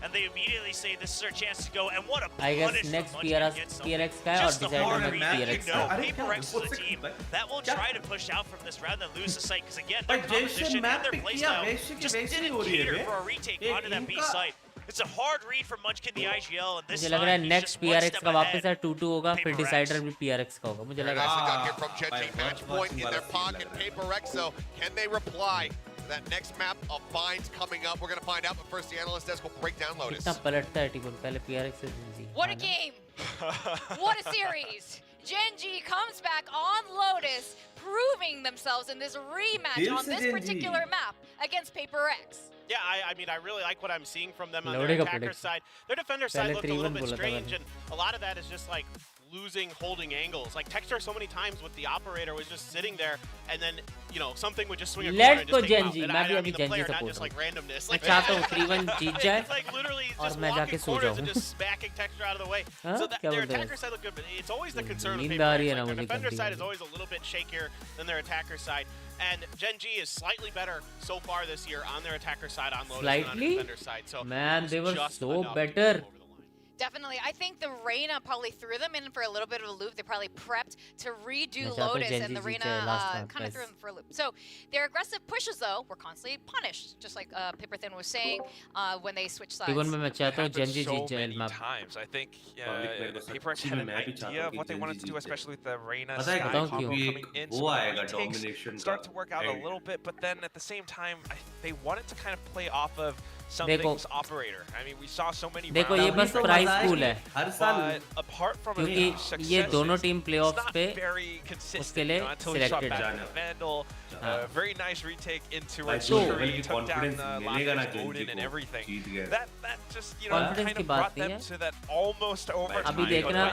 Speaker 12: and they immediately say this is our chance to go. And what a
Speaker 1: I guess
Speaker 12: punish
Speaker 1: next
Speaker 12: from Munchkin to get
Speaker 1: PRX
Speaker 12: something.
Speaker 1: का है और
Speaker 12: Just the
Speaker 1: decider
Speaker 12: hard
Speaker 1: में
Speaker 12: read,
Speaker 1: PRX
Speaker 12: you
Speaker 1: का
Speaker 12: know,
Speaker 1: है.
Speaker 12: PRX is a team that will try to push out from this rather than lose the site. Because again, their
Speaker 13: But
Speaker 12: composition
Speaker 13: Jason
Speaker 12: and their
Speaker 13: map
Speaker 12: playstyle
Speaker 13: pick
Speaker 12: just
Speaker 13: किया,
Speaker 12: didn't
Speaker 13: वैसे ही
Speaker 12: cater
Speaker 13: हो रही है
Speaker 12: for a retake
Speaker 13: bay.
Speaker 12: onto that B
Speaker 13: इनका-
Speaker 12: site. It's a hard read from Munchkin the IGL, and this
Speaker 1: मुझे लग रहा है
Speaker 12: time he's
Speaker 1: next
Speaker 12: just one
Speaker 1: PRX
Speaker 12: step
Speaker 1: का वापस
Speaker 12: ahead.
Speaker 1: है 2-2 होगा फिर
Speaker 12: PRX.
Speaker 1: decider भी PRX का होगा मुझे लग रहा
Speaker 11: Nicely
Speaker 1: है.
Speaker 11: done here from Gen G. Match point in their pocket. PRX, though, can they reply to that next map of binds coming up? We're going to find out, but first the analyst desk will break down Lotus.
Speaker 1: कितना पलटता है team पहले PRX से जी.
Speaker 4: What a game! What a series! Gen G comes back on Lotus, proving themselves in this rematch on this particular map against PRX.
Speaker 15: Yeah, I mean, I really like what I'm seeing from them on their attacker side. Their defender side looked a little bit strange, and a lot of that is just like losing holding angles. Like Texture so many times with the operator was just sitting there, and then you know something would just swing a corner and just take him out. And I mean the player, not just like randomness. Like,
Speaker 1: चाहता हूँ 3-1 जीत जाए
Speaker 15: it's like literally
Speaker 1: और
Speaker 15: just
Speaker 1: मैं
Speaker 15: walking
Speaker 1: जाके सो
Speaker 15: corners and
Speaker 1: जाऊँ।
Speaker 15: just smacking Texture out of the way. So that,
Speaker 1: क्या
Speaker 15: their
Speaker 1: बोलते हैं?
Speaker 15: attacker side looked good, but it's always the concern with
Speaker 1: नींद आ रही है
Speaker 15: PRX.
Speaker 1: ना
Speaker 15: Like, their
Speaker 1: मुझे
Speaker 15: defender
Speaker 1: गंदी
Speaker 15: side is
Speaker 1: वाली।
Speaker 15: always a little bit shakier than their attacker side. And Gen G is slightly better so far this year on their attacker side on Lotus than on their defender side. So
Speaker 1: Man, they were
Speaker 15: just
Speaker 1: so
Speaker 15: enough to
Speaker 1: better.
Speaker 15: move over the line.
Speaker 4: Definitely. I think the Reyna probably threw them in for a little bit of a loop. They probably prepped to redo
Speaker 1: मैं चाहता हूँ
Speaker 4: Lotus,
Speaker 1: Gen
Speaker 4: and the
Speaker 1: Z
Speaker 4: Reyna
Speaker 1: जीते last round,
Speaker 4: kind of
Speaker 1: guys.
Speaker 4: threw them for a loop. So their aggressive pushes, though, were constantly punished, just like Pipperthin was saying when they switched sides.
Speaker 1: T1 में मैं चाहता हूँ Gen Z
Speaker 12: so
Speaker 1: जीत जाए
Speaker 12: many
Speaker 1: map।
Speaker 12: times. I think
Speaker 13: मेरे को
Speaker 12: PRX
Speaker 13: सच्ची
Speaker 12: had
Speaker 13: में
Speaker 12: an
Speaker 13: मैं भी चाहता
Speaker 12: idea
Speaker 13: हूँ
Speaker 12: of
Speaker 13: कि
Speaker 12: what they
Speaker 13: Gen
Speaker 12: wanted
Speaker 13: Z
Speaker 12: to do,
Speaker 13: जीते।
Speaker 12: especially with the Reyna
Speaker 13: पता है
Speaker 12: Sky
Speaker 1: बताऊँ
Speaker 12: combo
Speaker 1: क्यों?
Speaker 12: coming in.
Speaker 13: वो
Speaker 12: So the
Speaker 13: आएगा
Speaker 12: retakes
Speaker 13: domination
Speaker 12: start
Speaker 13: का
Speaker 12: to work out a
Speaker 13: end।
Speaker 12: little bit, but then at the same time, they wanted to kind of play off of something's operator. I mean, we saw so many
Speaker 1: देखो ये
Speaker 12: rounds
Speaker 1: बस
Speaker 12: from
Speaker 1: price
Speaker 12: Reyna,
Speaker 1: pool है
Speaker 13: हर साल
Speaker 12: but apart from
Speaker 1: क्योंकि
Speaker 12: a few
Speaker 1: ये दोनों
Speaker 12: successes,
Speaker 1: team
Speaker 12: it's
Speaker 1: playoffs
Speaker 12: not
Speaker 1: पे
Speaker 12: very
Speaker 1: उसके
Speaker 12: consistent,
Speaker 1: लिए
Speaker 12: you know, until he shot
Speaker 1: selected
Speaker 12: back
Speaker 1: है।
Speaker 12: the Vandal. Very nice retake into a
Speaker 13: भाई
Speaker 1: तो
Speaker 12: tree, took down
Speaker 13: confidence
Speaker 12: the
Speaker 13: मिलेगा ना
Speaker 12: Lapis
Speaker 13: Gen Z
Speaker 12: Odin and
Speaker 13: को
Speaker 12: everything.
Speaker 13: जीत गए।
Speaker 12: That just, you know,
Speaker 1: Confidence
Speaker 12: kind
Speaker 1: की
Speaker 12: of
Speaker 1: बात
Speaker 12: brought
Speaker 1: नहीं
Speaker 12: them
Speaker 1: है।
Speaker 12: to that almost overtime.
Speaker 1: अभी देखना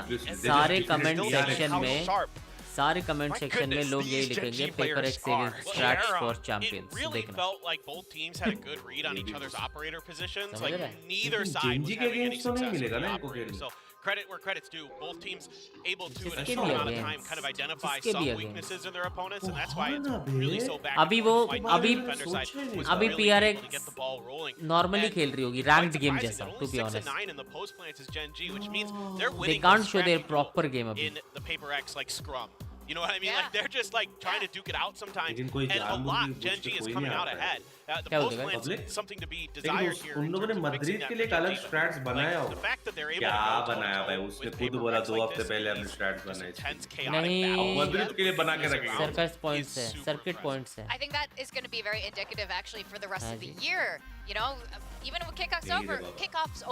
Speaker 1: सारे कमेंट
Speaker 12: Still
Speaker 1: सेक्शन
Speaker 12: how
Speaker 1: में
Speaker 12: sharp.
Speaker 1: सारे कमेंट
Speaker 12: My
Speaker 1: सेक्शन में
Speaker 12: goodness,
Speaker 1: लोग यही
Speaker 12: these Gen
Speaker 1: लिखेंगे
Speaker 12: G players
Speaker 1: PRX
Speaker 12: are
Speaker 1: strats
Speaker 12: Sharon.
Speaker 1: for
Speaker 15: It
Speaker 1: champions
Speaker 15: really
Speaker 1: देखना
Speaker 15: felt like both teams had a good read on each other's operator positions.
Speaker 1: समझ
Speaker 15: Like
Speaker 1: रहा है?
Speaker 15: neither
Speaker 13: लेकिन
Speaker 15: side
Speaker 13: Gen
Speaker 15: was
Speaker 13: Z के
Speaker 15: having any
Speaker 13: against तो नहीं
Speaker 15: success with
Speaker 13: मिलेगा
Speaker 15: the
Speaker 13: ना इनको
Speaker 15: operator.
Speaker 13: खेलने।
Speaker 15: So credit where credit's due. Both teams able to, in a
Speaker 1: जिसके
Speaker 15: short
Speaker 1: भी
Speaker 15: amount of time,
Speaker 1: against
Speaker 15: kind of identify
Speaker 1: जिसके भी
Speaker 15: some
Speaker 1: against
Speaker 15: weaknesses in their opponents, and that's why
Speaker 13: हाँ
Speaker 15: it's
Speaker 13: ना बे।
Speaker 15: really so back
Speaker 1: अभी
Speaker 15: and
Speaker 1: वो
Speaker 15: forth fight between
Speaker 1: अभी
Speaker 15: the defender side was
Speaker 1: अभी
Speaker 15: really able to
Speaker 1: PRX
Speaker 15: get the ball rolling.
Speaker 1: Normally
Speaker 15: And
Speaker 1: खेल रही होगी
Speaker 15: quite
Speaker 1: ranked game
Speaker 15: surprising
Speaker 1: जैसा
Speaker 15: that
Speaker 1: to
Speaker 15: only
Speaker 1: be
Speaker 15: 6 and
Speaker 1: honest
Speaker 15: 9 in the post plants is Gen G, which means they're
Speaker 1: they
Speaker 15: winning
Speaker 1: can't
Speaker 15: the
Speaker 1: show their
Speaker 15: scrappy
Speaker 1: proper
Speaker 15: duel
Speaker 1: game अभी
Speaker 15: in the PRX like scrum. You know what I mean? Like they're just like trying to duke it out sometimes,
Speaker 13: लेकिन कोई
Speaker 15: and a
Speaker 13: जानबूझ
Speaker 15: lot
Speaker 13: के
Speaker 15: Gen
Speaker 13: पूछ
Speaker 15: G
Speaker 13: के
Speaker 15: is
Speaker 13: कोई
Speaker 15: coming
Speaker 13: नहीं
Speaker 15: out
Speaker 13: आता है।
Speaker 15: ahead. The
Speaker 1: क्या
Speaker 15: post
Speaker 1: होता है?
Speaker 15: plant's something to be
Speaker 13: लेकिन
Speaker 15: desired here.
Speaker 13: उन
Speaker 15: in
Speaker 13: लोगों ने
Speaker 15: terms of fixing
Speaker 13: Madrid
Speaker 15: that
Speaker 13: के लिए एक
Speaker 15: for Gen
Speaker 13: अलग
Speaker 15: G, but,
Speaker 13: स्ट्रैट्स बनाया
Speaker 15: like,
Speaker 13: होगा।
Speaker 15: the fact that they're able
Speaker 13: क्या
Speaker 15: to go
Speaker 13: बनाया
Speaker 15: toe-to-toe
Speaker 13: भाई? उसने
Speaker 15: with
Speaker 13: खुद बोला
Speaker 15: PRX
Speaker 13: 2
Speaker 15: like
Speaker 13: हफ्ते
Speaker 15: this
Speaker 13: पहले
Speaker 15: in
Speaker 13: हमने
Speaker 15: these
Speaker 13: स्ट्रैट्स
Speaker 15: just
Speaker 13: बनाए।
Speaker 15: intense, chaotic
Speaker 1: नहीं
Speaker 15: battles,
Speaker 13: मद्रिद के लिए बना के रखेंगे।
Speaker 1: सर्कस पॉइंट्स
Speaker 15: is
Speaker 1: है
Speaker 15: super
Speaker 1: सर्किट
Speaker 15: impressive.
Speaker 1: पॉइंट्स है
Speaker 4: I think that is going to be very indicative, actually, for the rest
Speaker 1: हाँ
Speaker 4: of the
Speaker 1: जी।
Speaker 4: year. You know, even with Kickoff's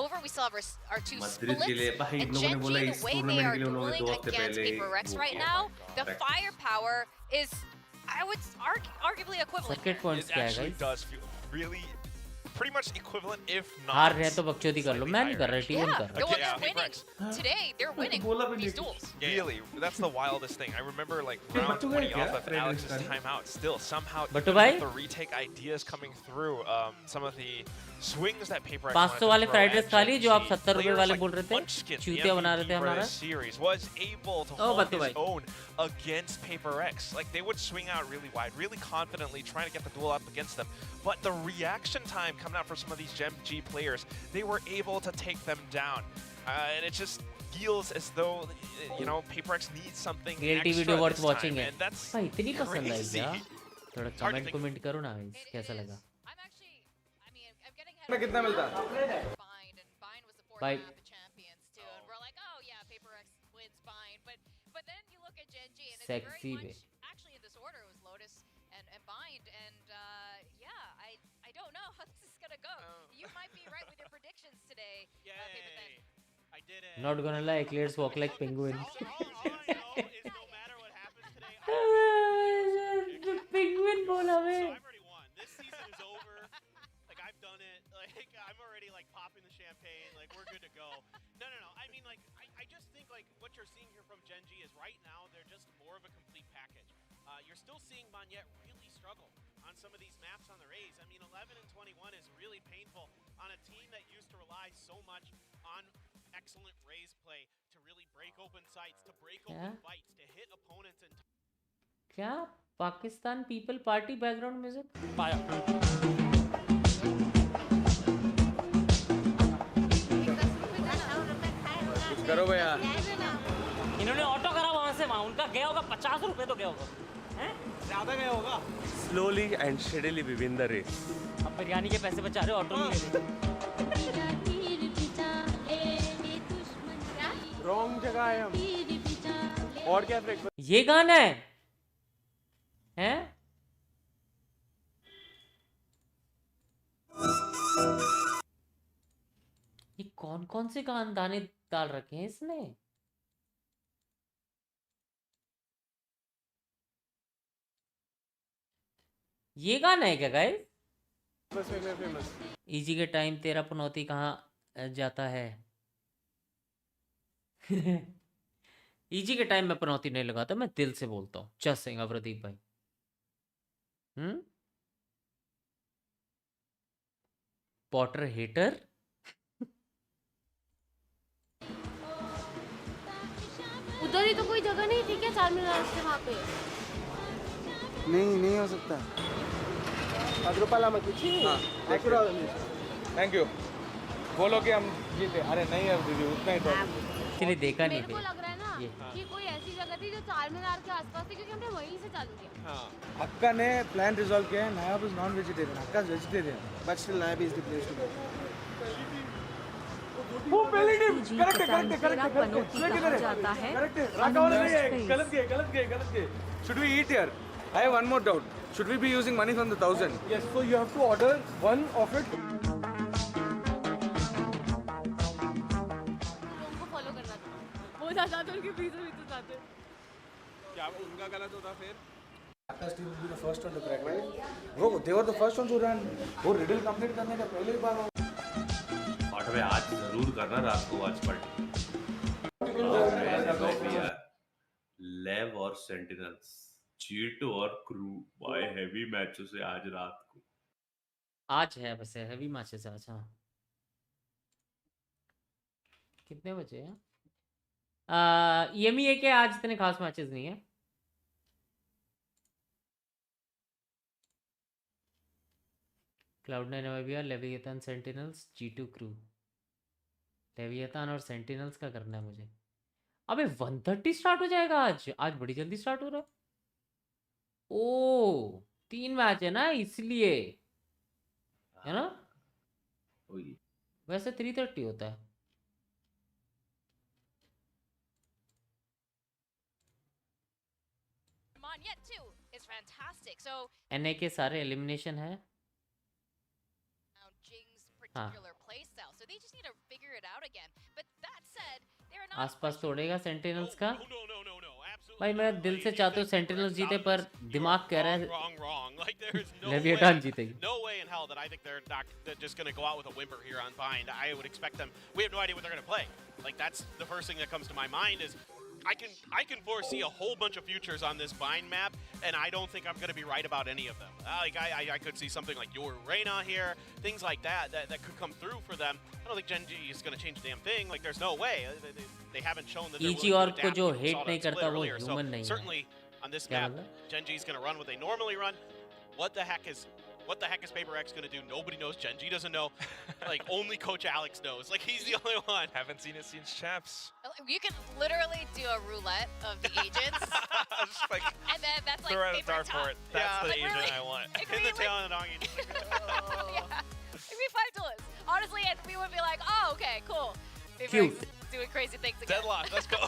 Speaker 4: over, we still have our two
Speaker 13: Madrid
Speaker 4: splits.
Speaker 13: के लिए भाई इन
Speaker 4: And
Speaker 13: लोगों ने
Speaker 4: Gen
Speaker 13: बोला
Speaker 4: G,
Speaker 13: इस
Speaker 4: the way they
Speaker 13: tournament
Speaker 4: are
Speaker 13: के लिए उन्होंने
Speaker 4: dueling
Speaker 13: 2 हफ्ते
Speaker 4: against
Speaker 13: पहले
Speaker 4: PRX
Speaker 13: वो
Speaker 4: right
Speaker 13: किया
Speaker 4: now, the
Speaker 13: practice।
Speaker 4: firepower is, I would arguably equivalent.
Speaker 1: Circuit points
Speaker 12: It
Speaker 1: क्या है
Speaker 12: actually
Speaker 1: guys
Speaker 12: does feel really pretty much equivalent, if not.
Speaker 1: हार रहे हैं तो बकचोदी कर लो मैं नहीं कर रहा टीम
Speaker 4: Yeah,
Speaker 1: कर
Speaker 4: well,
Speaker 1: रहा
Speaker 4: they're winning today. They're winning these duels.
Speaker 12: Really, that's the wildest thing. I remember like round 20 off of Alex's timeout. Still, somehow
Speaker 1: Buttu
Speaker 12: even
Speaker 1: bhai?
Speaker 12: with the retake ideas coming through, some of the swings that PRX
Speaker 1: 500 वाले fried rice खा लिए जो आप 70 रुपए वाले बोल रहे थे चूतिया बना रहे थे हमारा
Speaker 12: series was able to hold his own against PRX. Like they would swing out really wide, really confidently, trying to get the duel up against them. But the reaction time coming out for some of these Gen G players, they were able to take them down, and it just feels as though you know PRX needs something
Speaker 1: reality
Speaker 12: extra
Speaker 1: video worth
Speaker 12: this
Speaker 1: watching
Speaker 12: time,
Speaker 1: है
Speaker 12: and that's
Speaker 1: भाई इतनी पसंद आई
Speaker 12: crazy.
Speaker 1: क्या थोड़ा
Speaker 12: It's hard to
Speaker 1: comment comment करो ना guys कैसा लगा
Speaker 17: मैं कितना मिलता
Speaker 1: भाई sexy way
Speaker 4: Actually, in this order, it was Lotus and Bind, and yeah, I don't know how this is gonna go. You might be right with your predictions today, Pipperthin.
Speaker 15: I did it.
Speaker 1: Not gonna lie, eclairs walk like penguins.
Speaker 15: All I know is no matter what happens today,
Speaker 1: Penguin bola
Speaker 15: so
Speaker 1: bhai.
Speaker 15: I've already won. This season is over. Like I've done it. Like I'm already like popping the champagne. Like we're good to go. No. I mean like I just think like what you're seeing here from Gen G is right now they're just more of a complete package. You're still seeing Monyet really struggle on some of these maps on the Rays. I mean 11 and 21 is really painful on a team that used to rely so much on excellent Rays play to really break open sights, to break open fights, to hit opponents and
Speaker 1: क्या Pakistan people party background music
Speaker 17: करो भैया
Speaker 18: इन्होंने auto करा वहां से वहां उनका गया होगा 50 रुपए तो गया होगा हैं ज्यादा गया होगा
Speaker 17: slowly and steadily we win the race
Speaker 18: अब बिरयानी के पैसे बचा रहे हो ऑटो नहीं ले
Speaker 17: रॉन्ग जगह है हम और क्या फ्रेक
Speaker 1: ये गाना है हैं ये कौन कौन से गाने डाल रखे हैं इसने ये गाना है क्या गाइस?
Speaker 17: फेमस
Speaker 1: इजी के टाइम तेरा पनौती कहाँ जाता है? इजी के टाइम में पनौती नहीं लगाता, मैं दिल से बोलता हूँ। जस्ट सेइंग अवरदीप भाई। Potter hater.
Speaker 2: उधर ही तो कोई जगह नहीं थी क्या 4 मीनार के वहाँ पे?
Speaker 17: नहीं हो सकता।
Speaker 6: Thank you. बोलो कि हम जीते। अरे नहीं है दीदी, उतना ही तो।
Speaker 1: इसलिए देखा नहीं
Speaker 2: मेरे को लग रहा है ना कि कोई ऐसी जगह थी जो 4 मीनार के आसपास थी, क्योंकि हमने वहीं से चालू किया।
Speaker 17: अक्का ने प्लान रिजॉल्व किया है। Nayab is non vegetarian, akka is vegetarian, but still Nayab is the place to go.
Speaker 19: वो पहली टीम करेक्ट जाता है। राका वाला नहीं है, गलत गए।
Speaker 6: Should we eat here? I have one more doubt. Should we be using money from the 1000?
Speaker 19: Yes, so you have to order one of it.
Speaker 2: उनको फॉलो करना था, वो ज्यादा तो उनके पीछे भी तो जाते।
Speaker 19: क्या उनका गलत होता फिर?
Speaker 17: Akash team will be the first one to crack, right? Bro, they were the first ones who ran. वो riddle complete करने का पहले ही बार।
Speaker 13: 8 बजे आज जरूर करना रात को वॉच पार्टी। लेव और सेंटिनल्स, चीटो और क्रू भाई हेवी मैचों से आज रात को।
Speaker 1: आज है वैसे हेवी मैचेस आज। हाँ, कितने बजे हैं? EMEA के आज इतने खास मैचेस नहीं है। क्लाउड 9 नवेबिया, Leviathan, Sentinels, G2 crew. Leviathan और सेंटिनल्स का करना है मुझे। अबे 1:30 स्टार्ट हो जाएगा आज। आज बड़ी जल्दी स्टार्ट हो रहा है। ओ 3 मैच है ना, इसलिए है ना। वैसे 3:30 होता है। NA के सारे एलिमिनेशन है। हाँ, आसपास तोड़ेगा सेंटिनल्स का। भाई मैं दिल से चाहता हूँ सेंटिनल्स जीते, पर दिमाग कह रहा है लेविएथन जीतेगी।
Speaker 15: No way in hell that I think they're not just going to go out with a whimper here on Bind. I would expect them. We have no idea what they're going to play. Like that's the first thing that comes to my mind is I can foresee a whole bunch of futures on this Bind map, and I don't think I'm going to be right about any of them. Like I could see something like your Reyna here, things like that could come through for them. I don't think Gen G is going to change a damn thing. Like there's no way. They haven't shown that they're willing to adapt.
Speaker 1: को जो hate नहीं करता वो human नहीं है।
Speaker 15: Certainly on this map, Gen G is going to run what they normally run. What the heck is PRX going to do? Nobody knows. Gen G doesn't know. Like, only Coach Alex knows. Like, he's the only one.
Speaker 14: Haven't seen it since Chaps.
Speaker 4: You can literally do a roulette of the agents.
Speaker 14: Just like,
Speaker 4: and then that's like
Speaker 14: throw out a
Speaker 4: paper
Speaker 14: dart for it. That's the
Speaker 4: like,
Speaker 14: agent
Speaker 4: really,
Speaker 14: I want.
Speaker 15: In the tail of the donkey.
Speaker 4: Yeah. It'd be fun to lose. Honestly, and we would be like, oh, okay, cool.
Speaker 1: Cute.
Speaker 4: Doing crazy things again.
Speaker 15: Deadlock, let's go.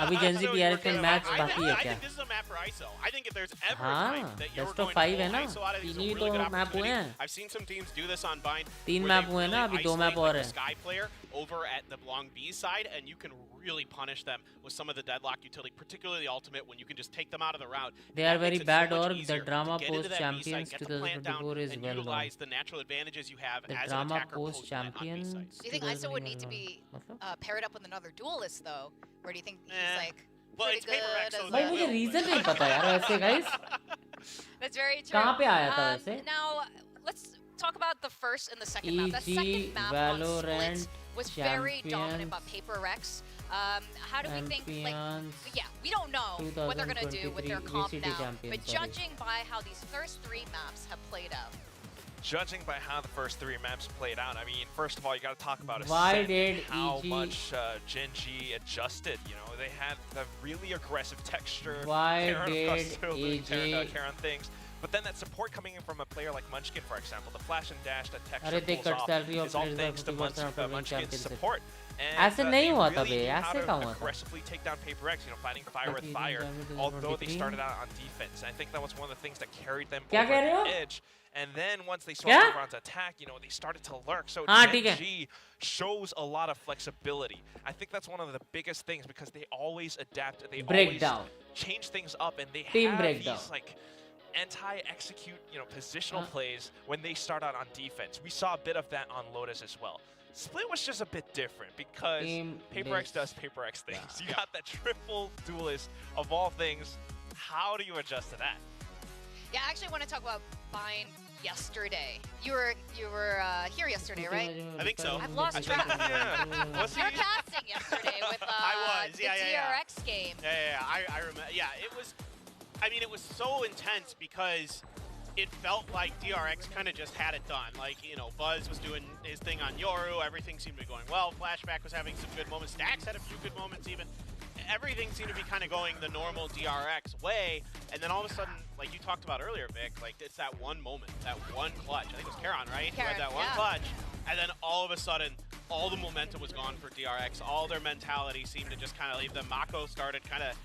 Speaker 1: अभी Gen Z PRX में match बाकी है
Speaker 15: I
Speaker 1: क्या?
Speaker 15: think this is a map for ISO. I think if there's ever a
Speaker 1: हाँ,
Speaker 15: time that you're
Speaker 1: best of
Speaker 15: going
Speaker 1: 5
Speaker 15: to
Speaker 1: है
Speaker 15: pull
Speaker 1: ना?
Speaker 15: ISO out of these,
Speaker 1: 3 he
Speaker 15: a
Speaker 1: तो
Speaker 15: really good
Speaker 1: map हुए
Speaker 15: opportunity.
Speaker 1: हैं।
Speaker 15: I've seen some teams do this on Bind.
Speaker 1: 3
Speaker 15: where
Speaker 1: map
Speaker 15: they
Speaker 1: हुए हैं ना,
Speaker 15: really
Speaker 1: अभी 2 मैप
Speaker 15: isolate,
Speaker 1: और
Speaker 15: like,
Speaker 1: हैं।
Speaker 15: the Sky player over at the long B side, and you can really punish them with some of the deadlock utility, particularly the ultimate, when you can just take them out of the route.
Speaker 1: They are very bad org. The drama post champions 2024 is
Speaker 15: and
Speaker 1: well known.
Speaker 15: utilize the natural advantages you have
Speaker 1: The
Speaker 15: as an
Speaker 1: drama
Speaker 15: attacker
Speaker 1: post
Speaker 15: post plant on B
Speaker 1: champions.
Speaker 15: sites.
Speaker 4: Do you think ISO would need to be paired up with another duelist, though? Or do you think he's like pretty good as
Speaker 1: भाई मुझे reason नहीं पता यार वैसे guys.
Speaker 4: That's very true.
Speaker 1: कहाँ पे आया था वैसे?
Speaker 4: Now, let's talk about the first and the second map. The second map on Split was very dominant by PRX. How do we think, like, yeah, we don't know what they're going to do with their comp now, but judging by how these first 3 maps have played out.
Speaker 14: Judging by how the first 3 maps played out, I mean, first of all, you got to talk about how much Gen G adjusted. You know, they had the really aggressive texture.
Speaker 1: Why did
Speaker 14: care on things. But then that support coming in from a player like Munchkin, for example, the flash and dash that texture pulls off is all thanks to Munchkin's support. And they really knew how to aggressively take down PRX, you know, fighting fire with fire, although they started out on defense. I think that was one of the things that carried them over the edge. And then once they saw LeBron's attack, you know, they started to lurk. So Gen G shows a lot of flexibility. I think that's one of the biggest things because they always adapt. They always change things up, and they have these like anti-execute, positional plays when they start out on defense. We saw a bit of that on Lotus as well. Split was just a bit different because PaperX does PaperX things. You got that triple duelist of all things. How do you adjust to that?
Speaker 4: Yeah, I actually want to talk about Bind yesterday. You were here yesterday, right?
Speaker 15: I think so.
Speaker 4: I've lost track.
Speaker 15: Was
Speaker 4: You were casting yesterday with
Speaker 15: I was,
Speaker 4: the PRX game.
Speaker 15: Yeah, I remember. Yeah, it was. I mean, it was so intense because it felt like DRX kind of just had it done. Like, Buzz was doing his thing on Yoru. Everything seemed to be going well. Flashback was having some good moments. Stax had a few good moments even. Everything seemed to be kind of going the normal DRX way. And then all of a sudden, like you talked about earlier, Vic, like it's that one moment, that one clutch. I think it was Karon, right? Who had that one clutch. And then all of a sudden, all the momentum was gone for DRX. All their mentality seemed to just kind of leave them. Mako started kind of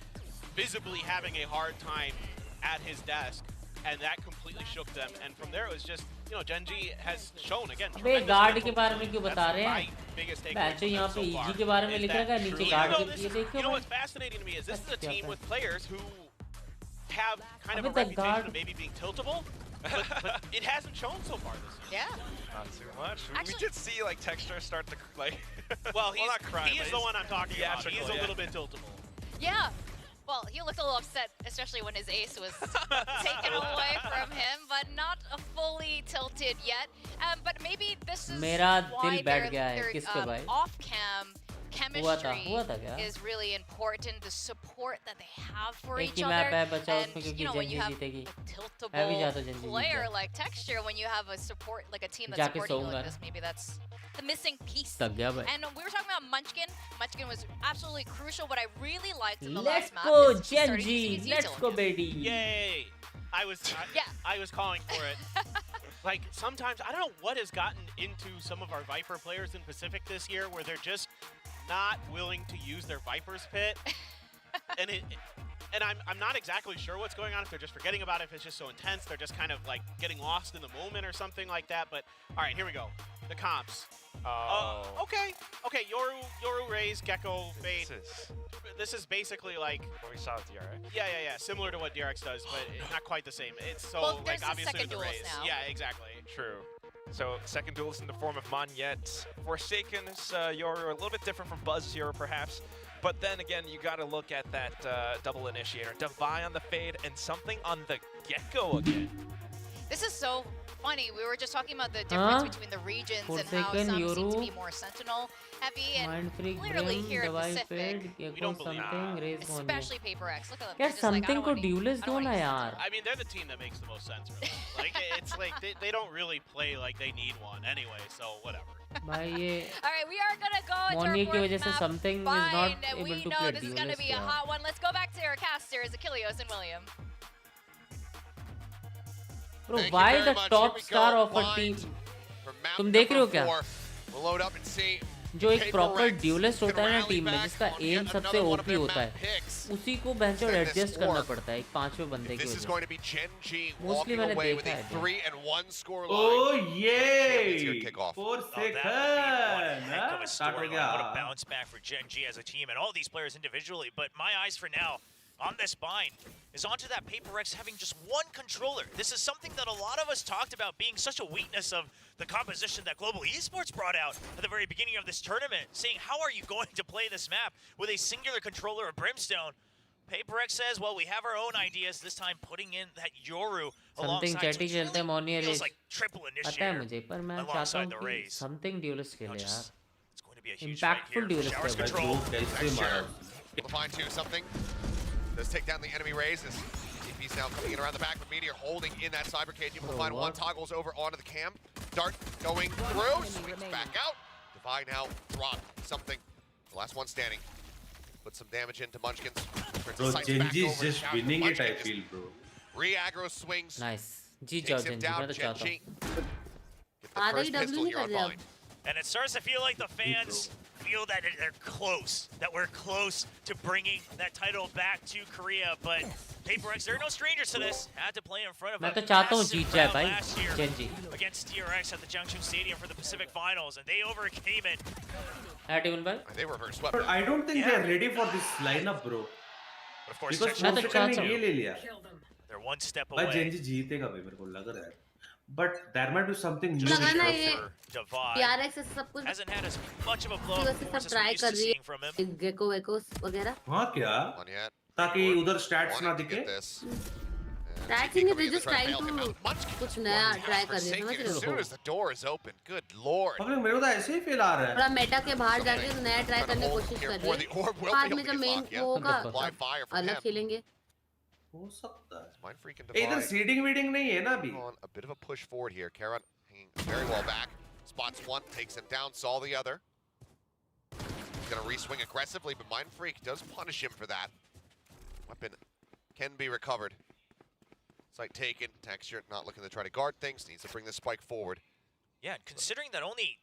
Speaker 15: visibly having a hard time at his desk. And that completely shook them. And from there, it was just, Genji has shown again.
Speaker 1: अबे guard के बारे में क्यों बता रहे हैं? बैचो यहाँ पे EG के बारे में लिख रखा है नीचे गार्ड के ये देखो.
Speaker 15: You know what's fascinating to me is this is a team with players who have kind of a reputation of maybe being tiltable, but it hasn't shown so far this year.
Speaker 4: Yeah.
Speaker 14: Not too much. We did see Texture start to
Speaker 15: Well,
Speaker 14: not cry,
Speaker 15: he is the one I'm talking about. He is a little bit tiltable.
Speaker 4: Yeah. Well, he looked a little upset, especially when his ace was taken away from him, but not fully tilted yet. But maybe this is why their off-cam chemistry is really important. The support that they have for each other. And, when you have a tiltable player like Texture, when you have a support, like a team that's supporting you like this, maybe that's the missing piece. And we were talking about Munchkin. Munchkin was absolutely crucial. What I really liked in the last map is
Speaker 1: Genji. Let's go, baby.
Speaker 15: Yay! I was calling for it. Like, sometimes, I don't know what has gotten into some of our Viper players in Pacific this year, where they're just not willing to use their Viper's Pit. And I'm not exactly sure what's going on, if they're just forgetting about it, if it's just so intense, they're just kind of like getting lost in the moment or something like that. But all right, here we go. The comps. Okay, Yoru, Raze, Gecko, Fade. This is basically like
Speaker 14: what we saw with DRX.
Speaker 15: Yeah, similar to what DRX does, but not quite the same. It's so
Speaker 4: like
Speaker 15: obviously the Raze.
Speaker 4: Now.
Speaker 15: Yeah, exactly.
Speaker 14: True. So second duelist in the form of Monyet. Forsaken is Yoru, a little bit different from Buzz here, perhaps. But then again, you got to look at that double initiator. Devi on the Fade and something on the Gecko again.
Speaker 4: This is so funny. We were just talking about the difference between the regions and how some seem to be more Sentinel heavy, and clearly here in Pacific,
Speaker 15: we don't believe
Speaker 4: especially PaperX. Look at them.
Speaker 1: यार something को duelist दो ना यार.
Speaker 15: I mean, they're the team that makes the most sense for them. Like, it's like they don't really play like they need one anyway, so whatever.
Speaker 1: भाई ये
Speaker 4: Alright, we are gonna go into
Speaker 1: Monia
Speaker 4: our
Speaker 1: की वजह
Speaker 4: fourth
Speaker 1: से
Speaker 4: map,
Speaker 1: something is
Speaker 4: Bind,
Speaker 1: not
Speaker 4: and
Speaker 1: able
Speaker 4: we
Speaker 1: to
Speaker 4: know
Speaker 1: play
Speaker 4: this is gonna be a hot one. Let's go back to our casters, Achilles and William.
Speaker 1: Bro, why the top star of a team? तुम देख रहे हो क्या? जो एक proper dualist होता है ना टीम में, जिसका एम सबसे ओपी होता है, उसी को बेंचो एडजस्ट करना पड़ता है एक पांचवें बंदे की वजह। मोस्टली मैंने देखा है।
Speaker 13: Oh yay! 4 seconds.
Speaker 12: Start what a bounce back for Genji as a team and all these players individually. But my eyes for now on this Bind is onto that PaperX having just one controller. This is something that a lot of us talked about being such a weakness of the composition that Global Esports brought out at the very beginning of this tournament, saying, how are you going to play this map with a singular controller of Brimstone? PaperX says, well, we have our own ideas, this time putting in that Yoru alongside feels like triple initiator alongside the Raze.
Speaker 1: Something duelist खेले यार.
Speaker 12: It's going to be a huge
Speaker 1: impactful duelist
Speaker 12: Showers
Speaker 1: है
Speaker 12: control.
Speaker 11: Able to find something. Does take down the enemy Raze. TP's now coming in around the back with Meteor holding in that cyber cage. Able to find one, toggles over onto the cam. Dart going through, swings back out. Devi now dropped something. The last one standing. Put some damage into Munchkins.
Speaker 13: Bro, Genji is just winning it, I feel, bro.
Speaker 11: Re-aggro swings.
Speaker 1: Nice. Takes him down, Genji.
Speaker 11: Get the first pistol here on Bind.
Speaker 12: And it starts to feel like the fans feel that they're close, that we're close to bringing that title back to Korea. But PaperX, they're no strangers to this. Had to play in front of a massive crowd last year against TRX at the Jiangsu Stadium for the Pacific Finals, and they overcame it.
Speaker 11: They were swept.
Speaker 13: But I don't think they're ready for this lineup, bro.
Speaker 12: But of course,
Speaker 13: because
Speaker 12: they're They're one step
Speaker 13: भाई
Speaker 12: away.
Speaker 13: Gen Z जीतेगा भाई मेरे को लग रहा है. But there might be something new.
Speaker 2: लगाना ये
Speaker 12: Divide.
Speaker 2: PRX से सब कुछ
Speaker 12: Hasn't had as much of a blow
Speaker 2: वैसे सब
Speaker 12: performance as we're
Speaker 2: try
Speaker 12: used
Speaker 2: कर
Speaker 12: to
Speaker 2: रही
Speaker 12: seeing from him.
Speaker 2: है गेको वेकोस वगैरह.
Speaker 13: हाँ क्या? ताकि उधर स्टैट्स ना दिखे.
Speaker 2: That's in the just trying to कुछ नया ट्राई कर रही है समझ रहे
Speaker 11: As soon as the door is open, good lord.
Speaker 13: अबे मेरे को तो ऐसे ही फील आ रहा है.
Speaker 2: थोड़ा मेटा के बाहर जाके नया ट्राई करने की कोशिश कर रही है. बाद में जब मेन वो होगा अलग खेलेंगे.
Speaker 13: हो सकता है.
Speaker 11: Mindfreak and
Speaker 13: इधर सीडिंग वीडिंग नहीं है ना अभी.
Speaker 11: On a bit of a push forward here. Karan hanging very well back. Spots one, takes him down, saw the other. He's gonna re-swing aggressively, but Mindfreak does punish him for that. Weapon can be recovered. Sight taken. Texture not looking to try to guard things. Needs to bring this spike forward.
Speaker 12: Yeah, considering that only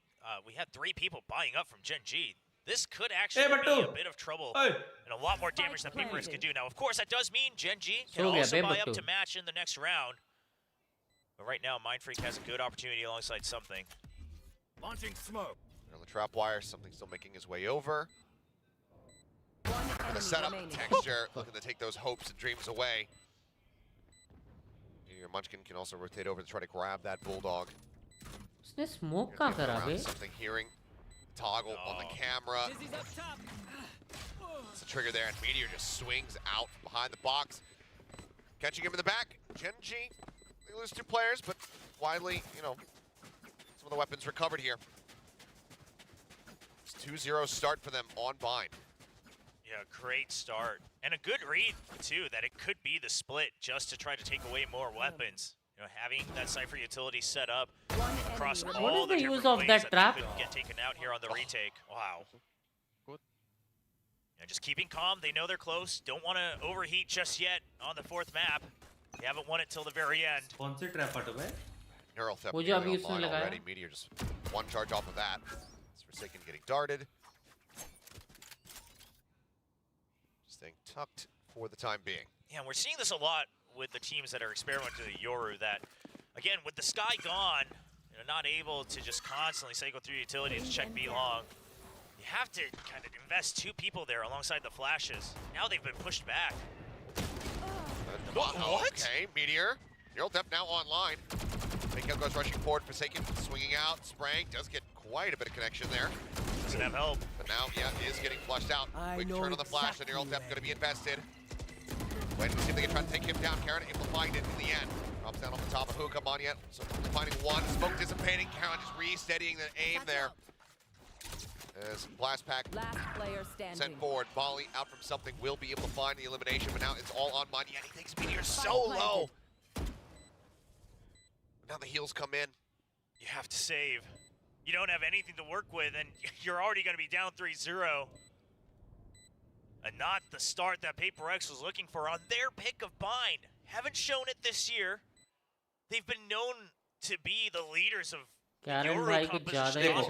Speaker 12: we had 3 people buying up from Gen G, this could actually be a bit of trouble and a lot more damage than PRX could do. Now, of course, that does mean Gen G can also buy up to match in the next round. But right now, Mindfreak has a good opportunity alongside something.
Speaker 8: Launching smoke.
Speaker 11: On the trap wire, something still making his way over. And the setup, Texture looking to take those hopes and dreams away. Your Munchkin can also rotate over to try to grab that Bulldog.
Speaker 1: उसने smoke कहाँ करा बे?
Speaker 11: Something hearing toggle on the camera. It's a trigger there, and Meteor just swings out from behind the box, catching him in the back. Gen G, they lose 2 players, but widely, you know, some of the weapons recovered here. It's 2-0 start for them on Bind.
Speaker 12: Yeah, great start. And a good read, too, that it could be the split just to try to take away more weapons. You know, having that Cypher utility set up across all the different ways that couldn't get taken out here on the retake. Wow.
Speaker 14: Good.
Speaker 12: And just keeping calm. They know they're close. Don't want to overheat just yet on the 4th map. They haven't won it till the very end.
Speaker 13: कौन से trap हट हुए?
Speaker 11: Neural Theft online already. Meteor just 1 charge off of that. It's Forsaken getting darted. Staying tucked for the time being.
Speaker 12: Yeah, and we're seeing this a lot with the teams that are experimenting with the Yoru, that, again, with the Sky gone, you know, not able to just constantly cycle through utility to check B long, you have to kind of invest 2 people there alongside the flashes. Now they've been pushed back.
Speaker 11: What? Okay, Meteor. Neural Theft now online. Mikael goes rushing forward, Forsaken swinging out, spraying, does get quite a bit of connection there.
Speaker 12: Doesn't have help.
Speaker 11: But now, yeah, is getting flushed out. Quick turn on the flash, and Neural Theft going to be invested. Waiting to see if they can try to take him down. Karan able to find it in the end. Drops down off the top of Hookah on yet. So finding one. Smoke dissipating. Karan just re-steadying the aim there. As Blast Pack sent forward. Volley out from something. Will be able to find the elimination, but now it's all on Money. And he takes Meteor so low. Now the heals come in.
Speaker 12: You have to save. You don't have anything to work with, and you're already going to be down 3-0. And not the start that PRX was looking for on their pick of Bind. Haven't shown it this year. They've been known to be the leaders of Yoru competition.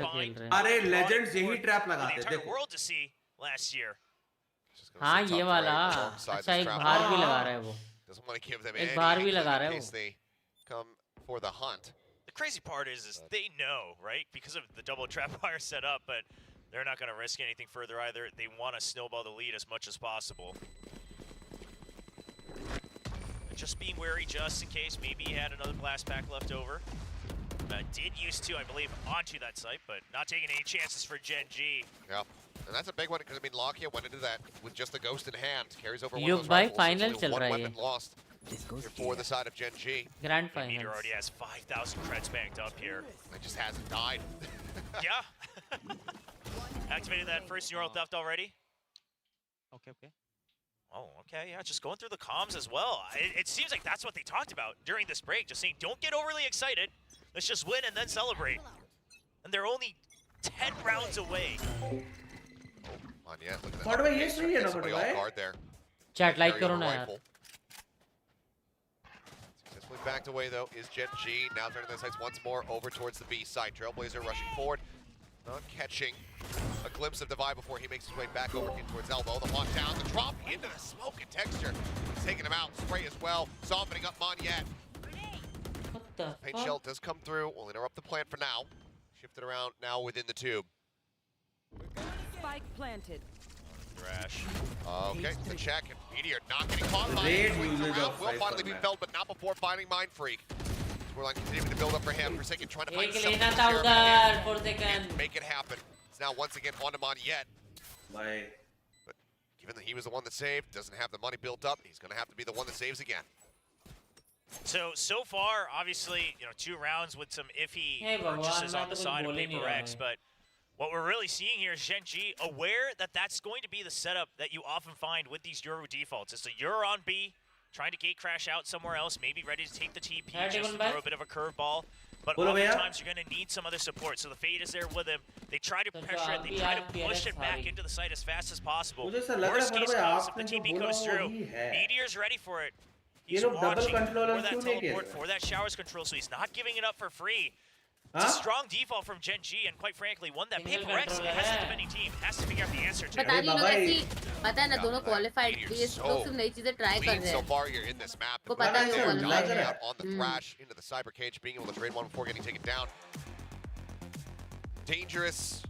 Speaker 13: अरे legends यही trap लगाते
Speaker 12: the entire world to see last year.
Speaker 1: हाँ ये वाला अच्छा एक बाहर भी लगा रहा है वो.
Speaker 11: Doesn't want to give them
Speaker 1: एक बाहर भी लगा रहा है
Speaker 11: in case they come for the hunt.
Speaker 12: The crazy part is they know, right? Because of the double trapwire set up, but they're not going to risk anything further either. They want to snowball the lead as much as possible. And just being wary just in case. Maybe he had another blast pack left over. Did used to, I believe, onto that site, but not taking any chances for Gen G.
Speaker 11: Yeah, and that's a big one because, I mean, Lakia went into that with just the Ghost in hand. Carries over
Speaker 1: one of those rifles. Final chal raha hai.
Speaker 11: One weapon lost for the side of Gen G.
Speaker 1: Grand final.
Speaker 12: Meteor already has 5,000 creds banked up here.
Speaker 11: It just hasn't died.
Speaker 12: Yeah. Activated that first Neural Theft already.
Speaker 14: Okay.
Speaker 12: Oh, okay, yeah, just going through the comms as well. It seems like that's what they talked about during this break, just saying, don't get overly excited. Let's just win and then celebrate. And they're only 10 rounds away.
Speaker 11: On yet, look at that. Somebody off guard there.
Speaker 1: Chat like karo na yaar.
Speaker 11: Successfully backed away though is Gen G. Now turning their sights once more over towards the B side. Trailblazer rushing forward. Not catching a glimpse of Divide before he makes his way back over in towards Elbow. The lock down, the drop into the smoke and Texture. He's taking him out. Spray as well. Softening up Monyet.
Speaker 1: What the
Speaker 11: Paint shell does come through. Will interrupt the plan for now. Shifted around now within the tube.
Speaker 5: Spike planted.
Speaker 12: Thrash.
Speaker 11: Okay, the check, and Meteor not getting caught by
Speaker 13: Great
Speaker 11: it. Swings
Speaker 13: usage
Speaker 11: around,
Speaker 13: of
Speaker 11: will finally be
Speaker 13: Cypher,
Speaker 11: felled, but not before finding Mind Freak. Scoreline continuing to build up for him. Forsaken trying to find
Speaker 1: एक
Speaker 11: something
Speaker 1: लेना
Speaker 11: to
Speaker 1: था
Speaker 11: share
Speaker 1: उधर
Speaker 11: with
Speaker 1: 4 second.
Speaker 11: and make it happen. It's now once again on to Yet.
Speaker 13: Bye.
Speaker 11: But given that he was the one that saved, doesn't have the money built up, he's going to have to be the one that saves again.
Speaker 12: So far, obviously, 2 rounds with some iffy
Speaker 1: Hey,
Speaker 12: purchases
Speaker 1: Bhagwan,
Speaker 12: on the
Speaker 1: मैं तो
Speaker 12: side of
Speaker 1: कुछ बोल ही नहीं
Speaker 12: Paper
Speaker 1: रहा
Speaker 12: X,
Speaker 1: हूँ.
Speaker 12: but what we're really seeing here is Gen.G aware that that's going to be the setup that you often find with these Euro defaults. It's a Euro on B, trying to gate crash out somewhere else, maybe ready to take the TP, just to throw a bit of a curveball. But oftentimes you're going to need some other support. So the Fade is there with him. They try to pressure it. They try to push it back into the site as fast as possible. Worst case comes if the TP goes through. Meteor's ready for it. He's watching for that teleport, for that showers control, so he's not giving it up for free. It's a strong default from Gen.G, and quite frankly, one that Paper X, as a defending team, has to figure out the answer to.
Speaker 2: बता रही हूँ ना कैसी पता है ना दोनों qualified ये लोग सिर्फ नई चीजें try कर रहे हैं.
Speaker 11: So far, you're in this map.
Speaker 2: को पता है वो qualified है.
Speaker 11: Out on the thrash into the cyber cage, being able to trade one before getting taken down. Dangerous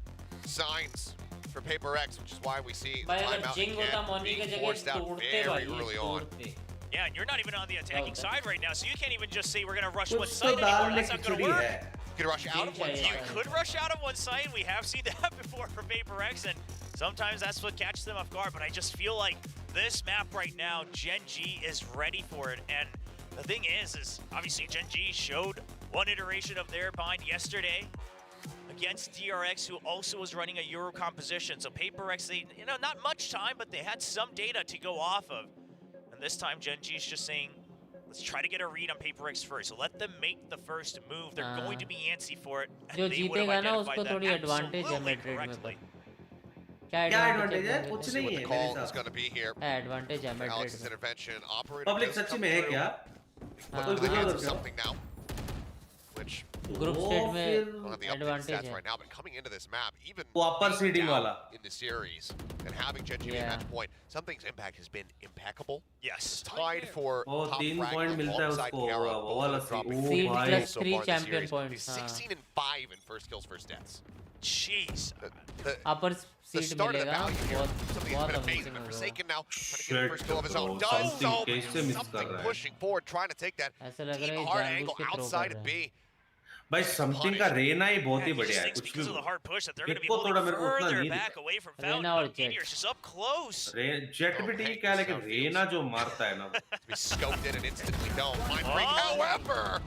Speaker 11: signs for Paper X, which is why we see the timeout again being forced out very early on.
Speaker 12: Yeah, and you're not even on the attacking side right now, so you can't even just say we're going to rush one side anymore. That's not going to work.
Speaker 11: You could rush out of one side.
Speaker 12: You could rush out of one side. We have seen that before for Paper X, and sometimes that's what catches them off guard. But I just feel like this map right now, Gen.G is ready for it. And the thing is obviously Gen.G showed one iteration of their bind yesterday against DRX, who also was running a Euro composition. So Paper X, they, not much time, but they had some data to go off of. And this time Gen.G is just saying, let's try to get a read on Paper X first. So let them make the first move. They're going to be antsy for it.
Speaker 1: जो जीतेगा ना उसको थोड़ी advantage है Madrid में पर. क्या advantage है?
Speaker 11: कुछ नहीं है. The call is going to be here.
Speaker 1: Advantage है Madrid.
Speaker 11: Alex's intervention. Operator
Speaker 13: Public सच्ची में है क्या?
Speaker 11: Something now. Which
Speaker 1: group state में
Speaker 11: don't have the updated stats right now, but coming into this map, even
Speaker 13: upper seeding wala
Speaker 11: in the series and having Gen.G at match point, Something's impact has been impeccable.
Speaker 12: Yes.
Speaker 11: It's tied for top
Speaker 13: 3
Speaker 11: frag
Speaker 13: point मिलता है उसको वो वाला
Speaker 1: seed plus 3 champion points.
Speaker 11: 16 and 5 in first kills, first deaths.
Speaker 12: Jeez.
Speaker 1: Upper seed मिलेगा. बहुत
Speaker 11: amazing. But Forsaken now trying to get the first kill of his own. Does so, something pushing forward, trying to take that deep hard angle outside of B.
Speaker 13: भाई something का रेना ही बहुत ही बढ़िया है कुछ भी किसको थोड़ा मेरे को उतना नहीं दिखा
Speaker 1: रेना और जेट
Speaker 13: जेट भी ठीक है लेकिन रेना जो मारता है ना
Speaker 11: we scoped it and instantly don't Mind Freak however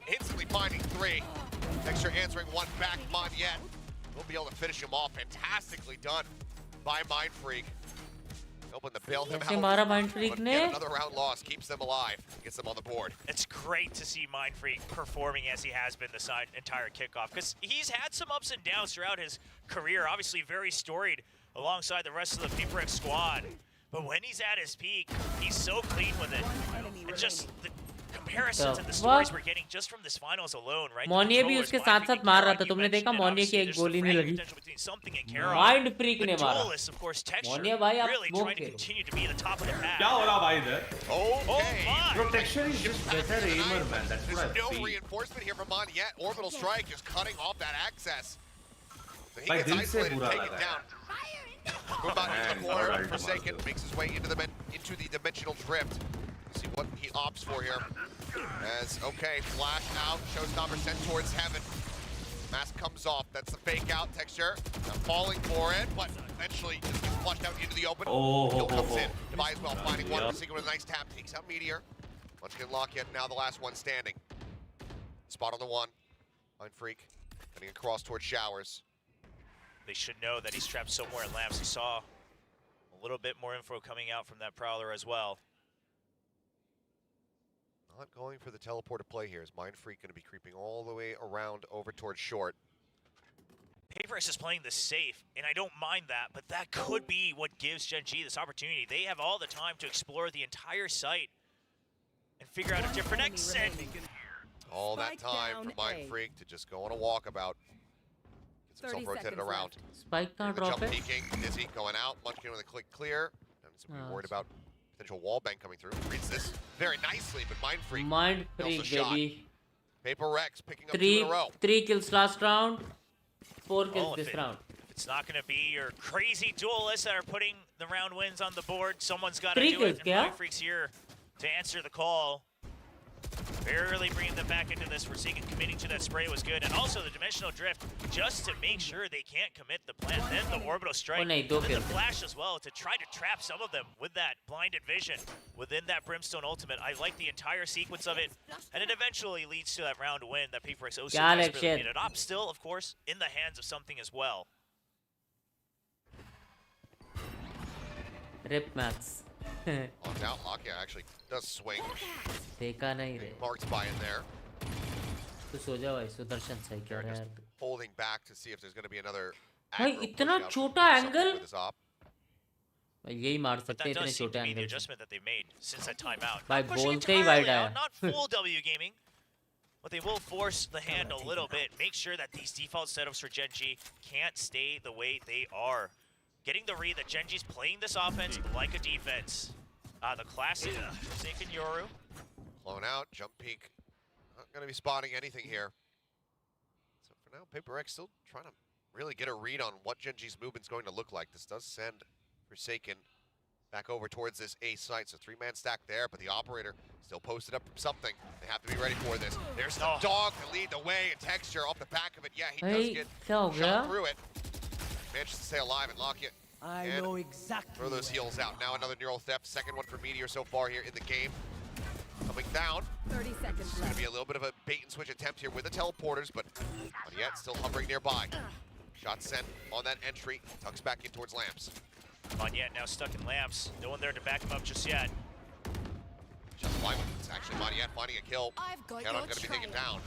Speaker 11: instantly finding 3 extra answering one back Yet will be able to finish him off fantastically done by Mind Freak. Open the bail him out.
Speaker 1: Mind Freak ने
Speaker 11: another round loss keeps them alive, gets them on the board.
Speaker 12: It's great to see Mind Freak performing as he has been the entire kickoff, because he's had some ups and downs throughout his career. Obviously very storied alongside the rest of the Paper X squad, but when he's at his peak, he's so clean with it. And just the comparisons and the stories we're getting just from this finals alone, right?
Speaker 1: मोनिये भी उसके साथ-साथ मार रहा था. तुमने देखा मोनिये की एक गोली नहीं लगी. Mind Freak ने मारा. मोनिये भाई आप वो
Speaker 13: क्या हो रहा भाई इधर?
Speaker 11: Okay.
Speaker 13: Protection is just better aimer man. That's what I
Speaker 11: There's no
Speaker 13: feel.
Speaker 11: reinforcement here from Yet. Orbital strike is cutting off that access. So he
Speaker 13: भाई
Speaker 11: gets
Speaker 13: दिल से
Speaker 11: isolated,
Speaker 13: बुरा
Speaker 11: taken
Speaker 13: लगा.
Speaker 11: down. Forsaken makes his way into the dimensional drift. See what he opts for here. As okay, flash out, showstopper sent towards heaven. Mask comes off. That's the fake out texture. Now falling for it, but eventually just gets flushed out into the open. Kill comes in. Devi as well, finding one. Forsaken with a nice tap, takes out Meteor. Once again, Yet now the last one standing. Spot on the one. Mind Freak heading across towards showers.
Speaker 12: They should know that he's trapped somewhere in lamps. He saw a little bit more info coming out from that Prowler as well.
Speaker 11: Not going for the teleporter play here. Is Mind Freak going to be creeping all the way around over towards short?
Speaker 12: Paper X is playing this safe, and I don't mind that, but that could be what gives Gen.G this opportunity. They have all the time to explore the entire site and figure out a different exit.
Speaker 11: All that time for Mind Freak to just go on a walkabout. Gets himself rotated around.
Speaker 1: Spike can't drop
Speaker 11: jump
Speaker 1: it.
Speaker 11: peeking, Dizzy going out, Munchkin with a click clear. Don't be worried about potential wall bang coming through. Reads this very nicely, but Mind Freak.
Speaker 1: Mind Freak, baby.
Speaker 11: Paper X picking up 2 in a row.
Speaker 1: 3 kills last round, 4 kills this round.
Speaker 12: It's not going to be your crazy duelists that are putting the round wins on the board. Someone's got to do it. And MindFreak's here to answer the call. Barely bringing them back into this. Forsaken committing to that spray was good. And also the dimensional drift just to make sure they can't commit the plant. Then the orbital strike. And then the flash as well to try to trap some of them with that blinded vision within that Brimstone ultimate. I like the entire sequence of it. And it eventually leads to that round win that PRX so desperately needed. Op still, of course, in the hands of something as well.
Speaker 1: Rip Max.
Speaker 11: Locked out. Lockya actually does swing.
Speaker 1: देखा नहीं रे.
Speaker 11: Marked by in there.
Speaker 1: तू सो जा भाई सुदर्शन सही कह रहा है यार.
Speaker 11: Holding back to see if there's going to be another.
Speaker 1: भाई इतना छोटा एंगल. भाई यही मार सकते हैं इतने छोटे angle.
Speaker 12: The adjustment that they made since that timeout.
Speaker 1: भाई बोलते ही वाइड आया.
Speaker 12: Not full W gaming. But they will force the hand a little bit. Make sure that these default setups for Gen G can't stay the way they are. Getting the read that Gen G's playing this offense like a defense. The classic Forsaken Yoru.
Speaker 11: Blown out, jump peek. Not going to be spotting anything here. So for now, PRX still trying to really get a read on what Gen G's movement's going to look like. This does send Forsaken back over towards this A site. So 3-man stack there, but the operator still posted up from something. They have to be ready for this. There's the dog to lead the way, and Texture off the back of it. Yeah, he does get shot through it. Manages to stay alive and lock it.
Speaker 16: I know exactly.
Speaker 11: Throw those heals out. Now another neural theft. Second one for Meteor so far here in the game. Coming down.
Speaker 16: 30 seconds
Speaker 11: It's going to be a little bit of a bait and switch attempt here with the teleporters, but yet still hovering nearby. Shot sent on that entry. Tucks back in towards Lamps.
Speaker 12: Monyet now stuck in Lamps. No one there to back him up just yet.
Speaker 11: Just flying. It's actually Monyet finding a kill. Count on going to be taken down.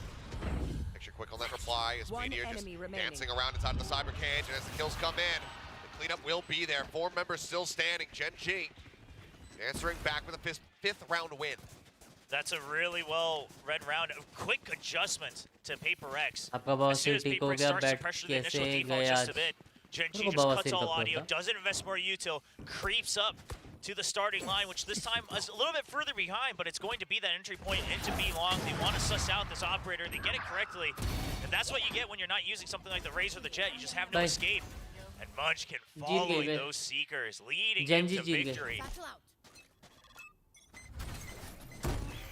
Speaker 11: Extra quick on that reply as Meteor just dancing around inside of the cyber cage, and as the kills come in, the cleanup will be there. 4 members still standing. Gen G answering back with a fifth round win.
Speaker 12: That's a really well read round. A quick adjustment to PRX.
Speaker 1: आपका
Speaker 12: As soon as PRX starts to pressure the initial default just a bit, Gen G just cuts all audio, doesn't invest more util, creeps up to the starting line, which this time is a little bit further behind, but it's going to be that entry point into B long. They want to suss out this operator. They get it correctly, and that's what you get when you're not using something like the Raze or the Jet. You just have no escape. And Munchkin following those Seekers, leading into victory.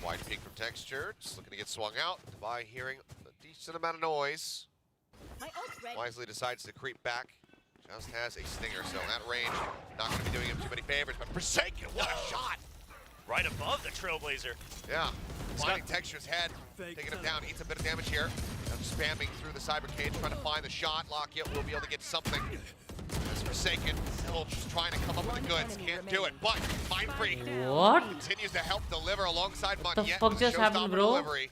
Speaker 11: Wide peek from Texture, just looking to get swung out by hearing a decent amount of noise. Wisely decides to creep back. Just has a stinger, so at range, not going to be doing him too many favors, but Forsaken, what a shot!
Speaker 12: Right above the Trailblazer.
Speaker 11: Yeah, finding Texture's head, taking him down, eats a bit of damage here. Spamming through the cyber cage, trying to find the shot. Lockya will be able to get something. As Forsaken, still just trying to come up with the goods, can't do it, but MindFreak continues to help deliver alongside Monyet.
Speaker 1: What the fuck just happened, bro?
Speaker 11: Delivery.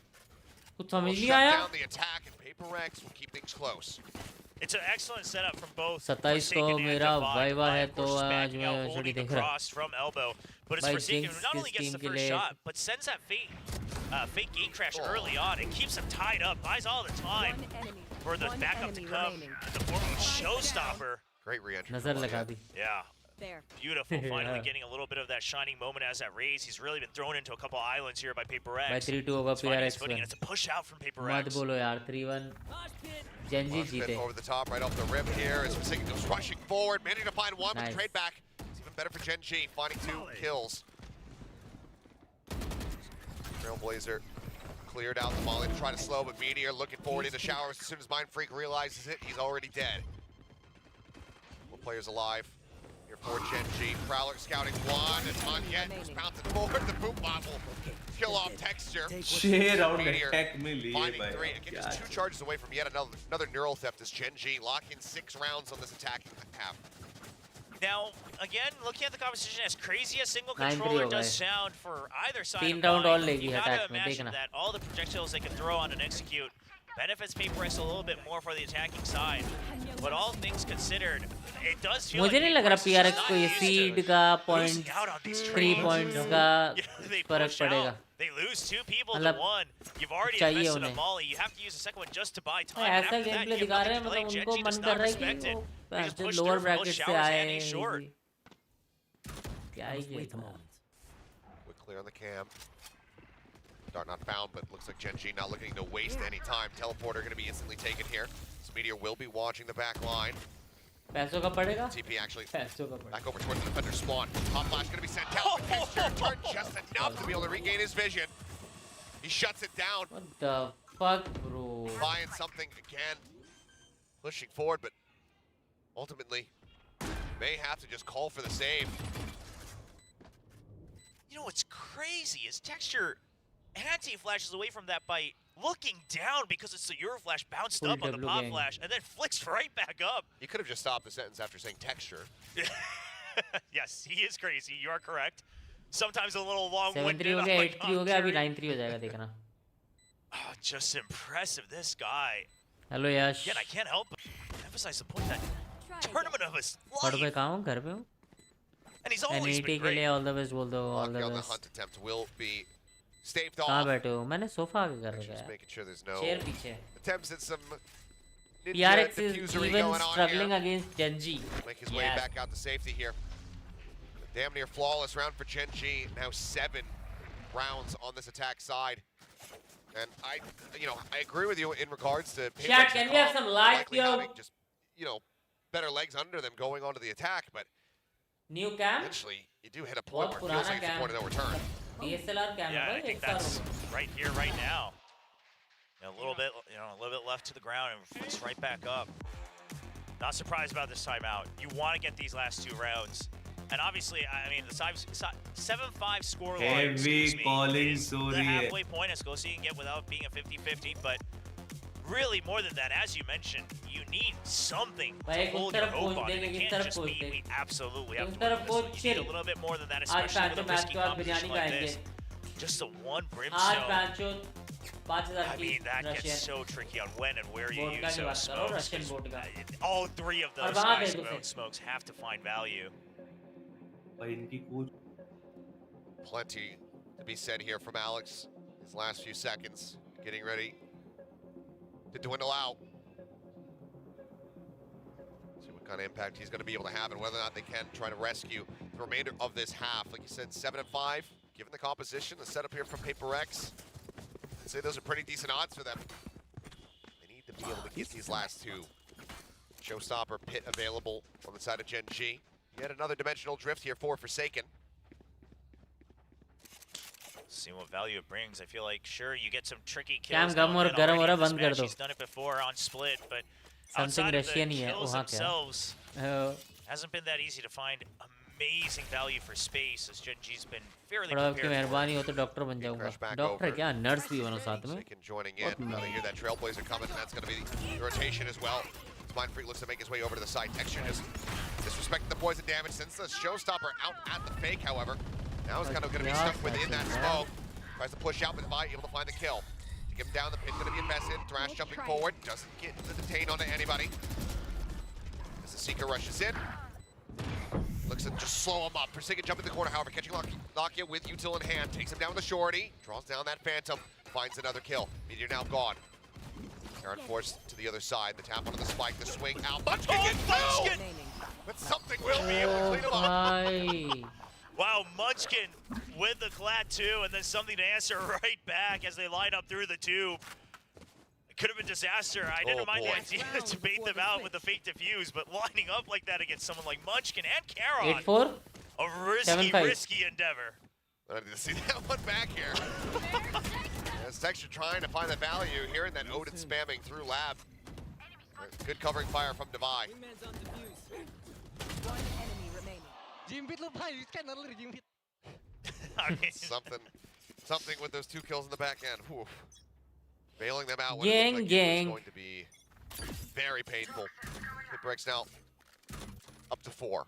Speaker 11: Shut down the attack, and PRX will keep things close.
Speaker 12: It's an excellent setup from both.
Speaker 1: 27 को मेरा viva है तो आज मैं छुट्टी देख रहा हूँ.
Speaker 12: From elbow, but it's Forsaken who not only gets the first shot, but sends that fake gate crash early on and keeps him tied up, buys all the time for the backup to come in the form of a showstopper.
Speaker 11: Great re-entry.
Speaker 1: नजर लगा दी.
Speaker 12: Yeah. Beautiful, finally getting a little bit of that shining moment as that Raze. He's really been thrown into a couple islands here by PRX.
Speaker 1: By 3-2 होगा PRX
Speaker 12: and it's a push out from PRX.
Speaker 1: मत बोलो यार 3-1. Gen G जीते.
Speaker 11: Over the top, right off the rip here as Forsaken goes rushing forward, managing to find one with the trade back. It's even better for Gen G, finding 2 kills. Trailblazer cleared out the volley to try to slow, but Meteor looking forward into showers. As soon as MindFreak realizes it, he's already dead. 4 players alive. Here for Gen G. Prowler scouting one, and Monyet was bouncing forward. The boot bobble. Kill off Texture. Meteor finding 3. Again, just 2 charges away from yet another neural theft as Gen G lock in 6 rounds on this attacking half.
Speaker 12: Now, again, looking at the competition, as crazy as single controller does sound for either side, you gotta imagine that all the projectiles they can throw on and execute benefits PRX a little bit more for the attacking side. But all things considered, it does feel
Speaker 1: मुझे नहीं लग रहा PRX को ये seed का 3 points का फर्क पड़ेगा.
Speaker 12: They lose 2 people to 1. You've already invested a volley. You have to use the second one just to buy time.
Speaker 1: ऐसा gameplay दिखा रहे हैं मतलब उनको मन कर रहा है कि वो lower bracket से आए. क्या ही ये था.
Speaker 11: Quick clear on the cam. Dart not found, but looks like Gen G not looking to waste any time. Teleporter going to be instantly taken here. So Meteor will be watching the back line.
Speaker 1: पैसों का पड़ेगा?
Speaker 11: TP actually
Speaker 1: पैसों का पड़ेगा।
Speaker 11: back over towards the defender spawn. Hot flash going to be sent out. But Texture turned just enough to be able to regain his vision. He shuts it down.
Speaker 1: What the fuck, bro?
Speaker 11: Buying something again. Pushing forward, but ultimately may have to just call for the save.
Speaker 12: You know what's crazy is Texture anti-flashes away from that by looking down because it's the Euroflash bounced up on the pop flash and then flicks right back up.
Speaker 11: You could have just stopped the sentence after saying Texture.
Speaker 12: Yes, he is crazy. You are correct. Sometimes a little long-winded.
Speaker 1: 7-3 हो गया, 8-3 हो गया, अभी 9-3 हो जाएगा देखना.
Speaker 12: Oh, just impressive, this guy.
Speaker 1: Hello Yash.
Speaker 12: Again, I can't help but emphasize the point that tournament of his
Speaker 1: पढ़ पे
Speaker 12: life.
Speaker 1: कहाँ हूँ? घर पे हूँ.
Speaker 12: And he's always been
Speaker 1: के
Speaker 12: great.
Speaker 1: लिए all the best बोल दो, all the
Speaker 11: On the
Speaker 1: best.
Speaker 11: hunt attempt will be staved
Speaker 1: कहाँ
Speaker 11: off.
Speaker 1: बैठे हो? मैंने सोफा आगे कर रखा
Speaker 11: Just
Speaker 1: है.
Speaker 11: making sure there's no
Speaker 1: Chair पीछे.
Speaker 11: attempts at some ninja
Speaker 1: PRX is
Speaker 11: diffusery
Speaker 1: even
Speaker 11: going on
Speaker 1: struggling
Speaker 11: here.
Speaker 1: against Genji.
Speaker 11: Make his way back out to safety here. Damn near flawless round for Genji. Now 7 rounds on this attack side. And I agree with you in regards to
Speaker 1: Chat, can we have some light,
Speaker 11: likely
Speaker 1: yo?
Speaker 11: having just, better legs under them going onto the attack, but
Speaker 1: New cam?
Speaker 11: eventually you do hit a point
Speaker 1: बहुत
Speaker 11: where it feels
Speaker 1: पुराना
Speaker 11: like it's a
Speaker 1: cam.
Speaker 11: point of no return.
Speaker 1: DSLR cam
Speaker 12: Yeah,
Speaker 1: है
Speaker 12: I
Speaker 1: भाई,
Speaker 12: think
Speaker 1: एक साल
Speaker 12: that's
Speaker 1: हो गए.
Speaker 12: right here, right now. A little bit left to the ground and flicks right back up. Not surprised about this timeout. You want to get these last 2 rounds. And obviously, I mean, the 7-5 scoreline is the halfway point as close as you can get without being a 50-50. But really, more than that, as you mentioned, you need something to hold your hope on. And it can't just be, we absolutely have to win this. You need a little bit more than that, especially with a risky competition like this. Just a one brimstone. I mean, that gets so tricky on when and where you use those smokes. All 3 of those nice smokes have to find value.
Speaker 11: Plenty to be said here from Alex. His last few seconds, getting ready to dwindle out. See what kind of impact he's going to be able to have and whether or not they can try to rescue the remainder of this half. Like you said, 7-5, given the composition, the setup here from PRX. I'd say those are pretty decent odds for them. They need to be able to get these last 2. Showstopper pit available on the side of Genji. Yet another dimensional drift here for Forsaken.
Speaker 12: See what value it brings. I feel like, sure, you get some tricky kills.
Speaker 1: Cam और गरम हो रहा है, बंद कर दो.
Speaker 12: He's done it before on Split, but
Speaker 1: Something
Speaker 12: outside of the
Speaker 1: Russian ही है,
Speaker 12: kills
Speaker 1: वहाँ क्या?
Speaker 12: themselves, hasn't been that easy to find amazing value for space, as Genji's been fairly
Speaker 1: थोड़ा आपकी
Speaker 12: prepared for.
Speaker 1: मेहरबानी हो तो डॉक्टर बन जाऊंगा. डॉक्टर क्या? नर्स भी बनो साथ में.
Speaker 11: Joining in. Now they hear that Trailblazer coming, and that's going to be the rotation as well. Mind Freak looks to make his way over to the side. Texture just disrespecting the poison damage since the Showstopper out at the fake, however. Now he's kind of going to be stuck within that smoke. Tries to push out, but able to find the kill. To get him down, the pit's going to be invested. Thrash jumping forward. Doesn't get the detain onto anybody. As the Seeker rushes in. Looks to just slow him up. Forsaken jump in the corner, however, catching Nokia with Util in hand. Takes him down with the shorty. Draws down that Phantom. Finds another kill. Meteor now gone. Aaron forced to the other side. The tap onto the spike, the swing out. Munchkin gets through! But something will be able to clean him up.
Speaker 12: Wow, Munchkin with the Clad 2, and then something to answer right back as they line up through the tube. It could have been disaster. I didn't mind the idea to bait them out with the fake defuse, but lining up like that against someone like Munchkin and Karon.
Speaker 1: 8-4.
Speaker 12: A risky endeavor.
Speaker 11: I need to see that one back here. As Texture trying to find the value, hearing that Odin spamming through lab. Good covering fire from Devi.
Speaker 12: I mean,
Speaker 11: something with those 2 kills in the back end. Whew. Bailing them out when it looked like it was going to be very painful. It breaks now up to 4.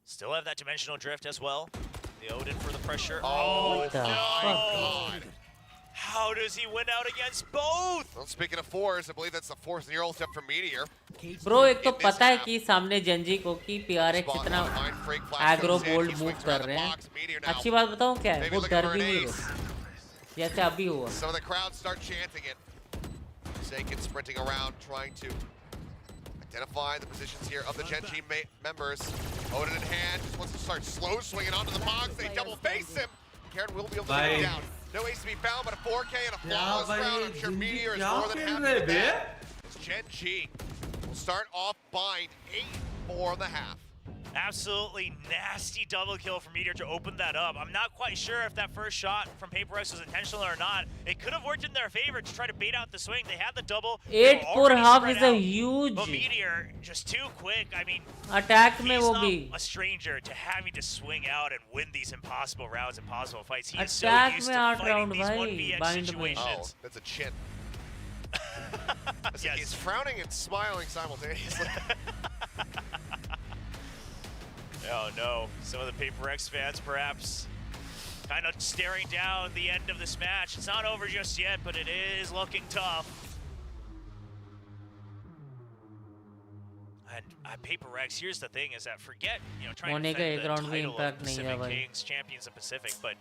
Speaker 12: Still have that dimensional drift as well. The Odin for the pressure.
Speaker 11: Oh,
Speaker 12: no!
Speaker 11: God.
Speaker 12: How does he win out against both?
Speaker 11: Well, speaking of 4s, I believe that's the 4th year-old step from Meteor.
Speaker 1: Bro, एक तो पता है कि सामने जंजी को कि PRX इतना agro bold move कर रहे हैं. अच्छी बात बताऊं क्या है? वो डर भी नहीं रहे. जैसे अभी हुआ.
Speaker 11: Some of the crowd start chanting it. Forsaken sprinting around, trying to identify the positions here of the Genji members. Odin in hand, just wants to start slow swinging onto the box. They double face him. Karen will be able to get him down. No ace to be found, but a 4K and a flawless round. I'm sure Meteor is more than happy with that. As Genji will start off bind 8-4 in the half.
Speaker 12: Absolutely nasty double kill for Meteor to open that up. I'm not quite sure if that first shot from PRX was intentional or not. It could have worked in their favor to try to bait out the swing. They had the double.
Speaker 1: 8-4 half is a huge.
Speaker 12: But Meteor just too quick. I mean,
Speaker 1: attack में वो भी.
Speaker 12: A stranger to having to swing out and win these impossible rounds, impossible fights. He is so
Speaker 1: Attack
Speaker 12: used
Speaker 1: में
Speaker 12: to
Speaker 1: 8
Speaker 12: fighting
Speaker 1: round
Speaker 12: these
Speaker 1: भाई.
Speaker 12: 1vx situations.
Speaker 11: Oh, that's a chin. Yes. He's frowning and smiling simultaneously.
Speaker 12: Oh no, some of the PRX fans perhaps kind of staring down the end of this match. It's not over just yet, but it is looking tough. And PRX, here's the thing, is that forget, trying to defend the title of Pacific Kings, Champions of Pacific, but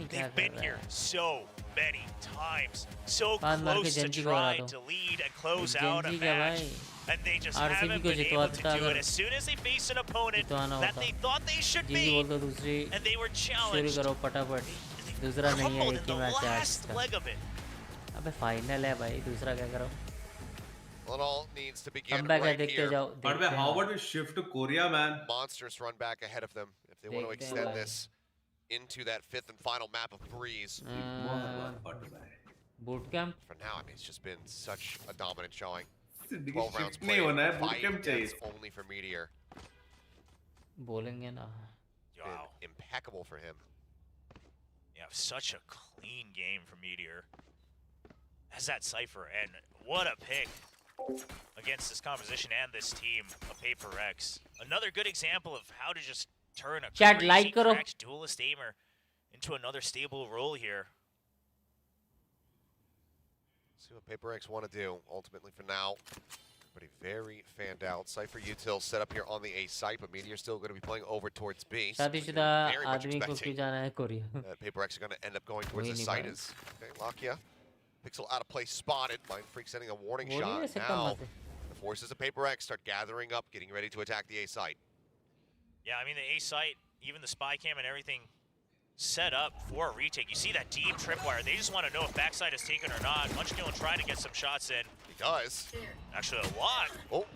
Speaker 12: they've been here so many times, so close to trying to lead and close out a match. And they just haven't been able to do it. As soon as they face an opponent that they thought they should be, and they were challenged, they crumbled in the last leg of it.
Speaker 1: अबे final है भाई, दूसरा क्या करो?
Speaker 11: Well, it all needs to begin right here.
Speaker 13: But how about we shift to Korea, man?
Speaker 11: Monsters run back ahead of them if they want to extend this into that 5th and final map of Breeze.
Speaker 1: Boot camp.
Speaker 11: For now, I mean, it's just been such a dominant showing. 12 rounds played, 5 deaths only for Meteor.
Speaker 1: बोलेंगे ना.
Speaker 12: Wow.
Speaker 11: Impeccable for him.
Speaker 12: Yeah, such a clean game for Meteor. Has that Cypher, and what a pick against this composition and this team of PRX. Another good example of how to just turn a crazy cracked duelist aimer into another stable role here.
Speaker 11: See what PRX want to do ultimately for now. But a very fanned out Cypher Util set up here on the A site, but Meteor still going to be playing over towards B. So very much expecting that PRX are going to end up going towards the site. Okay, Lakia. Pixel out of place spotted. Mindfreak sending a warning shot. Now the forces of PRX start gathering up, getting ready to attack the A site.
Speaker 12: Yeah, I mean the A site, even the spy cam and everything set up for a retake. You see that deep tripwire. They just want to know if backside is taken or not. Munchkin trying to get some shots in.
Speaker 11: He does.
Speaker 12: Actually, a lot.
Speaker 11: Oh,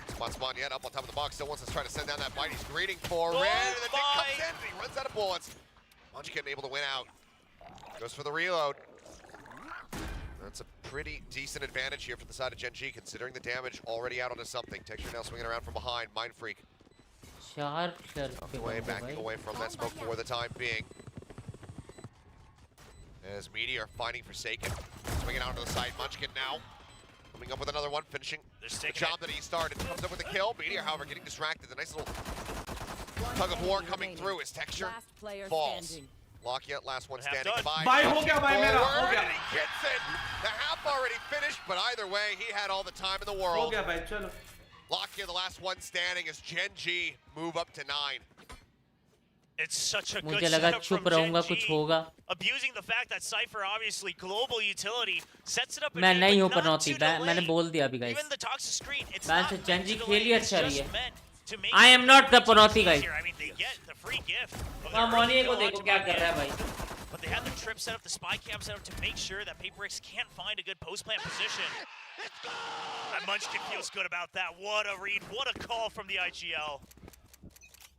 Speaker 11: spot spawn yet up on top of the box. Still wants to try to send down that bite. He's greeting for Red. And the Nick comes in. And he runs out of bullets. Munchkin able to win out. Goes for the reload. That's a pretty decent advantage here for the side of Gen G, considering the damage already out onto something. Texture now swinging around from behind. Mindfreak. Backing away from that smoke for the time being. As Meteor fighting Forsaken. Swinging out to the side. Munchkin now. Coming up with another one, finishing the job that he started. Comes up with a kill. Meteor, however, getting distracted. The nice little tug of war coming through as Texture falls. Lakia, last one standing.
Speaker 13: Bye, ho gaya, bye, mera. Ho gaya.
Speaker 11: He gets it. The half already finished, but either way, he had all the time in the world.
Speaker 13: Ho gaya, bhai, chalo.
Speaker 11: Lakia, the last one standing, as Gen G move up to 9.
Speaker 12: It's such a good setup from Gen G. Abusing the fact that Cypher, obviously global utility, sets it up.
Speaker 1: मैं नहीं हूँ पनौती. मैंने बोल दिया अभी guys.
Speaker 12: Even the toxic screen, it's
Speaker 1: not Gen G खेल ही अच्छा रही है.
Speaker 12: I
Speaker 1: am not the Panoti guy.
Speaker 12: I mean, they get the free gift.
Speaker 1: मोनिए को देखो क्या कर रहा है भाई.
Speaker 12: But they had the trip set up, the spy cam set up to make sure that PRX can't find a good post-plant position. And Munchkin feels good about that. What a read, what a call from the IGL.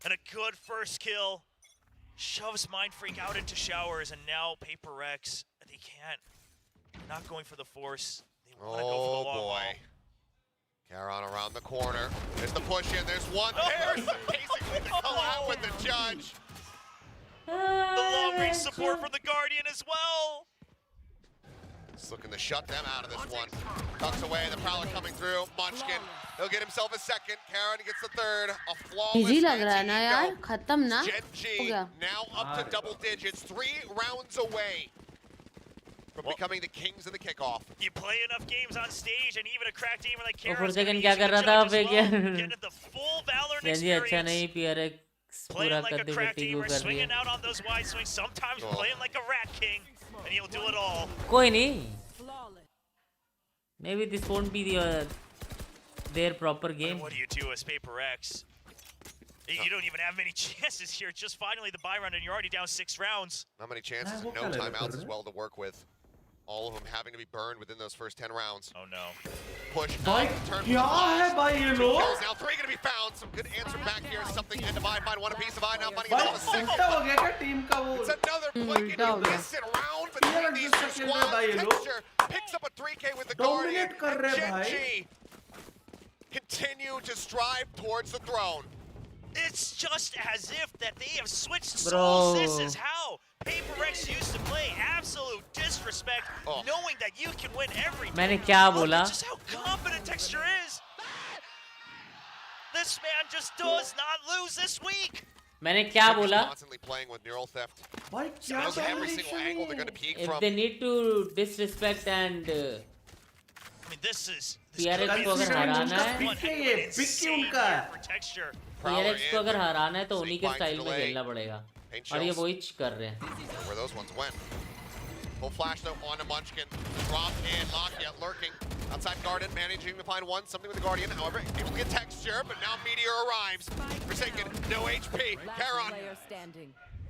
Speaker 12: And a good first kill. Shoves Mindfreak out into showers, and now PRX, they can't. They're not going for the force. They want to go for the long haul.
Speaker 11: Caron around the corner. There's the push in. There's one. There's basically the collab with the judge.
Speaker 12: The long range support from the Guardian as well.
Speaker 11: Just looking to shut them out of this one. Tucks away. The Prowler coming through. Munchkin. He'll get himself a second. Caron gets the third. A flawless Gen G now up to double digits. 3 rounds away from becoming the kings of the kickoff.
Speaker 12: You play enough games on stage, and even a cracked gamer like Caron
Speaker 1: क्या कर रहा था
Speaker 12: getting the full Valorant experience.
Speaker 1: अच्छा नहीं PRX
Speaker 12: Playing like a cracked gamer, swinging out on those wide swings, sometimes playing like a rat king, and he'll do it all.
Speaker 1: कोई नहीं. Maybe this won't be their proper game.
Speaker 12: What do you do as PRX? You don't even have many chances here. Just finally the buy round, and you're already down 6 rounds.
Speaker 11: Not many chances and no timeouts as well to work with. All of them having to be burned within those first 10 rounds.
Speaker 12: Oh no.
Speaker 11: push.
Speaker 13: भाई क्या है भाई ये लोग?
Speaker 11: Now 3 going to be found. Some good answer back here. Something and Divide find one apiece. Divide now finding
Speaker 13: भाई
Speaker 11: another second.
Speaker 13: उल्टा हो गया क्या टीम का वो?
Speaker 11: It's another blanket innocent round between these two squads. Texture picks up a 3K with the Guardian. Gen G continue to strive towards the throne.
Speaker 12: It's just as if that they have switched soul systems. How? PRX used to play absolute disrespect, knowing that you can win every time.
Speaker 1: मैंने क्या बोला?
Speaker 12: Just how confident Texture is. This man just does not lose this week.
Speaker 1: मैंने क्या बोला?
Speaker 11: Constantly playing with neural theft.
Speaker 13: भाई क्या
Speaker 11: every single angle they're going to peek from.
Speaker 1: If they need to disrespect and
Speaker 12: I mean, this is
Speaker 1: PRX को अगर हराना है, PRX को अगर हराना है तो उन्हीं के स्टाइल में खेलना पड़ेगा और ये वही कर रहे हैं.
Speaker 11: Where those ones went. Full flash though on a Munchkin. Drop in, Lockya lurking. Outside Garden, managing to find one. Something with the Guardian, however, able to get Texture, but now Meteor arrives. Forsaken, no HP. Charon.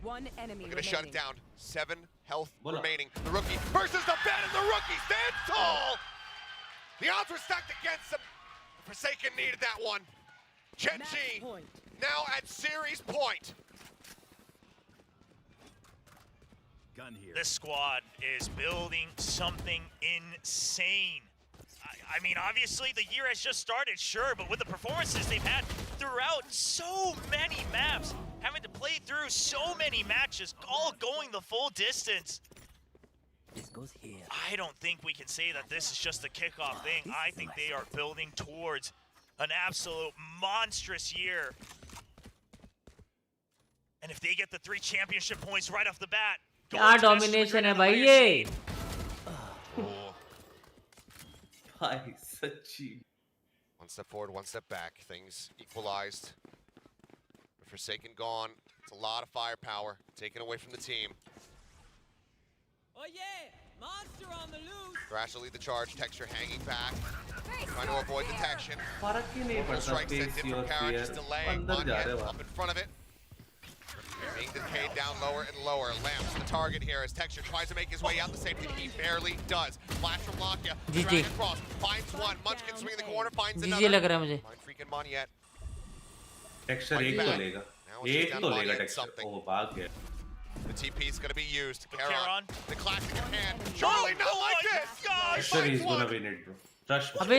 Speaker 5: One enemy
Speaker 11: Gonna shut it down. 7 health remaining. The rookie versus the Ben, and the rookie stands tall. The odds were stacked against him. Forsaken needed that one. Gen G now at series point.
Speaker 14: Gun here.
Speaker 12: This squad is building something insane. I mean, obviously the year has just started, sure, but with the performances they've had throughout so many maps, having to play through so many matches, all going the full distance.
Speaker 18: This goes here.
Speaker 12: I don't think we can say that this is just a kickoff thing. I think they are building towards an absolute monstrous year. And if they get the 3 championship points right off the bat,
Speaker 1: क्या domination है भाई ये?
Speaker 13: भाई सच्ची.
Speaker 11: One step forward, one step back. Things equalized. Forsaken gone. It's a lot of firepower taken away from the team.
Speaker 18: Oh yeah, monster on the loose.
Speaker 11: Thrash will lead the charge. Texture hanging back, trying to avoid detection.
Speaker 13: फर्क ही नहीं
Speaker 11: Full
Speaker 13: पड़ता
Speaker 11: strike sent
Speaker 13: pace
Speaker 11: in
Speaker 13: और
Speaker 11: from Karen,
Speaker 13: fair
Speaker 11: just delay.
Speaker 13: अंदर जा रहे
Speaker 11: Anya
Speaker 13: हैं
Speaker 11: up in front of it. Being decayed down lower and lower. Lamps the target here as Texture tries to make his way out the safety. He barely does. Flash from Lockya. Drag across. Finds one. Munchkin swinging the corner. Finds another.
Speaker 1: लग रहा है मुझे.
Speaker 11: Mind freaking Monyet.
Speaker 13: Texture एक तो लेगा. एक तो लेगा टेक्सचर. ओह भाग गया.
Speaker 11: The TP is going to be used. Charon, the classic in hand. Surely not like this!
Speaker 13: Texture is gonna win it, bro. Trust me.
Speaker 1: अबे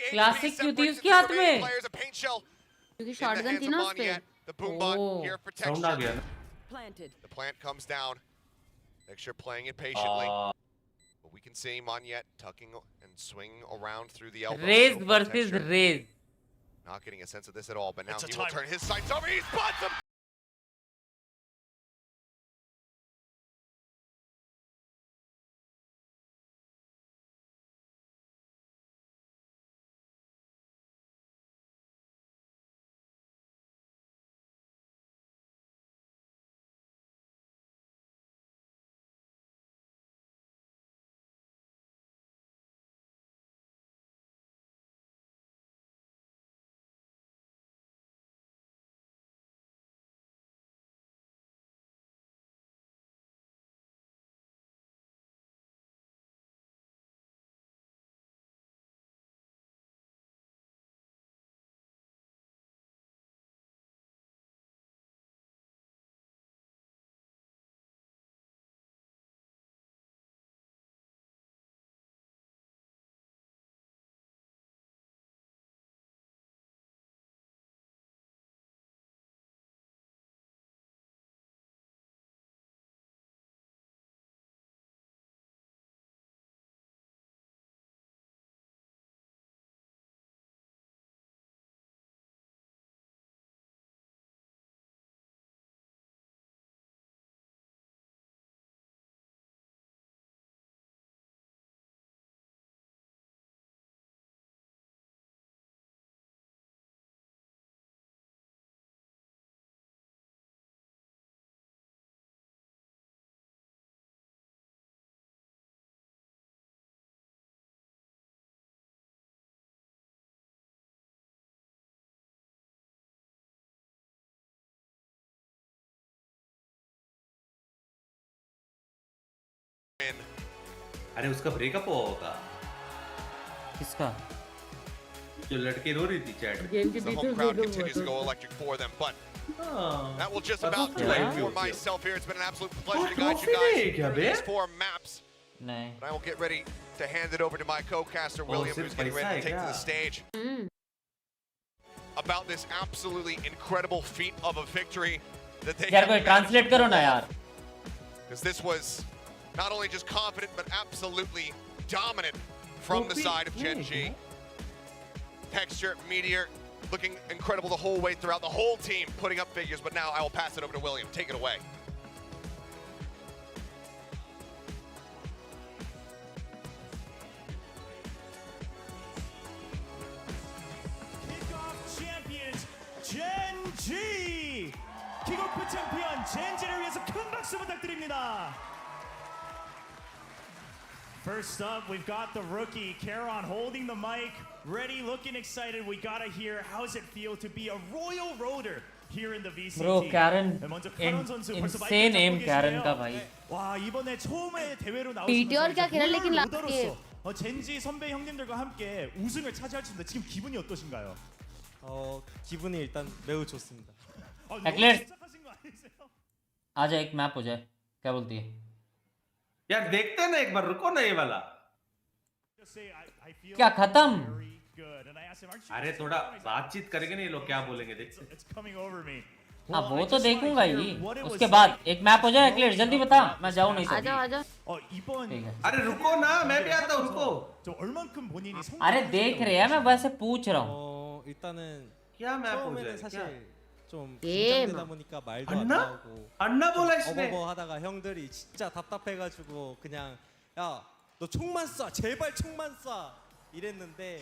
Speaker 1: क्लासिक क्यों थी उसके हाथ में?
Speaker 2: क्योंकि शॉटगन थी ना उस पे.
Speaker 11: The boombot here for Texture.
Speaker 13: Sound आ गया ना.
Speaker 5: Planted.
Speaker 11: The plant comes down. Texture playing it patiently. But we can see Monyet tucking and swinging around through the elbow.
Speaker 1: Raze versus Raze.
Speaker 11: Not getting a sense of this at all, but now he will turn his sights over. He spots him!
Speaker 13: अरे उसका breakup हुआ होगा.
Speaker 1: किसका?
Speaker 13: जो लड़की रो रही थी chat
Speaker 11: The home crowd continues to go electric for them, but that will just about do it for myself here. It's been an absolute pleasure to guide you guys through these 4 maps. But I will get ready to hand it over to my co-caster William, who's getting ready to take to the stage. About this absolutely incredible feat of a victory that they
Speaker 1: यार कोई translate करो ना यार.
Speaker 11: Because this was not only just confident, but absolutely dominant from the side of Gen G. Texture, Meteor, looking incredible the whole way throughout. The whole team putting up figures, but now I will pass it over to William. Take it away.
Speaker 20: Kickoff champions, Gen G! 킥오프 챔피언 젠지를 위해서 큰 박수 부탁드립니다. First up, we've got the rookie, Karon, holding the mic, ready, looking excited. We gotta hear, how does it feel to be a royal roader here in the VCT?
Speaker 1: Bro, Karon, insane aim Karon का भाई.
Speaker 20: 와, 이번에 처음에 대회로
Speaker 2: PTR क्या खेला लेकिन
Speaker 20: 못
Speaker 2: last
Speaker 20: 얻었어. 젠지 선배 형님들과 함께 우승을 차지할 수 있는데 지금 기분이 어떠신가요?
Speaker 21: 기분이 일단 매우 좋습니다.
Speaker 1: एक्लेट आजा एक map हो जाए. क्या बोलती है?
Speaker 13: यार देखते हैं ना एक बार, रुको ना ये वाला.
Speaker 1: क्या खत्म?
Speaker 13: अरे थोड़ा बातचीत करेंगे ना ये लोग, क्या बोलेंगे देखते.
Speaker 1: हाँ वो तो देखूंगा ही. उसके बाद एक मैप हो जाए. एक्लेट जल्दी बता, मैं जाऊँ नहीं सकती.
Speaker 2: आजा.
Speaker 13: अरे रुको ना, मैं भी आता हूँ, रुको.
Speaker 1: अरे देख रहे हैं, मैं वैसे पूछ रहा हूँ.
Speaker 21: 일단은
Speaker 13: क्या मैप हो
Speaker 21: 처음에는
Speaker 13: जाए?
Speaker 21: 사실 좀
Speaker 2: 게임.
Speaker 21: 긴장되다 보니까 말도 안 나오고
Speaker 13: 안나 बोला इसने.
Speaker 21: 어버버 하다가 형들이 진짜 답답해가지고 그냥 야 너 총만 쏴 제발 총만 쏴 이랬는데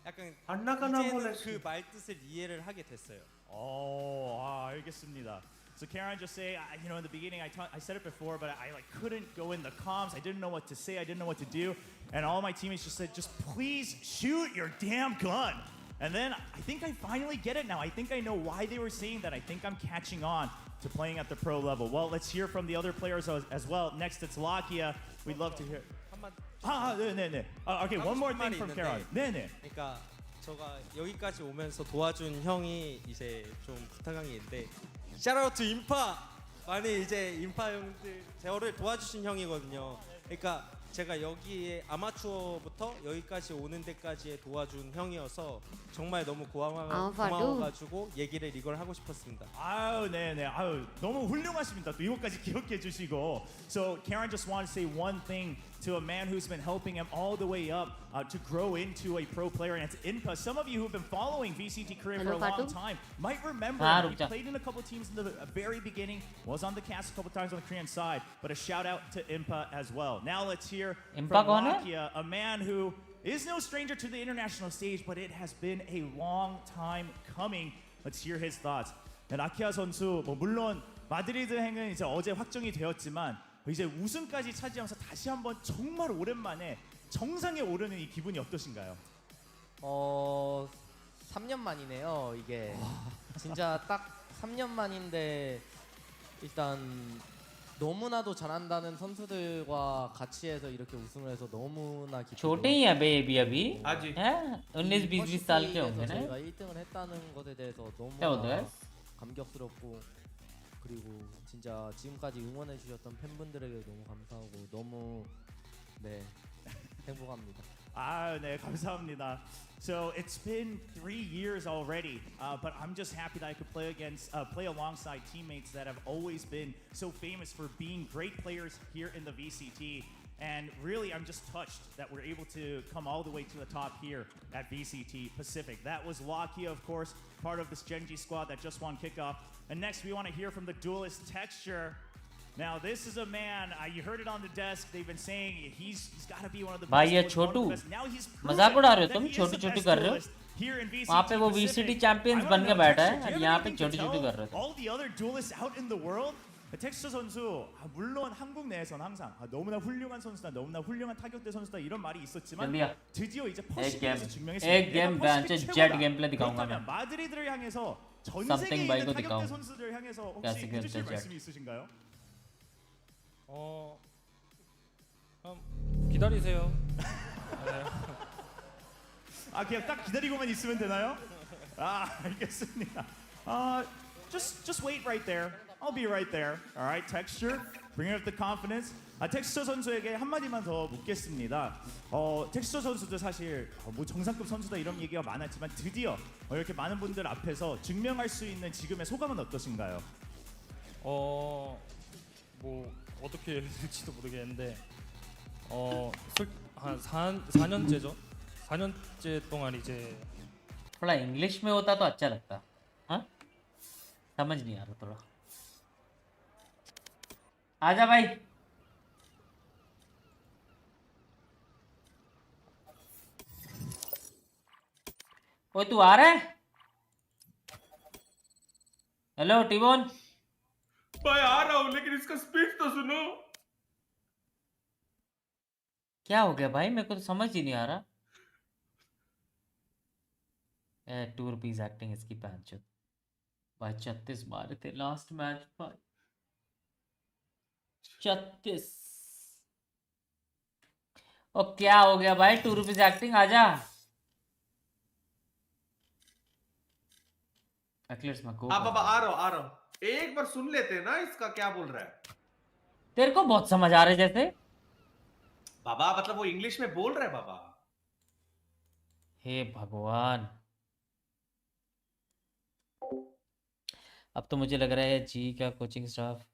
Speaker 21: 약간
Speaker 13: 안나가 나 बोला
Speaker 21: 그 말 뜻을 이해를 하게 됐어요.
Speaker 20: 알겠습니다. So Karon just say, you know, in the beginning, I said it before, but I like couldn't go in the comms. I didn't know what to say. I didn't know what to do. And all my teammates just said, just please shoot your damn gun. And then I think I finally get it now. I think I know why they were saying that. I think I'm catching on to playing at the pro level. Well, let's hear from the other players as well. Next, it's Lakia. We'd love to hear. 네네네. Okay, one more thing from Karon. 네네.
Speaker 21: 그러니까 제가 여기까지 오면서 도와준 형이 이제 좀 부탁한 게 있는데 샤라우트 인파! 많이 이제 인파 형들 저를 도와주신 형이거든요. 그러니까 제가 여기에 아마추어부터 여기까지 오는 데까지 도와준 형이어서 정말 너무 고마워가지고 얘기를 이걸 하고 싶었습니다.
Speaker 20: 네네. 너무 훌륭하십니다. 또 이것까지 기억해 주시고. So Karon just wanted to say one thing to a man who's been helping him all the way up to grow into a pro player, and it's Inpa. Some of you who've been following VCT Korea for a long time might remember he played in a couple teams in the very beginning, was on the cast a couple times on the Korean side, but a shout out to Inpa as well. Now let's hear from Lakia, a man who is no stranger to the international stage, but it has been a long time coming. Let's hear his thoughts. 라키아 선수, 물론 마드리드 행은 이제 어제 확정이 되었지만 이제 우승까지 차지하면서 다시 한번 정말 오랜만에 정상에 오르는 이 기분이 어떠신가요?
Speaker 22: 3년 만이네요. 이게 진짜 딱 3년 만인데 일단 너무나도 잘한다는 선수들과 같이 해서 이렇게 우승을 해서 너무나 기쁘고
Speaker 1: छोटे ही हैं बे अभी हैं 19-20 साल के होंगे ना.
Speaker 22: 저희가 1등을 했다는 것에 대해서 너무 감격스럽고 그리고 진짜 지금까지 응원해 주셨던 팬분들에게 너무 감사하고 너무 행복합니다.
Speaker 20: 네, 감사합니다. So it's been 3 years already, but I'm just happy that I could play alongside teammates that have always been so famous for being great players here in the VCT. And really, I'm just touched that we're able to come all the way to the top here at VCT Pacific. That was Lakia, of course, part of this Gen G squad that just won Kickoff. And next, we want to hear from the duelist Texture. Now, this is a man, you heard it on the desk, they've been saying he's got to be one of the best.
Speaker 1: भाई ये छोटू मजाक उड़ा रहे हो तुम, छोटी कर रहे हो. वहाँ पे वो VCT चैंपियंस बन के बैठा है और यहाँ पे छोटी कर रहे हो.
Speaker 20: All the other duelists out in the world. 텍스처 선수 물론 한국 내에서는 항상 너무나 훌륭한 선수다, 너무나 훌륭한 타격대 선수다 이런 말이 있었지만 드디어 이제 퍼시픽에서 증명했습니다. 그렇다면 마드리드를 향해서 전 세계에 있는 타격대 선수들을 향해서 혹시 해주실 말씀이 있으신가요?
Speaker 21: 기다리세요.
Speaker 20: 그냥 딱 기다리고만 있으면 되나요? 알겠습니다. Just wait right there. I'll be right there. All right, Texture, bring up the confidence. 텍스처 선수에게 한마디만 더 묻겠습니다. 텍스처 선수도 사실 뭐 정상급 선수다 이런 얘기가 많았지만 드디어 이렇게 많은 분들 앞에서 증명할 수 있는 지금의 소감은 어떠신가요?
Speaker 7: 뭐 어떻게 해야 될지도 모르겠는데 한 4년째죠. 4년째 동안 이제
Speaker 1: थोड़ा इंग्लिश में होता तो अच्छा लगता. हाँ समझ नहीं आ रहा थोड़ा. आजा भाई. ओए तू आ रहा है? हेलो टिबोन.
Speaker 13: भाई आ रहा हूँ लेकिन इसका स्पीच तो सुनो.
Speaker 1: क्या हो गया भाई? मेरे को तो समझ ही नहीं आ रहा. 2 रुपीज एक्टिंग इसकी पैंचो भाई. 36 मारे थे लास्ट मैच भाई. 36. और क्या हो गया भाई? 2 रुपीज एक्टिंग आजा.
Speaker 13: हाँ बाबा आ रहा हूँ. एक बार सुन लेते हैं ना इसका क्या बोल रहा है.
Speaker 1: तेरे को बहुत समझ आ रहा है जैसे.
Speaker 13: बाबा मतलब वो इंग्लिश में बोल रहा है बाबा.
Speaker 1: हे भगवान. अब तो मुझे लग रहा है जी का कोचिंग स्टाफ.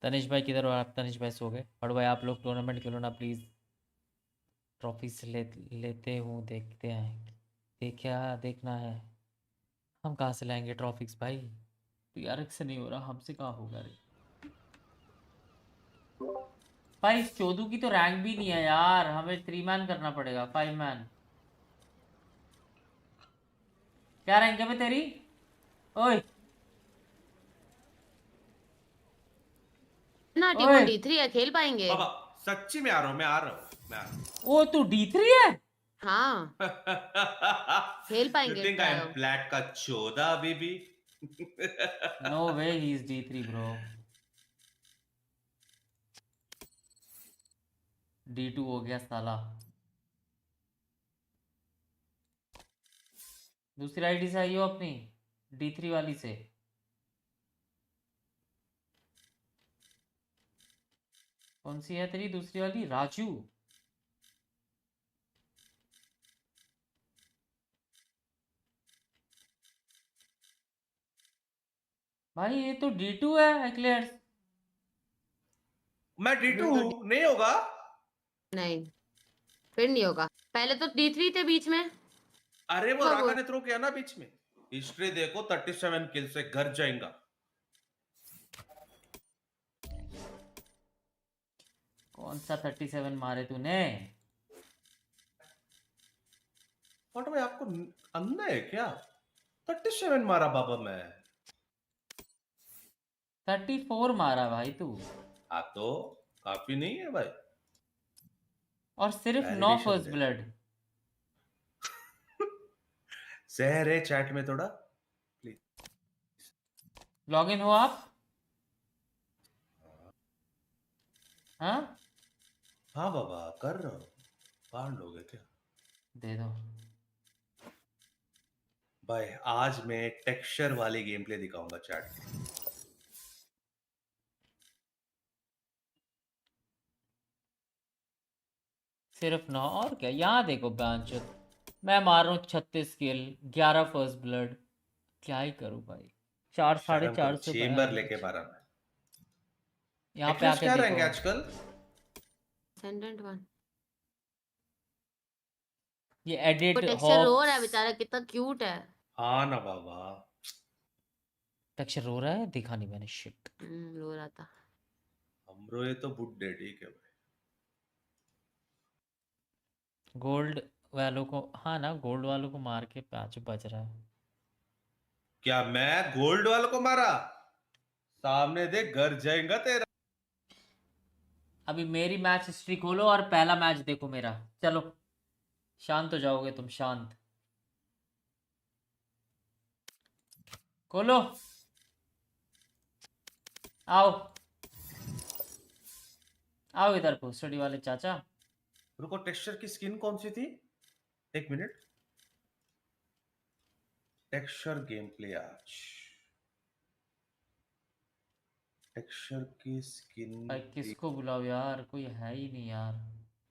Speaker 1: तनिष भाई किधर हो आप? तनिष भाई सो गए. और भाई आप लोग टूर्नामेंट खेलो ना प्लीज. ट्रॉफीज लेते हूँ देखते हैं. देखना है. हम कहाँ से लाएंगे ट्रॉफीज भाई? PRX से नहीं हो रहा. हमसे कहाँ होगा रे भाई. इस चौदू की तो रैंक भी नहीं है यार. हमें 3 मैन करना पड़ेगा. 5 मैन. क्या रैंक है बे तेरी? ओए
Speaker 2: ना टीम D3 है. खेल पाएंगे
Speaker 13: बाबा. सच्ची में आ रहा हूँ. मैं आ रहा हूँ.
Speaker 1: ओ तू D3 है?
Speaker 2: हाँ खेल पाएंगे.
Speaker 13: You think I'm black का 14 baby?
Speaker 1: No way he is D3 bro. D2 हो गया साला. दूसरी आईडी से आई हो अपनी D3 वाली से. कौन सी है तेरी दूसरी वाली? राजू. भाई ये तो D2 है एक्लेयर्स.
Speaker 13: मैं D2 नहीं होगा.
Speaker 2: नहीं फिर नहीं होगा. पहले तो D3 थे बीच में.
Speaker 13: अरे वो राका ने थ्रो किया ना बीच में. हिस्ट्री देखो 37 किल से घर जाएगा.
Speaker 1: कौन सा 37 मारे तूने?
Speaker 13: और भाई आपको अंधा है क्या? 37 मारा बाबा. मैं
Speaker 1: 34 मारा भाई तू.
Speaker 13: तो काफी नहीं है भाई.
Speaker 1: और सिर्फ 9 फर्स्ट ब्लड.
Speaker 13: जहर है चैट में थोड़ा.
Speaker 1: लॉगिन हो आप? हाँ
Speaker 13: हाँ बाबा कर रहा हूँ. 5 लोग हैं क्या?
Speaker 1: दे दो
Speaker 13: भाई. आज मैं टेक्सचर वाली गेम प्ले दिखाऊंगा चैट में.
Speaker 1: सिर्फ 9 और क्या. यहाँ देखो बांचो. मैं मार रहा हूँ 36 किल 11 फर्स्ट ब्लड. क्या ही करूँ भाई. 400-450
Speaker 13: चेंबर लेके मारा मैं.
Speaker 1: यहाँ पे आके
Speaker 13: क्या रहेंगे
Speaker 1: देखो.
Speaker 13: आजकल?
Speaker 2: Ascendant 1.
Speaker 1: ये एडिट
Speaker 2: टेक्सचर रो रहा है बेचारा. कितना क्यूट है.
Speaker 13: हाँ ना बाबा.
Speaker 1: टेक्सचर रो रहा है. देखा नहीं मैंने. शिट
Speaker 2: रो रहा था.
Speaker 13: हम रोए तो बुड्ढे. ठीक है भाई.
Speaker 1: गोल्ड वालों को. हाँ ना गोल्ड वालों को मार के पैच बच रहा है.
Speaker 13: क्या मैं गोल्ड वालों को मारा? सामने देख घर जाएगा तेरा.
Speaker 1: अभी मेरी मैच हिस्ट्री खोलो और पहला मैच देखो मेरा. चलो शांत हो जाओगे तुम. शांत खोलो. आओ आओ इधर को स्टडी वाले चाचा.
Speaker 13: रुको, टेक्सचर की स्किन कौन सी थी? एक मिनट, टेक्सचर गेम प्ले आज, टेक्सचर की स्किन।
Speaker 1: भाई किसको बुलाओ यार, कोई है ही नहीं यार।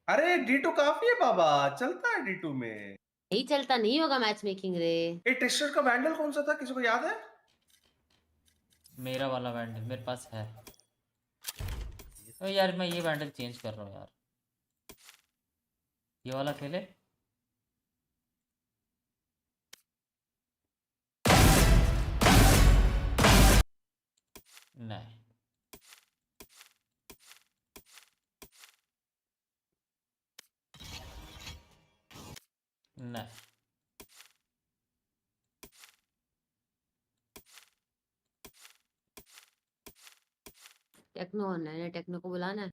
Speaker 13: अरे D2 काफी है बाबा, चलता है D2 में।
Speaker 2: नहीं चलता नहीं होगा मैच मेकिंग रे।
Speaker 13: ये टेक्सचर का वैंडल कौन सा था, किसी को याद है?
Speaker 1: मेरा वाला वैंडल मेरे पास है। तो यार मैं ये वैंडल चेंज कर रहा हूँ यार, ये वाला खेले। नहीं नहीं,
Speaker 2: टेक्नो है, टेक्नो को बुलाना है,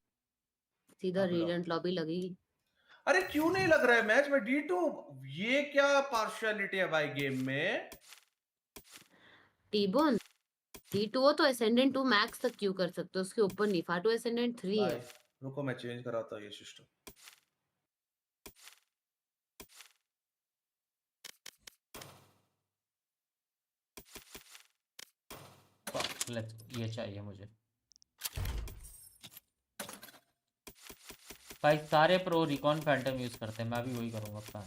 Speaker 2: सीधा रेडिएंट लॉबी लगेगी।
Speaker 13: अरे क्यों नहीं लग रहा है मैच में D2? ये क्या पार्शियलिटी है भाई गेम में?
Speaker 2: टीबोन D2 हो तो एसेंडेंट 2 मैक्स तक क्यों कर सकते हो, उसके ऊपर नहीं। फाटो एसेंडेंट 3 है।
Speaker 13: रुको मैं चेंज कराता हूँ ये सिस्टम।
Speaker 1: ये चाहिए मुझे भाई। सारे प्रो रिकॉन फैंटम यूज करते हैं, मैं भी वही करूंगा अपना।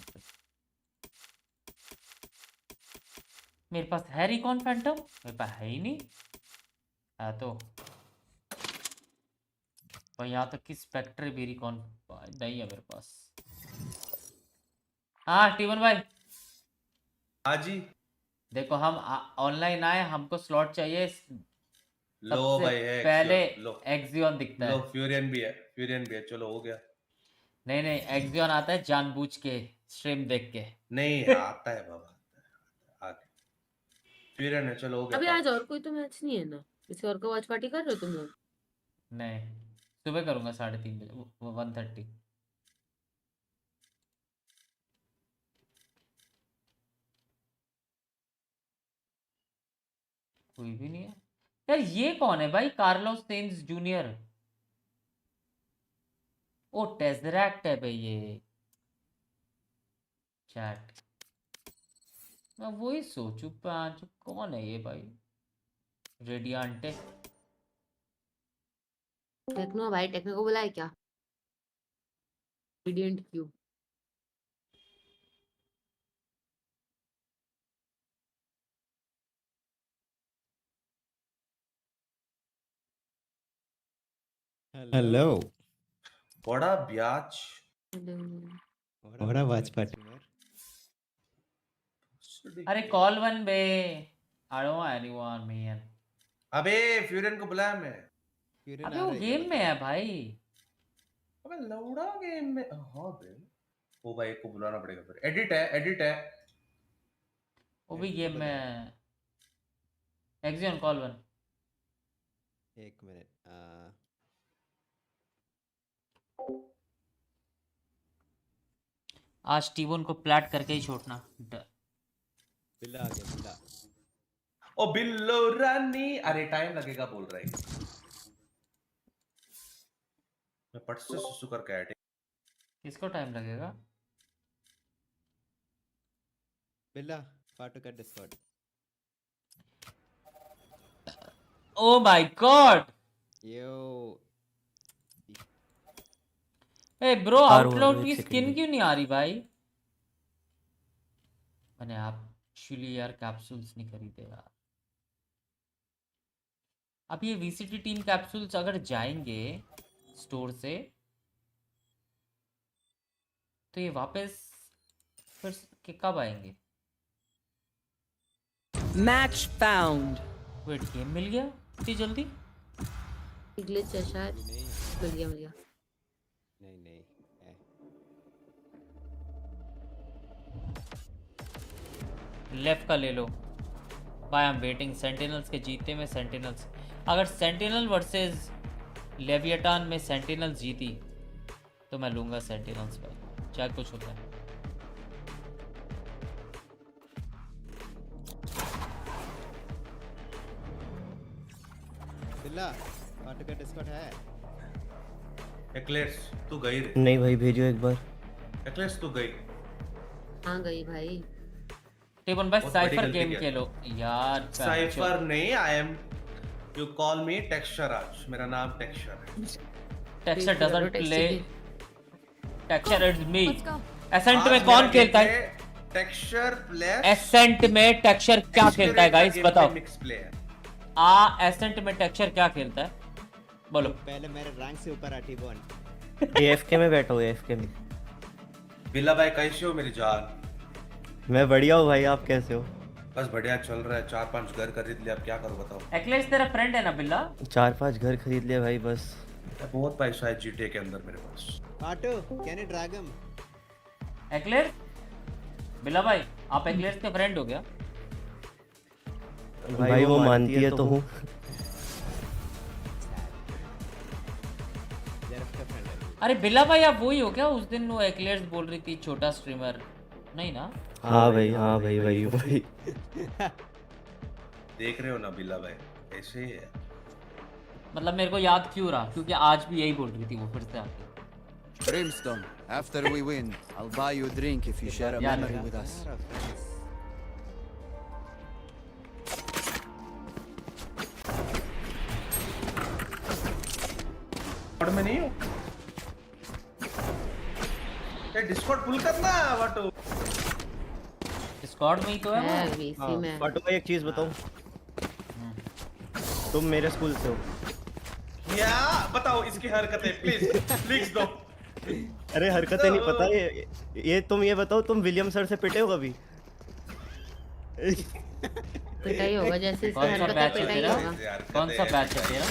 Speaker 1: मेरे पास है रिकॉन फैंटम, मेरे पास है ही नहीं है तो। और यहाँ तक कि स्पेक्टर भी रिकॉन नहीं है मेरे पास। हाँ टीवन भाई।
Speaker 13: हाँ जी।
Speaker 1: देखो हम ऑनलाइन आए, हमको स्लॉट चाहिए।
Speaker 13: लो भाई
Speaker 1: पहले एक्सियन दिखता है।
Speaker 13: फ्यूरियन भी है, चलो हो गया।
Speaker 1: नहीं एक्सियन आता है जानबूझ के, स्ट्रीम देख के।
Speaker 13: नहीं आता है बाबा, फ्यूरियन है, चलो हो गया।
Speaker 2: अभी आज और कोई तो मैच नहीं है ना, किसी और का वॉच पार्टी कर रहे हो तुम लोग?
Speaker 1: नहीं सुबह करूंगा 3:30 बजे 1:30। कोई भी नहीं है यार। ये कौन है भाई? Carlos Sainz Junior. Oh Tesseract है भाई ये चैट। मैं वही सोचू पांच कौन है ये भाई। रेडियांटे
Speaker 2: टेक्नो भाई, टेक्नो को बुलाए क्या? रेडिएंट क्यों?
Speaker 21: हेलो,
Speaker 13: बड़ा ब्याज,
Speaker 21: बड़ा WatchParty।
Speaker 1: अरे कॉल वन बे। I don't want anyone man.
Speaker 13: अबे फ्यूरियन को बुलाया मैं।
Speaker 1: अबे वो गेम में है भाई।
Speaker 13: अबे लौड़ा गेम में। हाँ बे, वो भाई को बुलाना पड़ेगा फिर। एडिट है
Speaker 1: वो भी गेम में है। एक्सियन कॉल वन।
Speaker 21: एक मिनट।
Speaker 1: आज टीवन को प्लाट करके ही छोड़ना।
Speaker 21: बिल्ला आ गया, बिल्ला।
Speaker 13: ओ बिल्लो रानी, अरे टाइम लगेगा बोल रहा है। मैं पट से सुसु करके आया।
Speaker 1: किसको टाइम लगेगा?
Speaker 21: बिल्ला पार्ट का Discord.
Speaker 1: Oh my god.
Speaker 21: Yo
Speaker 1: ay bro, out loud की स्किन क्यों नहीं आ रही भाई? मैंने एक्चुअली यार कैप्सूल्स नहीं खरीदे यार। अब ये VCT टीम कैप्सूल्स अगर जाएंगे स्टोर से तो ये वापस फिर कब आएंगे?
Speaker 5: Match found.
Speaker 1: वेट, गेम मिल गया इतनी जल्दी?
Speaker 2: ग्लिच है शायद। मिल गया।
Speaker 21: नहीं
Speaker 1: लेफ्ट का ले लो भाई। आई एम वेटिंग सेंटिनल्स के जीतने में। सेंटिनल्स अगर सेंटिनल वर्सेस लेविएटान में सेंटिनल्स जीती तो मैं लूंगा सेंटिनल्स भाई, चाहे कुछ होता है।
Speaker 21: बिल्ला पार्ट का डिस्कॉर्ड है।
Speaker 13: एक्लेयर्स तू गई रे?
Speaker 3: नहीं भाई भेजो एक बार।
Speaker 13: एक्लेयर्स तू गई?
Speaker 2: हाँ गई भाई।
Speaker 1: टेबन भाई साइफर गेम खेलो यार।
Speaker 13: साइफर नहीं, I am, you call me Texture आज, मेरा नाम टेक्सचर है।
Speaker 1: Texture doesn't play, Texture it's me. Ascent में कौन खेलता है?
Speaker 13: Texture plays.
Speaker 1: एसेंट में टेक्सचर क्या खेलता है गाइस बताओ?
Speaker 13: Mix player.
Speaker 1: एसेंट में टेक्सचर क्या खेलता है बोलो?
Speaker 10: पहले मेरे रैंक से ऊपर आटी बोन।
Speaker 3: AFK में बैठो, AFK में।
Speaker 13: बिल्ला भाई कैसे हो मेरी जान?
Speaker 3: मैं बढ़िया हूँ भाई, आप कैसे हो?
Speaker 13: बस बढ़िया चल रहा है, 4-5 घर खरीद लिया, अब क्या करूं बताओ?
Speaker 1: एक्लेस तेरा फ्रेंड है ना बिल्ला?
Speaker 3: 4-5 घर खरीद लिया भाई बस।
Speaker 13: बहुत पैसा है GTA के अंदर मेरे पास।
Speaker 10: आटो कैन यू ड्रैगन?
Speaker 1: एक्लेस बिल्ला भाई आप एक्लेस के फ्रेंड हो गया?
Speaker 3: भाई वो मानती है तो हूँ।
Speaker 1: अरे बिल्ला भाई आप वही हो क्या? उस दिन वो एक्लेस बोल रही थी छोटा स्ट्रीमर, नहीं ना?
Speaker 3: हाँ भाई वही।
Speaker 13: देख रहे हो ना बिल्ला भाई, ऐसे ही है।
Speaker 1: मतलब मेरे को याद क्यों रहा? क्योंकि आज भी यही बोल रही थी वो फिर से आके।
Speaker 23: Brimstone, after we win, I'll buy you a drink if you share a memory with us.
Speaker 13: Discord में नहीं हूँ। डिस्कॉर्ड पुल करना वाटो।
Speaker 1: डिस्कॉर्ड में ही तो है
Speaker 2: वीसी में।
Speaker 3: वाटो भाई एक चीज बताओ, तुम मेरे स्कूल से हो
Speaker 13: क्या? बताओ इसकी हरकतें प्लीज दो।
Speaker 3: अरे हरकतें नहीं पता ये तुम ये बताओ, तुम विलियम सर से पिटे हो कभी?
Speaker 2: पिटाई होगा जैसे इसकी हरकतें पिटाई होगा।
Speaker 1: कौन सा बैच है तेरा?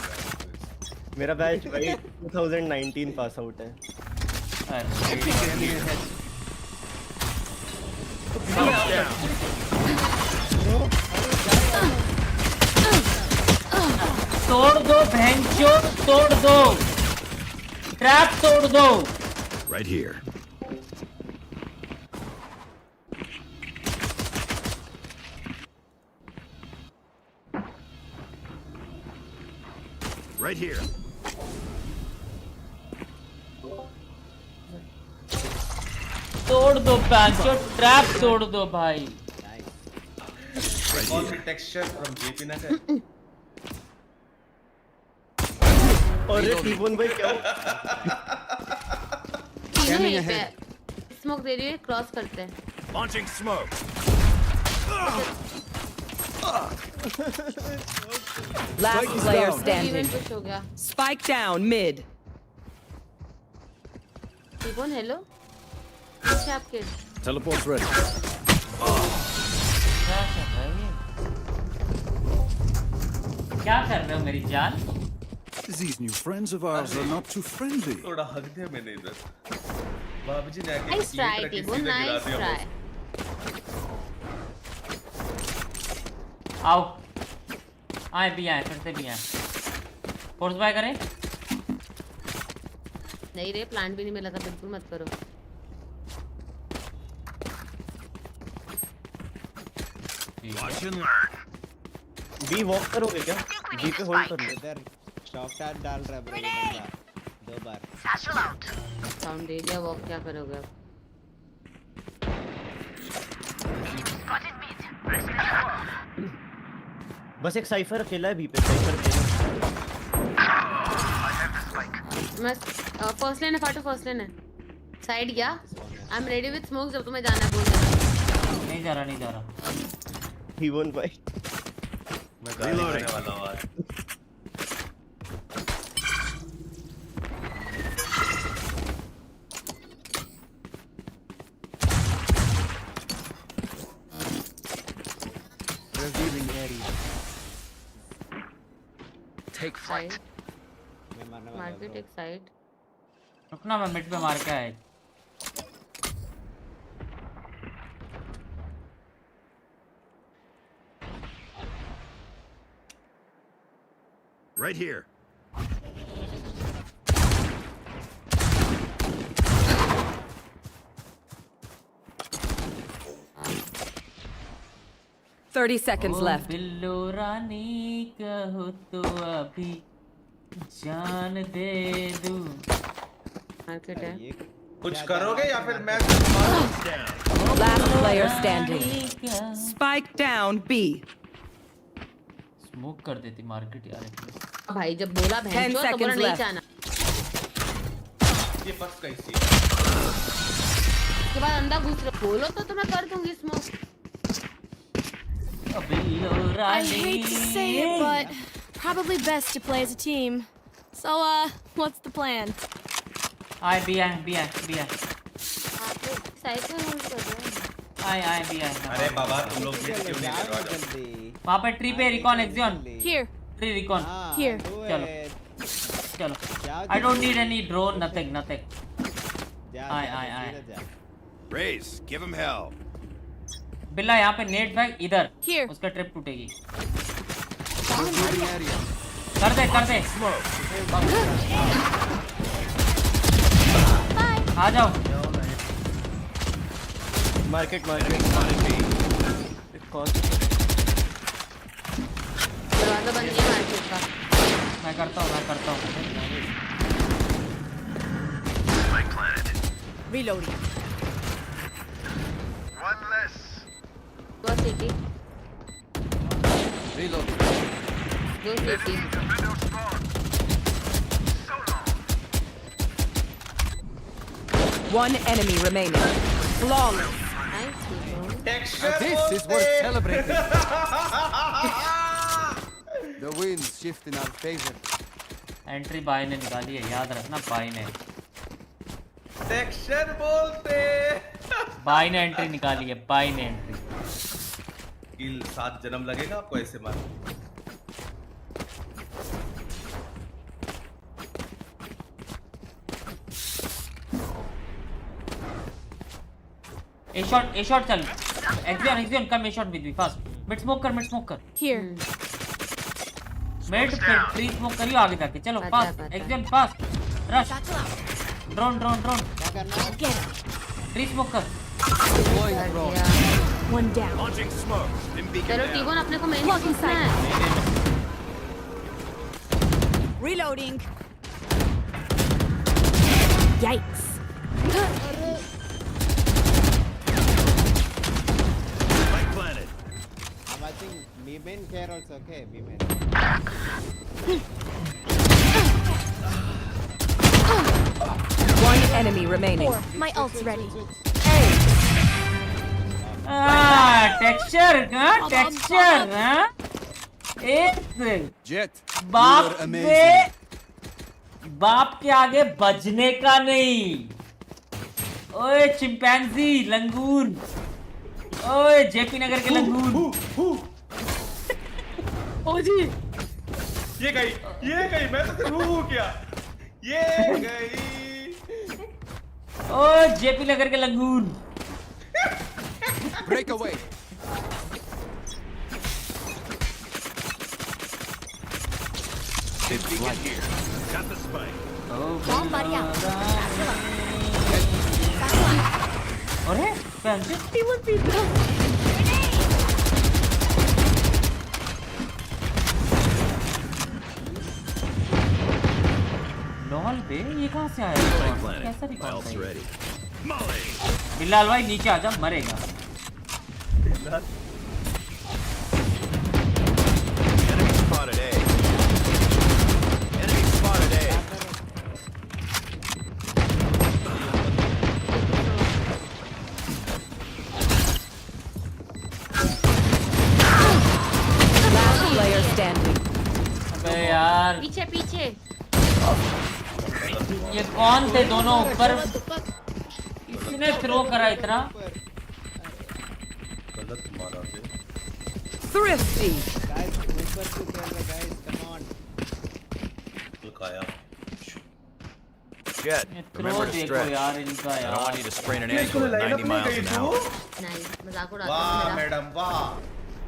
Speaker 3: मेरा बैच भाई 2019 पास आउट है।
Speaker 1: तोड़ दो भैंचो, तोड़ दो, ट्रैप तोड़ दो।
Speaker 8: Right here. Right here.
Speaker 1: तोड़ दो भैंचो, ट्रैप तोड़ दो भाई।
Speaker 13: टेक्सचर फ्रॉम जेपी नगर।
Speaker 3: अरे टीबोन भाई क्या?
Speaker 2: स्मोक दे रही है, क्रॉस करते हैं।
Speaker 8: Launching smoke.
Speaker 5: Last player standing.
Speaker 2: Event push हो गया।
Speaker 5: Spike down mid.
Speaker 2: T-bone hello, पीछे आपके।
Speaker 8: Teleport's ready.
Speaker 1: क्या कर रहे हो मेरी जान?
Speaker 8: These new friends of ours are not too friendly.
Speaker 13: थोड़ा हक दिया मैंने इधर। बाबूजी ने आके
Speaker 2: nice try T-bone, nice try.
Speaker 1: आओ, आए भी आए, फिर से भी आए। फोर्स बाय करें?
Speaker 2: नहीं रे, प्लांट भी नहीं मिला था, बिल्कुल मत करो।
Speaker 8: Watch and learn.
Speaker 3: B walk करोगे क्या? बी पे होल्ड कर लो।
Speaker 10: इधर शॉट डाल रहा है ब्रो ये बंदा 2 बार।
Speaker 2: साउंड दे दिया, वॉक क्या करोगे अब?
Speaker 3: बस एक साइफर अकेला है बी पे, साइफर अकेला।
Speaker 2: मैं फर्स्ट लेन है, फाटो फर्स्ट लेन है। साइड गया। I am ready with smoke, जब तुम्हें जाना है बोल देना।
Speaker 1: नहीं जा रहा।
Speaker 3: टीबोन भाई
Speaker 13: मैं गाली देने वाला हूँ आज।
Speaker 23: Revealing area. Take flight.
Speaker 10: मैं मारने वाला हूँ।
Speaker 2: मार्केट एक साइड।
Speaker 1: रुकना, मैं मिड पे मार के आया।
Speaker 8: Right here.
Speaker 5: 30 seconds left.
Speaker 1: बिल्लो रानी कहो तो अभी जान दे दूं।
Speaker 2: मार्केट है
Speaker 13: कुछ करोगे या फिर मैं
Speaker 5: Last player standing. Spike down B.
Speaker 1: Smoke कर देती मार्केट यार।
Speaker 2: भाई जब बोला भैंस तो बोला नहीं जाना।
Speaker 13: ये बस कैसी है?
Speaker 2: उसके बाद अंदर घुस रहे बोलो तो मैं कर दूंगी smoke.
Speaker 6: I hate to say it, but probably best to play as a team. So, what's the plan?
Speaker 1: I B.
Speaker 2: Side में होल्ड कर दो।
Speaker 1: I B.
Speaker 13: अरे बाबा तुम लोग ये क्यों नहीं कर रहे हो?
Speaker 1: वहाँ पे ट्री पे recon एक्सियन।
Speaker 6: Here.
Speaker 1: Tree recon.
Speaker 6: Here.
Speaker 1: चलो। I don't need any drone, nothing. I.
Speaker 8: Raise, give him hell.
Speaker 1: बिल्ला यहाँ पे नेट बैग इधर।
Speaker 6: Here.
Speaker 1: उसका ट्रिप टूटेगी।
Speaker 23: area.
Speaker 1: कर दे। आ जाओ।
Speaker 3: मार्केट कौन
Speaker 2: दरवाजा बंद किया मार्केट का।
Speaker 1: मैं करता हूँ
Speaker 5: Reloading.
Speaker 8: One less.
Speaker 2: दो सिटी
Speaker 23: Reload.
Speaker 2: दो city
Speaker 5: One enemy remaining. Flawless.
Speaker 2: Nice.
Speaker 23: This is worth celebrating. The winds shift in our favor.
Speaker 1: Entry बाय ने निकाली है, याद रखना बाय ने।
Speaker 13: टेक्सचर बोलते।
Speaker 1: बाय ने एंट्री निकाली है, बाय ने एंट्री।
Speaker 13: किल 7 जन्म लगेगा आपको ऐसे मार।
Speaker 1: ए शॉट चल। एक्सियन come A shot with me fast. Mid smoke कर।
Speaker 6: Here.
Speaker 1: मिड पे ट्री स्मोक करियो आगे जाके। चलो फास्ट एक्सियन fast rush. Drone tree smoke कर।
Speaker 6: One down.
Speaker 8: Launching smoke.
Speaker 2: चलो टीबोन अपने को मेन रखना है।
Speaker 6: Reloading. Yikes.
Speaker 8: Spike planted.
Speaker 10: I think me main care also okay. Me main.
Speaker 5: One enemy remaining.
Speaker 6: 4. My ult's ready.
Speaker 1: Texture एक
Speaker 23: Jet.
Speaker 1: बाप के आगे बजने का नहीं। ओए चिंपैंजी लंगूर, ओए जेपी नगर के लंगूर।
Speaker 13: ओ जी ये गई मैं तो किया ये गई।
Speaker 1: ओ जेपी नगर के लंगूर।
Speaker 23: Break away.
Speaker 8: It's right here. Got the spike.
Speaker 6: Bomb buddy out.
Speaker 1: अरे पैंतीस लॉल बे ये कहाँ से आया? कैसा रिकॉर्ड है? बिल्लाल भाई नीचे आजा, मरेगा।
Speaker 8: Enemy spotted A. Enemy spotted A.
Speaker 5: Last player standing.
Speaker 1: अबे यार
Speaker 2: पीछे
Speaker 1: ये कौन थे दोनों ऊपर? किसने थ्रो करा इतना?
Speaker 5: Thrifty.
Speaker 10: Guys, whisper to camera, guys. Come on.
Speaker 8: Jet, remember to stretch. I don't want you to sprain an ankle at 90 miles an hour.
Speaker 2: नहीं मजाक उड़ाते
Speaker 13: वाह
Speaker 2: हो मेरा।
Speaker 13: मैडम वाह।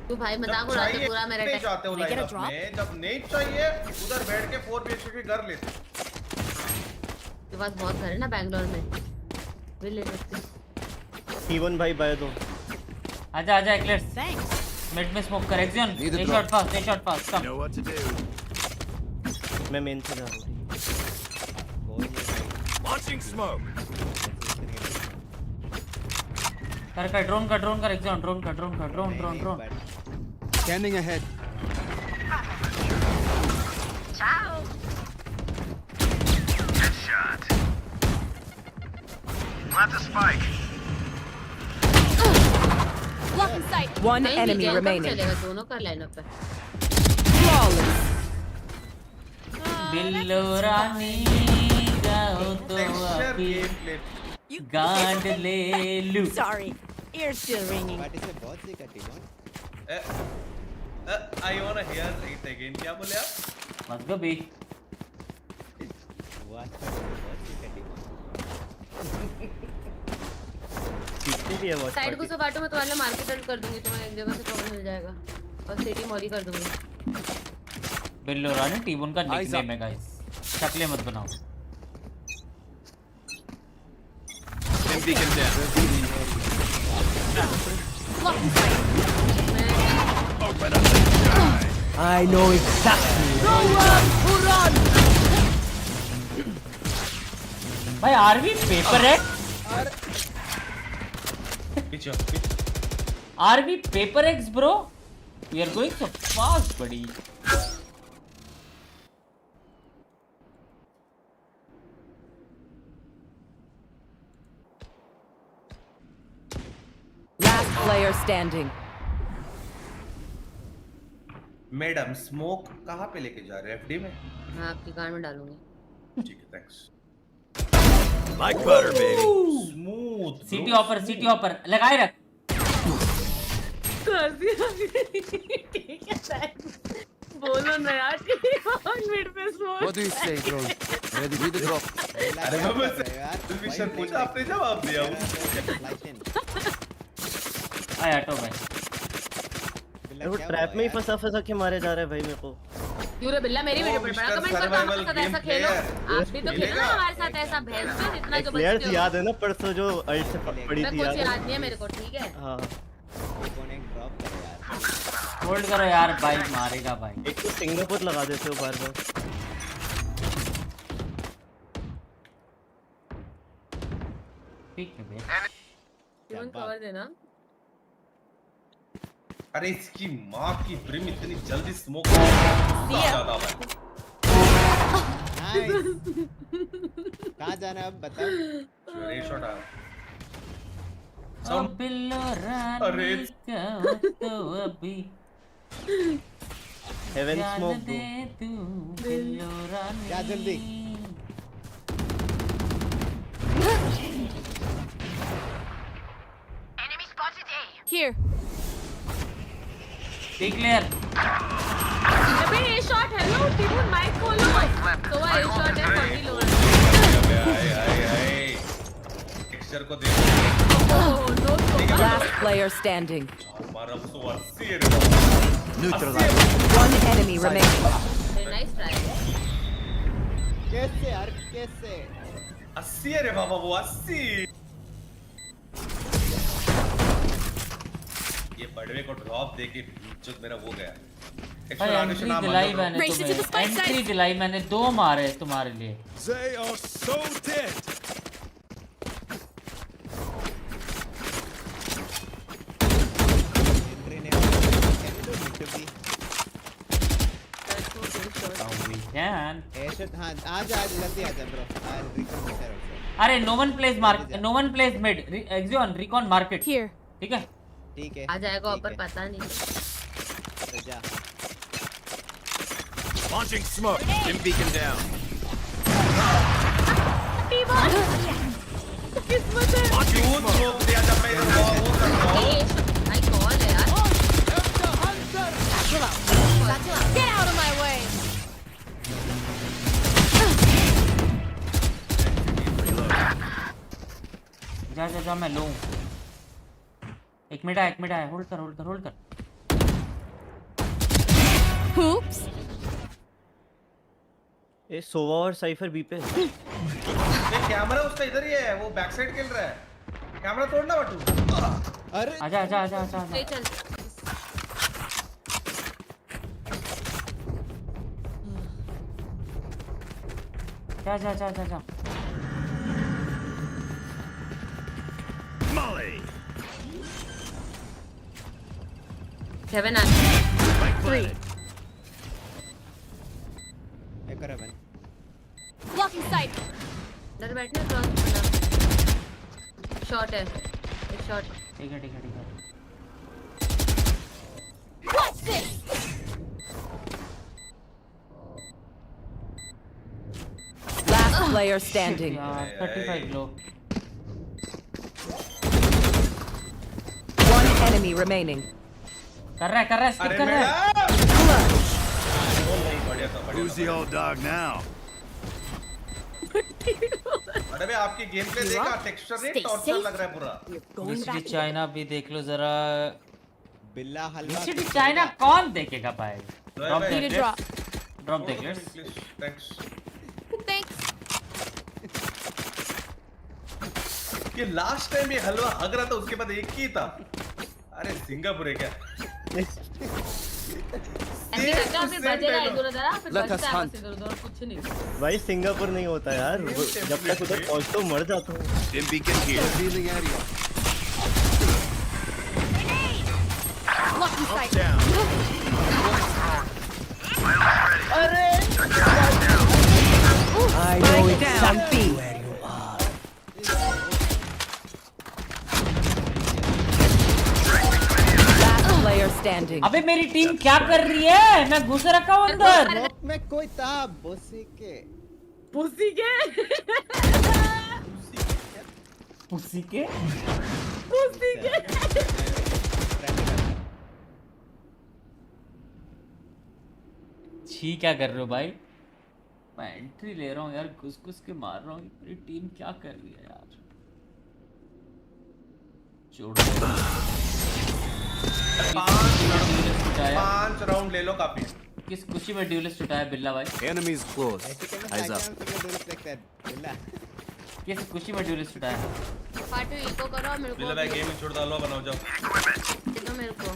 Speaker 2: तू भाई मजाक उड़ाते पूरा मेरा
Speaker 13: नहीं
Speaker 2: टाइम।
Speaker 13: जाते हो लाइनअप में, जब नहीं चाहिए उधर बैठ के 4 BHK के घर लेते।
Speaker 2: के पास बहुत घर है ना बैंगलोर में, भी ले लेते।
Speaker 3: T1 भाई बाय दो।
Speaker 1: आजा एक्लेट्स। मिड में स्मोक कर। एक्सियन A shot fast come.
Speaker 8: Know what to do.
Speaker 3: मैं मेन से जा रहा हूँ।
Speaker 8: Launching smoke.
Speaker 1: कर ड्रोन का एग्जाम ड्रोन का
Speaker 23: Scanning ahead.
Speaker 2: Ciao.
Speaker 8: Headshot. Plant a spike.
Speaker 6: Lock in sight.
Speaker 5: One enemy remaining.
Speaker 2: चलेगा दोनों का लाइनअप है।
Speaker 5: Flawless.
Speaker 1: बिल्लो रानी जाओ तो अभी गांड ले लूं।
Speaker 5: Sorry, ears still ringing.
Speaker 10: But it's a बहुत सी कटी one.
Speaker 13: I wanna hear it again. क्या बोले आप?
Speaker 1: मत गो बी।
Speaker 10: बहुत सी कटी one.
Speaker 3: कितनी भी है वॉच
Speaker 2: साइड को से काटो, मैं तुम्हारे लिए मार्केट एंड कर दूंगी, तुम्हें एक जगह से कवर मिल जाएगा और सिटी मॉली कर दूंगी।
Speaker 1: बिल्लो रानी टीबोन का निकनेम है गाइस, शक्लें मत बनाओ।
Speaker 23: I know exactly.
Speaker 1: भाई आरवी पेपर है, RV paper X bro, we are going so fast बड़ी।
Speaker 5: Last player standing.
Speaker 13: Madam smoke कहाँ पे लेके जा रहे हैं? एफडी में?
Speaker 2: मैं आपकी कार में डालूंगी।
Speaker 13: ठीक है, thanks.
Speaker 8: Like butter, baby.
Speaker 13: Smooth.
Speaker 1: City offer लगाए रख।
Speaker 2: ठीक है बोलो ना यार, मिड पे smoke.
Speaker 23: What do you say, bro? Ready with the drop.
Speaker 13: अरे मैं मिशन पूछा, आपने जवाब दिया।
Speaker 1: आया हटो भाई।
Speaker 3: वो ट्रैप में ही फंसा के मारे जा रहे हैं भाई मेरे को।
Speaker 2: क्यों रे बिल्ला, मेरी वीडियो पे बड़ा कमेंट करता हूं, हमारे साथ ऐसा खेलो। आप भी तो खेलो ना हमारे साथ ऐसा, भैंस तो इतना जो
Speaker 3: प्लेयर्स
Speaker 2: बचते हो।
Speaker 3: याद है ना परसों जो अल्ट से पड़ी थी
Speaker 2: कुछ याद नहीं है मेरे को, ठीक है?
Speaker 3: हां
Speaker 1: होल्ड करो यार, भाई मारेगा भाई।
Speaker 3: एक तो सिंगापुर लगा देते हो बार-बार।
Speaker 1: ठीक है बे,
Speaker 2: तुम कवर देना।
Speaker 13: अरे इसकी माँ की ब्रिम इतनी जल्दी स्मोक ज्यादा भाई।
Speaker 10: कहाँ जाना है अब बताओ।
Speaker 13: रे शॉट आ।
Speaker 1: बिल्लो रानी का तो अभी
Speaker 3: हेवन स्मोक
Speaker 1: दे तू बिल्लो रानी।
Speaker 10: क्या जल्दी?
Speaker 6: Here.
Speaker 1: डिक्लेयर।
Speaker 2: अबे ये शॉट है लो, टीमोन माइक खोलो। तो वो ये शॉट है 40 लोअर।
Speaker 13: टेक्सचर को देखो।
Speaker 5: Last player standing.
Speaker 13: हमारा 180 है।
Speaker 23: Neutralized.
Speaker 5: One enemy remaining.
Speaker 2: Nice try.
Speaker 10: कैसे यार कैसे?
Speaker 13: 80 है रे बाबा, वो 80। ये बड़वे को ड्रॉप देके जो मेरा वो गया।
Speaker 1: एंट्री दिलाई मैंने तुम्हें, एंट्री दिलाई मैंने, 2 मारे तुम्हारे लिए।
Speaker 8: They are so dead.
Speaker 1: We can.
Speaker 10: हाँ आज जल्दी आजा ब्रो।
Speaker 1: अरे no one plays mid. Exeon recon market.
Speaker 6: Here.
Speaker 1: ठीक है?
Speaker 10: ठीक है।
Speaker 2: आ जाएगा ऊपर, पता नहीं।
Speaker 10: तो जा।
Speaker 8: Launching smoke. Dim beacon down.
Speaker 2: किस्मत है।
Speaker 13: क्यों स्मोक दिया जब मैं वो कर रहा हूँ?
Speaker 2: भाई कॉल है यार।
Speaker 6: Get out of my way.
Speaker 1: जा मैं लूं। एक मिनट आया, होल्ड कर।
Speaker 6: Oops.
Speaker 3: ए सोवा और साइफर बी पे।
Speaker 13: ये कैमरा उसका इधर ही है, वो बैक साइड खेल रहा है। कैमरा तोड़ना बटू।
Speaker 10: अरे
Speaker 1: आजा।
Speaker 2: चल।
Speaker 1: जा।
Speaker 2: Heaven and
Speaker 6: 3.
Speaker 10: एक और heaven.
Speaker 6: Blocking sight.
Speaker 2: इधर बैठने क्रॉस बना. शॉट है. एक शॉट.
Speaker 1: ठीक है.
Speaker 6: What's this?
Speaker 5: Last player standing.
Speaker 1: यार 35 low.
Speaker 5: One enemy remaining.
Speaker 1: कर रहा है स्टिक कर रहा है.
Speaker 8: Who's the old dog now?
Speaker 13: अरे भाई आपकी गेम प्ले देखा टेक्सचर नहीं टॉर्चर लग रहा है पूरा.
Speaker 1: VCT चाइना भी देख लो जरा.
Speaker 10: बिल्ला हलवा.
Speaker 1: VCT चाइना कौन देखेगा भाई? ड्रॉप देख ले.
Speaker 13: थैंक्स. ये लास्ट टाइम ये हलवा हग रहा था उसके बाद एक ही था. अरे सिंगापुर है क्या?
Speaker 3: भाई सिंगापुर नहीं होता यार. जब तक उधर पहुंचता हूँ मर जाता हूँ.
Speaker 5: I know exactly where you are. Last player standing.
Speaker 1: अबे मेरी टीम क्या कर रही है? मैं घुस रखा हूँ अंदर.
Speaker 10: में कोई था पुसी के.
Speaker 1: छी क्या कर रहे हो भाई? मैं एंट्री ले रहा हूँ यार, घुस के मार रहा हूँ. मेरी टीम क्या कर रही है यार? छोड़
Speaker 13: 5 राउंड ले लो काफी.
Speaker 1: किस खुशी में ड्यूलिस्ट उठाया बिल्ला भाई?
Speaker 23: Enemies close. Eyes up.
Speaker 1: किस खुशी में ड्यूलिस्ट उठाया?
Speaker 2: पार्टी इको करो मेरे को.
Speaker 13: बिल्ला भाई गेम में छोड़ दो. हलवा बनाओ जाओ.
Speaker 2: दो मेरे को.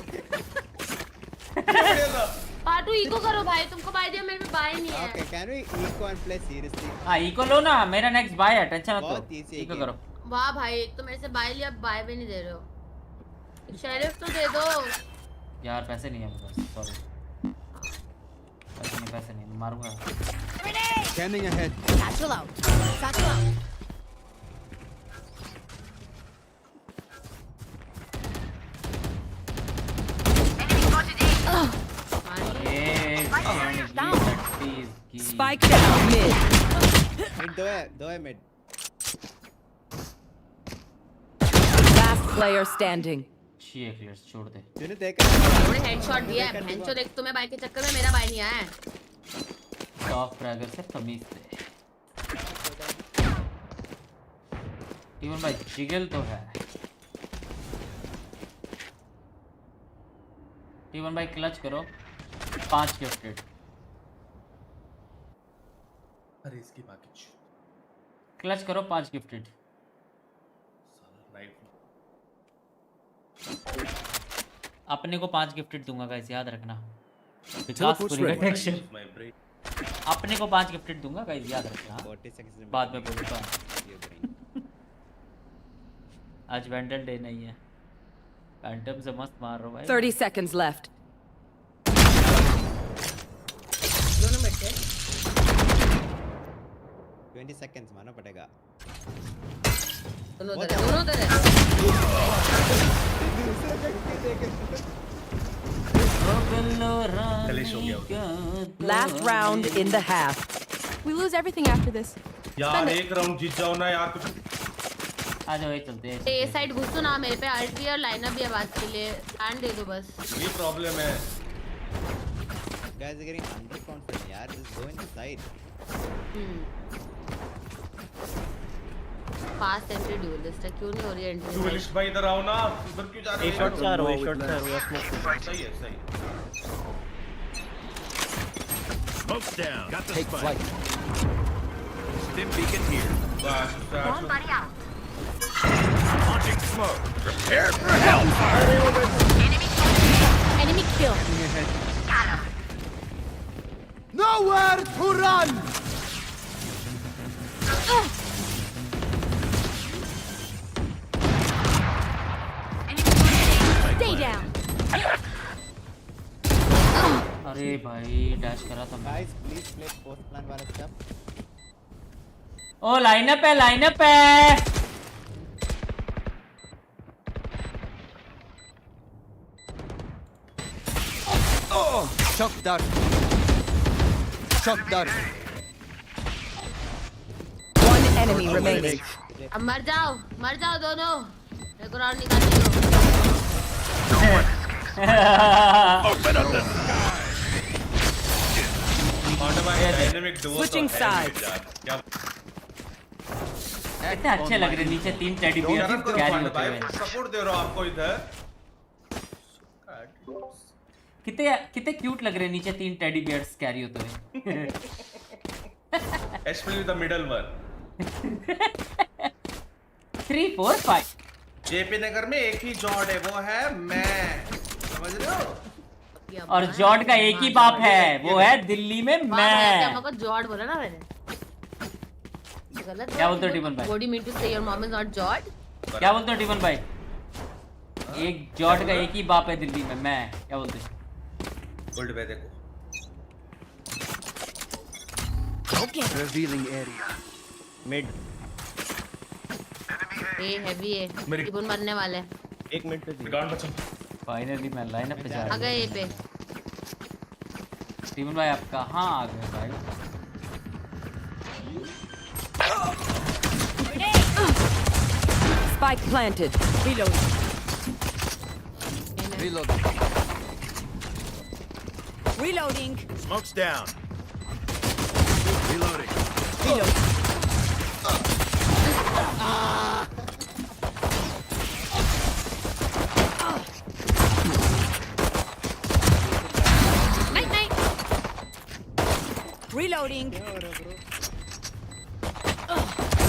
Speaker 2: पार्टू इको करो भाई. तुमको बाय दिया मेरे में बाय नहीं है.
Speaker 10: Okay, can we eco and play seriously?
Speaker 1: हाँ इको लो ना. मेरा नेक्स्ट बाय है. टेंशन मत लो. इको करो.
Speaker 2: वाह भाई एक तो मेरे से बाय लिया, बाय भी नहीं दे रहे हो. शेरिफ तो दे दो
Speaker 1: यार. पैसे नहीं है मेरे पास. सॉरी. पैसे नहीं. मारूंगा.
Speaker 23: Scanning ahead.
Speaker 6: Satchel out. Satchel out.
Speaker 5: Spike down mid.
Speaker 10: दो है mid.
Speaker 5: Last player standing.
Speaker 1: Clears छोड़ दे.
Speaker 10: तूने देखा?
Speaker 2: थोड़े हेडशॉट दिया है. हेडशॉट देख तुम्हें बाय के चक्कर में मेरा बाय नहीं आया है.
Speaker 1: टॉप फ्रैगर से तमीज से. टीमन भाई जिगल तो है. टीमन भाई क्लच करो. 5 गिफ्टेड.
Speaker 13: अरे इसकी बाकी
Speaker 1: क्लच करो. 5 गिफ्टेड. अपने को 5 गिफ्टेड दूंगा गाइस, याद रखना. अपने को 5 गिफ्टेड दूंगा गाइस, याद रखना. बाद में बोलूंगा. आज वेंडल डे नहीं है. फैंटम से मस्त मार रहा भाई.
Speaker 5: 30 seconds left.
Speaker 2: दोनों बैठे.
Speaker 10: 20 seconds मानना पड़ेगा.
Speaker 2: दोनों उधर.
Speaker 5: Last round in the half.
Speaker 6: We lose everything after this.
Speaker 13: यार एक राउंड जीत जाओ ना यार. कुछ
Speaker 1: आ जाओ ये चलते हैं.
Speaker 2: ए साइड घुसो ना. मेरे पे अल्ट और लाइनअप भी आवाज के लिए एंड दे दो बस.
Speaker 13: ये प्रॉब्लम है.
Speaker 10: Guys are getting underconfident यार. Just go inside.
Speaker 2: Fast entry dualist है. क्यों नहीं हो रही एंट्री?
Speaker 13: ड्यूलिस्ट भाई इधर आओ ना. इधर क्यों जा रहे हो?
Speaker 3: एक शॉट चार हुआ.
Speaker 13: सही है.
Speaker 8: Smoke's down. Got the spike. Stim beacon here.
Speaker 2: Somebody out.
Speaker 8: Launching smoke. Prepare for hellfire.
Speaker 6: Enemy kill.
Speaker 23: Nowhere to run.
Speaker 6: Stay down.
Speaker 1: अरे भाई डैश करा था मैं।
Speaker 10: Guys, please play post plan वाला stuff.
Speaker 1: ओ लाइनअप है, लाइनअप है।
Speaker 23: Shock dart. Shock dart.
Speaker 5: One enemy remaining.
Speaker 2: अब मर जाओ दोनों। एक और निकालिए।
Speaker 8: Open up the sky.
Speaker 5: Switching sides.
Speaker 1: कितने अच्छे लग रहे नीचे 3 टेडी बियर कैरी होते हुए।
Speaker 13: सपोर्ट दे रहा हूं आपको इधर।
Speaker 1: कितने क्यूट लग रहे नीचे 3 टेडी बियर्स कैरी होते हुए।
Speaker 13: Especially the middle one.
Speaker 1: 3 4 5
Speaker 13: JP नगर में एक ही जॉर्ड है, वो है मैं। समझ रहे हो?
Speaker 1: और जॉर्ड का एक ही बाप है, वो है दिल्ली में मैं।
Speaker 2: जॉर्ड बोला ना मैंने। गलत
Speaker 1: क्या बोलते हो टिमन भाई?
Speaker 2: What do you mean to say your mom is not Jord?
Speaker 1: क्या बोलते हो टिमन भाई? एक जॉर्ड का एक ही बाप है दिल्ली में, मैं। क्या बोलते हो?
Speaker 13: गोल्ड पे देखो।
Speaker 23: Revealing area.
Speaker 3: Mid.
Speaker 2: ए हेवी है। टिमन मरने वाले।
Speaker 3: 1 मिनट पे
Speaker 13: गांड बचा।
Speaker 1: फाइनली मैं लाइनअप पे जा रहा हूं।
Speaker 2: आ गए ये पे।
Speaker 1: टिमन भाई आप कहां आ गए भाई?
Speaker 5: Spike planted. Reloading.
Speaker 23: Reloading.
Speaker 16: Reloading.
Speaker 8: Smoke's down. Reloading.
Speaker 5: Reloading.
Speaker 2: Night.
Speaker 16: Reloading.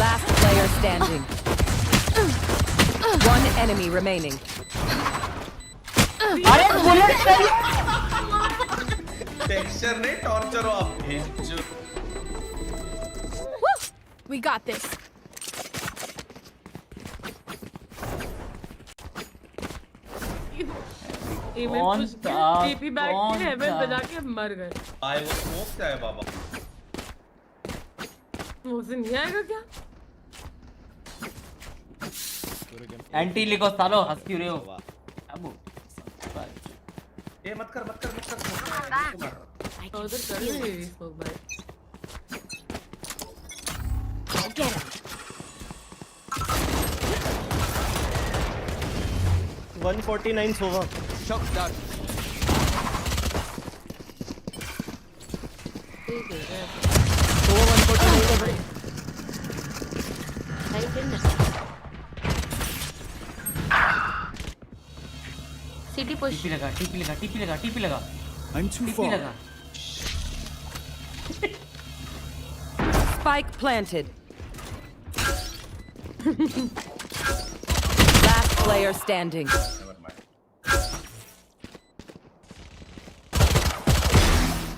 Speaker 5: Last player standing. One enemy remaining.
Speaker 1: अरे बुलेट चाहिए।
Speaker 13: टेक्सचर नहीं टॉर्चर हो आप।
Speaker 6: We got this.
Speaker 1: कौन था?
Speaker 2: टीपी बैग के हेवन बजा के मर गए।
Speaker 13: आए वो स्मोक से आए बाबा।
Speaker 2: वो से नहीं आएगा क्या?
Speaker 1: एंटी लिखो सालो, हंस क्यों रहे हो? अब
Speaker 13: ये मत कर।
Speaker 2: उधर कर रही स्मोक भाई।
Speaker 3: 149 सोवा।
Speaker 23: Shock dart.
Speaker 3: सोवा 149 है भाई।
Speaker 2: City push.
Speaker 1: टीपी लगा।
Speaker 23: I'm too far.
Speaker 5: Spike planted. Last player standing.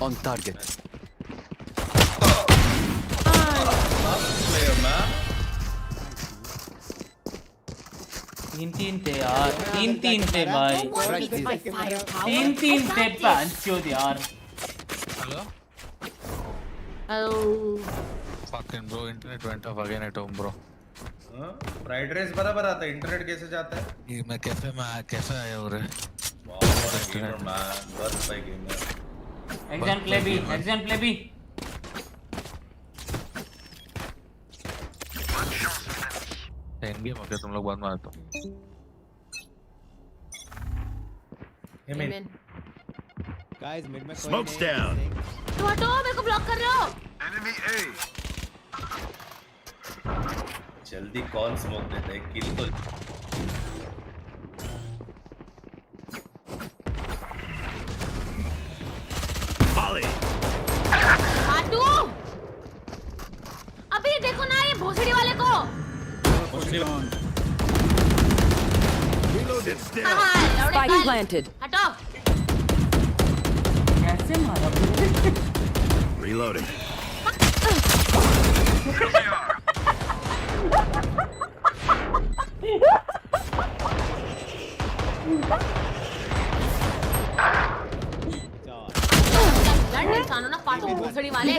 Speaker 23: On target.
Speaker 1: तीन थे यार, तीन थे भाई। 3 थे पांचों यार।
Speaker 2: Hello.
Speaker 9: Fucking bro, internet went off again at home, bro.
Speaker 13: Fried rice बराबर आता है, इंटरनेट कैसे जाता है?
Speaker 9: ये मैं कैफे आया हूँ रे।
Speaker 13: गेमर मैन, बस भाई गेमर।
Speaker 1: एग्जाम प्ले भी।
Speaker 9: एंड गेम हो गया, तुम लोग बाद में आते हो।
Speaker 10: Amen. Guys, mid में
Speaker 8: Smoke's down.
Speaker 2: तो हटो, मेरे को ब्लॉक कर रहे हो।
Speaker 8: Enemy A.
Speaker 13: जल्दी कौन स्मोक देता है? किल तो
Speaker 8: Molly.
Speaker 2: हाटू। अभी देखो ना ये भोसड़ी वाले को।
Speaker 5: Spike planted.
Speaker 2: हटो।
Speaker 1: कैसे मारा?
Speaker 8: Reloading.
Speaker 2: यार निशानों ना पाटो भोसड़ी वाले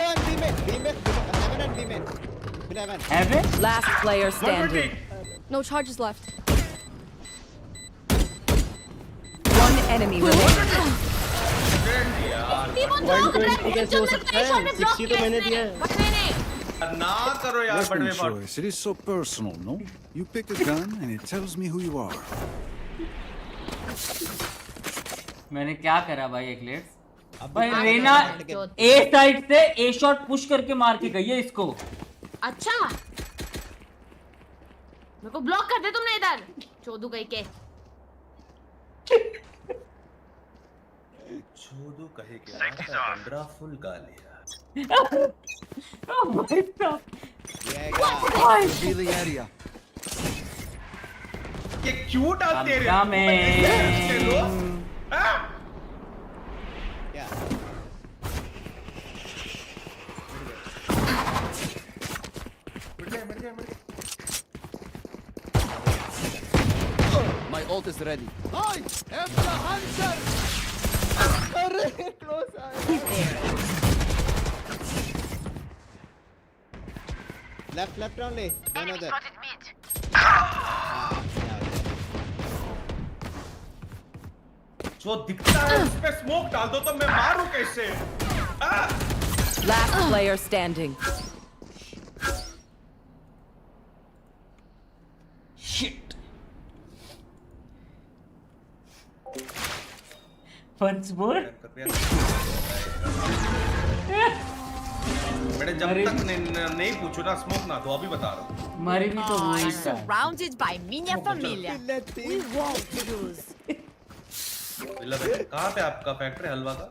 Speaker 5: Last player standing.
Speaker 6: No charges left.
Speaker 5: One enemy remaining.
Speaker 3: 120 कैसे हो सकता है? 60 तो मैंने दिया है।
Speaker 13: ना करो यार बड़वे
Speaker 23: Weapon choice. It is so personal, no? You pick a gun and it tells me who you are.
Speaker 1: मैंने क्या करा भाई एक्लेट्स? भाई रेना ए साइड से ए शॉट पुश करके मार के गई है इसको।
Speaker 2: अच्छा मेरे को ब्लॉक कर दे तुमने इधर चोदू गई के।
Speaker 13: चोदू कहे क्या बंदरा फुल गालियां।
Speaker 1: Oh my god.
Speaker 23: Really area.
Speaker 13: ये क्यूट आते रे।
Speaker 23: My ult is ready. I am the hunter.
Speaker 10: Left only. One other.
Speaker 13: जो दिखता है उस पे स्मोक डाल दो तो मैं मारूं कैसे?
Speaker 5: Last player standing.
Speaker 1: Shit. Once more.
Speaker 13: मैंने जब तक नहीं पूछू ना स्मोक ना तो अभी बता रहा हूँ।
Speaker 1: मरी भी तो वही था।
Speaker 16: Surrounded by minha família. We won't lose.
Speaker 13: कहाँ पे आपका फैक्ट्री हलवा का?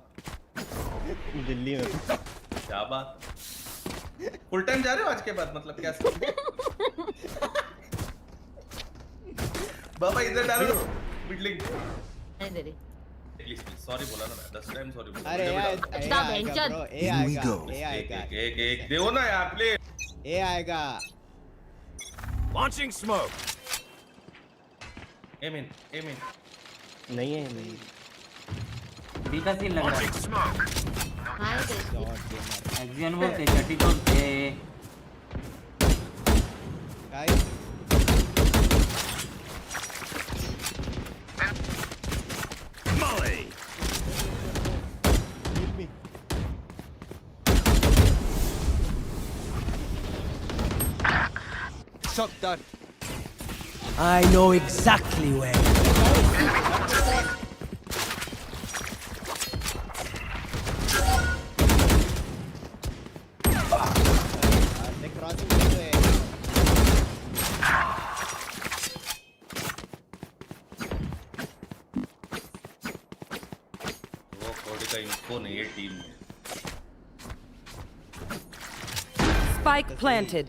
Speaker 3: दिल्ली में।
Speaker 13: क्या बात? फुल टाइम जा रहे हो आज के बाद मतलब क्या? बाबा इधर डालो बिल्डिंग।
Speaker 2: नहीं दे रही।
Speaker 13: प्लीज सॉरी बोला ना मैं 10 टाइम सॉरी बोला।
Speaker 10: अरे यार ए आएगा
Speaker 13: एक दो ना यार प्लीज।
Speaker 10: ए आएगा।
Speaker 8: Launching smoke.
Speaker 13: Aim in.
Speaker 3: नहीं है नहीं।
Speaker 1: बीता सीन लग रहा है।
Speaker 8: Launching smoke.
Speaker 1: एक्सियन बोलते छठी बोलते।
Speaker 10: Guys.
Speaker 8: Molly.
Speaker 23: Shock dart.
Speaker 15: I know exactly where.
Speaker 13: वो कोड का इन्फो नहीं है टीम में।
Speaker 5: Spike planted.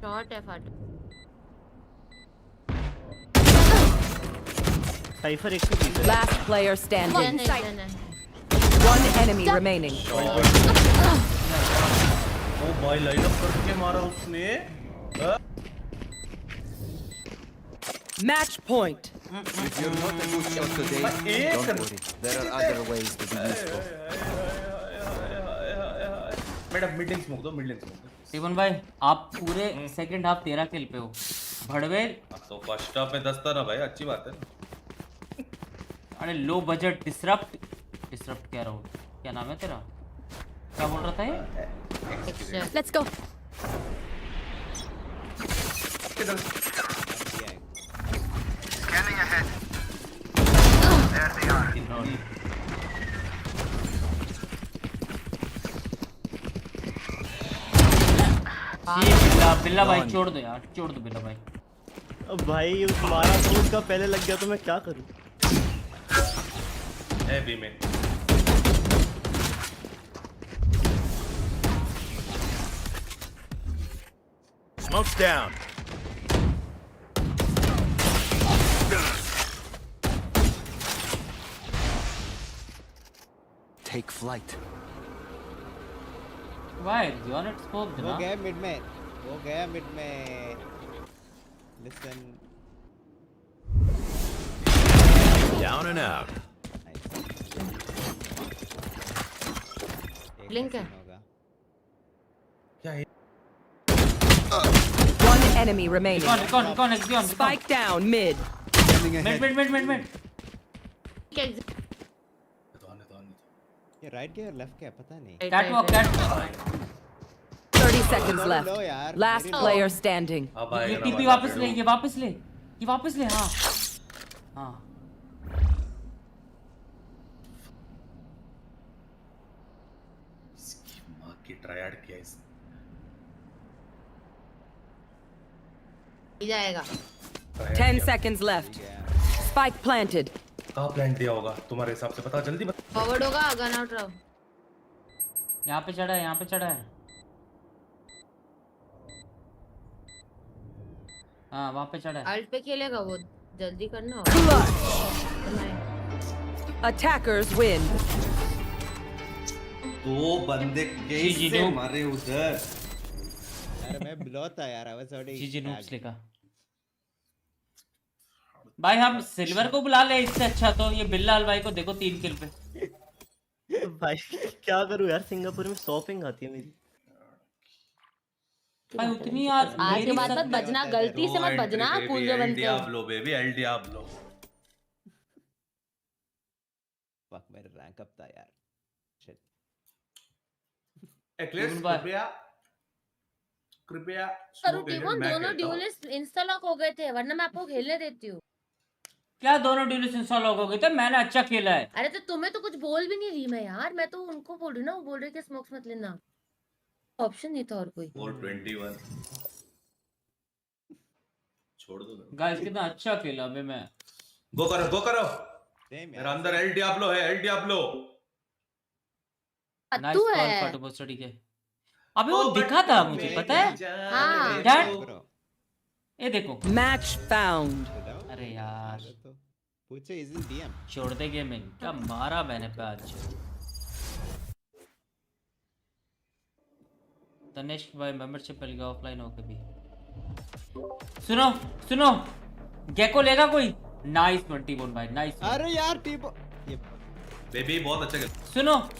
Speaker 2: शॉट है फट।
Speaker 3: साइफर 130 है।
Speaker 5: Last player standing. One enemy remaining.
Speaker 13: ओ भाई लाइन अप करके मारा उसने।
Speaker 5: Match point.
Speaker 23: If you're not a good shot today, don't worry. There are other ways to be useful.
Speaker 13: Madam mid smoke दो mid smoke दो।
Speaker 1: शिवन भाई आप पूरे second half 13 किल पे हो। भड़वे
Speaker 13: तो फर्स्ट हाफ में 10 था ना भाई अच्छी बात है।
Speaker 1: अरे लो बजट डिसरप्ट कह रहा हूँ। क्या नाम है तेरा? क्या बोल रहा था ये?
Speaker 6: Let's go.
Speaker 8: Scanning ahead. There they are.
Speaker 1: बिल्ला भाई छोड़ दो यार, छोड़ दो बिल्ला भाई।
Speaker 3: अब भाई तुम्हारा तो उसका पहले लग गया तो मैं क्या करूं?
Speaker 13: है बी में।
Speaker 8: Smoke's down.
Speaker 23: Take flight.
Speaker 1: Why? You are not spoke
Speaker 10: वो गया मिड में। Listen.
Speaker 8: One out.
Speaker 2: Blink है.
Speaker 5: One enemy remaining.
Speaker 1: Recon.
Speaker 5: Spike down mid.
Speaker 1: Mid.
Speaker 10: ये राइट क्या लेफ्ट क्या पता नहीं.
Speaker 1: Catwalk.
Speaker 5: 30 seconds
Speaker 10: लो
Speaker 5: left.
Speaker 10: यार.
Speaker 5: Last player standing.
Speaker 1: ये टीपी वापस ले. ये वापस ले. हाँ.
Speaker 13: इसकी माँ की ट्रायड किया इस.
Speaker 2: जाएगा.
Speaker 5: 10 seconds left. Spike planted.
Speaker 13: कहाँ प्लांट दिया होगा तुम्हारे हिसाब से पता जल्दी बता.
Speaker 2: फॉरवर्ड होगा गन आउट रहो.
Speaker 1: यहाँ पे चढ़ा है. हाँ वहाँ पे चढ़ा है.
Speaker 2: अल्ट पे खेलेगा वो. जल्दी करना.
Speaker 5: Attackers win.
Speaker 13: दो बंदे कैसे मारे उधर.
Speaker 10: अरे मैं ब्लो था यार. I was already.
Speaker 1: जीजी नूब्स लिखा. भाई हम सिल्वर को बुला ले इससे अच्छा तो ये बिल्लाल भाई को देखो 3 किल पे.
Speaker 3: भाई क्या करूं यार, सिंगापुर में शॉपिंग आती है मेरी.
Speaker 1: भाई उतनी आज
Speaker 2: के बाद मत बजना. गलती से मत बजना. कूल जो बनते हैं.
Speaker 13: Diablo baby, El Diablo.
Speaker 10: Fuck मेरा रैंक अप था यार. Shit.
Speaker 13: Eclipse कृपया
Speaker 2: करो टीमोन. दोनों ड्यूलिस्ट इंस्टा लॉक हो गए थे वरना मैं आपको खेलने देती हूँ.
Speaker 1: क्या दोनों ड्यूलिस्ट इंस्टॉल हो गए थे? मैंने अच्छा खेला है.
Speaker 2: अरे तो तुम्हें तो कुछ बोल भी नहीं रही मैं यार. मैं तो उनको बोल रही ना. वो बोल रहे कि स्मोक्स मत लेना. ऑप्शन नहीं था और कोई.
Speaker 13: 421 छोड़ दो
Speaker 1: गाइस. कितना अच्छा खेला अबे मैं.
Speaker 13: गो करो. मेरा अंदर El Diablo है. El Diablo.
Speaker 1: Nice call photo study के. अबे वो दिखा था मुझे पता है.
Speaker 2: हाँ.
Speaker 1: डैड ये देखो.
Speaker 5: Match found.
Speaker 1: अरे यार
Speaker 10: पूछो इजी डीएम.
Speaker 1: छोड़ दे गेमिंग. क्या मारा मैंने पे आज. तनिष्क भाई मेंबरशिप मिलेगा ऑफलाइन हो कभी. सुनो गेको लेगा कोई. नाइस 21 भाई. नाइस.
Speaker 10: अरे यार टीपो
Speaker 13: बेबी बहुत अच्छा खेल.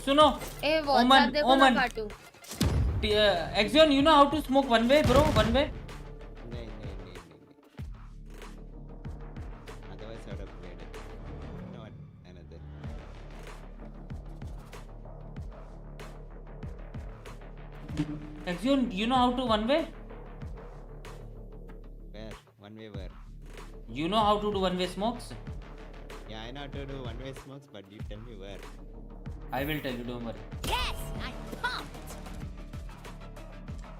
Speaker 1: सुनो
Speaker 2: ए व्हाट्सएप देखो ना काटू.
Speaker 1: Axion, you know how to smoke one way, bro? One way?
Speaker 10: नहीं. Otherwise I would have played it. Not another.
Speaker 1: Axion, you know how to one way?
Speaker 10: Where? One way where?
Speaker 1: You know how to do one way smokes?
Speaker 10: Yeah, I know how to do one way smokes, but you tell me where.
Speaker 1: I will tell you, don't worry.
Speaker 6: Yes, I'm pumped.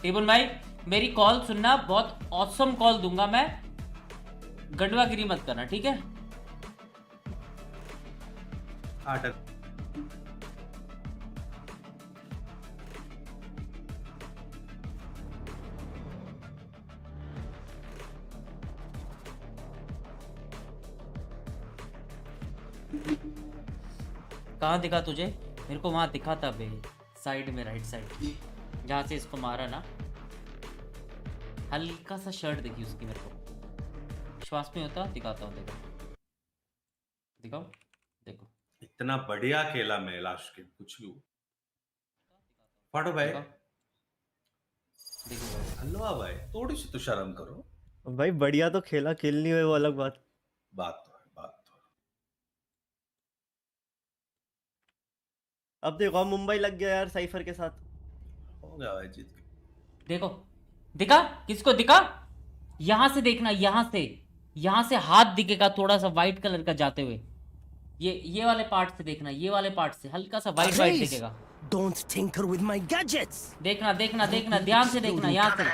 Speaker 1: Table भाई मेरी call सुनना. बहुत awesome call दूंगा मैं. गंडवागिरी मत करना ठीक है. कहाँ दिखा तुझे? मेरे को वहां दिखा था बे. साइड में राइट साइड जहाँ से इसको मारा ना. हल्का सा शर्ट देखी उसकी. मेरे को विश्वास में होता. दिखाता हूँ. देखो
Speaker 13: इतना बढ़िया खेला मैं लास्ट के कुछ भी. फाटो भाई
Speaker 1: देखो
Speaker 13: हलवा भाई थोड़ी सी तो शर्म करो
Speaker 3: भाई. बढ़िया तो खेला. खेल नहीं हुए वो अलग बात.
Speaker 13: बात तो है.
Speaker 3: अब देखो मुंबई लग गया यार साइफर के साथ.
Speaker 13: हो गया भाई जीत.
Speaker 1: देखो दिखा. किसको दिखा? यहां से देखना. यहां से हाथ दिखेगा थोड़ा सा वाइट कलर का जाते हुए. ये वाले पार्ट से देखना. ये वाले पार्ट से हल्का सा वाइट दिखेगा.
Speaker 15: Don't tinker with my gadgets.
Speaker 1: देखना ध्यान से देखना. यहाँ से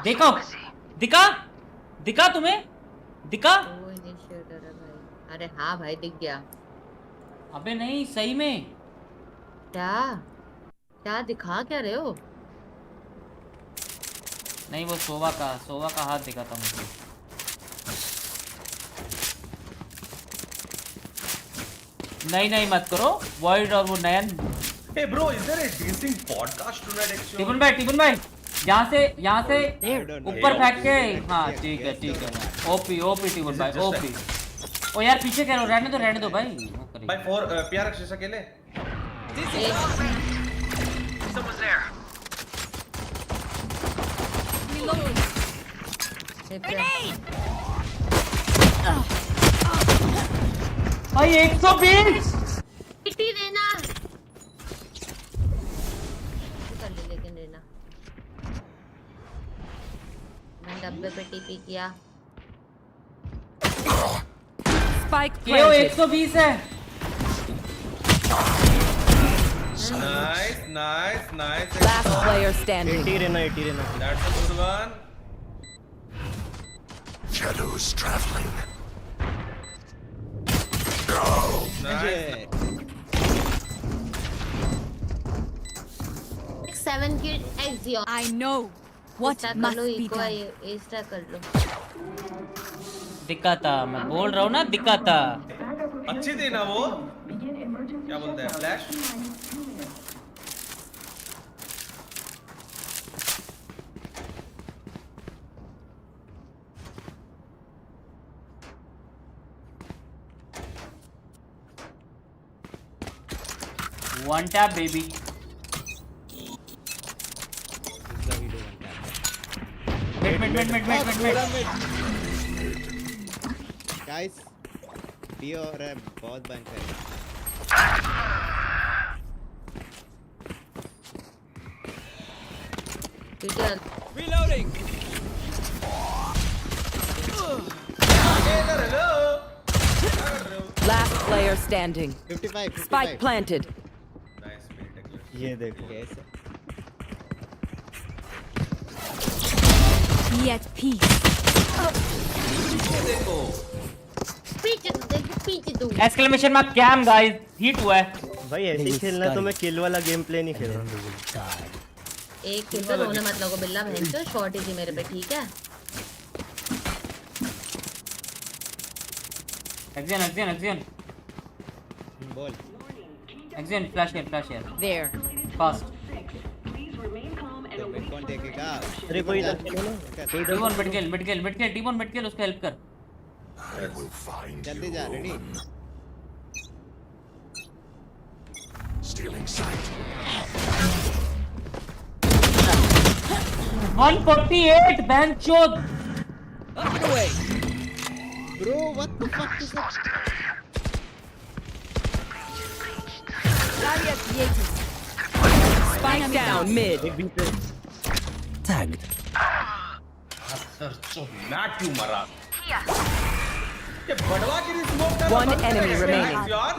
Speaker 1: देखो. दिखा तुम्हें? दिखा?
Speaker 2: अरे हाँ भाई दिख गया.
Speaker 1: अबे नहीं सही में.
Speaker 2: क्या दिखा क्या रहे हो?
Speaker 1: नहीं वो सोवा का हाथ दिखा था मुझे. नहीं मत करो. वॉइड और वो नयन.
Speaker 13: Hey bro, is there a decent podcast tonight actually?
Speaker 1: टिपन भाई यहाँ से ऊपर फेंक के. हाँ ठीक है. ओपी टिपन भाई. ओपी ओ यार पीछे कह रहा हूँ, रहने दो भाई।
Speaker 13: भाई 4 PRX जैसा खेले।
Speaker 8: Someone's there.
Speaker 1: भाई 120
Speaker 2: टीटी देना कर ले, लेकिन देना मैं डब्बे पे टीपी किया।
Speaker 5: Spike
Speaker 1: केओ 120 है।
Speaker 13: Nice.
Speaker 5: Last player standing.
Speaker 3: 80 रहना।
Speaker 13: That's a good one.
Speaker 8: Shadows traveling.
Speaker 13: Nice.
Speaker 2: 7 kill Exio।
Speaker 6: I know what must be done।
Speaker 2: Extra कर लो।
Speaker 1: दिक्का था, मैं बोल रहा हूँ ना, दिक्का था।
Speaker 13: अच्छी थी ना वो, क्या बोलते हैं, flash.
Speaker 1: One tap baby। Mid।
Speaker 10: Guys, B और बहुत भयंकर है।
Speaker 5: Reloading. Last player standing.
Speaker 10: 55
Speaker 5: Spike planted.
Speaker 13: Nice mate।
Speaker 3: ये देखो
Speaker 10: कैसे
Speaker 6: Be at peace।
Speaker 13: देखो
Speaker 2: पीछे दो।
Speaker 1: Exclamation mark cam guys, hit हुआ है
Speaker 3: भाई। ऐसे ही खेलना तो मैं किल वाला गेम प्ले नहीं खेल रहा।
Speaker 2: एक किल तो होने मत लगो बिल्ला, बहन चो शॉट ही थी मेरे पे, ठीक है।
Speaker 1: एक्सियन
Speaker 10: बोल।
Speaker 1: एक्सियन फ्लैश हियर
Speaker 5: There.
Speaker 1: फास्ट।
Speaker 10: कौन देखेगा?
Speaker 3: अरे कोई इधर खेलो ना, कोई इधर
Speaker 1: D1 मिड किल उसको हेल्प कर।
Speaker 10: जल्दी जा। Ready.
Speaker 8: Stealing sight.
Speaker 1: 148 बैंचोद।
Speaker 10: Bro, what the fuck is that?
Speaker 6: Barrier created।
Speaker 5: Spike down mid.
Speaker 15: Tagged.
Speaker 13: मैं क्यों मरा? ये बड़वा की स्मोक कर।
Speaker 5: One enemy remaining।
Speaker 13: यार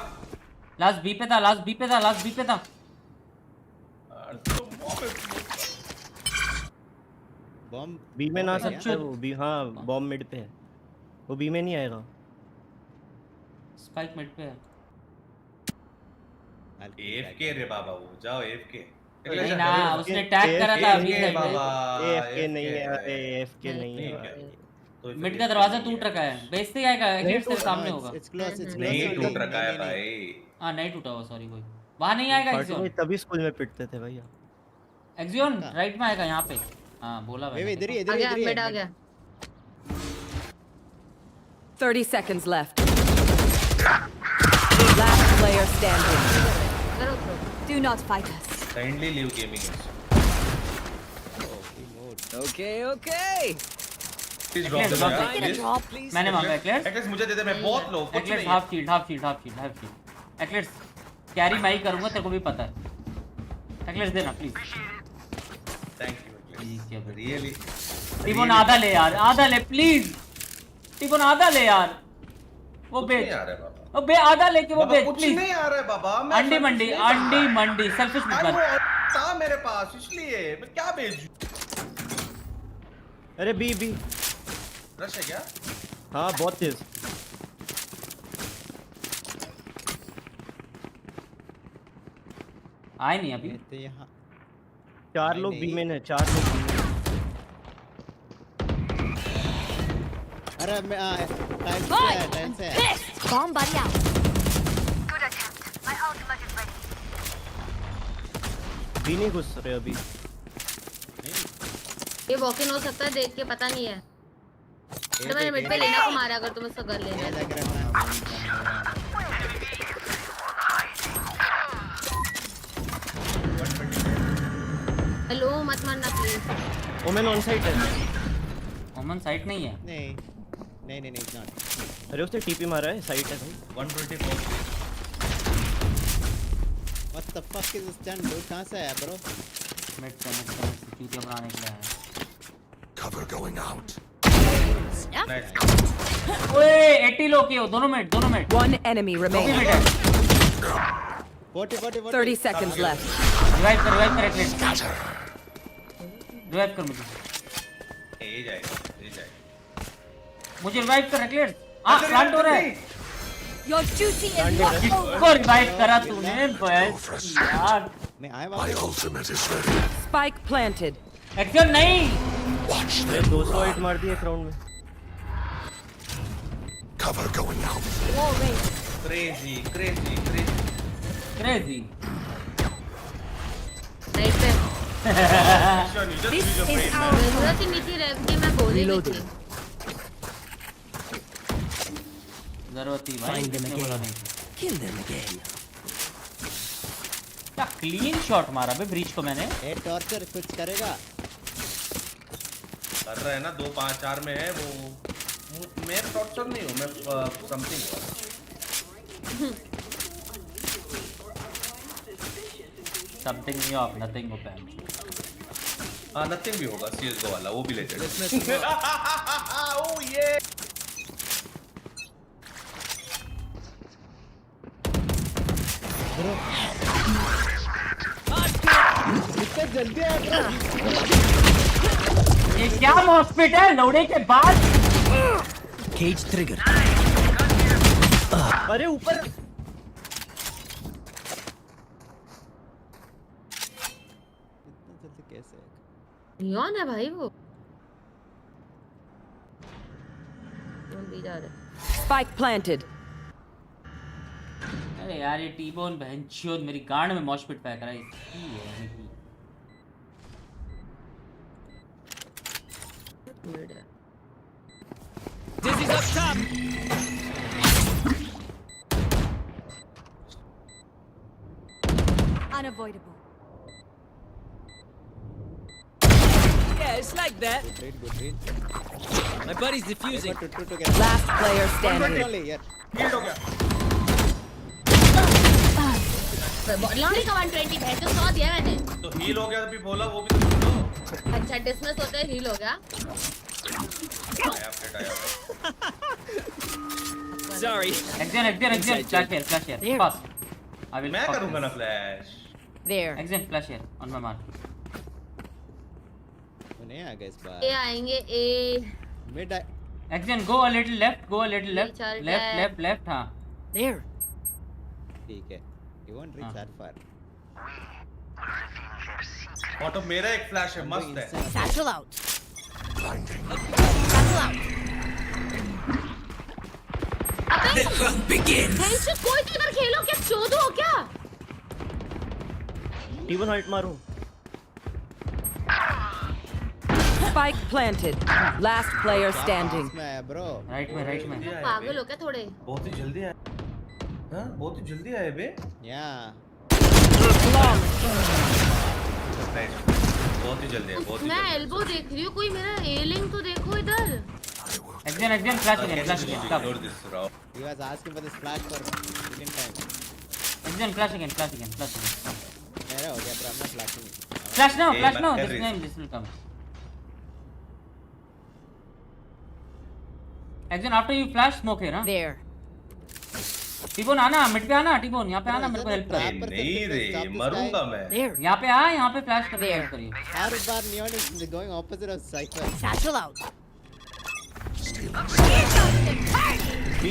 Speaker 1: लास्ट बी पे था।
Speaker 10: बॉम्ब
Speaker 3: बी में ना सकता है वो। बी, हाँ बॉम्ब मिड पे है वो, बी में नहीं आएगा।
Speaker 1: स्पाइक मिड पे है।
Speaker 13: AFK रे बाबा, वो जाओ AFK।
Speaker 1: नहीं ना, उसने टैग करा था अभी से।
Speaker 3: AFK नहीं है, AFK नहीं है।
Speaker 1: मिड का दरवाजा टूट रखा है, बेचते ही आएगा। एग्जिट तेरे सामने होगा।
Speaker 13: नहीं टूट रखा है भाई।
Speaker 1: हाँ नहीं टूटा हुआ, सॉरी कोई वहाँ नहीं आएगा। एक्सियन
Speaker 3: तभी स्कूल में पिटते थे भैया।
Speaker 1: एक्सियन राइट में आएगा यहाँ पे। हाँ बोला भाई।
Speaker 10: इधर ही
Speaker 2: आ गया।
Speaker 5: 30 seconds left. Last player standing.
Speaker 6: Do not fight us।
Speaker 13: Kindly leave gaming।
Speaker 5: Okay.
Speaker 13: Please drop the ball।
Speaker 1: मैंने मांगा एक्लेट्स।
Speaker 13: एक्लेट्स मुझे दे दे, मैं बहुत लो।
Speaker 1: एक्लेट्स हाफ शील्ड। एक्लेट्स कैरी मैं ही करूँगा, तेरे को भी पता है। एक्लेट्स देना प्लीज।
Speaker 13: Thank you really.
Speaker 1: टिबोन आधा ले यार, प्लीज। टिबोन आधा ले यार, वो बेच। अबे आधा लेके वो बेच प्लीज।
Speaker 13: कुछ नहीं आ रहा है बाबा।
Speaker 1: अंडी मंडी सेल्फिश मत बन।
Speaker 13: था मेरे पास इसलिए मैं क्या भेजूं।
Speaker 3: अरे बी
Speaker 13: रश है क्या?
Speaker 3: हाँ बहुत तेज।
Speaker 1: आए नहीं अभी।
Speaker 10: तो यहाँ
Speaker 3: 4 लोग बी में है, 4 लोग बी में।
Speaker 10: अरे मैं टाइम से
Speaker 6: Bomb buddy out।
Speaker 16: Good attempt। My ultimate is ready।
Speaker 3: B नहीं घुस रहे अभी।
Speaker 2: ये वॉक इन हो सकता है, देख के पता नहीं है। तो मैंने मिड पे लेना को मारा अगर तुम उसको कर लेना। हेलो मत मारना प्लीज।
Speaker 3: ओमेन ऑन साइट है।
Speaker 1: ओमेन साइट नहीं है।
Speaker 10: नहीं इट्स नॉट।
Speaker 3: अरे उसने टीपी मारा है, साइट है भाई।
Speaker 13: 124
Speaker 10: What the fuck is this gun dude? कहाँ से आया ब्रो?
Speaker 1: मिड सिक्योरिटी बनाने के लिए आया।
Speaker 8: Cover going out.
Speaker 1: ओए 80 लो के हो दोनों mid.
Speaker 5: One enemy remaining. 30 seconds left.
Speaker 1: Revive कर मुझे।
Speaker 13: ये जाएगा।
Speaker 1: मुझे रिवाइव कर रखले। प्लांट हो रहा है।
Speaker 6: Your duty is not over.
Speaker 1: किसको रिवाइव करा तूने बस यार।
Speaker 10: मैं आया
Speaker 8: My ultimate is ready.
Speaker 5: Spike planted.
Speaker 1: Action नहीं।
Speaker 8: Watch them.
Speaker 3: 208 मार दिए एक राउंड में।
Speaker 8: Cover going out.
Speaker 13: Crazy.
Speaker 2: Right पे।
Speaker 6: This is our
Speaker 2: जरूरत ही नहीं थी रेव की, मैं बोली भी थी।
Speaker 1: जरूरत थी भाई।
Speaker 15: Kill them again.
Speaker 1: क्या क्लीन शॉट मारा बे ब्रीच को मैंने।
Speaker 10: ए टॉर्चर कुछ करेगा?
Speaker 13: कर रहा है ना 2-5-4 में है वो। मेरा टॉर्चर नहीं हूँ मैं, समथिंग
Speaker 1: समथिंग नहीं ऑफ नथिंग हो पैन।
Speaker 13: हाँ नथिंग भी होगा CS:GO वाला, वो भी लेते हैं। ओह ये
Speaker 10: इतना जल्दी आया ब्रो।
Speaker 1: ये क्या मॉस्फेट है लोड़े के बाद।
Speaker 15: Cage trigger.
Speaker 3: अरे ऊपर।
Speaker 10: इतना जल्दी कैसे?
Speaker 2: लियोन है भाई वो। भी जा रहा है।
Speaker 5: Spike planted.
Speaker 1: अरे यार ये टीबोन बहनचोद मेरी गांड में मॉशपिट फेंक रहा है।
Speaker 5: Dizzy's up top.
Speaker 6: unavoidable.
Speaker 5: Yeah, it's like that.
Speaker 10: Good read.
Speaker 5: My buddy's defusing.
Speaker 10: Together.
Speaker 5: Last player standing.
Speaker 2: लॉन्डी का 120 है तो 100 दिया मैंने।
Speaker 13: तो हील हो गया अभी बोला, वो भी तो बोलो।
Speaker 2: अच्छा डिसमिस होते हैं हील हो गया।
Speaker 5: Sorry.
Speaker 1: Exit. Flash here. Fast. I will.
Speaker 13: मैं करूँगा ना flash.
Speaker 6: There.
Speaker 1: Exit flash here on my mark.
Speaker 10: नहीं आ गए इस बार।
Speaker 2: ये आएंगे ए।
Speaker 10: Mid.
Speaker 1: Exit go a little left. Left हाँ।
Speaker 6: There.
Speaker 10: ठीक है। You won't reach that far.
Speaker 13: और तो मेरा एक फ्लैश है, मस्त है।
Speaker 6: Satchel out.
Speaker 2: टेंशन कोई तो इधर खेलो क्या चोदो हो क्या?
Speaker 3: T1 हाइट मारूं।
Speaker 5: Spike planted. Last player standing.
Speaker 10: Bro.
Speaker 1: Right में।
Speaker 2: पागल हो क्या थोड़े?
Speaker 13: बहुत ही जल्दी आया। हाँ, बहुत ही जल्दी आए बे।
Speaker 10: Yeah.
Speaker 13: बहुत ही जल्दी है, बहुत ही
Speaker 2: मैं एल्बो देख रही हूँ, कोई मेरा एलिंग तो देखो इधर।
Speaker 1: Exit flash again. Stop.
Speaker 10: He was asking for this flash for second time.
Speaker 1: Exit flash again. Stop.
Speaker 10: मेरा हो गया bro, I'm not flashing.
Speaker 1: Flash now. This will come. Exit after you flash smoke here, huh?
Speaker 6: There.
Speaker 1: T-bone आना, mid पे आना, T-bone यहाँ पे आना, मेरे को हेल्प कर।
Speaker 13: नहीं रे, मरूंगा मैं।
Speaker 1: यहाँ पे आ, यहाँ पे फ्लैश कर हेल्प करिए।
Speaker 10: हर बार neon is going opposite of cypher.
Speaker 6: Satchel out.
Speaker 3: B.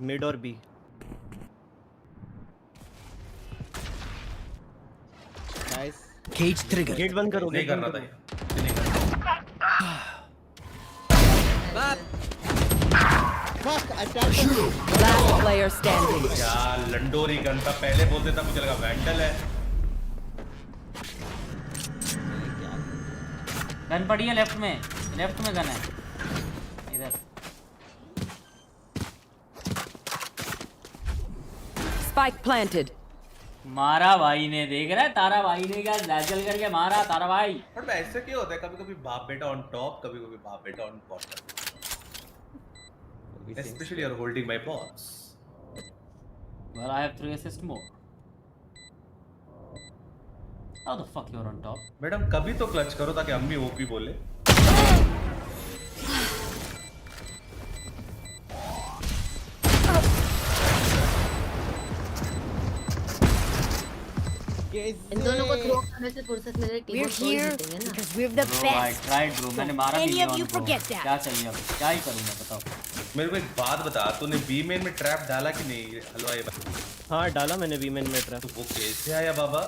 Speaker 3: Mid और B.
Speaker 10: Guys.
Speaker 15: Cage trigger.
Speaker 3: Gate बंद करो।
Speaker 13: नहीं करना था।
Speaker 10: Fuck! I tried to.
Speaker 5: Last player standing.
Speaker 13: यार लंडोरी गन था, पहले बोलते था मुझे लगा वैंडल है।
Speaker 1: गन पड़ी है लेफ्ट में गन है इधर।
Speaker 5: Spike planted.
Speaker 1: मारा भाई ने, देख रहा है तारा भाई ने क्या लैजल करके मारा तारा भाई।
Speaker 13: पर ऐसे क्यों होता है, कभी-कभी बाप बेटा ऑन टॉप, कभी-कभी बाप बेटा on bottom. Especially you're holding my boss.
Speaker 1: Well, I have 3 assists more. How the fuck you're on top?
Speaker 13: Madam कभी तो क्लच करो ताकि अम्मी ओपी बोले।
Speaker 2: इन दोनों को थ्रो करने से फुर्सत मिले team
Speaker 16: We're here because we're the
Speaker 1: Bro, I
Speaker 16: best.
Speaker 1: tried bro, मैंने मारा भी
Speaker 16: Any
Speaker 1: नहीं
Speaker 16: of you
Speaker 1: bro।
Speaker 16: forget that.
Speaker 1: क्या चाहिए अब, क्या ही करूँ मैं बताओ।
Speaker 13: मेरे को एक बात बता, तूने बी मेन में ट्रैप डाला कि नहीं हलवाई?
Speaker 3: हाँ डाला मैंने बी मेन में ट्रैप।
Speaker 13: तो वो कैसे आया बाबा?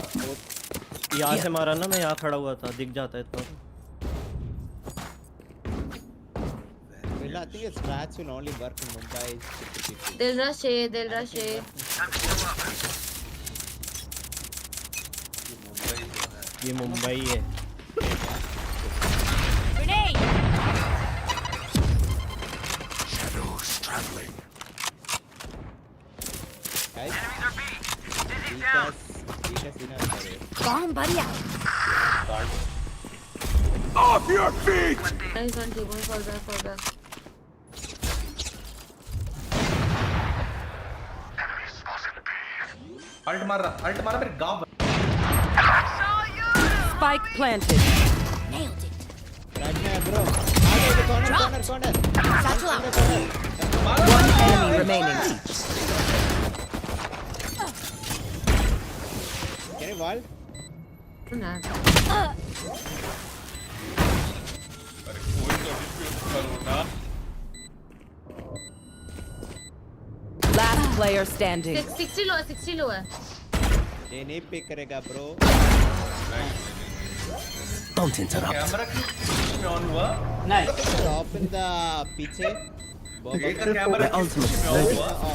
Speaker 3: यहाँ से मारा ना, मैं यहाँ खड़ा हुआ था, दिख जाता है इतना।
Speaker 10: Well, I think strats will only work in Mumbai.
Speaker 2: दिल रश है।
Speaker 3: ये मुंबई है।
Speaker 16: Grenade!
Speaker 8: Shadows traveling.
Speaker 10: Guys,
Speaker 16: Bomb buddy out.
Speaker 8: Off your feet!
Speaker 2: Nice one, T-Bone, fall back.
Speaker 13: Ult मारा मेरे गांव।
Speaker 5: Spike planted.
Speaker 16: Nailed it.
Speaker 10: right now, bro. Corner.
Speaker 16: Satchel out.
Speaker 5: One enemy remaining.
Speaker 10: Can you wall?
Speaker 5: Last player standing.
Speaker 2: 60 लो है।
Speaker 10: ये नहीं pick करेगा bro.
Speaker 15: Don't interrupt.
Speaker 13: Camera क्यों on हुआ?
Speaker 1: Nice.
Speaker 10: Drop in the पीछे.
Speaker 13: कैमरा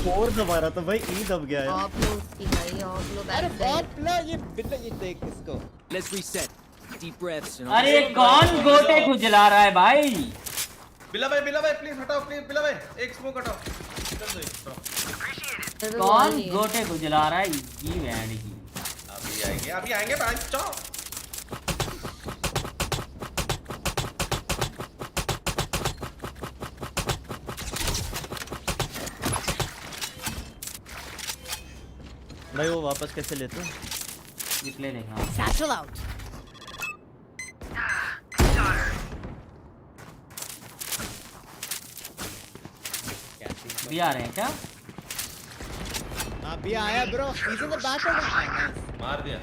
Speaker 3: फोर दबा रहा था भाई, ई दब गया है।
Speaker 2: ऑफ लो उसकी भाई, ऑफ लो
Speaker 10: अरे
Speaker 2: बैक
Speaker 10: बाप ला, ये बिल्ला ये देख इसको।
Speaker 15: Let's reset. Deep breaths.
Speaker 1: अरे कौन गोटे खुजला रहा है भाई?
Speaker 13: बिल्ला भाई प्लीज हटाओ, बिल्ला भाई एक स्मोक हटाओ।
Speaker 1: कौन गोटे खुजला रहा है? ये बैंड की।
Speaker 13: अभी आएंगे बच्चों।
Speaker 3: भाई वो वापस कैसे लेते हैं?
Speaker 1: ये प्ले देखना।
Speaker 16: Satchel out.
Speaker 1: भी आ रहे हैं क्या?
Speaker 10: अभी आया bro. He's in the back of the
Speaker 13: मार दिया।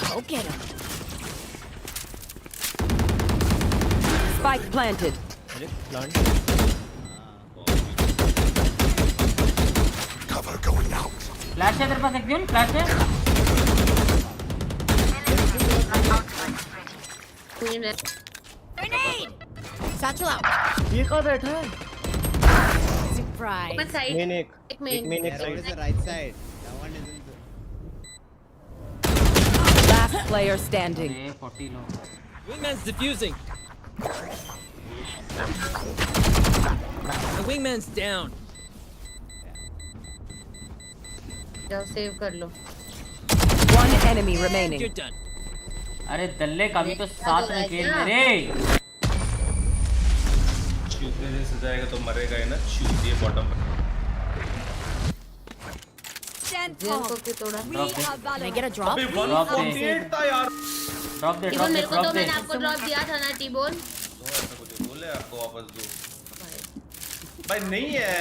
Speaker 16: Go get him.
Speaker 5: Spike planted.
Speaker 3: अरे plant.
Speaker 8: Cover going out.
Speaker 1: Flash है तेरे पास एक दिन? फ्लैश है?
Speaker 16: Grenade! Satchel out.
Speaker 3: ये कहाँ बैठा है?
Speaker 16: Surprise.
Speaker 2: Open side.
Speaker 3: मेन एक
Speaker 2: main.
Speaker 3: एक
Speaker 10: That
Speaker 3: side.
Speaker 10: is the right side. That one is in the...
Speaker 5: Last player standing.
Speaker 1: 40 low.
Speaker 15: Wingman's defusing. The wingman's down.
Speaker 2: जाओ सेव कर लो।
Speaker 5: One enemy remaining.
Speaker 15: You're done.
Speaker 1: अरे दल्ले कभी तो साथ में खेल मेरे।
Speaker 13: चूतिया जैसे जाएगा तो मरेगा ही ना, चूतिया बॉटम पे।
Speaker 16: Stand
Speaker 2: जेल को
Speaker 16: tall.
Speaker 2: क्यों तोड़ा?
Speaker 16: Can I get a drop?
Speaker 13: अबे 148 था यार।
Speaker 1: ड्रॉप दे
Speaker 2: टीबोन मेरे को तो मैंने आपको ड्रॉप दिया था ना टीबोन।
Speaker 13: तो ऐसा कुछ बोले आपको वापस दो। भाई नहीं है।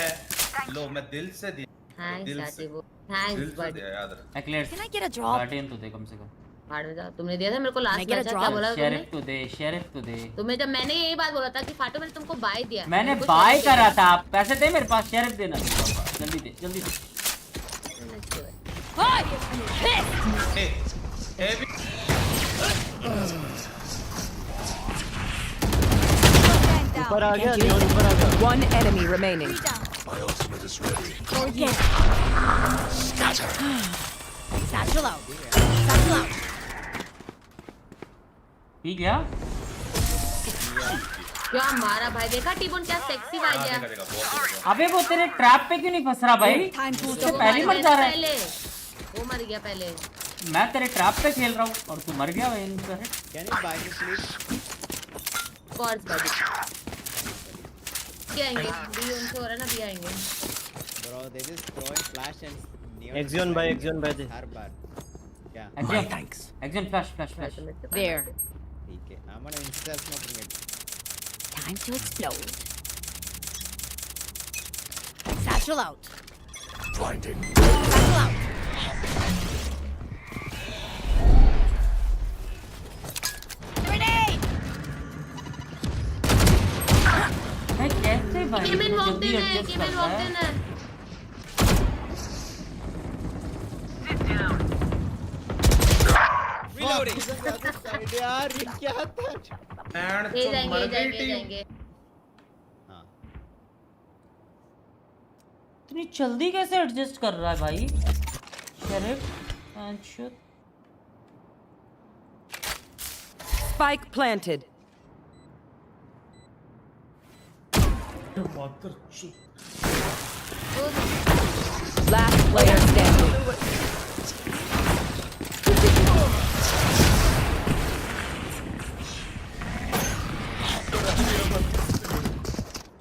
Speaker 13: लो मैं दिल से दिया।
Speaker 2: थैंक्स
Speaker 13: दिल
Speaker 2: यार
Speaker 13: से
Speaker 2: टीबोन। थैंक्स बट
Speaker 13: दिया याद रख।
Speaker 1: Eclairs
Speaker 16: Can I get a drop?
Speaker 1: Guardian तो दे कम से कम।
Speaker 2: भाड़ में जाओ। तुमने दिया था मेरे को last
Speaker 16: Can I get a
Speaker 2: match. क्या
Speaker 16: drop?
Speaker 2: बोला
Speaker 1: शेयर
Speaker 2: तुमने?
Speaker 1: इट टू दे।
Speaker 2: तुम्हें जब मैंने यही बात बोला था कि फाटो मैंने तुमको बाय दिया।
Speaker 1: मैंने
Speaker 2: मेरे को
Speaker 1: बाय
Speaker 2: share
Speaker 1: करा था। आप पैसे दे मेरे पास, शेयर इट देना। जल्दी दे।
Speaker 16: Hi! This!
Speaker 3: ऊपर आ गया, नियॉन ऊपर आ गया।
Speaker 5: One enemy remaining.
Speaker 8: My ultimate is ready.
Speaker 16: Go again.
Speaker 8: Scatter.
Speaker 16: Satchel out. Satchel out.
Speaker 1: P गया
Speaker 2: क्या मारा भाई, देखा टीबोन क्या सेक्सी भाई गया।
Speaker 1: अबे वो तेरे ट्रैप पे क्यों नहीं फंस रहा भाई? उससे पहले मर जा रहा है।
Speaker 2: वो मर गया पहले।
Speaker 1: मैं तेरे ट्रैप पे खेल रहा हूँ और तू मर गया भाई।
Speaker 10: Can you buy me please?
Speaker 2: कॉर्स बॉडी क्या आएंगे? बी उनसे हो रहा है ना, बी आएंगे।
Speaker 10: Bro, they just throwing flash and neon.
Speaker 3: Exion by दे।
Speaker 10: हर बार क्या?
Speaker 1: Exion flash.
Speaker 16: There.
Speaker 10: ठीक है, I'm gonna insta smoking it.
Speaker 16: Time to explode. Satchel out.
Speaker 8: Blinding.
Speaker 16: Satchel out. Grenade!
Speaker 1: भाई कैसे भाई?
Speaker 2: कीमेन वॉक इन है।
Speaker 15: Reloading.
Speaker 10: यार ये क्या था?
Speaker 2: ये जाएंगे।
Speaker 10: हाँ।
Speaker 1: इतनी जल्दी कैसे एडजस्ट कर रहा है भाई? शरीफ अंशुत।
Speaker 5: Spike planted. Last player standing.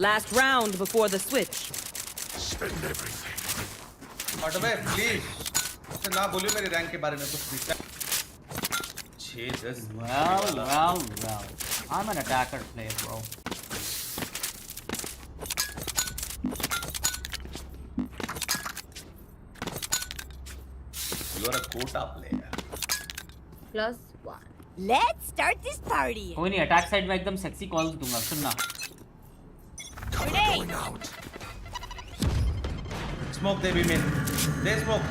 Speaker 5: Last round before the switch.
Speaker 8: Spend everything.
Speaker 13: But भाई प्लीज ना बोलियो मेरे रैंक के बारे में कुछ भी।
Speaker 1: Well. I'm an attacker player, bro.
Speaker 13: You are a quota player.
Speaker 2: +1.
Speaker 16: Let's start this party.
Speaker 1: कोई नहीं, अटैक साइड में एकदम सेक्सी कॉल्स दूंगा, सुनना।
Speaker 8: Going out.
Speaker 13: Smoke they be min. They smoke.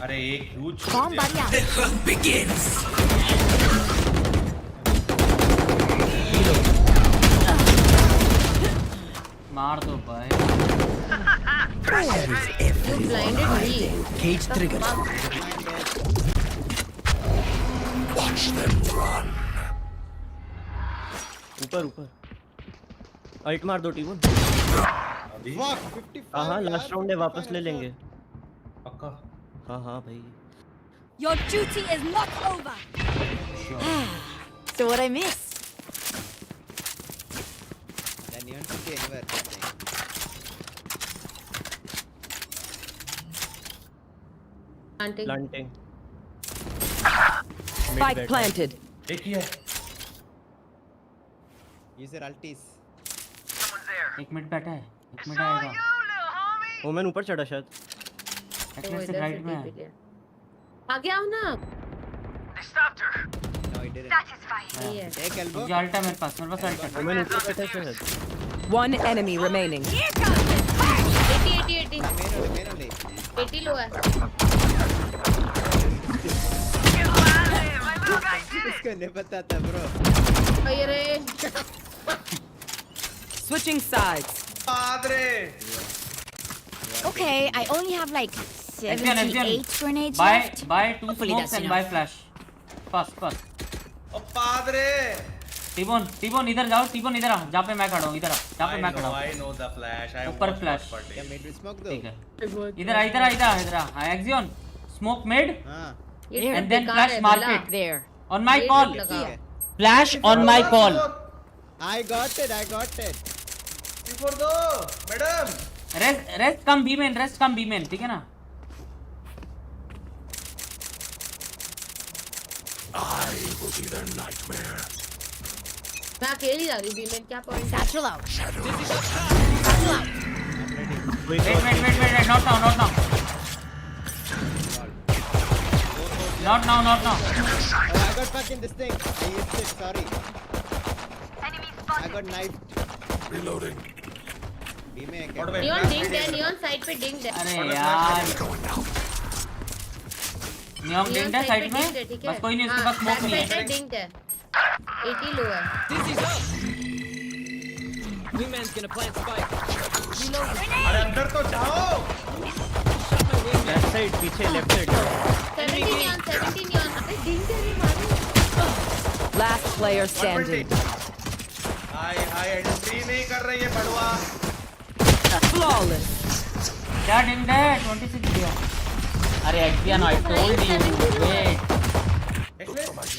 Speaker 13: अरे एक huge.
Speaker 16: Bomb buddy out.
Speaker 8: The hunt begins.
Speaker 1: मार दो भाई।
Speaker 2: You blinded me.
Speaker 15: Cage trigger.
Speaker 8: Watch them run.
Speaker 3: ऊपर अल्ट मार दो टीबोन। हाँ लास्ट राउंड है, वापस ले लेंगे
Speaker 13: पक्का।
Speaker 3: हाँ भाई।
Speaker 16: Your duty is not over. So what I miss?
Speaker 10: Then you don't see anywhere.
Speaker 3: Planting.
Speaker 5: Spike planted.
Speaker 13: एक ही है।
Speaker 10: User altis.
Speaker 1: एक मिनट बैठा है, एक मिनट आएगा।
Speaker 3: ओमेन ऊपर चढ़ा शायद।
Speaker 1: एक्चुअली से राइट में है।
Speaker 2: आगे आओ ना।
Speaker 10: No, he didn't. Take elbow.
Speaker 1: मुझे अल्ट है मेरे पास अल्ट है।
Speaker 3: ओमेन ऊपर बैठा है शायद।
Speaker 5: One enemy remaining.
Speaker 2: 80.
Speaker 10: Main only.
Speaker 2: 80 लो है।
Speaker 10: इसको नहीं पता था bro.
Speaker 2: अरे
Speaker 5: Switching sides.
Speaker 13: Padre.
Speaker 16: Okay, I only have like 78 grenades
Speaker 1: Buy
Speaker 16: left.
Speaker 1: 2
Speaker 16: Hopefully
Speaker 1: smokes
Speaker 16: that's
Speaker 1: and
Speaker 16: enough.
Speaker 1: buy flash. Fast.
Speaker 13: O padre.
Speaker 1: T-bone इधर जाओ, टीबोन इधर आ, जहाँ पे मैं खड़ा हूँ, इधर आ, जहाँ पे मैं खड़ा हूँ।
Speaker 13: I know the flash. I
Speaker 1: ऊपर flash.
Speaker 10: क्या mid में smoke दो?
Speaker 1: ठीक है। इधर आ। Axion, smoke mid.
Speaker 10: हाँ.
Speaker 1: And then flash market.
Speaker 16: There.
Speaker 1: On my call. Flash on my call.
Speaker 10: I got it.
Speaker 13: Before दो, madam.
Speaker 1: Rest come B main, ठीक है ना?
Speaker 8: I will be their nightmare.
Speaker 2: मैं अकेली जा रही बीमेन, क्या point?
Speaker 16: Satchel out.
Speaker 8: Shadow.
Speaker 16: Satchel out.
Speaker 1: Wait, not now. Not now.
Speaker 10: Oh, I got fucking this thing. I used it. Sorry. I got knifed.
Speaker 8: Reloading.
Speaker 2: Neon ding है, Neon side पे डिंग है।
Speaker 1: अरे यार नियॉन डिंग है side में, बस कोई नहीं, उसके पास स्मोक नहीं है।
Speaker 2: डिंग है 80 लो है।
Speaker 15: Wingman's gonna plant spike.
Speaker 13: अरे अंदर तो जाओ।
Speaker 3: बैक साइड पीछे लेफ्ट साइड
Speaker 2: 17 यार अबे डिंग तेरी मारी।
Speaker 5: Last player standing.
Speaker 13: हाय एंट्री नहीं कर रही है बड़वा।
Speaker 5: Flawless.
Speaker 1: क्या डिंग है 26 दिया। अरे एक्सियन आई टोल्ड यू वेट।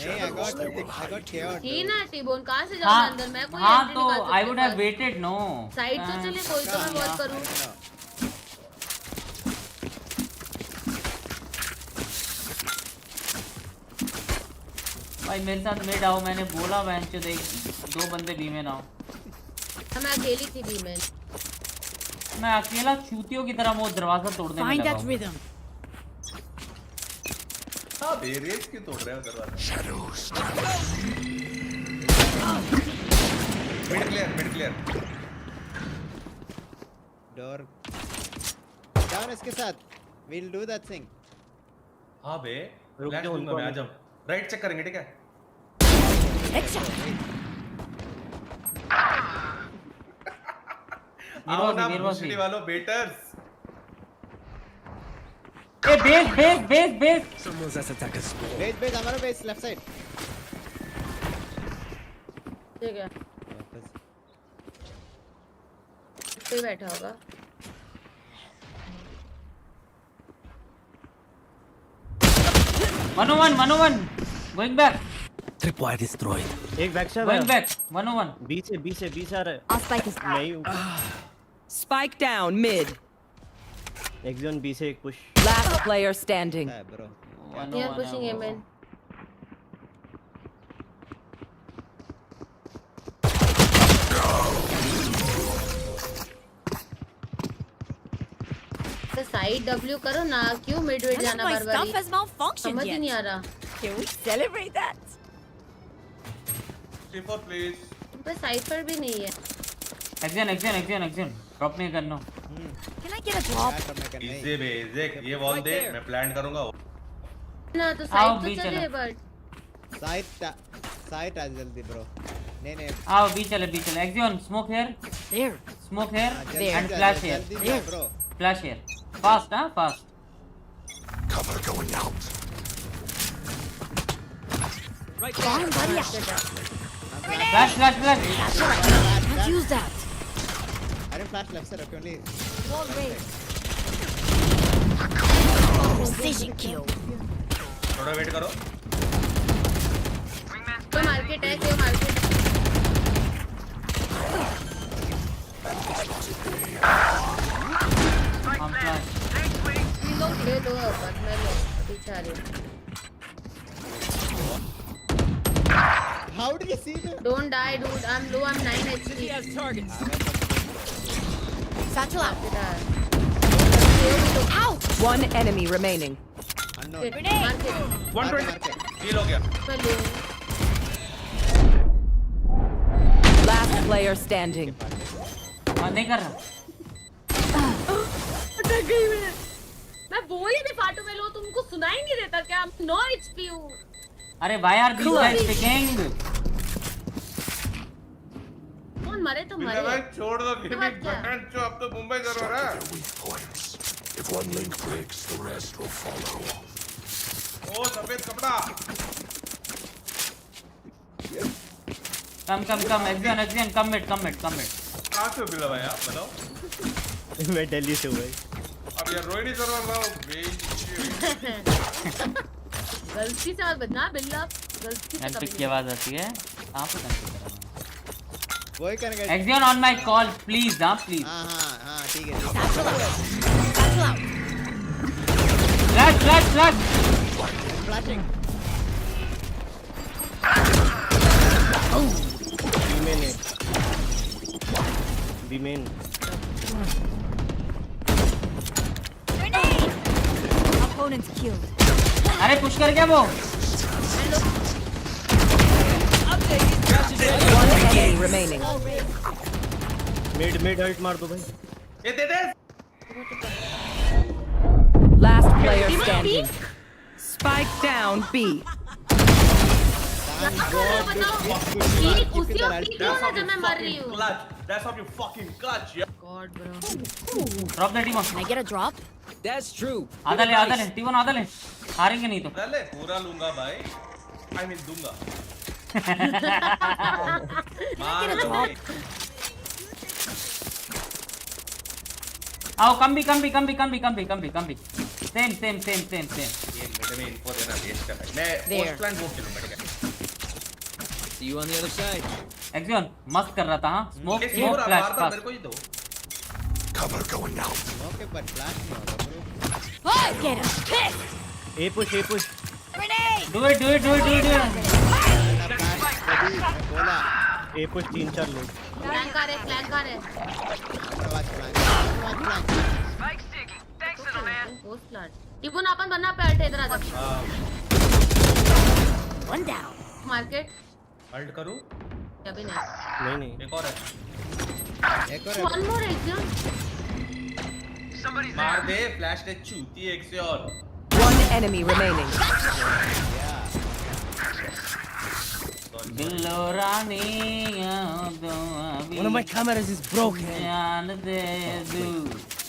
Speaker 10: नहीं I got chaos.
Speaker 2: ही ना टीबोन कहां से जाऊं अंदर मैं कोई
Speaker 1: हाँ
Speaker 2: एंट्री
Speaker 1: तो
Speaker 2: निकाल सकती
Speaker 1: I would have waited no
Speaker 2: side तो चले कोई तो मैं वॉच करूं।
Speaker 1: भाई मेरे साथ मेड आओ मैंने बोला बेंच देख 2 बंदे बी में ना हो।
Speaker 2: मैं अकेली थी बी में।
Speaker 1: मैं अकेला चूतियों की तरह वो दरवाजा तोड़ने में लगा हूं।
Speaker 13: हाँ बेरेज क्यों तोड़ रहे हो दरवाजा? मिड क्लियर
Speaker 10: डोर डाउन इसके साथ we'll do that thing.
Speaker 13: हाँ बे फ्लैश दूंगा मैं। आ जाओ राइट चेक करेंगे ठीक है। आओ ना मुश्किल वालों बेटर्स।
Speaker 1: ए base
Speaker 15: Someone's as attackers.
Speaker 10: Base हमारा base left side.
Speaker 2: ठीक है पे बैठा होगा।
Speaker 1: One on one going back
Speaker 15: Tripwire destroyed.
Speaker 3: एक back shot
Speaker 1: going back 1
Speaker 3: B से आ रहा है।
Speaker 16: Our spike is
Speaker 3: नहीं
Speaker 5: Spike down mid.
Speaker 3: एक्सियन बी से एक push.
Speaker 5: Last player standing.
Speaker 10: bro.
Speaker 2: They are pushing him in. तो साइड W करो ना क्यों मिड वेट जाना
Speaker 16: My
Speaker 2: बार-बार
Speaker 16: stuff has malfunctioned
Speaker 2: समझ ही
Speaker 16: yet.
Speaker 2: नहीं आ रहा।
Speaker 16: Can we celebrate that?
Speaker 13: T4 please.
Speaker 2: तुम पे साइफर भी नहीं है।
Speaker 1: एक्शन ड्रॉप नहीं करना।
Speaker 16: Can I get a drop?
Speaker 13: Easy बे इजी ये वॉल दे मैं प्लान करूंगा।
Speaker 2: ना तो साइड तो चले बट
Speaker 10: साइड आ जल्दी ब्रो। नहीं
Speaker 1: आओ बी चले एक्शन smoke here
Speaker 16: There.
Speaker 1: Smoke here
Speaker 10: there.
Speaker 1: And flash
Speaker 10: जल्दी
Speaker 1: here
Speaker 10: bro.
Speaker 1: Flash here fast fast
Speaker 8: Cover going out.
Speaker 16: Right there.
Speaker 1: Flash
Speaker 16: Can't use that.
Speaker 10: I didn't flash left side only.
Speaker 16: Wall raised. Precision kill.
Speaker 13: थोड़ा wait करो।
Speaker 2: कोई market है कोई market
Speaker 1: हम flash
Speaker 2: ले लो बस मैं लो पीछे आ रही हूं।
Speaker 10: How did you see that?
Speaker 2: Don't die dude, I'm low, I'm 9 HP.
Speaker 15: He has targets.
Speaker 16: Satchel out.
Speaker 2: Ouch!
Speaker 5: One enemy remaining.
Speaker 10: Unknown.
Speaker 2: Market.
Speaker 13: 120 heal हो गया।
Speaker 2: मैं लूं।
Speaker 5: Last player standing.
Speaker 1: नहीं कर रहा।
Speaker 2: अटक गई मैं बोल ही नहीं फाटू में लो तुमको सुनाई नहीं देता क्या? I'm 9 HP हूँ।
Speaker 1: अरे भाई यार दिस गाइस स्पीकिंग।
Speaker 2: कौन मरे तो मरे।
Speaker 13: भाई छोड़ दो गेमिंग बटन जो अब तो मुंबई जरूर है।
Speaker 8: If one link breaks, the rest will follow.
Speaker 13: ओ सफेद कपड़ा।
Speaker 1: कम एक्शन कम मिट
Speaker 13: कहाँ से बिला भाई आप बताओ।
Speaker 3: मैं दिल्ली से हूँ भाई।
Speaker 13: अब यार रोहिणी सर्वर लाओ
Speaker 2: गलती से मत बजना बिल्ला गलती से
Speaker 1: एलपिक की आवाज आती है आप
Speaker 10: वही करेंगे।
Speaker 1: Action on my call please please.
Speaker 10: हाँ ठीक है।
Speaker 1: Flash
Speaker 10: Flashing.
Speaker 3: B main
Speaker 16: Opponents killed.
Speaker 1: अरे पुश कर क्या वो?
Speaker 5: One enemy remaining.
Speaker 3: Mid ult मार दो भाई।
Speaker 13: ये दे दे।
Speaker 5: Last player standing. Spike down B.
Speaker 2: बताओ ये उसी वक्त क्यों ना जब मैं मर रही हूँ।
Speaker 13: That's off your fucking clutch, yeah.
Speaker 2: God, bro.
Speaker 1: Drop they टीमो।
Speaker 16: Can I get a drop?
Speaker 15: That's true.
Speaker 1: आधा ले टीमो आधा ले, हारेंगे नहीं तो।
Speaker 13: ले पूरा लूंगा भाई। I mean दूंगा। मार दो।
Speaker 1: आओ कम भी। Same.
Speaker 13: ये मेरे में info देना वेस्ट कर रहा है। मैं पोस्ट प्लान वो खेलूंगा ठीक है।
Speaker 15: See you on the other side.
Speaker 1: एक्सियन मस्त कर रहा था हाँ। स्मोक
Speaker 13: फ्लैश मेरे को ही दो।
Speaker 11: Cover going out.
Speaker 10: Okay, but flash नहीं होगा bro.
Speaker 16: Oh, get him! Piss!
Speaker 3: A push.
Speaker 16: Grenade!
Speaker 1: Do it.
Speaker 10: बोला
Speaker 3: A push 3-4 लोग।
Speaker 2: फ्लैंक आ रहे।
Speaker 10: watch flank.
Speaker 2: Post plant. टिबुन अपन बनना पे अल्ट इधर आ जा।
Speaker 16: One down.
Speaker 2: मार्केट
Speaker 13: अल्ट करूं?
Speaker 2: अभी
Speaker 3: नहीं।
Speaker 13: एक और है।
Speaker 2: One more exam.
Speaker 13: मार दे फ्लैश टेक चूती एक से और।
Speaker 5: One enemy remaining.
Speaker 15: One of my cameras is broken.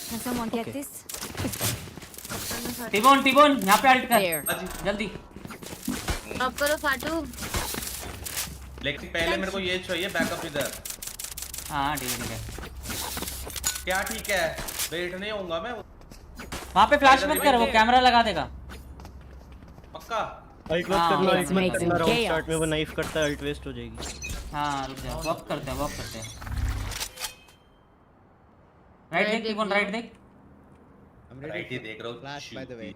Speaker 16: Can someone get this?
Speaker 1: टिबोन यहाँ पे अल्ट कर जल्दी।
Speaker 2: अब करो फाटू।
Speaker 13: लेकिन पहले मेरे को ये चाहिए बैकअप इधर।
Speaker 1: हाँ ठीक है।
Speaker 13: क्या ठीक है? वेट नहीं होऊंगा मैं।
Speaker 1: वहाँ पे फ्लैश मत कर, वो कैमरा लगा देगा।
Speaker 13: पक्का?
Speaker 3: अल्ट वेस्ट करना राउंड स्टार्ट में वो नाइफ करता है, अल्ट वेस्ट हो जाएगी।
Speaker 1: हाँ रुक जाओ, वॉक करते हैं। राइट देख टिबोन, राइट देख।
Speaker 13: राइट ही देख रहा हूँ।
Speaker 10: Flash by the way.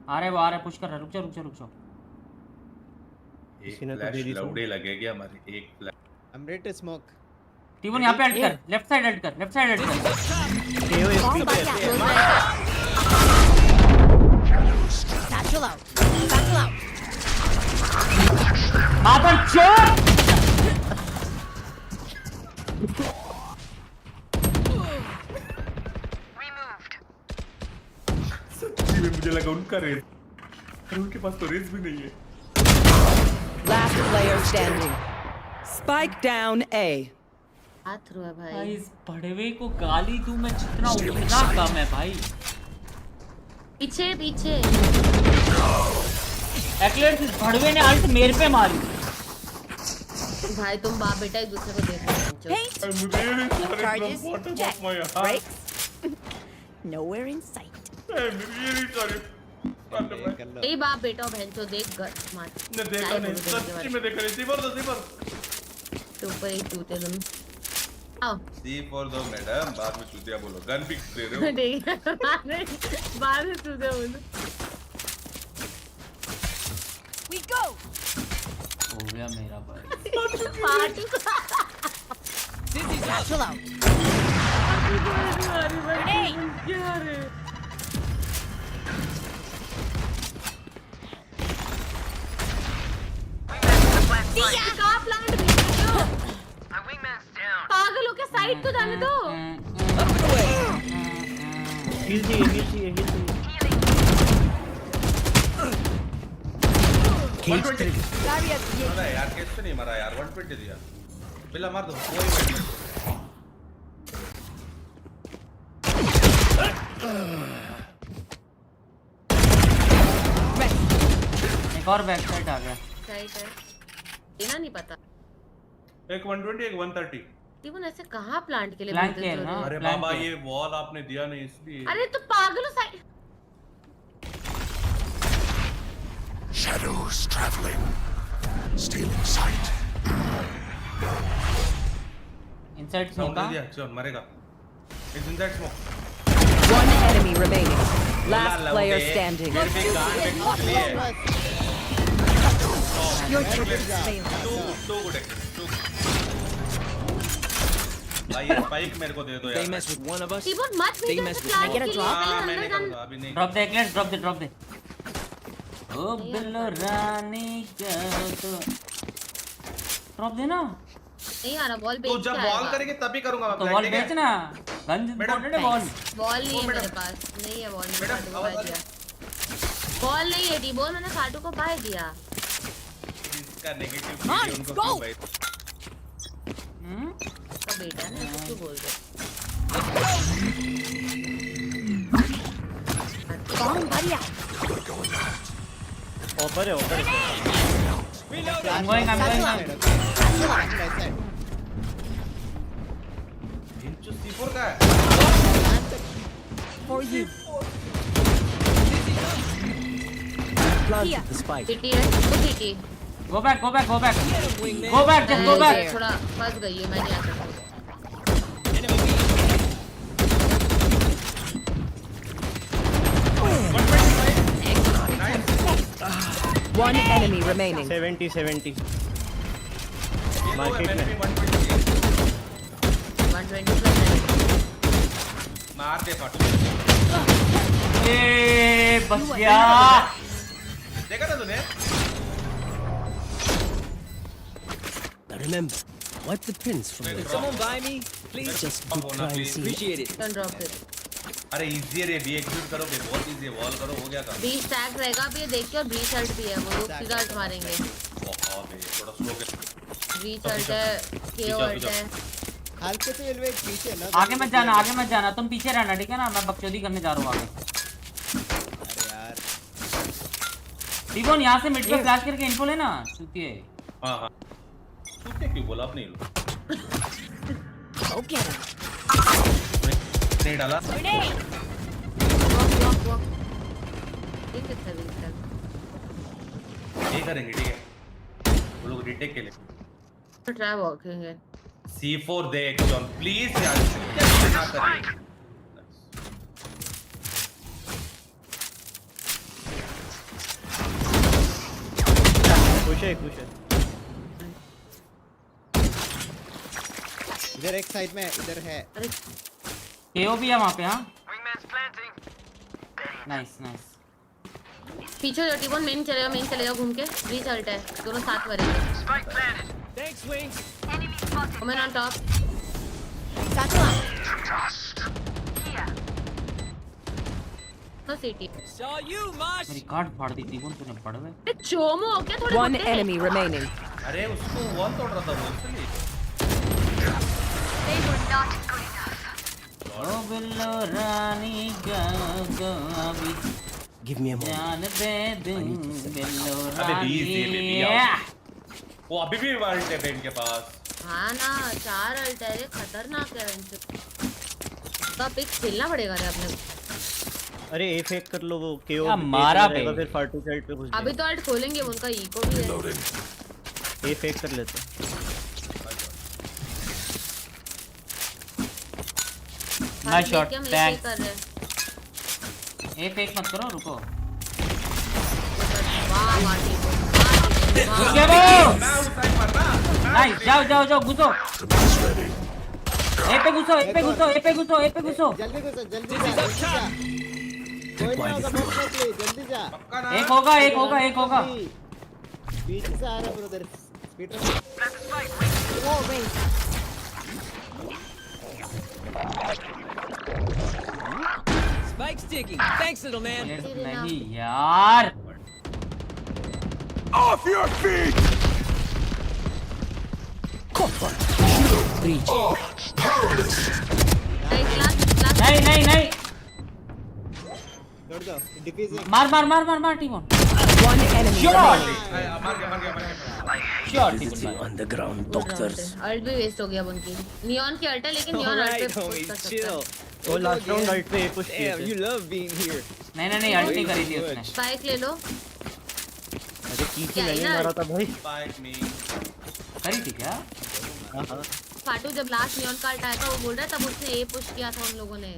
Speaker 1: आ रहे पुश कर रहा है। रुक जाओ।
Speaker 13: किसी ने तो दे दी लौड़े लगेगी हमारी एक flash.
Speaker 10: I'm ready to smoke.
Speaker 1: टिबोन यहाँ पे अल्ट कर, लेफ्ट साइड अल्ट कर।
Speaker 16: Satchel out.
Speaker 1: मादर चोद!
Speaker 13: सच्ची में मुझे लगा उनका रेस, पर उनके पास तो रेस भी नहीं है।
Speaker 5: Last player standing. Spike down A.
Speaker 2: हाथ रो है भाई।
Speaker 1: इस बड़वे को गाली दूं मैं जितना उतना कम है भाई।
Speaker 2: पीछे
Speaker 1: एक्लेट इस बड़वे ने अल्ट मेरे पे मारी।
Speaker 2: भाई तुम बाप बेटा एक दूसरे को देख रहे हो।
Speaker 16: Charges check. Brakes nowhere in sight.
Speaker 2: यही बाप बेटा भैंचो देख मार।
Speaker 13: ने देखा नहीं, सच्ची में देखा नहीं। सीवर
Speaker 2: तो ऊपर ही टूटे तुम। आओ
Speaker 13: C4 दो मैडम, बाद में चूतिया बोलो। गन भी दे रहे हो।
Speaker 2: ठीक है, बाद में चूतिया बोलो।
Speaker 16: We go.
Speaker 1: हो गया मेरा भाई।
Speaker 2: Party
Speaker 16: Satchel out. Grenade.
Speaker 2: पागलों के साइड तो जाने दो।
Speaker 3: हील चाहिए।
Speaker 13: अरे यार कैसे नहीं मरा यार, 120 दिया। बिल्ला मार दो, कोई मिनट नहीं।
Speaker 1: एक और बैक साइड आ गया।
Speaker 2: साइड है इना नहीं पता।
Speaker 13: एक 120 एक 130।
Speaker 2: टीबन ऐसे कहाँ प्लांट के लिए
Speaker 1: प्लांट
Speaker 2: बोलते
Speaker 1: के
Speaker 2: थे?
Speaker 1: ना।
Speaker 13: अरे बाबा ये वॉल आपने दिया नहीं इसलिए।
Speaker 2: अरे तो पागलों side.
Speaker 11: Shadows traveling. Stealing sight.
Speaker 1: Inside
Speaker 13: sound
Speaker 1: smoke.
Speaker 13: दे दिया, चल मरेगा। It's inside smoke.
Speaker 5: One enemy remaining. Last player standing.
Speaker 16: Your triggers failed.
Speaker 13: Too good. भाई ये स्पाइक मेरे को दे दो यार।
Speaker 15: They mess with one of us.
Speaker 2: टीबन मत
Speaker 15: They
Speaker 2: नीचे
Speaker 15: mess
Speaker 2: से
Speaker 15: with
Speaker 2: प्लांट
Speaker 16: Can I
Speaker 2: के
Speaker 16: get a
Speaker 2: लिए
Speaker 16: drop?
Speaker 2: पहले
Speaker 13: मैं नहीं
Speaker 2: अंदर
Speaker 13: करूंगा अभी नहीं।
Speaker 1: ड्रॉप दे एक्लेट, ड्रॉप दे। ओ बिल्लो रानी का तो ड्रॉप देना।
Speaker 2: नहीं आ रहा बॉल बेच
Speaker 13: तो जब बॉल करेंगे तभी करूंगा मैं।
Speaker 1: तो बॉल बेचना। गन इंपॉर्टेंट है बॉल।
Speaker 2: बॉल नहीं है मेरे पास। नहीं है बॉल। मैंने फाटू को बाय दिया। बॉल नहीं है डी बॉल, मैंने फाटू को बाय दिया।
Speaker 13: इसका नेगेटिव
Speaker 16: Come on,
Speaker 13: उनको
Speaker 16: go.
Speaker 13: भाई।
Speaker 2: का बेटा है ना, क्यों बोल रहे? कौन बढ़िया?
Speaker 3: ऊपर है ऊपर
Speaker 1: I'm going.
Speaker 13: इंचो C4 का है
Speaker 16: For you.
Speaker 15: Planted the spike.
Speaker 2: CT है, तो CT.
Speaker 1: Go back. Just go back.
Speaker 2: थोड़ा फंस गई है, मैं नहीं आ सकता.
Speaker 5: One enemy remaining.
Speaker 3: 70. मार्केट में
Speaker 2: 120 प्लस.
Speaker 13: मार दे फट.
Speaker 1: ए बच गया.
Speaker 13: देखा ना तूने?
Speaker 15: Remember, wipe the pins from
Speaker 13: Can
Speaker 15: the
Speaker 13: someone
Speaker 15: buy me? Please. Just good crime scene. Appreciate it.
Speaker 2: Turn drop it.
Speaker 13: अरे इजी है रे, बी एग्जीक्यूट करो बे, बहुत इजी है, वॉल करो, हो गया काम.
Speaker 2: बी स्टैक रहेगा, अब ये देखिए, और बी शर्ट भी है, वो लोग सीधा अल्ट मारेंगे.
Speaker 13: वाह बे, थोड़ा स्लो कर.
Speaker 2: बी शर्ट है, केओ अल्ट है.
Speaker 10: हल्के से वेलवेट पीछे ना.
Speaker 1: आगे मत जाना, तुम पीछे रहना, ठीक है ना? मैं बकचोदी करने जा रहा हूँ आगे.
Speaker 10: अरे यार.
Speaker 1: टीबोन यहाँ से मिड पे फ्लैश करके इन्फो लेना. चुतिए.
Speaker 13: हाँ. चुतिए क्यों बोला आपने?
Speaker 16: ओके.
Speaker 13: नहीं डाला.
Speaker 2: वॉक. ठीक है सर.
Speaker 13: ये करेंगे, ठीक है. वो लोग रिटेक के लिए.
Speaker 2: ट्राई वॉकिंग है.
Speaker 13: C4 देख जॉन प्लीज यार, क्या ना करिए.
Speaker 3: खुश है.
Speaker 10: इधर एक साइड में इधर है.
Speaker 2: अरे
Speaker 1: केओ भी है वहाँ पे. हाँ नाइस.
Speaker 2: पीछे जो टीबोन मेन चलेगा घूम के. ब्रीच अल्ट है, दोनों साथ मरेंगे.
Speaker 15: Thanks, Wings.
Speaker 2: Women on top. No CT.
Speaker 15: Saw you, Mosh.
Speaker 1: मेरी कार्ड फाड़ दी टीबोन, तूने पड़ गए.
Speaker 2: अरे चोमो हो क्या थोड़े?
Speaker 5: One enemy remaining.
Speaker 13: अरे उसको वॉल तोड़ रहा था वो, इसलिए.
Speaker 1: ओ बिल्लो रानी Gavi.
Speaker 15: Give me a moment.
Speaker 1: जान दे दूं बिल्लो
Speaker 13: अबे
Speaker 1: रानी.
Speaker 13: वो अभी भी वाल्ट है इनके पास.
Speaker 2: हाँ ना, 4 अल्ट है रे, खतरनाक है इनसे. तो पिक खेलना पड़ेगा रे अपने.
Speaker 3: अरे ए फेक कर लो, वो केओ
Speaker 1: मारा पे.
Speaker 3: फिर फाटू साइड पे घुस जाएगा.
Speaker 2: अभी तो अल्ट खोलेंगे, उनका इको भी है.
Speaker 3: ए फेक कर लेते.
Speaker 1: Nice shot.
Speaker 2: बैक.
Speaker 1: ए फेक मत करो, रुको.
Speaker 2: वाह
Speaker 1: नाइस. जाओ घुसो. ए पे घुसो.
Speaker 10: जल्दी जा. कोई नहीं होगा, जल्दी जा.
Speaker 1: एक होगा.
Speaker 10: पीछे से आ रहा brother. Speed.
Speaker 16: Wall raised.
Speaker 15: Spike's digging. Thanks, little man.
Speaker 1: नहीं यार.
Speaker 8: Off your feet!
Speaker 15: Breach.
Speaker 1: नहीं.
Speaker 10: छोड़ दो. डिफ्यूजिंग.
Speaker 1: मार टीबोन.
Speaker 5: One enemy remaining.
Speaker 13: मार गया.
Speaker 1: Sure T-Bone.
Speaker 15: On the ground, doctors.
Speaker 2: Ult भी वेस्ट हो गया उनकी. नियॉन की अल्ट है, लेकिन नियॉन अल्ट पे पुश कर सकता है.
Speaker 3: वो लास्ट राउंड अल्ट पे पुश किए थे.
Speaker 15: You love being here.
Speaker 1: नहीं अल्ट नहीं करी थी उसने.
Speaker 2: स्पाइक ले लो.
Speaker 3: अरे की मैंने मारा था भाई.
Speaker 13: स्पाइक मी
Speaker 1: करी थी क्या?
Speaker 3: हां.
Speaker 2: फाटू जब लास्ट नियॉन का अल्ट आया था, वो बोल रहा था तब उसने ए पुश किया था उन लोगों ने.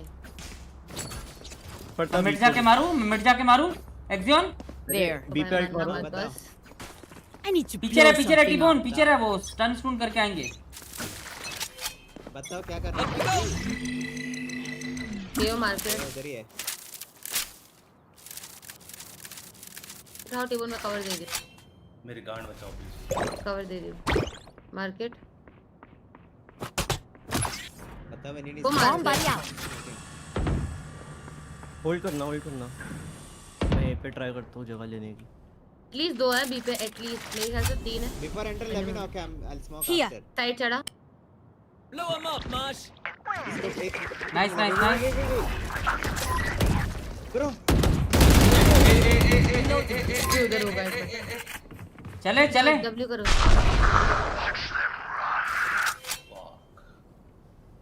Speaker 1: पर मिड जाके मारूं. एक्सियन
Speaker 16: There.
Speaker 3: बी पे अल्ट मारो.
Speaker 16: I need to.
Speaker 1: पीछे रहे टीबोन. पीछे रहे, वो स्टन करके आएंगे.
Speaker 10: बताओ क्या करना है.
Speaker 2: केओ मार्केट.
Speaker 10: उधर ही है.
Speaker 2: उठाओ टीबोन में कवर दे दे.
Speaker 13: मेरी गांड बचाओ please.
Speaker 2: Cover they they. Market.
Speaker 10: बताओ मैंने नहीं.
Speaker 16: Bomb बढ़िया.
Speaker 3: होल्ड करना. मैं ए पे ट्राई करता हूँ जगह लेने की.
Speaker 2: एटलीस्ट 2 है बी पे, एटलीस्ट मेरे ख्याल से 3 है.
Speaker 10: Before enter let me know. Okay I will smoke
Speaker 16: Here.
Speaker 10: After.
Speaker 2: Side चढ़ा.
Speaker 15: Blow him up, Mosh.
Speaker 1: Nice nice nice
Speaker 10: Bro.
Speaker 2: उधर होगा
Speaker 1: चले चले
Speaker 2: W करो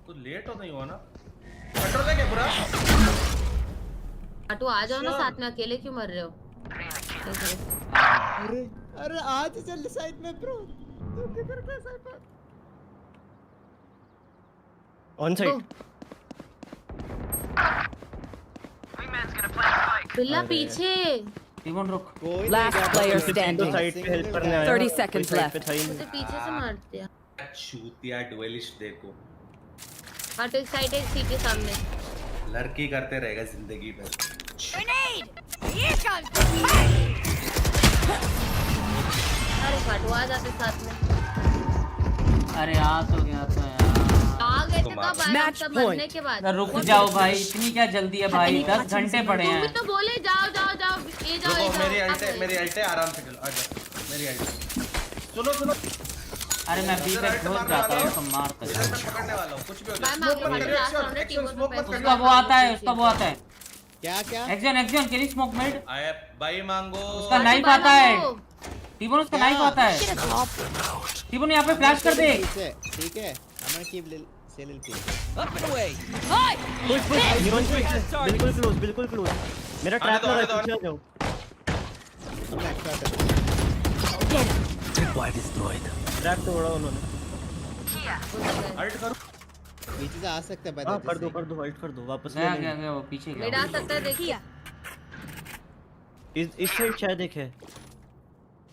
Speaker 13: तो लेट तो नहीं हुआ ना? पेट्रोल है क्या पूरा?
Speaker 2: आटू आ जाओ ना साथ में, अकेले क्यों मर रहे हो?
Speaker 10: अरे अरे आज चल साइड में ब्रो, तू किधर का साइड पर?
Speaker 3: ऑन साइड
Speaker 2: बिल्ला पीछे
Speaker 1: टीमोन रुक
Speaker 5: Last player standing.
Speaker 3: साइड पे हेल्प करने आया
Speaker 5: 30 seconds left.
Speaker 2: मुझे पीछे से मार दिया।
Speaker 13: चूतिया डुएलिस्ट देखो,
Speaker 2: आटू एक साइड एक सीट के सामने।
Speaker 13: लड़की करते रहेगा जिंदगी भर।
Speaker 6: Grenade! Here comes
Speaker 2: अरे फाटू आ जाते साथ में।
Speaker 1: अरे आ तो गया था यार,
Speaker 2: आ गए थे कब आए हम सब मरने के बाद?
Speaker 1: रुक जाओ भाई, इतनी क्या जल्दी है भाई, 10 घंटे पड़े
Speaker 2: तुम भी
Speaker 1: हैं।
Speaker 2: तो बोले जाओ जाओ जाओ ये जाओ ये जाओ।
Speaker 13: मेरी अल्टे आराम से खेलो, आ जाओ मेरी अल्टे। सुनो सुनो,
Speaker 1: अरे मैं बी पे घुस जाता हूँ तो मार कर
Speaker 13: पकड़ने वाला हूँ, कुछ भी हो
Speaker 2: मैं मांगे वाले लास्ट राउंड है टीम में पैसे।
Speaker 1: उसका वो आता है, उसका वो आता है।
Speaker 10: क्या क्या?
Speaker 1: Action can you smoke mid?
Speaker 13: आए भाई मांगो।
Speaker 1: उसका नाइफ आता है टीमोन, उसका नाइफ आता है टीमोन, यहाँ पे फ्लैश कर दे।
Speaker 10: ठीक है, हमारा कीप से लिल की
Speaker 15: Up and away.
Speaker 3: बिल्कुल क्लोज मेरा ट्रैप लगा है, पीछे आ जाओ।
Speaker 10: हमने एक्स्ट्रा कर
Speaker 3: ट्रैप तोड़ा उन्होंने।
Speaker 13: अल्ट करो,
Speaker 10: पीछे से आ सकते हैं
Speaker 3: हां
Speaker 10: बता
Speaker 3: कर दो अल्ट कर दो, वापस
Speaker 1: गया
Speaker 3: ले
Speaker 1: गया गया वो पीछे
Speaker 2: मेरा
Speaker 1: गया।
Speaker 2: आ सकता है देखिए।
Speaker 3: इस साइड शायद एक है।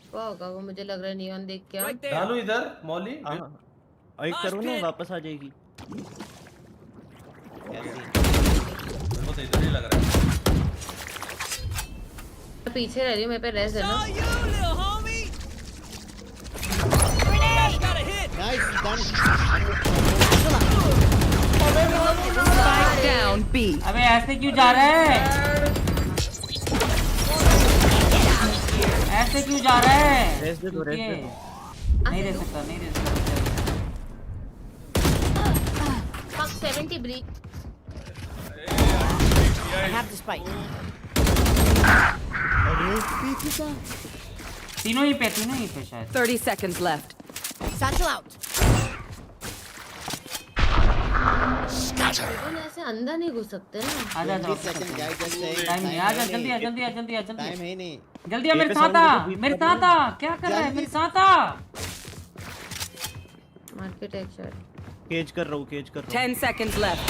Speaker 2: क्या होगा वो, मुझे लग रहा है नियॉन देख के।
Speaker 15: Right there.
Speaker 13: डालू इधर मौली।
Speaker 3: हां अल्ट करो ना, वापस आ जाएगी।
Speaker 13: मेरे को तो इधर ही लग रहा है।
Speaker 2: पीछे रह रही हूँ, मेरे पे रेस है ना।
Speaker 15: Saw you, little homie. Grenade! Got a hit.
Speaker 10: Nice done.
Speaker 5: Spike down B.
Speaker 1: अबे ऐसे क्यों जा रहा है, ऐसे क्यों जा रहा है?
Speaker 3: रेस दे दो, रेस दे दो।
Speaker 1: नहीं दे सकता, नहीं दे सकता।
Speaker 2: Fuck 70 breach।
Speaker 16: I have the spike.
Speaker 10: अरे पीछे का
Speaker 1: तीनों ही पे शायद।
Speaker 5: 30 seconds left.
Speaker 16: Satchel out.
Speaker 2: लेकिन ऐसे अंदर नहीं घुस सकते ना।
Speaker 1: आजा जाओ,
Speaker 10: 20 second guys, just say
Speaker 1: time नहीं, आजा जल्दी आ जल्दी आ जल्दी आ
Speaker 10: टाइम
Speaker 1: जल्दी
Speaker 10: है नहीं।
Speaker 1: जल्दी आ, मेरे साथ आ, मेरे साथ आ। क्या कर रहा है, मेरे साथ आ।
Speaker 2: मार्केट एक शायद
Speaker 3: केज कर रहा हूँ
Speaker 5: 10 seconds left.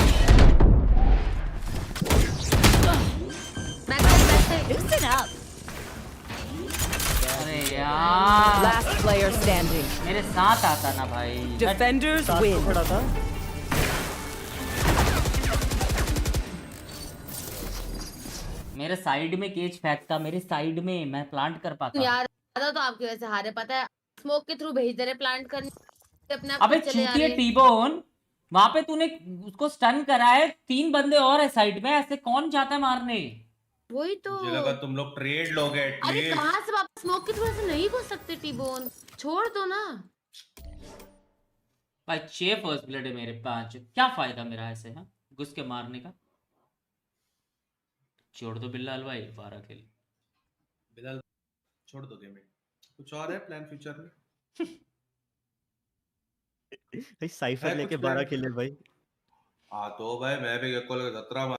Speaker 16: Loosen up.
Speaker 1: अरे यार,
Speaker 5: Last player standing.
Speaker 1: मेरे साथ आता ना भाई।
Speaker 5: Defenders win.
Speaker 3: खड़ा था।
Speaker 1: मेरे साइड में केज फेंकता, मेरे साइड में मैं प्लांट कर पाता।
Speaker 2: यार ज्यादा तो आपकी वजह से हारे, पता है स्मोक के थ्रू भेज दे रहे प्लांट करने, अपने आप
Speaker 1: अबे
Speaker 2: चले जा
Speaker 1: चूतिए
Speaker 2: रहे।
Speaker 1: टीबोन, वहां पे तूने उसको स्टन करा है, 3 बंदे और है साइड में, ऐसे कौन जाता है मारने?
Speaker 2: वही तो
Speaker 13: मुझे लगा तुम लोग ट्रेड लोगे
Speaker 2: अरे
Speaker 13: एटलीस्ट।
Speaker 2: कहाँ से वापस स्मोक के थ्रू से नहीं घुस सकते टीबोन, छोड़ दो ना
Speaker 1: भाई। 6 फर्स्ट ब्लड है मेरे 5, क्या फायदा मेरा ऐसे है घुस के मारने का? छोड़ दो बिल्लाल भाई, 12 किल।
Speaker 13: बिलाल छोड़ दो गेम, कुछ और है प्लान फ्यूचर में?
Speaker 3: भाई साइफर लेके 12 किल है भाई।
Speaker 13: हाँ तो भाई मैं भी गेको लेके 17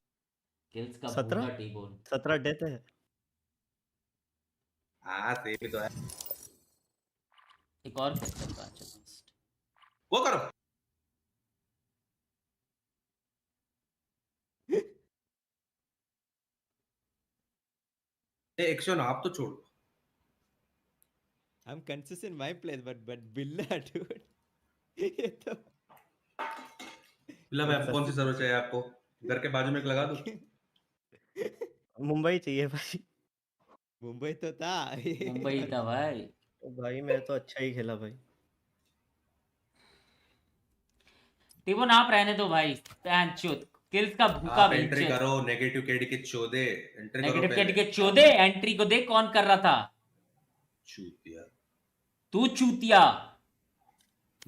Speaker 1: किल्स का
Speaker 3: 17
Speaker 1: भूखा टीबोन।
Speaker 3: 17 डेथ है।
Speaker 13: हाँ सेम ही तो है।
Speaker 1: एक और करते हैं 5 मस्ट।
Speaker 13: वो करो। एक्शन आप तो छोड़।
Speaker 10: I'm consistent my plays, but बिल्ला dude ये तो
Speaker 13: बिल्ला मैं कौन सी सर्वर चाहिए आपको? घर के बाजू में एक लगा दूं?
Speaker 3: मुंबई चाहिए भाई।
Speaker 10: मुंबई तो था
Speaker 1: मुंबई था भाई।
Speaker 3: भाई मैं तो अच्छा ही खेला भाई।
Speaker 1: टीबोन आप रहने दो भाई, पैंचोद किल्स का भूखा।
Speaker 13: आप एंट्री करो, नेगेटिव केडी के चोदे एंट्री करो।
Speaker 1: नेगेटिव केडी के चोदे एंट्री को देख कौन कर रहा था।
Speaker 13: चूतिया
Speaker 1: तू चूतिया।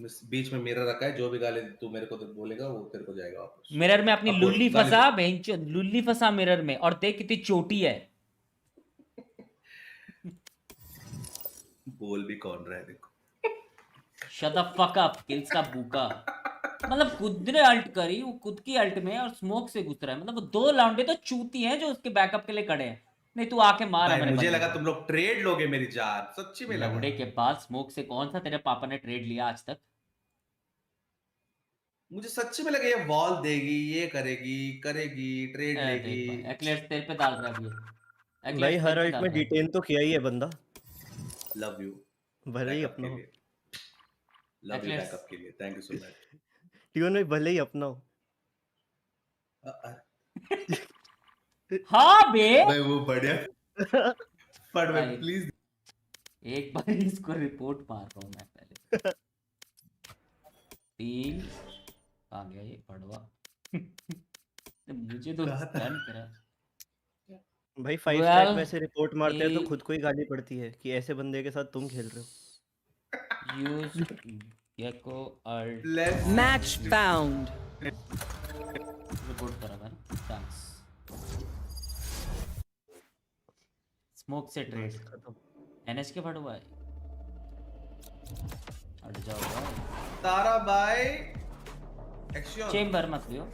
Speaker 13: बीच में मिरर रखा है, जो भी गाली तू मेरे को बोलेगा वो तेरे को जाएगा वापस।
Speaker 1: मिरर में अपनी
Speaker 13: अब
Speaker 1: लुल्ली
Speaker 13: गाली
Speaker 1: फंसा, बेंचो लुल्ली फंसा मिरर में, और देख कितनी चोटी है।
Speaker 13: बोल भी कौन रहा है देखो।
Speaker 1: Shut the fuck up kills का भूखा। मतलब खुद ने अल्ट करी, वो खुद की अल्ट में और स्मोक से घुस रहा है। मतलब वो 2 लौंडे तो चूती हैं जो उसके बैकअप के लिए खड़े हैं। नहीं तू आके मार
Speaker 13: भाई,
Speaker 1: हमारे
Speaker 13: मुझे
Speaker 1: बंदे
Speaker 13: लगा
Speaker 1: को।
Speaker 13: तुम लोग ट्रेड लोगे मेरी जान, सच्ची में लगा।
Speaker 1: लौंडे के बाद स्मोक से कौन सा तेरे पापा ने ट्रेड लिया आज तक?
Speaker 13: मुझे सच्ची में लगा ये वॉल देगी, ये करेगी ट्रेड लेगी।
Speaker 1: एक्लेट्स तेरे पे डाल रहा है अभी।
Speaker 3: भाई हर अल्ट में डिटेन तो किया ही है बंदा।
Speaker 13: लव यू
Speaker 3: भले ही अपना हो।
Speaker 13: लव यू बैकअप के लिए, thank you so much.
Speaker 3: Tune में भले ही अपना हो।
Speaker 1: हाँ बे
Speaker 13: भाई वो बढ़िया। पर भाई प्लीज
Speaker 1: एक बार इसको रिपोर्ट मार रहा हूँ मैं पहले। 3 आ गया ये पड़वा। मुझे तो स्टन करा
Speaker 3: भाई 5 स्टैक में से रिपोर्ट मारते हैं तो खुद को ही गाली पड़ती है कि ऐसे बंदे के साथ तुम खेल रहे हो।
Speaker 1: Use Gekko ult
Speaker 5: Match found.
Speaker 1: Report करा मैंने, थैंक्स। स्मोक से ट्रेड एनएच के पड़वा है। हट जाओ भाई।
Speaker 13: तारा भाई एक्शन
Speaker 1: चेंबर मत लियो।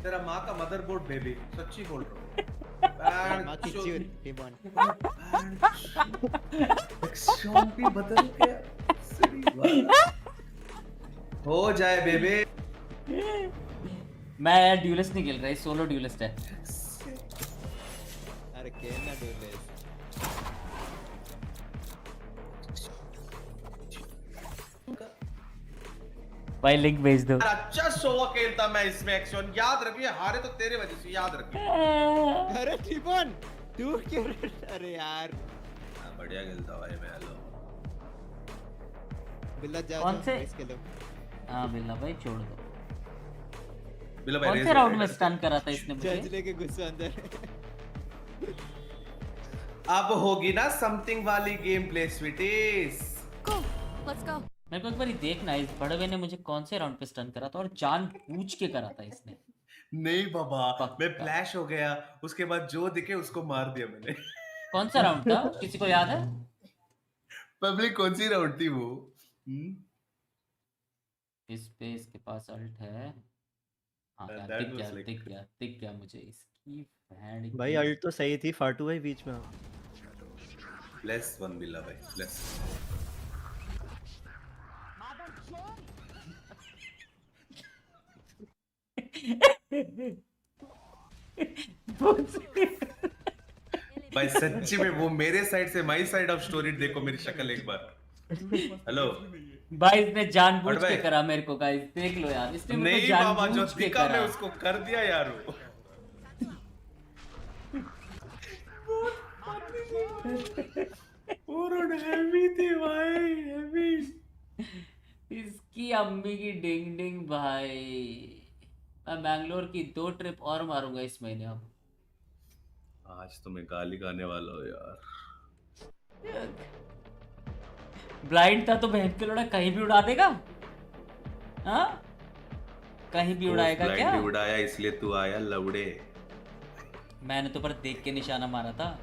Speaker 13: तेरा माँ का मदरबोर्ड बेबी, सच्ची बोल रहा हूँ।
Speaker 10: माँ की चूर टीमोन।
Speaker 13: एक्शन भी बदल गया। हो जाए बेबी।
Speaker 1: मैं यार ड्यूलिस्ट नहीं खेल रहा, ये सोलो ड्यूलिस्ट है।
Speaker 10: अरे खेलना ड्यूलिस्ट।
Speaker 1: भाई लिंक भेज दो।
Speaker 13: अच्छा सोवा खेलता मैं इसमें एक्शन, याद रखिए हारे तो तेरे वजह से, याद रखिए।
Speaker 10: अरे टीमोन तू क्यों? अरे यार
Speaker 13: बढ़िया खेलता भाई मैं। हेलो
Speaker 10: बिल्ला जा
Speaker 1: कौन से?
Speaker 10: खेलो।
Speaker 1: हाँ बिल्ला भाई छोड़ दो।
Speaker 13: बिल्ला भाई
Speaker 1: कौन से राउंड में स्टन करा था इसने मुझे?
Speaker 10: जज लेके गुस्सा अंदर।
Speaker 13: अब होगी ना समथिंग वाली game play sweeties.
Speaker 6: Go. Let's go.
Speaker 1: मेरे को एक बार देखना इस बड़वे ने मुझे कौन से राउंड पे स्टन करा था और जान पूछ के करा था इसने।
Speaker 13: नहीं बाबा, मैं फ्लैश हो गया, उसके बाद जो दिखे उसको मार दिया मैंने।
Speaker 1: कौन सा राउंड था? किसी को याद है?
Speaker 13: पब्लिक कौन सी राउंड थी वो?
Speaker 1: इस पे इसके पास अल्ट है। हाँ यार दिख गया मुझे इसकी बैंड।
Speaker 3: भाई अल्ट तो सही थी, फाटू भाई बीच में।
Speaker 13: प्लस 1 बिल्ला भाई, प्लस। भाई सच्ची में वो मेरे साइड से माई साइड ऑफ स्टोरी देखो, मेरी शक्ल एक बार। हेलो
Speaker 1: भाई इसने जानबूझ के करा मेरे को, गाइस देख लो यार इसने मेरे को जानबूझ के करा।
Speaker 13: मैं उसको कर दिया यार वो। हेवी थी भाई, हेवी।
Speaker 1: इसकी अम्मी की डिंग डिंग भाई। मैं बैंगलोर की 2 ट्रिप और मारूंगा इस महीने। अब
Speaker 13: आज तो मैं गाली खाने वाला हूँ यार।
Speaker 1: ब्लाइंड था तो बहन के लोड़ा कहीं भी उड़ा देगा। हाँ कहीं भी उड़ाएगा क्या?
Speaker 13: उड़ाया इसलिए तू आया लवड़े।
Speaker 1: मैंने तो पर देख के निशाना मारा था।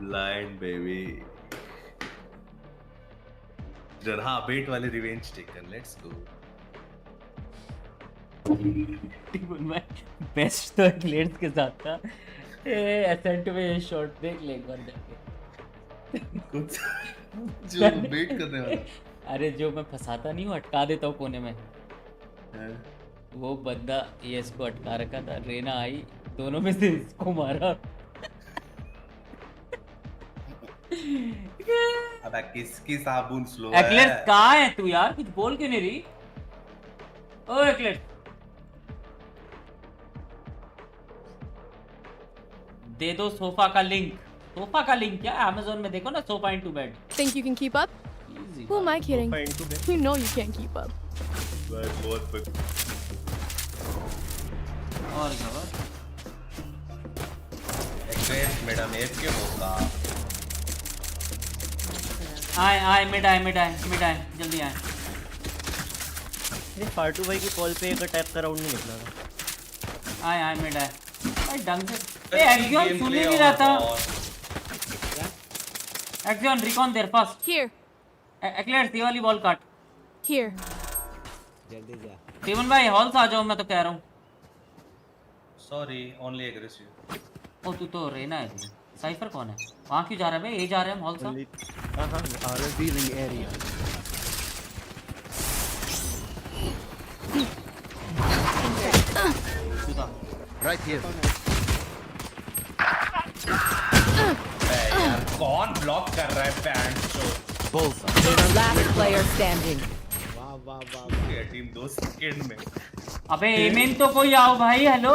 Speaker 13: Blind baby. हाँ बेट वाले रिवेंज टेकन, लेट्स गो।
Speaker 1: मैं बेस्ट तो क्लियर्स के साथ था। एसेंट में शॉट देख ले एक बार जाके।
Speaker 13: कुछ जो बेट करने वाला।
Speaker 1: अरे जो मैं फंसाता नहीं हूँ, अटका देता हूँ कोने में। वो बंदा ये इसको अटका रखा था, रेना आई, दोनों में से इसको मारा।
Speaker 13: अबे किसकी साबुन स्लो
Speaker 1: है? एक्लेट कहाँ है तू यार? कुछ बोल क्यों नहीं रही? ओ एक्लेट दे दो सोफा का लिंक। सोफा का लिंक क्या? Amazon में देखो ना, sofa into bed.
Speaker 6: Think you can keep up? Who am I kidding? You know you can't keep up.
Speaker 13: बहुत
Speaker 1: और खबर
Speaker 13: मैडम एफ के होगा।
Speaker 1: आए मिड आए जल्दी आए।
Speaker 3: ये फाटू भाई की कॉल पे एक अटैक का राउंड नहीं निकला था।
Speaker 1: आए मिड आए भाई ढंग से। ए एक्सियन सुन ही नहीं रहा था। एक्सियन रिकॉन देयर पास
Speaker 6: Here.
Speaker 1: एक्लेट्स ये वाली बॉल काट।
Speaker 6: Here.
Speaker 10: जल्दी जा।
Speaker 1: टीमन भाई हॉल से आ जाओ, मैं तो कह रहा हूँ।
Speaker 13: Sorry only aggressive.
Speaker 1: ओ तू तो रेना है। साइफर कौन है? वहाँ क्यों जा रहा है भाई? ये जा रहे हैं हॉल से।
Speaker 23: Are revealing area. Right here.
Speaker 13: यार कौन ब्लॉक कर रहा है pant show?
Speaker 5: Last player standing.
Speaker 10: वाह वाह वाह।
Speaker 13: ये टीम 2 सेकंड में।
Speaker 1: अबे एमेन तो कोई आओ भाई। Hello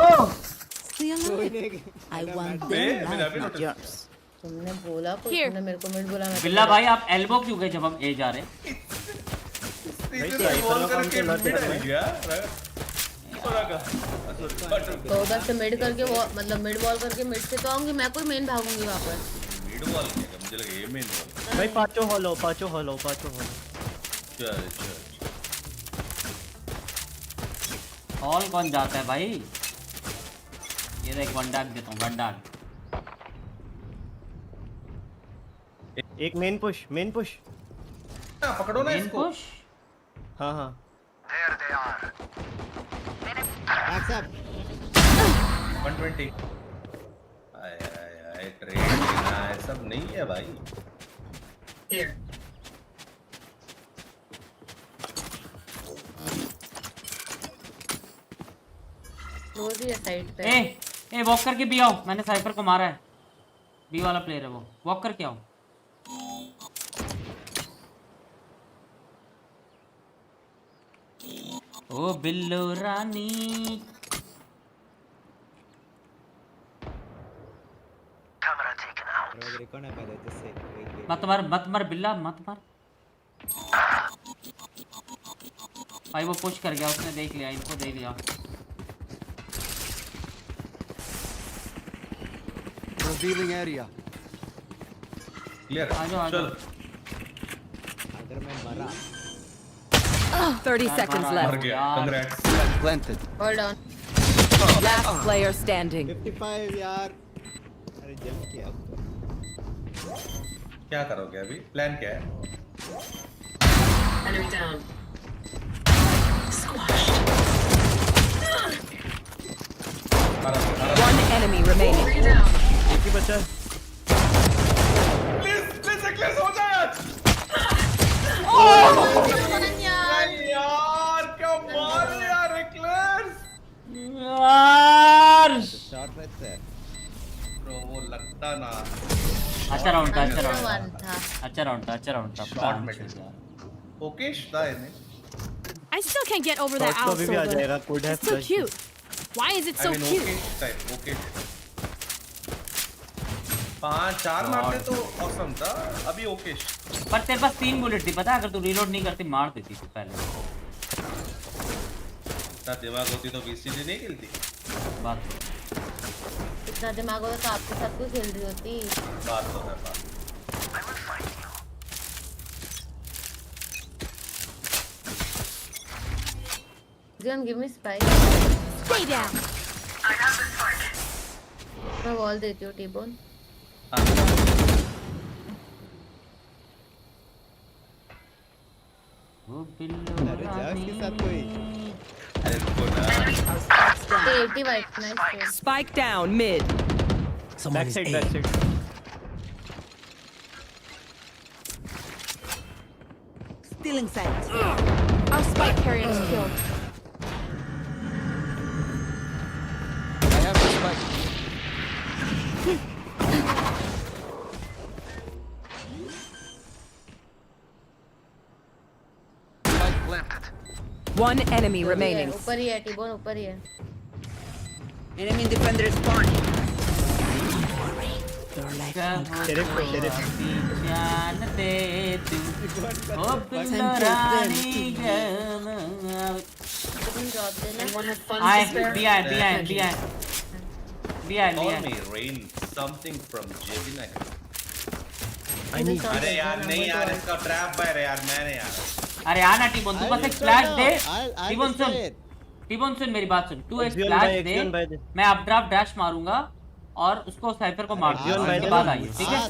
Speaker 16: I want their life, not yours.
Speaker 2: तुमने बोला कुछ, तुमने मेरे को मिड बोला। मैं
Speaker 1: बिल्ला भाई आप एल्बो क्यों गए जब हम ए जा रहे?
Speaker 2: तो उधर से मिड करके मतलब मिड बॉल करके मिड से तो आऊंगी मैं, कोई मेन भागूंगी वहां पर।
Speaker 13: मिड बॉल क्या मुझे लगा ये मेन बॉल।
Speaker 3: भाई पांचों हॉलो।
Speaker 13: चल
Speaker 1: हॉल कौन जाता है भाई? ये देख वन डाक देता हूँ, वन डाक।
Speaker 3: एक मेन पुश
Speaker 13: पकड़ो ना इसको।
Speaker 1: पुश
Speaker 3: हाँ
Speaker 10: Backs up.
Speaker 13: 120। आए ट्रेड लेना है सब नहीं है भाई।
Speaker 2: Here. रोज ही साइड पे।
Speaker 1: ए वॉक करके भी आओ, मैंने साइफर को मारा है। बी वाला प्लेयर है वो, वॉक करके आओ। ओ बिल्लो रानी मत मार बिल्ला मत मार। भाई वो पुश कर गया, उसने देख लिया, इनको देख लिया।
Speaker 23: Revealing area.
Speaker 13: Clear.
Speaker 1: चल।
Speaker 10: अगर मैं मरा
Speaker 5: 30 seconds left.
Speaker 13: Congrats.
Speaker 23: Planted.
Speaker 2: Hold on.
Speaker 5: Last player standing.
Speaker 10: 55 यार। अरे जंप किया।
Speaker 13: क्या करोगे अभी? प्लान क्या है?
Speaker 2: Enemy down.
Speaker 5: One enemy remaining.
Speaker 3: एक ही बचा।
Speaker 13: प्लीज एक्लेस हो जा यार। यार क्या मार यार एक्लेस।
Speaker 1: यार
Speaker 10: शॉट रहता है।
Speaker 13: ब्रो वो लगता ना।
Speaker 1: अच्छा राउंड था।
Speaker 13: शॉट में ओके था इन्हें।
Speaker 6: I still can't get over that
Speaker 3: तो अभी भी आ
Speaker 6: outsole.
Speaker 3: जाएगा। Could have
Speaker 6: It's so cute. Why is it so cute?
Speaker 13: Okay 5-4 मारते तो ऑसम था। अभी ओके
Speaker 1: पर तेरे पास 3 बुलेट थी, पता है? अगर तू रीलोड नहीं करती मार देती थी पहले।
Speaker 13: इतना दिमाग होती तो VCT नहीं खेलती।
Speaker 1: बात
Speaker 2: इतना दिमाग होता तो आपके साथ कोई खेल रही होती।
Speaker 13: बात तो है बात।
Speaker 2: Zion, give me spike.
Speaker 6: Stay down.
Speaker 2: I have the spike. मैं वॉल देती हूँ टी-बोन।
Speaker 10: अरे जा इसके साथ कोई।
Speaker 13: अरे रुको ना।
Speaker 2: 80 white nice.
Speaker 5: Spike down mid.
Speaker 3: Back side.
Speaker 16: Stealing sight.
Speaker 6: Our spike carrier is killed.
Speaker 23: I have the spike. Spike planted.
Speaker 5: One enemy remaining.
Speaker 2: ऊपर ही है टी-बोन, ऊपर ही है।
Speaker 16: Enemy defender spawning.
Speaker 3: शेरिफ
Speaker 1: जानते तू ओ बिल्लो रानी
Speaker 13: Call me Rain something from Gemini. अरे यार नहीं यार, इसका ट्रैप फायर है यार, मैंने यार।
Speaker 1: अरे आना टीबोन, तू बस एक फ्लैश दे। टीबोन सुन मेरी बात सुन, तू एक फ्लैश दे, मैं अपड्राफ्ट डैश मारूंगा और उसको साइफर को मार दूंगा, उसके बाद आइए, ठीक है?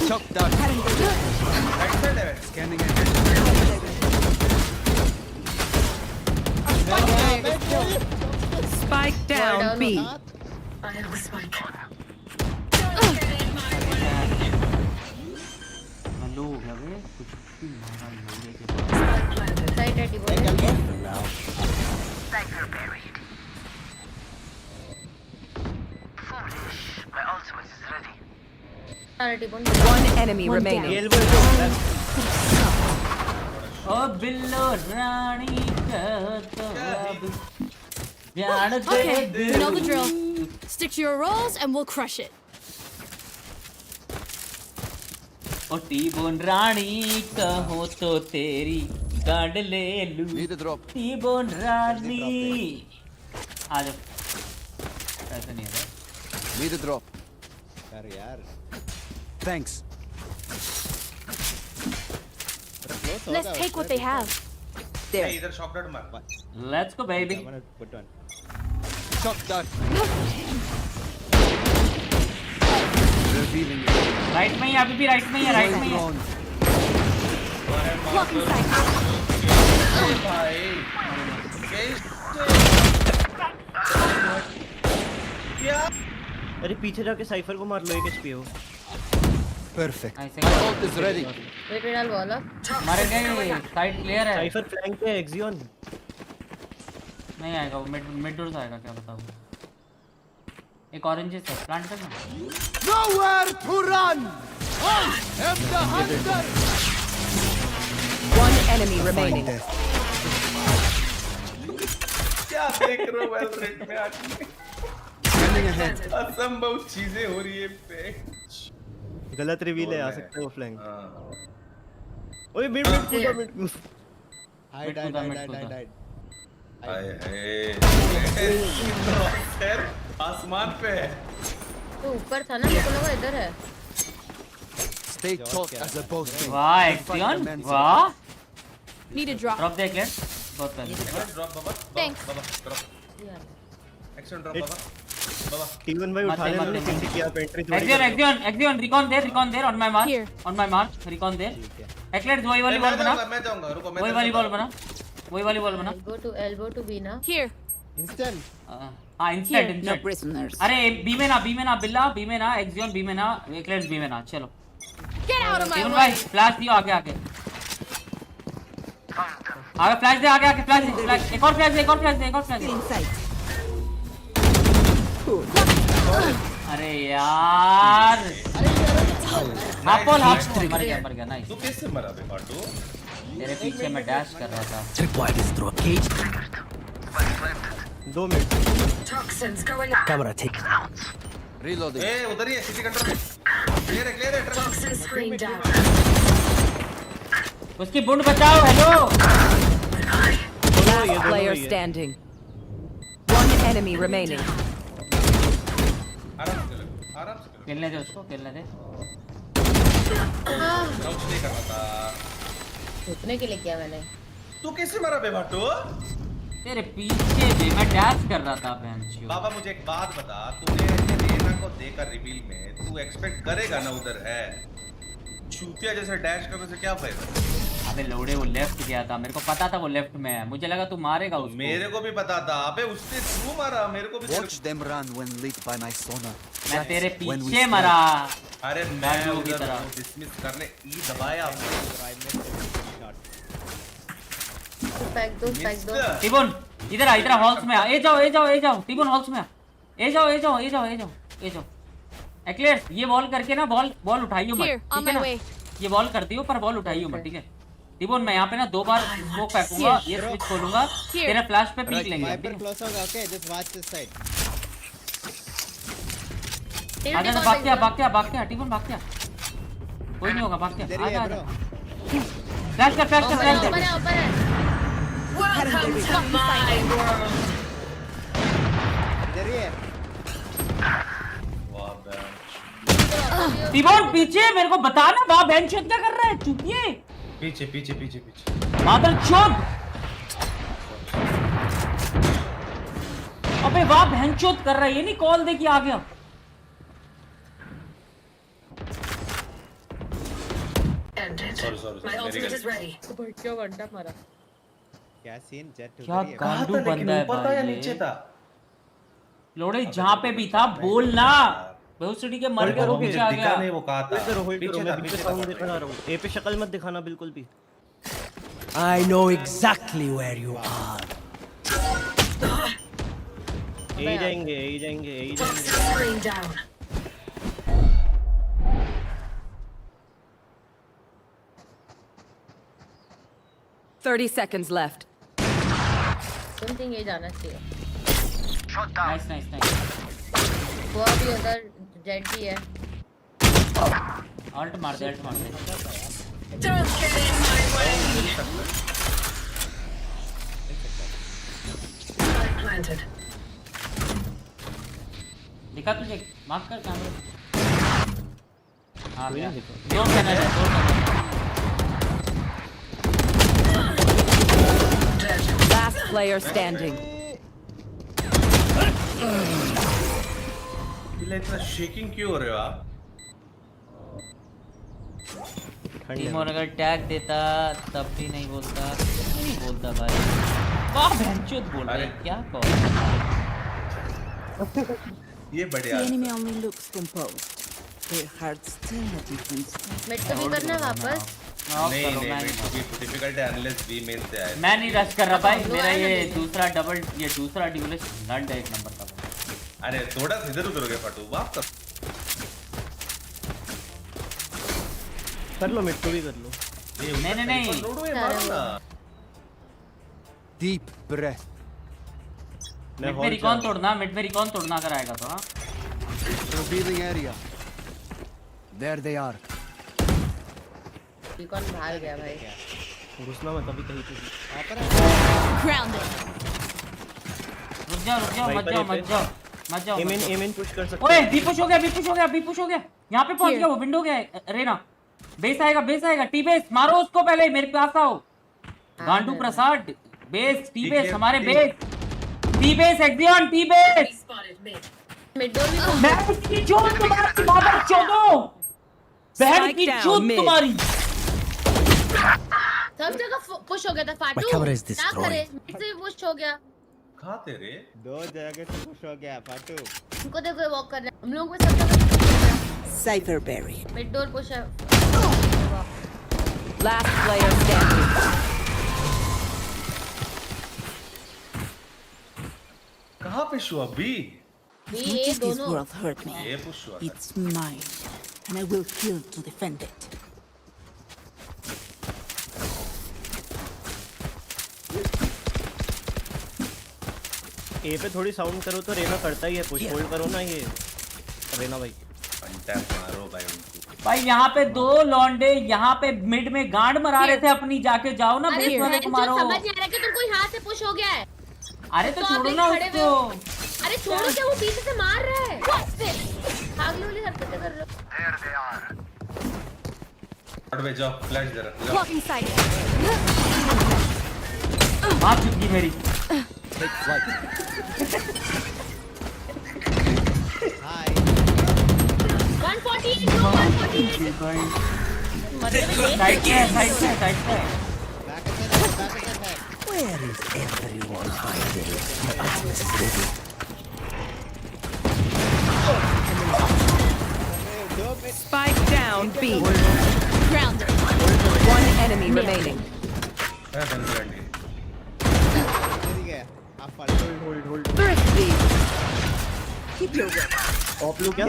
Speaker 23: Shock dart. Scanning ahead.
Speaker 5: Spike down B.
Speaker 4: I have the spike.
Speaker 1: Hello हो गया बे, कुछ भी मारा लोड़े के बाद।
Speaker 2: साइड रेडी बोल।
Speaker 4: Cypher buried. Foolish. My ultimate is ready.
Speaker 5: One enemy remaining.
Speaker 1: ओ बिल्लो रानी का तो अब जान दे।
Speaker 6: Okay, you know the drill. Stick to your roles and we'll crush it.
Speaker 1: Oh टीबोन रानी कहो तो तेरी गांड ले लूं। टीबोन रानी आ जाओ, ऐसा नहीं है।
Speaker 23: Need a drop.
Speaker 10: यार
Speaker 23: Thanks.
Speaker 6: Let's take what they have.
Speaker 13: There. इधर शॉक डॉट मार।
Speaker 1: Let's go baby.
Speaker 23: Shock dart. Revealing.
Speaker 1: Right में ही, अभी भी राइट में ही है, राइट में ही है।
Speaker 13: क्या?
Speaker 3: अरे पीछे जाके साइफर को मार लो, 1 HP हो।
Speaker 23: Perfect.
Speaker 1: My
Speaker 23: ult is ready.
Speaker 2: वेट डाल वाला।
Speaker 1: मारे गए, साइड क्लियर है।
Speaker 3: साइफर फ्लैंक पे एक्सियन।
Speaker 1: नहीं आएगा वो, मिड डोर से आएगा, क्या बताऊं। एक ऑरेंज है, प्लांट करना।
Speaker 23: Nowhere to run. I am the hunter.
Speaker 5: One enemy remaining.
Speaker 13: क्या देख रहे हो वेलरेट में आके?
Speaker 23: Scanning ahead.
Speaker 13: असंभव चीजें हो रही है पे।
Speaker 3: गलत रिवील है, आ सकता है वो फ्लैंक। ओए मिड मिड।
Speaker 10: हाइड
Speaker 13: हाय हाय आसमान पे है।
Speaker 2: तो ऊपर था ना, मेरे को लगा इधर है।
Speaker 23: Stay taut as a boasting.
Speaker 1: वाह एक्सियन, वाह।
Speaker 6: Need a drop.
Speaker 1: ड्रॉप देख ले, बहुत पहले।
Speaker 13: ड्रॉप बाबा।
Speaker 6: Thanks.
Speaker 13: बाबा ड्रॉप। एक्शन ड्रॉप बाबा। बाबा
Speaker 3: टीवन भाई उठा ले, मैंने किसी की आप एंट्री थोड़ी।
Speaker 1: एक्सियन recon there on my mark, recon there. एक्लेट वही वाली बॉल बना।
Speaker 13: मैं जाऊंगा, रुको मैं
Speaker 1: वही वाली बॉल बना।
Speaker 2: Elbow to B ना।
Speaker 6: Here.
Speaker 10: Instant.
Speaker 1: हाँ इंस्टेंट।
Speaker 16: No prisoners.
Speaker 1: अरे बी में ना बिल्ला, बी में ना एक्सियन, बी में ना एक्लेट, बी में ना। चलो
Speaker 6: Get out of my
Speaker 1: टीवन
Speaker 6: way.
Speaker 1: भाई फ्लैश दियो, आगे फ्लैश दे, आगे फ्लैश। एक और फ्लैश दे। अरे यार हाफ मर गया। नाइस।
Speaker 13: तू कैसे मरा बे बाटू?
Speaker 1: तेरे पीछे मैं डैश कर रहा था।
Speaker 3: 2 minute.
Speaker 4: Toxins going out.
Speaker 23: Camera taken out. Reloading.
Speaker 13: ए उधर ही है, सिटी कंट्रोल में। क्लियर है
Speaker 4: Toxin screen down.
Speaker 1: उसकी बुंड बचाओ। Hello
Speaker 5: Last player standing. One enemy remaining.
Speaker 13: आराम से
Speaker 1: खेलने दे उसको, खेलने दे।
Speaker 13: काउच नहीं करना था।
Speaker 2: उतने के लिए किया मैंने।
Speaker 13: तू कैसे मरा बे बाटू?
Speaker 1: तेरे पीछे भी मैं डैश कर रहा था बेंचो।
Speaker 13: बाबा मुझे एक बात बता, तूने रेना को देखा रिवील में, तू एक्सपेक्ट करेगा ना उधर है? चूतिया जैसे डैश करने से क्या फायदा?
Speaker 1: अबे लोड़े वो लेफ्ट गया था, मेरे को पता था वो लेफ्ट में है, मुझे लगा तू मारेगा उसको।
Speaker 13: मेरे को भी पता था। अबे उसने क्यों मारा? मेरे को भी।
Speaker 23: Watch them run when lit by my sonar.
Speaker 1: मैं तेरे पीछे मरा।
Speaker 13: अरे मैं उधर डिसमिस करने ई दबाया
Speaker 2: पैक दो।
Speaker 1: टिबोन इधर आ हॉल्स में आ। ए जाओ टिबोन हॉल्स में आ। ए जाओ। एक्लेयर ये वॉल करके ना बॉल उठाइयो मत, ठीक है ना? ये वॉल कर दियो पर बॉल उठाइयो मत, ठीक है? टिबोन मैं यहाँ पे ना 2 बार स्मोक फेंकूंगा, ये स्विच खोलूंगा, तेरे फ्लैश पे पीक लेंगे।
Speaker 10: वाइपर क्लोज होगा, okay? Just watch this side.
Speaker 1: आजा ना, भाग क्या टिबोन, भाग क्या। कोई नहीं होगा, भाग क्या। आजा। फ्लैश कर।
Speaker 2: ऊपर है।
Speaker 4: Welcome to my world.
Speaker 1: टीबॉन पीछे, मेरे को बता ना वहाँ बेंचोद क्या कर रहा है? चुपिए।
Speaker 13: पीछे पीछे पीछे पीछे।
Speaker 1: मादरचोद। अबे वहाँ बेंचोद कर रहा है, ये नहीं कॉल दे कि आ गया।
Speaker 13: सॉरी
Speaker 10: क्या सीन जेट
Speaker 1: क्या गांडू बंदा है भाई ये। लोड़े जहाँ पे भी था बोलना। बेहुसड़ी के मर के पीछे आ गया।
Speaker 13: नहीं वो कहा था
Speaker 3: पीछे मैं पीछे साउंड दिखा रहा हूँ। ए पे शक्ल मत दिखाना बिल्कुल भी।
Speaker 15: I know exactly where you are.
Speaker 3: यही जाएंगे यही जाएंगे यही जाएंगे।
Speaker 5: 30 seconds left.
Speaker 2: समथिंग ये जाना चाहिए।
Speaker 1: Nice nice nice.
Speaker 2: वो अभी उधर जेट भी है।
Speaker 1: अल्ट मार दे अल्ट मार दे।
Speaker 4: Don't get in my way. Spike planted.
Speaker 1: दिखा तुझे मार्क कर कैमरा। हाँ भैया दो कैमरा है दो कैमरा।
Speaker 5: Last player standing.
Speaker 13: इतना शेकिंग क्यों हो रहे हो आप?
Speaker 1: टीमोर अगर टैग देता तब भी नहीं बोलता। नहीं बोलता भाई। वाह बेंचोद बोल रहा है क्या कॉल।
Speaker 13: ये बढ़िया।
Speaker 5: The enemy only looks composed. Their hearts still a difference.
Speaker 2: Mid तो भी करना है वापस।
Speaker 13: नहीं डिफिकल्ट है अनलेस वी मेल से आए।
Speaker 1: मैं नहीं रश कर रहा भाई, मेरा ये दूसरा ड्यूलिस्ट लंड है एक नंबर का।
Speaker 13: अरे थोड़ा इधर उधर हो गया फटू वापस
Speaker 3: कर लो मिड तो भी कर लो।
Speaker 1: नहीं
Speaker 23: Deep breath.
Speaker 1: मिड में रिकॉन तोड़ना अगर आएगा तो। हाँ
Speaker 23: Revealing area. There they are.
Speaker 2: Recon भाग गया भाई।
Speaker 3: घुसना मत अभी कहीं पे।
Speaker 6: Grounded.
Speaker 1: रुक जाओ मत जाओ।
Speaker 3: एमेन पुश कर सकते
Speaker 1: ओए बी पुश हो गया। यहाँ पे पहुंच गया वो विंडो गया रेना। बेस आएगा टी बेस मारो उसको पहले मेरे पास आओ। गांडू प्रसाद बेस टी बेस हमारे base T base एक्सियन T base.
Speaker 2: Mid door भी
Speaker 1: मैं की चोट तुम्हारी मादर चोदो। बहन की चोट तुम्हारी।
Speaker 2: सब जगह पुश हो गया था फाटू। क्या करे मिड से पुश हो गया।
Speaker 13: कहाँ तेरे?
Speaker 10: दो जगह से पुश हो गया फाटू।
Speaker 2: उनको देखो वॉक कर रहे हैं हम लोग को सब जगह।
Speaker 5: Cypher buried.
Speaker 2: Mid door push है।
Speaker 5: Last player standing.
Speaker 13: कहाँ पे शो अभी?
Speaker 2: ये
Speaker 5: This
Speaker 2: दोनों।
Speaker 5: world hurt me.
Speaker 13: ये पुश हुआ।
Speaker 5: It's mine, and I will kill to defend it.
Speaker 3: ए पे थोड़ी साउंड करो तो रेना करता ही है पुश। होल्ड करो ना ये रेना भाई।
Speaker 13: टैप मारो भाई उनको।
Speaker 1: भाई यहाँ पे दो लॉन्डे यहाँ पे मिड में गांड मरा रहे थे अपनी। जाके जाओ ना बेस वाले को मारो।
Speaker 2: समझ नहीं आ रहा कि तुमको यहाँ से पुश हो गया है।
Speaker 1: अरे तो छोड़ो ना उसको।
Speaker 2: अरे छोड़ो क्या वो पीछे से मार रहा है। भागने वाली हरकतें कर रहे हो।
Speaker 13: हट बे जाओ फ्लैश जरा।
Speaker 6: Blocking sight.
Speaker 1: बात चुकी मेरी।
Speaker 23: Take flight.
Speaker 10: हाय
Speaker 2: 140 140
Speaker 1: साइड पे
Speaker 15: Where is everyone hiding? My ultimate is ready.
Speaker 5: Spike down B.
Speaker 6: Grounded.
Speaker 5: One enemy remaining.
Speaker 3: Hold
Speaker 5: Thrifty. Keep your weapon.
Speaker 3: Of low क्या?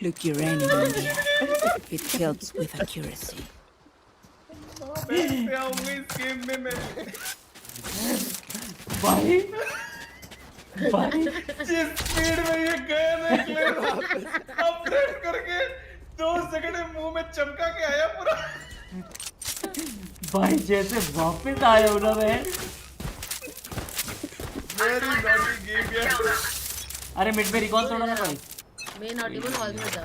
Speaker 5: Look your enemy in the eye. It helps with accuracy.
Speaker 1: भाई
Speaker 13: जिस speed में ये गए ना clear update करके 2 second में मुंह में चमका के आया पूरा।
Speaker 1: भाई जैसे वापस आया हूँ ना मैं।
Speaker 13: वेरी नॉटी गेम यार।
Speaker 1: अरे मिड में रिकॉल तोड़ा ना भाई।
Speaker 2: मैं नॉटी बोल हॉल में जा।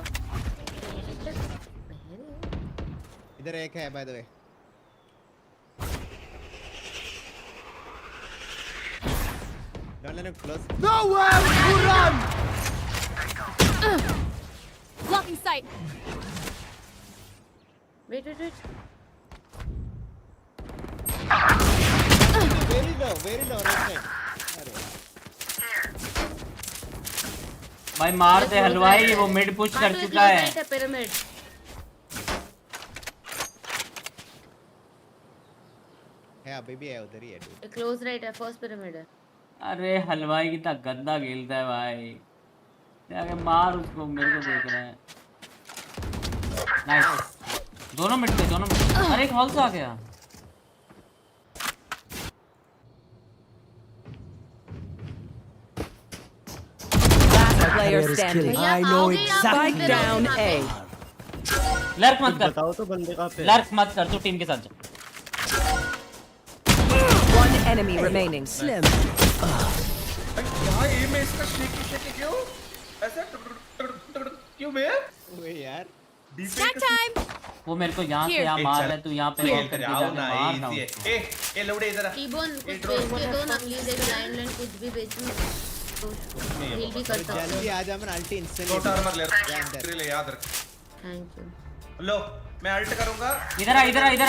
Speaker 10: इधर एक है by the way. Don't let him close.
Speaker 6: Nowhere to run! Blocking sight.
Speaker 2: Wait.
Speaker 10: Very low right side. अरे
Speaker 1: भाई मार दे हलवाई, वो मिड पुश कर चुका है।
Speaker 2: पिरामिड
Speaker 10: है अभी भी है उधर ही है।
Speaker 2: क्लोज राइट है, फर्स्ट पिरामिड है।
Speaker 1: अरे हलवाई कितना गंदा खेलता है भाई। क्या मार उसको, मेरे को देख रहा है। नाइस, दोनों मिड पे, दोनों मिड। अरे एक हॉल से आ गया।
Speaker 5: Player standing. I know exactly. Spike down A.
Speaker 1: Lurk मत कर।
Speaker 3: बताओ तो बंदे कहाँ पे।
Speaker 1: लर्क मत कर, तू टीम के साथ जा।
Speaker 5: One enemy remaining. Slim.
Speaker 13: यहाँ ए में इसका शेकी क्यों? ऐसा क्यों बे?
Speaker 10: ओए यार।
Speaker 6: Snack time.
Speaker 1: वो मेरे को यहाँ से यहाँ मार रहा है, तू यहाँ पे वॉक करके जाके मार ना।
Speaker 13: ए लौड़े इधर आ।
Speaker 2: टीबोन कुछ बेच के दो ना प्लीज, एक लाइन कुछ भी बेचो तो डील भी कर सकते हो।
Speaker 10: जल्दी आ जा, मैं अल्टी इंस्टेंट
Speaker 13: छोटा आर्मर ले याद रख।
Speaker 2: Thank you.
Speaker 13: लो मैं अल्ट करूंगा।
Speaker 1: इधर आ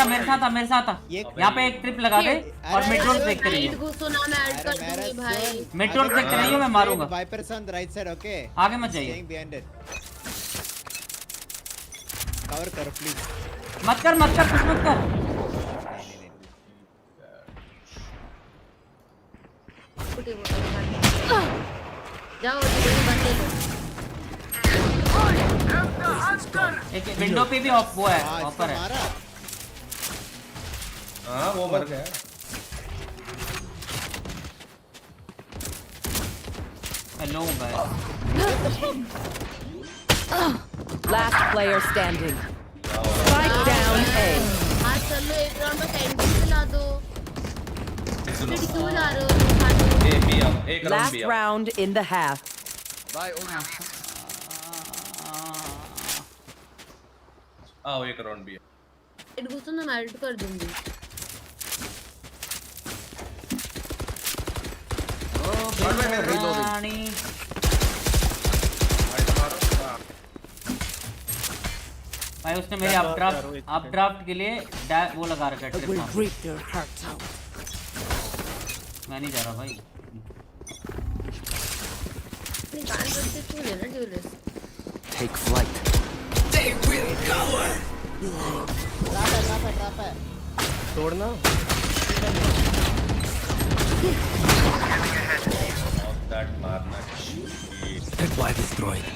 Speaker 1: मेरे साथ आ। यहाँ पे एक ट्रिप लगा दे और मिड रोड देखते रहियो।
Speaker 2: घुसो ना, मैं अल्ट कर दूंगी भाई।
Speaker 1: मिड रोड देखते रहियो, मैं मारूंगा।
Speaker 10: Viper's on the right side, okay?
Speaker 1: आगे मत जाइए।
Speaker 10: Behind it. कवर कर प्लीज।
Speaker 1: मत कर कुछ मत कर।
Speaker 2: जाओ बंदे लो।
Speaker 1: एक विंडो पे भी ऑफ वो है, ऑफर है।
Speaker 13: हाँ वो मर गया।
Speaker 1: Hello guys.
Speaker 5: Last player standing. Spike down A.
Speaker 2: आज चलो एक राउंड में कैंडी खिला दो। क्यों जा रहे हो?
Speaker 5: Last round in the half.
Speaker 23: Bye.
Speaker 13: आओ एक राउंड भी है।
Speaker 2: इट घुसो ना, मैं अल्ट कर दूंगी।
Speaker 1: भाई उसने मेरे अपड्राफ्ट के लिए वो लगा रखा है। मैं नहीं जा रहा भाई।
Speaker 23: Take flight.
Speaker 8: They will cover.
Speaker 10: Trap है।
Speaker 3: तोड़ना।
Speaker 13: That मारना।
Speaker 8: Reply destroyed.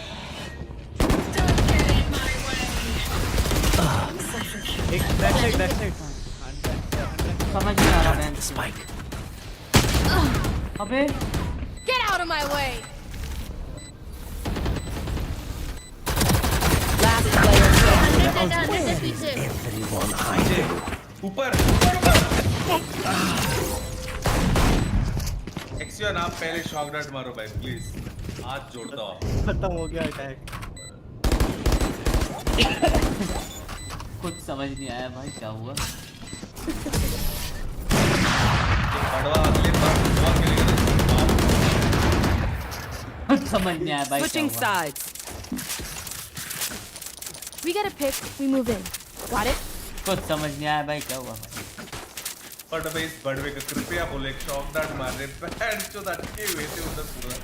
Speaker 3: एक बैक साइड।
Speaker 1: समझ नहीं आ रहा है।
Speaker 8: Spike.
Speaker 1: अबे
Speaker 6: Get out of my way.
Speaker 5: Last player standing.
Speaker 8: Everyone hide.
Speaker 13: ऊपर। एक्सियन आप पहले शॉक डाट मारो भाई प्लीज। हाथ जोड़ता हूँ।
Speaker 3: खत्म हो गया अटैक।
Speaker 1: कुछ समझ नहीं आया भाई क्या हुआ।
Speaker 13: अगले बार
Speaker 1: कुछ समझ नहीं आया भाई।
Speaker 5: Switching sides.
Speaker 6: We get a pick, we move in. Got it?
Speaker 1: कुछ समझ नहीं आया भाई क्या हुआ।
Speaker 13: बट भाई इस बड़वे का कृपया बोले एक शॉक डाट मार रहे पैर जो अटके हुए थे उधर पूरा।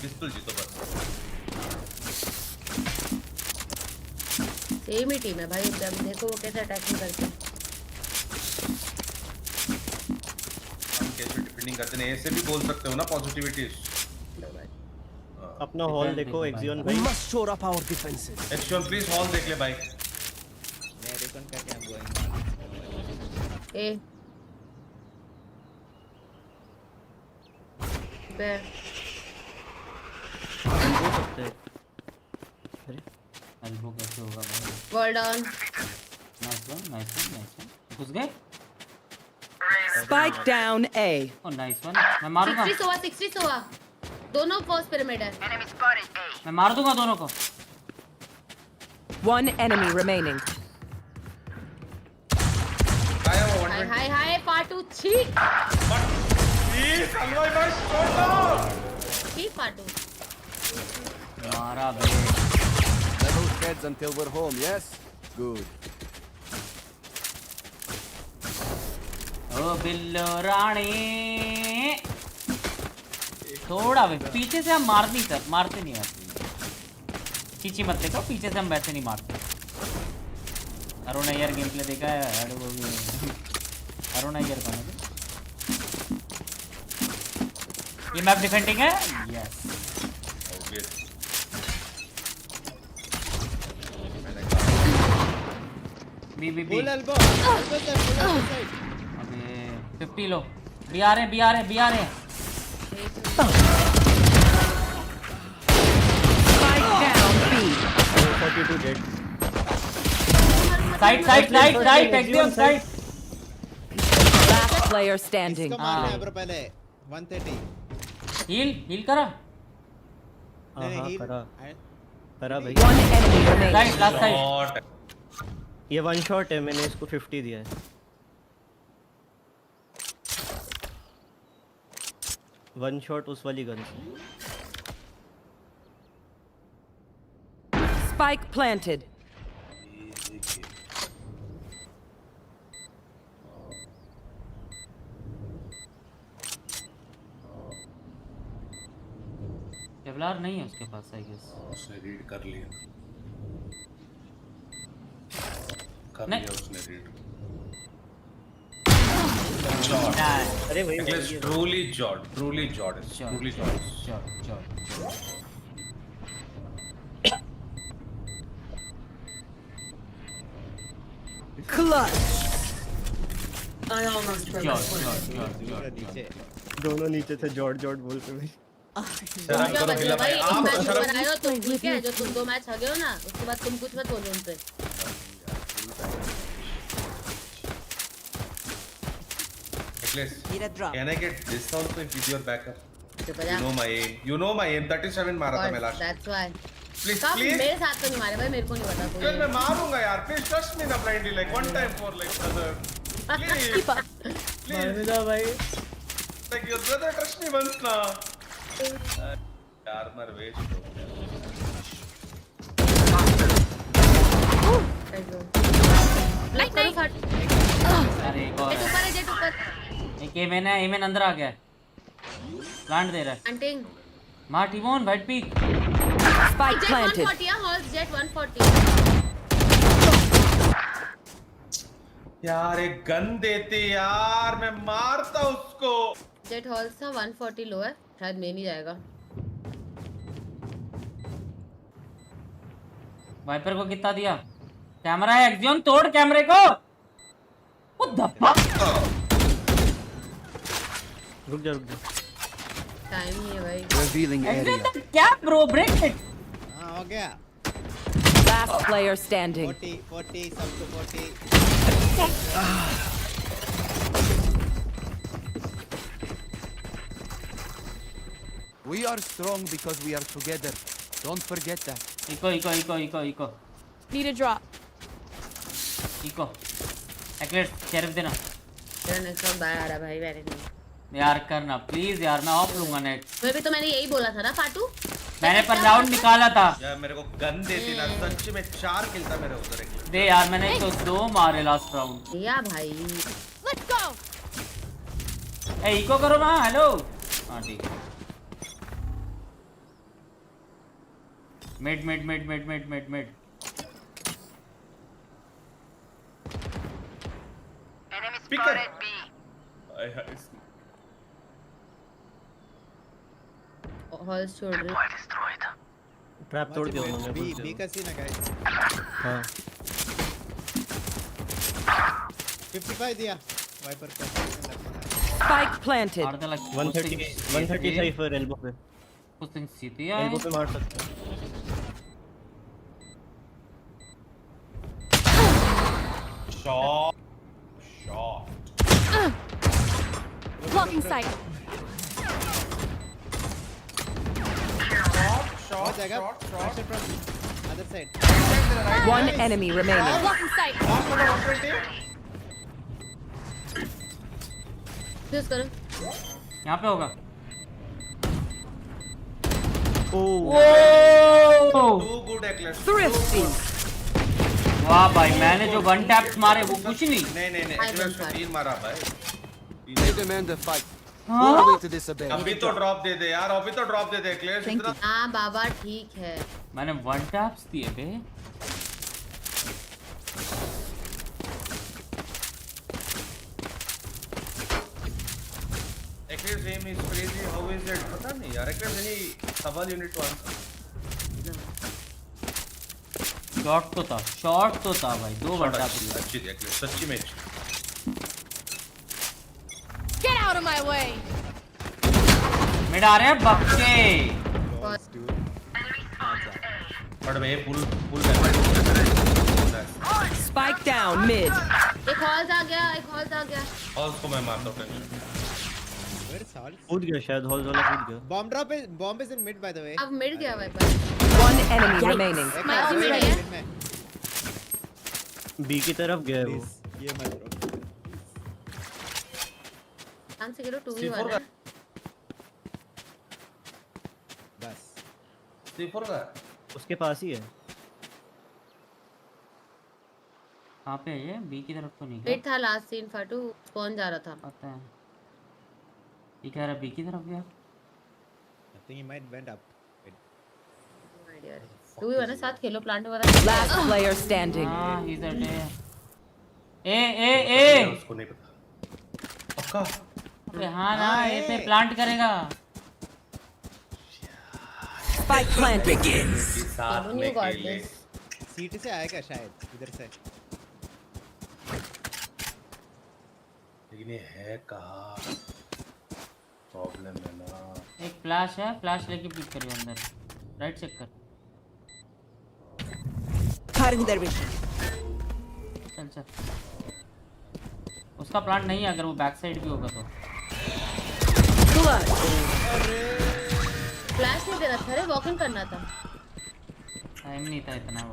Speaker 13: पिस्तौल जीतो बस।
Speaker 2: सेम ही टीम है भाई, जब देखो वो कैसे अटैकिंग करते हैं।
Speaker 13: हम कैसे डिफेंडिंग करते हैं, ऐसे भी बोल सकते हो ना पॉजिटिविटी।
Speaker 3: अपना हॉल देखो एक्सियन भाई।
Speaker 8: Must shore up our defenses.
Speaker 13: एक्सियन please hall देख ले भाई।
Speaker 10: मैं रिकॉन करके I'm going.
Speaker 2: ए बे
Speaker 3: हो सकते हैं।
Speaker 1: एल्बो कैसे होगा भाई?
Speaker 2: Well done.
Speaker 1: Nice one. घुस गए?
Speaker 5: Spike down A.
Speaker 1: Oh nice one. मैं मारूंगा.
Speaker 2: 60 सोवा. दोनों फर्स्ट पिरामिड है.
Speaker 1: मैं मार दूंगा दोनों को.
Speaker 5: One enemy remaining.
Speaker 2: हाय पार्टू छी. छी पार्टू.
Speaker 1: मारा बे.
Speaker 23: Level heads until we're home, yes? Good.
Speaker 1: ओ बिल्लो रानी. थोड़ा वे पीछे से हम मारते नहीं आते. खींची मत देखो, पीछे से हम वैसे नहीं मारते. अरुण अय्यर गेम प्ले देखा है? अरुण अय्यर कौन है? ये मैप डिफेंडिंग है? यस. B
Speaker 10: full elbow.
Speaker 1: अबे 50 लो. बी आ रहे हैं.
Speaker 5: Spike down B.
Speaker 3: 42 dead.
Speaker 1: Side एकदम साइड.
Speaker 5: Last player standing.
Speaker 10: इसको मारना है ब्रो पहले. 130.
Speaker 1: हील करा.
Speaker 10: नहीं
Speaker 3: करा भाई.
Speaker 5: One enemy remaining.
Speaker 1: Side last side.
Speaker 3: ये वन शॉट है. मैंने इसको 50 दिया है. वन शॉट उस वाली गन से.
Speaker 5: Spike planted.
Speaker 1: केवलार नहीं है उसके पास. आई गेस
Speaker 13: उसने रीड कर लिया. उसने रीड.
Speaker 3: अरे भाई
Speaker 13: truly jawed.
Speaker 5: Clutch.
Speaker 16: I almost broke a sweat.
Speaker 3: दोनों नीचे से जॉर्ड बोलते भाई.
Speaker 2: भाई एक मैच बनाए हो तुम, ठीक है? जो तुम 2 मैच हारे हो ना, उसके बाद तुम कुछ मत बोलो उन पे.
Speaker 5: Need a drop.
Speaker 13: Can I get discount with your backup? You know my aim. 37 मारा था मैं लास्ट.
Speaker 2: That's why.
Speaker 13: Please.
Speaker 2: मेरे साथ तो नहीं मारे भाई, मेरे को नहीं पता कोई.
Speaker 13: चल मैं मारूंगा यार. Please trust me na blindly, like one time for like other. Please.
Speaker 3: मारने जा भाई.
Speaker 13: Like your brother trust me once na. Armor waste.
Speaker 2: Light नहीं फट.
Speaker 1: अरे एक और
Speaker 2: जेट ऊपर.
Speaker 1: एक एमएन अंदर आ गया. प्लांट दे रहा है.
Speaker 2: प्लांटिंग.
Speaker 1: मार Timon white peak.
Speaker 5: Spike planted.
Speaker 2: 140 है. Halls jet 140.
Speaker 13: यार एक गन देते यार, मैं मारता उसको.
Speaker 2: जेट हॉल्स था 140 लो है. शायद में नहीं जाएगा.
Speaker 1: वाइपर को कितना दिया? कैमरा है एक्सियन. तोड़ कैमरे को. वो धप्पा.
Speaker 3: रुक जा.
Speaker 2: टाइम ही है भाई.
Speaker 23: Revealing area.
Speaker 1: क्या ब्रो ब्रेक इट.
Speaker 10: हां हो गया.
Speaker 5: Last player standing.
Speaker 10: 40 सब तो 40.
Speaker 23: We are strong because we are together. Don't forget that.
Speaker 1: Eco.
Speaker 6: Need a drop.
Speaker 1: Eco. एक्लेट शेरिफ देना.
Speaker 2: तेरा नेट तो बाहर आ रहा भाई. वेरी नहीं
Speaker 1: यार करना प्लीज यार. मैं ऑफ लूंगा नेट.
Speaker 2: तो मैंने यही बोला था ना पाटू.
Speaker 1: मैंने पर राउंड निकाला था
Speaker 13: यार. मेरे को गन देती ना, सच में 4 किल था मेरे उधर. एक
Speaker 1: दे यार. मैंने तो 2 मारे लास्ट राउंड.
Speaker 2: या भाई.
Speaker 6: Let's go.
Speaker 1: ए इको करो ना. हेलो. हां ठीक है. Mid.
Speaker 13: enemy spotted B.
Speaker 2: Halls छोड़ रहे.
Speaker 3: ट्रैप तोड़ दिया उन्होंने.
Speaker 10: बी का सीन है गाइस.
Speaker 3: हां
Speaker 10: 55 दिया वाइपर का.
Speaker 5: Spike planted.
Speaker 3: 130 साइफर एल्बो पे.
Speaker 1: कुछ सीधी है.
Speaker 3: एल्बो पे मार सकते हैं.
Speaker 6: Blocking sight.
Speaker 10: Short. Pressure from other side.
Speaker 5: One enemy remaining.
Speaker 6: Blocking sight.
Speaker 2: Use करो।
Speaker 1: यहाँ पे होगा।
Speaker 13: Thrifty.
Speaker 1: वाह भाई, मैंने जो वन टैप्स मारे वो कुछ नहीं।
Speaker 13: नहीं एक्लेस में 3 मारा भाई।
Speaker 23: They demand a fight.
Speaker 1: हाँ?
Speaker 23: Who are we to disobey?
Speaker 13: अभी तो ड्रॉप दे दे यार, अभी तो ड्रॉप दे दे एक्लेस इतना।
Speaker 2: हाँ बाबा ठीक है।
Speaker 1: मैंने वन टैप्स दिए बे।
Speaker 13: एक्लेस aim is crazy. How is it? पता नहीं यार, एक्लेस नहीं सवाल यूनिट 1।
Speaker 1: शॉट तो था भाई, 2 वन टैप दिए।
Speaker 13: अच्छी थी एक्लेस, सच्ची में अच्छी।
Speaker 6: Get out of my way.
Speaker 1: Mid आ रहे हैं बक्के।
Speaker 13: बट भाई पुल
Speaker 5: Spike down mid.
Speaker 2: एक हॉल्स आ गया।
Speaker 13: और उसको मैं मारता हूँ।
Speaker 3: कूद गया शायद, हॉल वाला कूद गया।
Speaker 10: Bomb is in mid by the way.
Speaker 2: अब मिड गया भाई।
Speaker 5: One enemy remaining.
Speaker 2: मैं मिड है।
Speaker 3: बी की तरफ गया है वो।
Speaker 10: ये मत रो।
Speaker 2: से करो 2v1 है।
Speaker 10: बस
Speaker 13: C4 का
Speaker 3: उसके पास ही है।
Speaker 1: कहाँ पे है ये? बी की तरफ तो नहीं गया।
Speaker 2: वेट था लास्ट सीन फाटू कौन जा रहा था?
Speaker 1: पता है। ये कह रहा बी की तरफ गया।
Speaker 10: I think he might went up.
Speaker 2: 2v1 है, साथ खेलो प्लांट वाला।
Speaker 5: Last player standing.
Speaker 1: हाँ, he's a day. ए
Speaker 13: उसको नहीं पता। पक्का?
Speaker 1: अबे हाँ ना, ए पे प्लांट करेगा।
Speaker 5: Spike planted.
Speaker 13: साथ में खेले।
Speaker 10: सीट से आएगा शायद इधर से।
Speaker 13: लेकिन ये है कहाँ? प्रॉब्लम है ना।
Speaker 1: एक फ्लैश है, फ्लैश लेके पिक करियो अंदर। राइट चेक कर।
Speaker 5: Cutting their vision.
Speaker 1: चल। उसका प्लांट नहीं है, अगर वो बैक साइड भी होगा तो।
Speaker 2: फ्लैश नहीं देना था रे, वॉकिंग करना था।
Speaker 1: टाइम नहीं था इतना वो।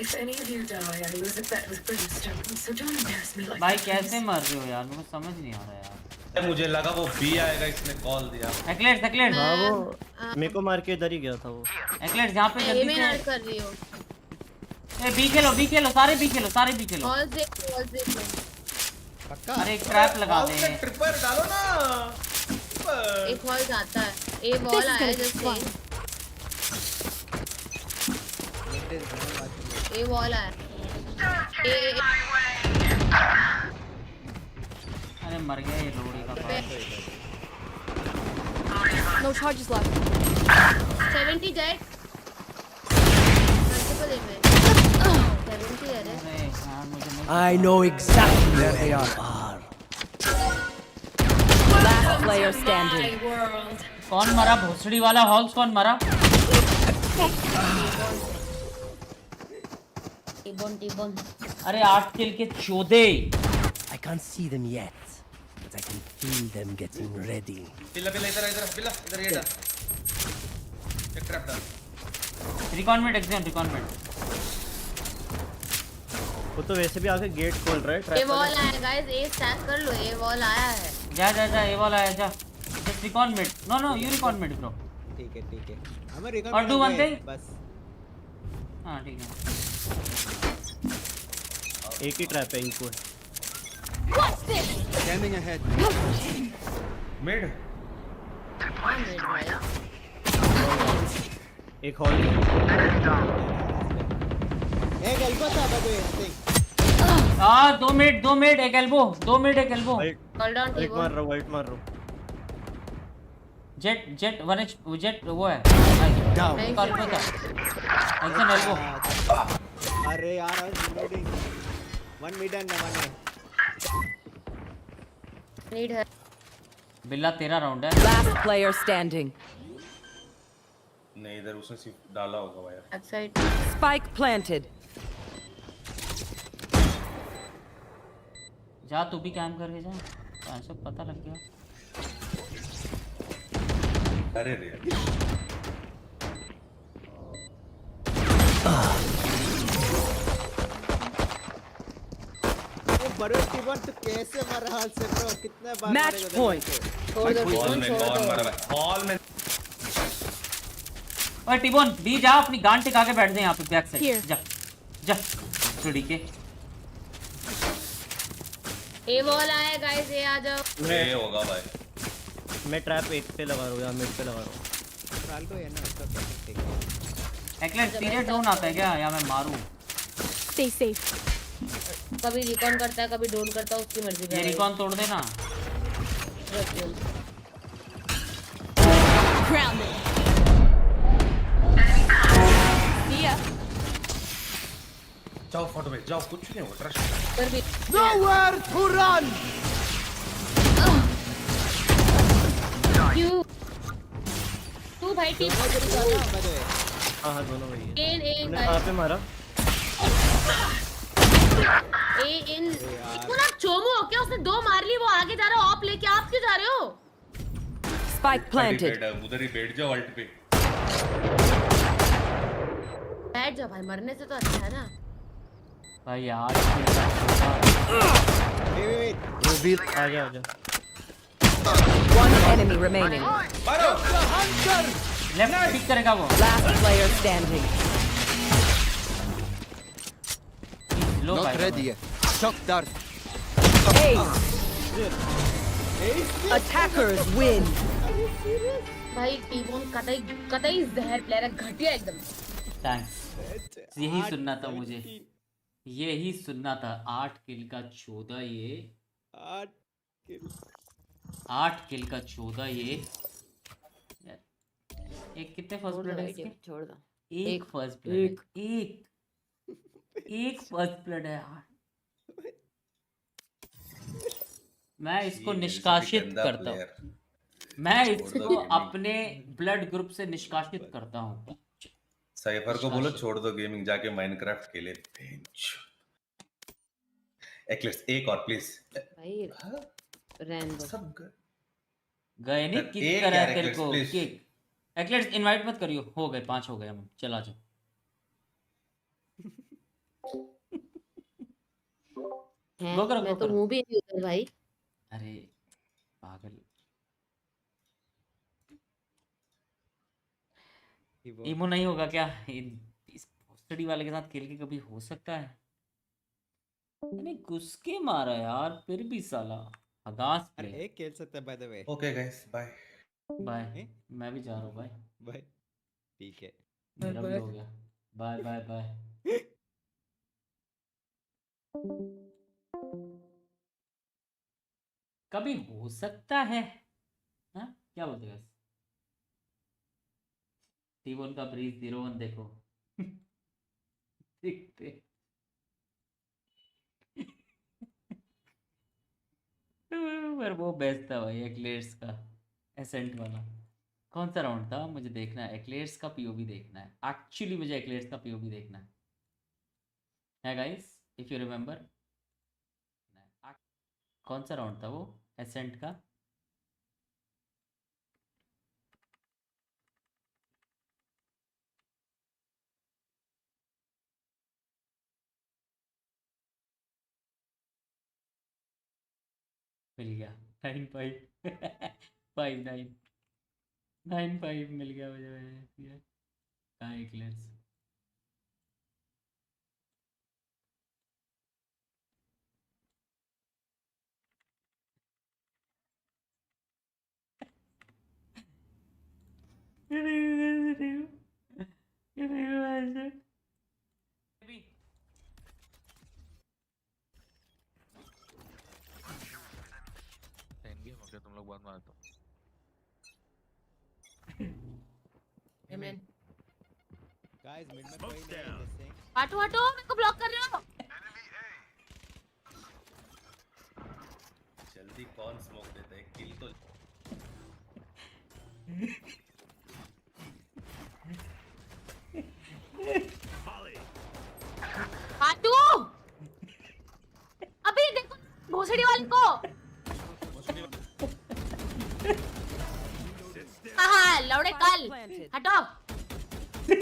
Speaker 4: If any of you die, I lose a bet with brimstone, so don't embarrass me like
Speaker 1: भाई
Speaker 4: that.
Speaker 1: कैसे मर रहे हो यार, मुझे समझ नहीं आ रहा यार।
Speaker 13: मुझे लगा वो बी आएगा, इसने कॉल दिया।
Speaker 1: एक्लेट्स
Speaker 3: हाँ वो मेरे को मार के इधर ही गया था वो।
Speaker 1: एक्लेट्स यहाँ पे जल्दी से।
Speaker 2: मैं कर रही हूँ।
Speaker 1: ए बी खेलो, सारे बी खेलो।
Speaker 2: ऑल दे
Speaker 10: पक्का।
Speaker 1: अरे एक ट्रैप लगा दे।
Speaker 13: ट्रिपर डालो ना।
Speaker 2: एक हॉल जाता है। ए बॉल आया जैसे। ए वॉल आया।
Speaker 1: अरे मर गया ये लोड़ी का पास।
Speaker 6: No charges left.
Speaker 2: 70 Jett. Multiple एम है। 70 है रे।
Speaker 15: I know exactly where they are.
Speaker 5: Last player standing.
Speaker 1: कौन मरा? भोसड़ी वाला हॉल्स कौन मरा?
Speaker 2: टीबोन।
Speaker 1: अरे 8 किल के 14।
Speaker 15: I can't see them yet, but I can feel them getting ready.
Speaker 13: बिल्ला इधर ये डाल। एक ट्रैप डाल।
Speaker 1: रिकॉनमेंट।
Speaker 3: वो तो वैसे भी आके गेट खोल रहा है।
Speaker 2: ए वॉल आया गाइस, ए स्टैक कर लो। ए वॉल आया है।
Speaker 1: जा ए वाला आया जा। जस्ट रिकॉनमेंट। नो यू रिकॉनमेंट ब्रो।
Speaker 10: ठीक है। हमें रिकॉर्ड
Speaker 1: और do one thing?
Speaker 10: बस।
Speaker 1: हाँ ठीक है।
Speaker 3: एक ही ट्रैप है इनको।
Speaker 23: Scanning ahead.
Speaker 13: मिड।
Speaker 3: एक हॉल।
Speaker 10: एक एल्बो था बाय द वे।
Speaker 1: हाँ 2 मिड एक एल्बो।
Speaker 2: होल्ड ऑन
Speaker 3: वाइट मार रहा हूँ।
Speaker 1: जेट 1H जेट वो है।
Speaker 23: Down.
Speaker 1: एल्बो।
Speaker 10: अरे यार लोडिंग। 1 मिड एंड 1 है।
Speaker 2: नीड है।
Speaker 1: बिल्ला तेरा राउंड है।
Speaker 5: Last player standing.
Speaker 13: नहीं इधर उसने सिर्फ डाला होगा यार।
Speaker 2: Back side.
Speaker 5: Spike planted.
Speaker 1: जा तू भी काम करके जा, सब पता लग गया।
Speaker 13: अरे रे
Speaker 10: बड़े टीमन तो कैसे मर रहा से ब्रो, कितने बार
Speaker 5: Match point.
Speaker 10: छोड़ दो
Speaker 13: बॉल में कौन मर रहा है? बॉल में
Speaker 1: ओए टिबोन बी जा, अपनी गांड टिका के बैठ जा यहाँ पे बैक साइड। जा जा स्टडी के
Speaker 2: ए बॉल आया गाइस, ये आ जाओ।
Speaker 13: ये होगा भाई।
Speaker 3: मैं ट्रैप एक पे लगा रहा हूँ या मिड पे लगा रहा हूँ।
Speaker 10: साल को है ना उसका ठीक है।
Speaker 1: एक्लेट सीरियस ड्रोन आता है क्या या मैं मारूं?
Speaker 6: Stay safe.
Speaker 2: कभी रिकॉन करता है, कभी ड्रोन करता है, उसकी मर्जी।
Speaker 1: ये रिकॉन तोड़ देना।
Speaker 6: Grounded. See ya.
Speaker 13: जाओ फोटो में जाओ, कुछ नहीं होगा।
Speaker 10: Nowhere to run.
Speaker 2: क्यों तू भाई टीम
Speaker 3: हाँ हाँ दोनों वही है।
Speaker 2: इन
Speaker 3: कहाँ पे मारा?
Speaker 2: इन इसको ना चोमो हो क्या, उसने 2 मार ली, वो आगे जा रहा है ऑफ लेके, आप क्यों जा रहे हो?
Speaker 5: Spike planted.
Speaker 13: उधर ही बैठ जाओ अल्ट पे।
Speaker 2: बैठ जा भाई, मरने से तो अच्छा है ना
Speaker 1: भाई यार।
Speaker 3: रिवील आ जा।
Speaker 5: One enemy remaining.
Speaker 1: Left pick करेगा वो।
Speaker 5: Last player standing.
Speaker 23: Not ready yet. Shock dart.
Speaker 5: Ace. Attackers win.
Speaker 2: भाई टीबोन कतई जहर प्लेयर है, घटिया एकदम।
Speaker 1: थैंक्स, यही सुनना था मुझे, यही सुनना था। 8 किल का 14 ये 8 किल का 14 ये। एक कितने फर्स्ट ब्लड है इसके?
Speaker 2: छोड़ दो।
Speaker 1: एक फर्स्ट ब्लड, एक फर्स्ट ब्लड है यार। मैं इसको निष्कासित करता हूँ, मैं इसको अपने ब्लड ग्रुप से निष्कासित करता हूँ।
Speaker 13: साइफर को बोलो छोड़ दो गेमिंग, जाके माइनक्राफ्ट खेले। एक्लेट्स एक और प्लीज
Speaker 2: भाई रहने दो।
Speaker 13: सब
Speaker 1: गए नहीं किक करा तेरे को किक। एक्लेट्स इनवाइट मत करियो, हो गए 5 हो गए हम, चला जाओ।
Speaker 2: गो करो, मैं तो मुंह भी नहीं उधर भाई।
Speaker 1: अरे पागल, इमो नहीं होगा क्या इस स्टडी वाले के साथ खेल के? कभी हो सकता है? मैंने घुस के मारा यार, फिर भी साला हगास पे।
Speaker 10: अरे एक खेल सकता है by the way.
Speaker 13: Okay guys bye
Speaker 1: bye. मैं भी जा रहा हूँ बाय
Speaker 10: बाय। ठीक है,
Speaker 1: मेरा भी हो गया। Bye bye bye. कभी हो सकता है। हाँ क्या बोलते हैं? T1 का ब्रीज 01 देखो। देखते पर वो बेस्ट था भाई एक्लेयर्स का एसेंट वाला। कौन सा राउंड था मुझे देखना है, एक्लेयर्स का पीओवी देखना है। एक्चुअली मुझे एक्लेयर्स का पीओवी देखना है गाइस, इफ यू रिमेम्बर। कौन सा राउंड था वो एसेंट का? मिल गया 9.5 मिल गया मुझे। कहाँ एक्लेयर्स?
Speaker 9: तुम लोग बहुत मारते हो।
Speaker 10: गाइस मिड में कोई नहीं है जैसे।
Speaker 2: हटो हटो, मेरे को ब्लॉक कर रहे हो।
Speaker 13: जल्दी कौन स्मोक देता है? किल तो
Speaker 2: हटो। अभी देखो भोसड़ी माँ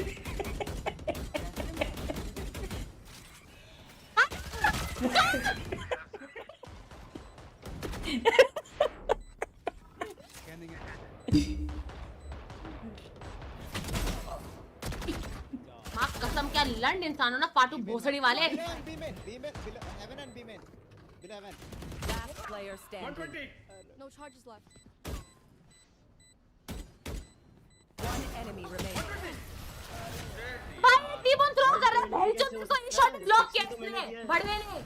Speaker 2: कसम क्या लंड इंसानों ना फाटू भोसड़ी वाले।
Speaker 16: Last player standing.
Speaker 6: No charges left.
Speaker 16: One enemy remaining.
Speaker 2: भाई टीमोन थ्रो कर रहा है भाई जो को ये शॉट ब्लॉक किया इसने बड़वे ने।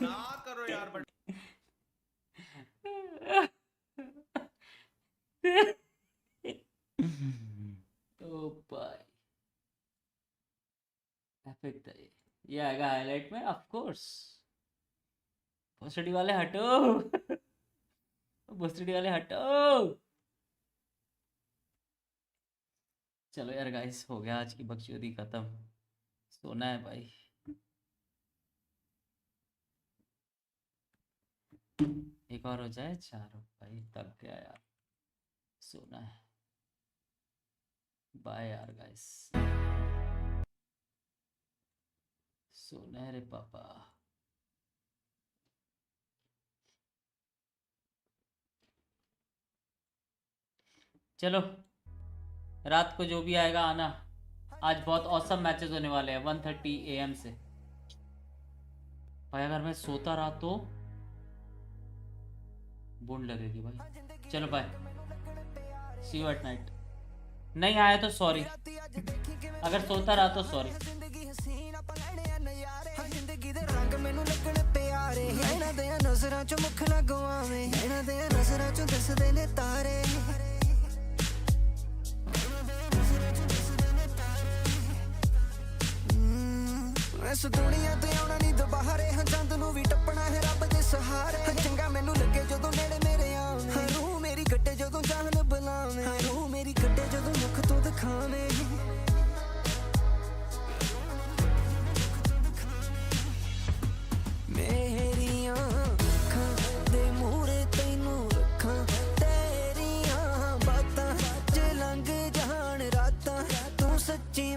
Speaker 13: ना करो यार बट
Speaker 1: Oh boy. Epic था ये। ये आएगा हाईलाइट में ऑफ कोर्स। भोसड़ी वाले हटो। भोसड़ी वाले हटो। चलो यार गाइस, हो गया आज की बकचोदी खत्म। सोना है भाई। एक और हो जाए, 4 भाई, तब गया यार, सोना है। बाय यार गाइस, सोना है रे पापा। चलो रात को जो भी आएगा आना। आज बहुत औसम मैचेस होने वाले हैं 1:30 AM से। भाई अगर मैं सोता रहा तो बूंद लगेगी भाई। चलो bye, see you at night. नहीं आया तो सॉरी, अगर सोता रहा तो सॉरी।
Speaker 14: इस दुनिया ते आउणा नहीं दोबारे, हां चंद नूं वी टप्पणा है रब दे सहारे। चंगा मैनू लगे जदों नेड़े मेरे आवे, हां रूह मेरी कट्टे जदों जान बुलावे, हां रूह मेरी कट्टे जदों मुख तो दिखावे। मेरियां अखां दे मूहरे तैनू रखां, तेरियां बातां च लंघ जाण रातां, तू सच्ची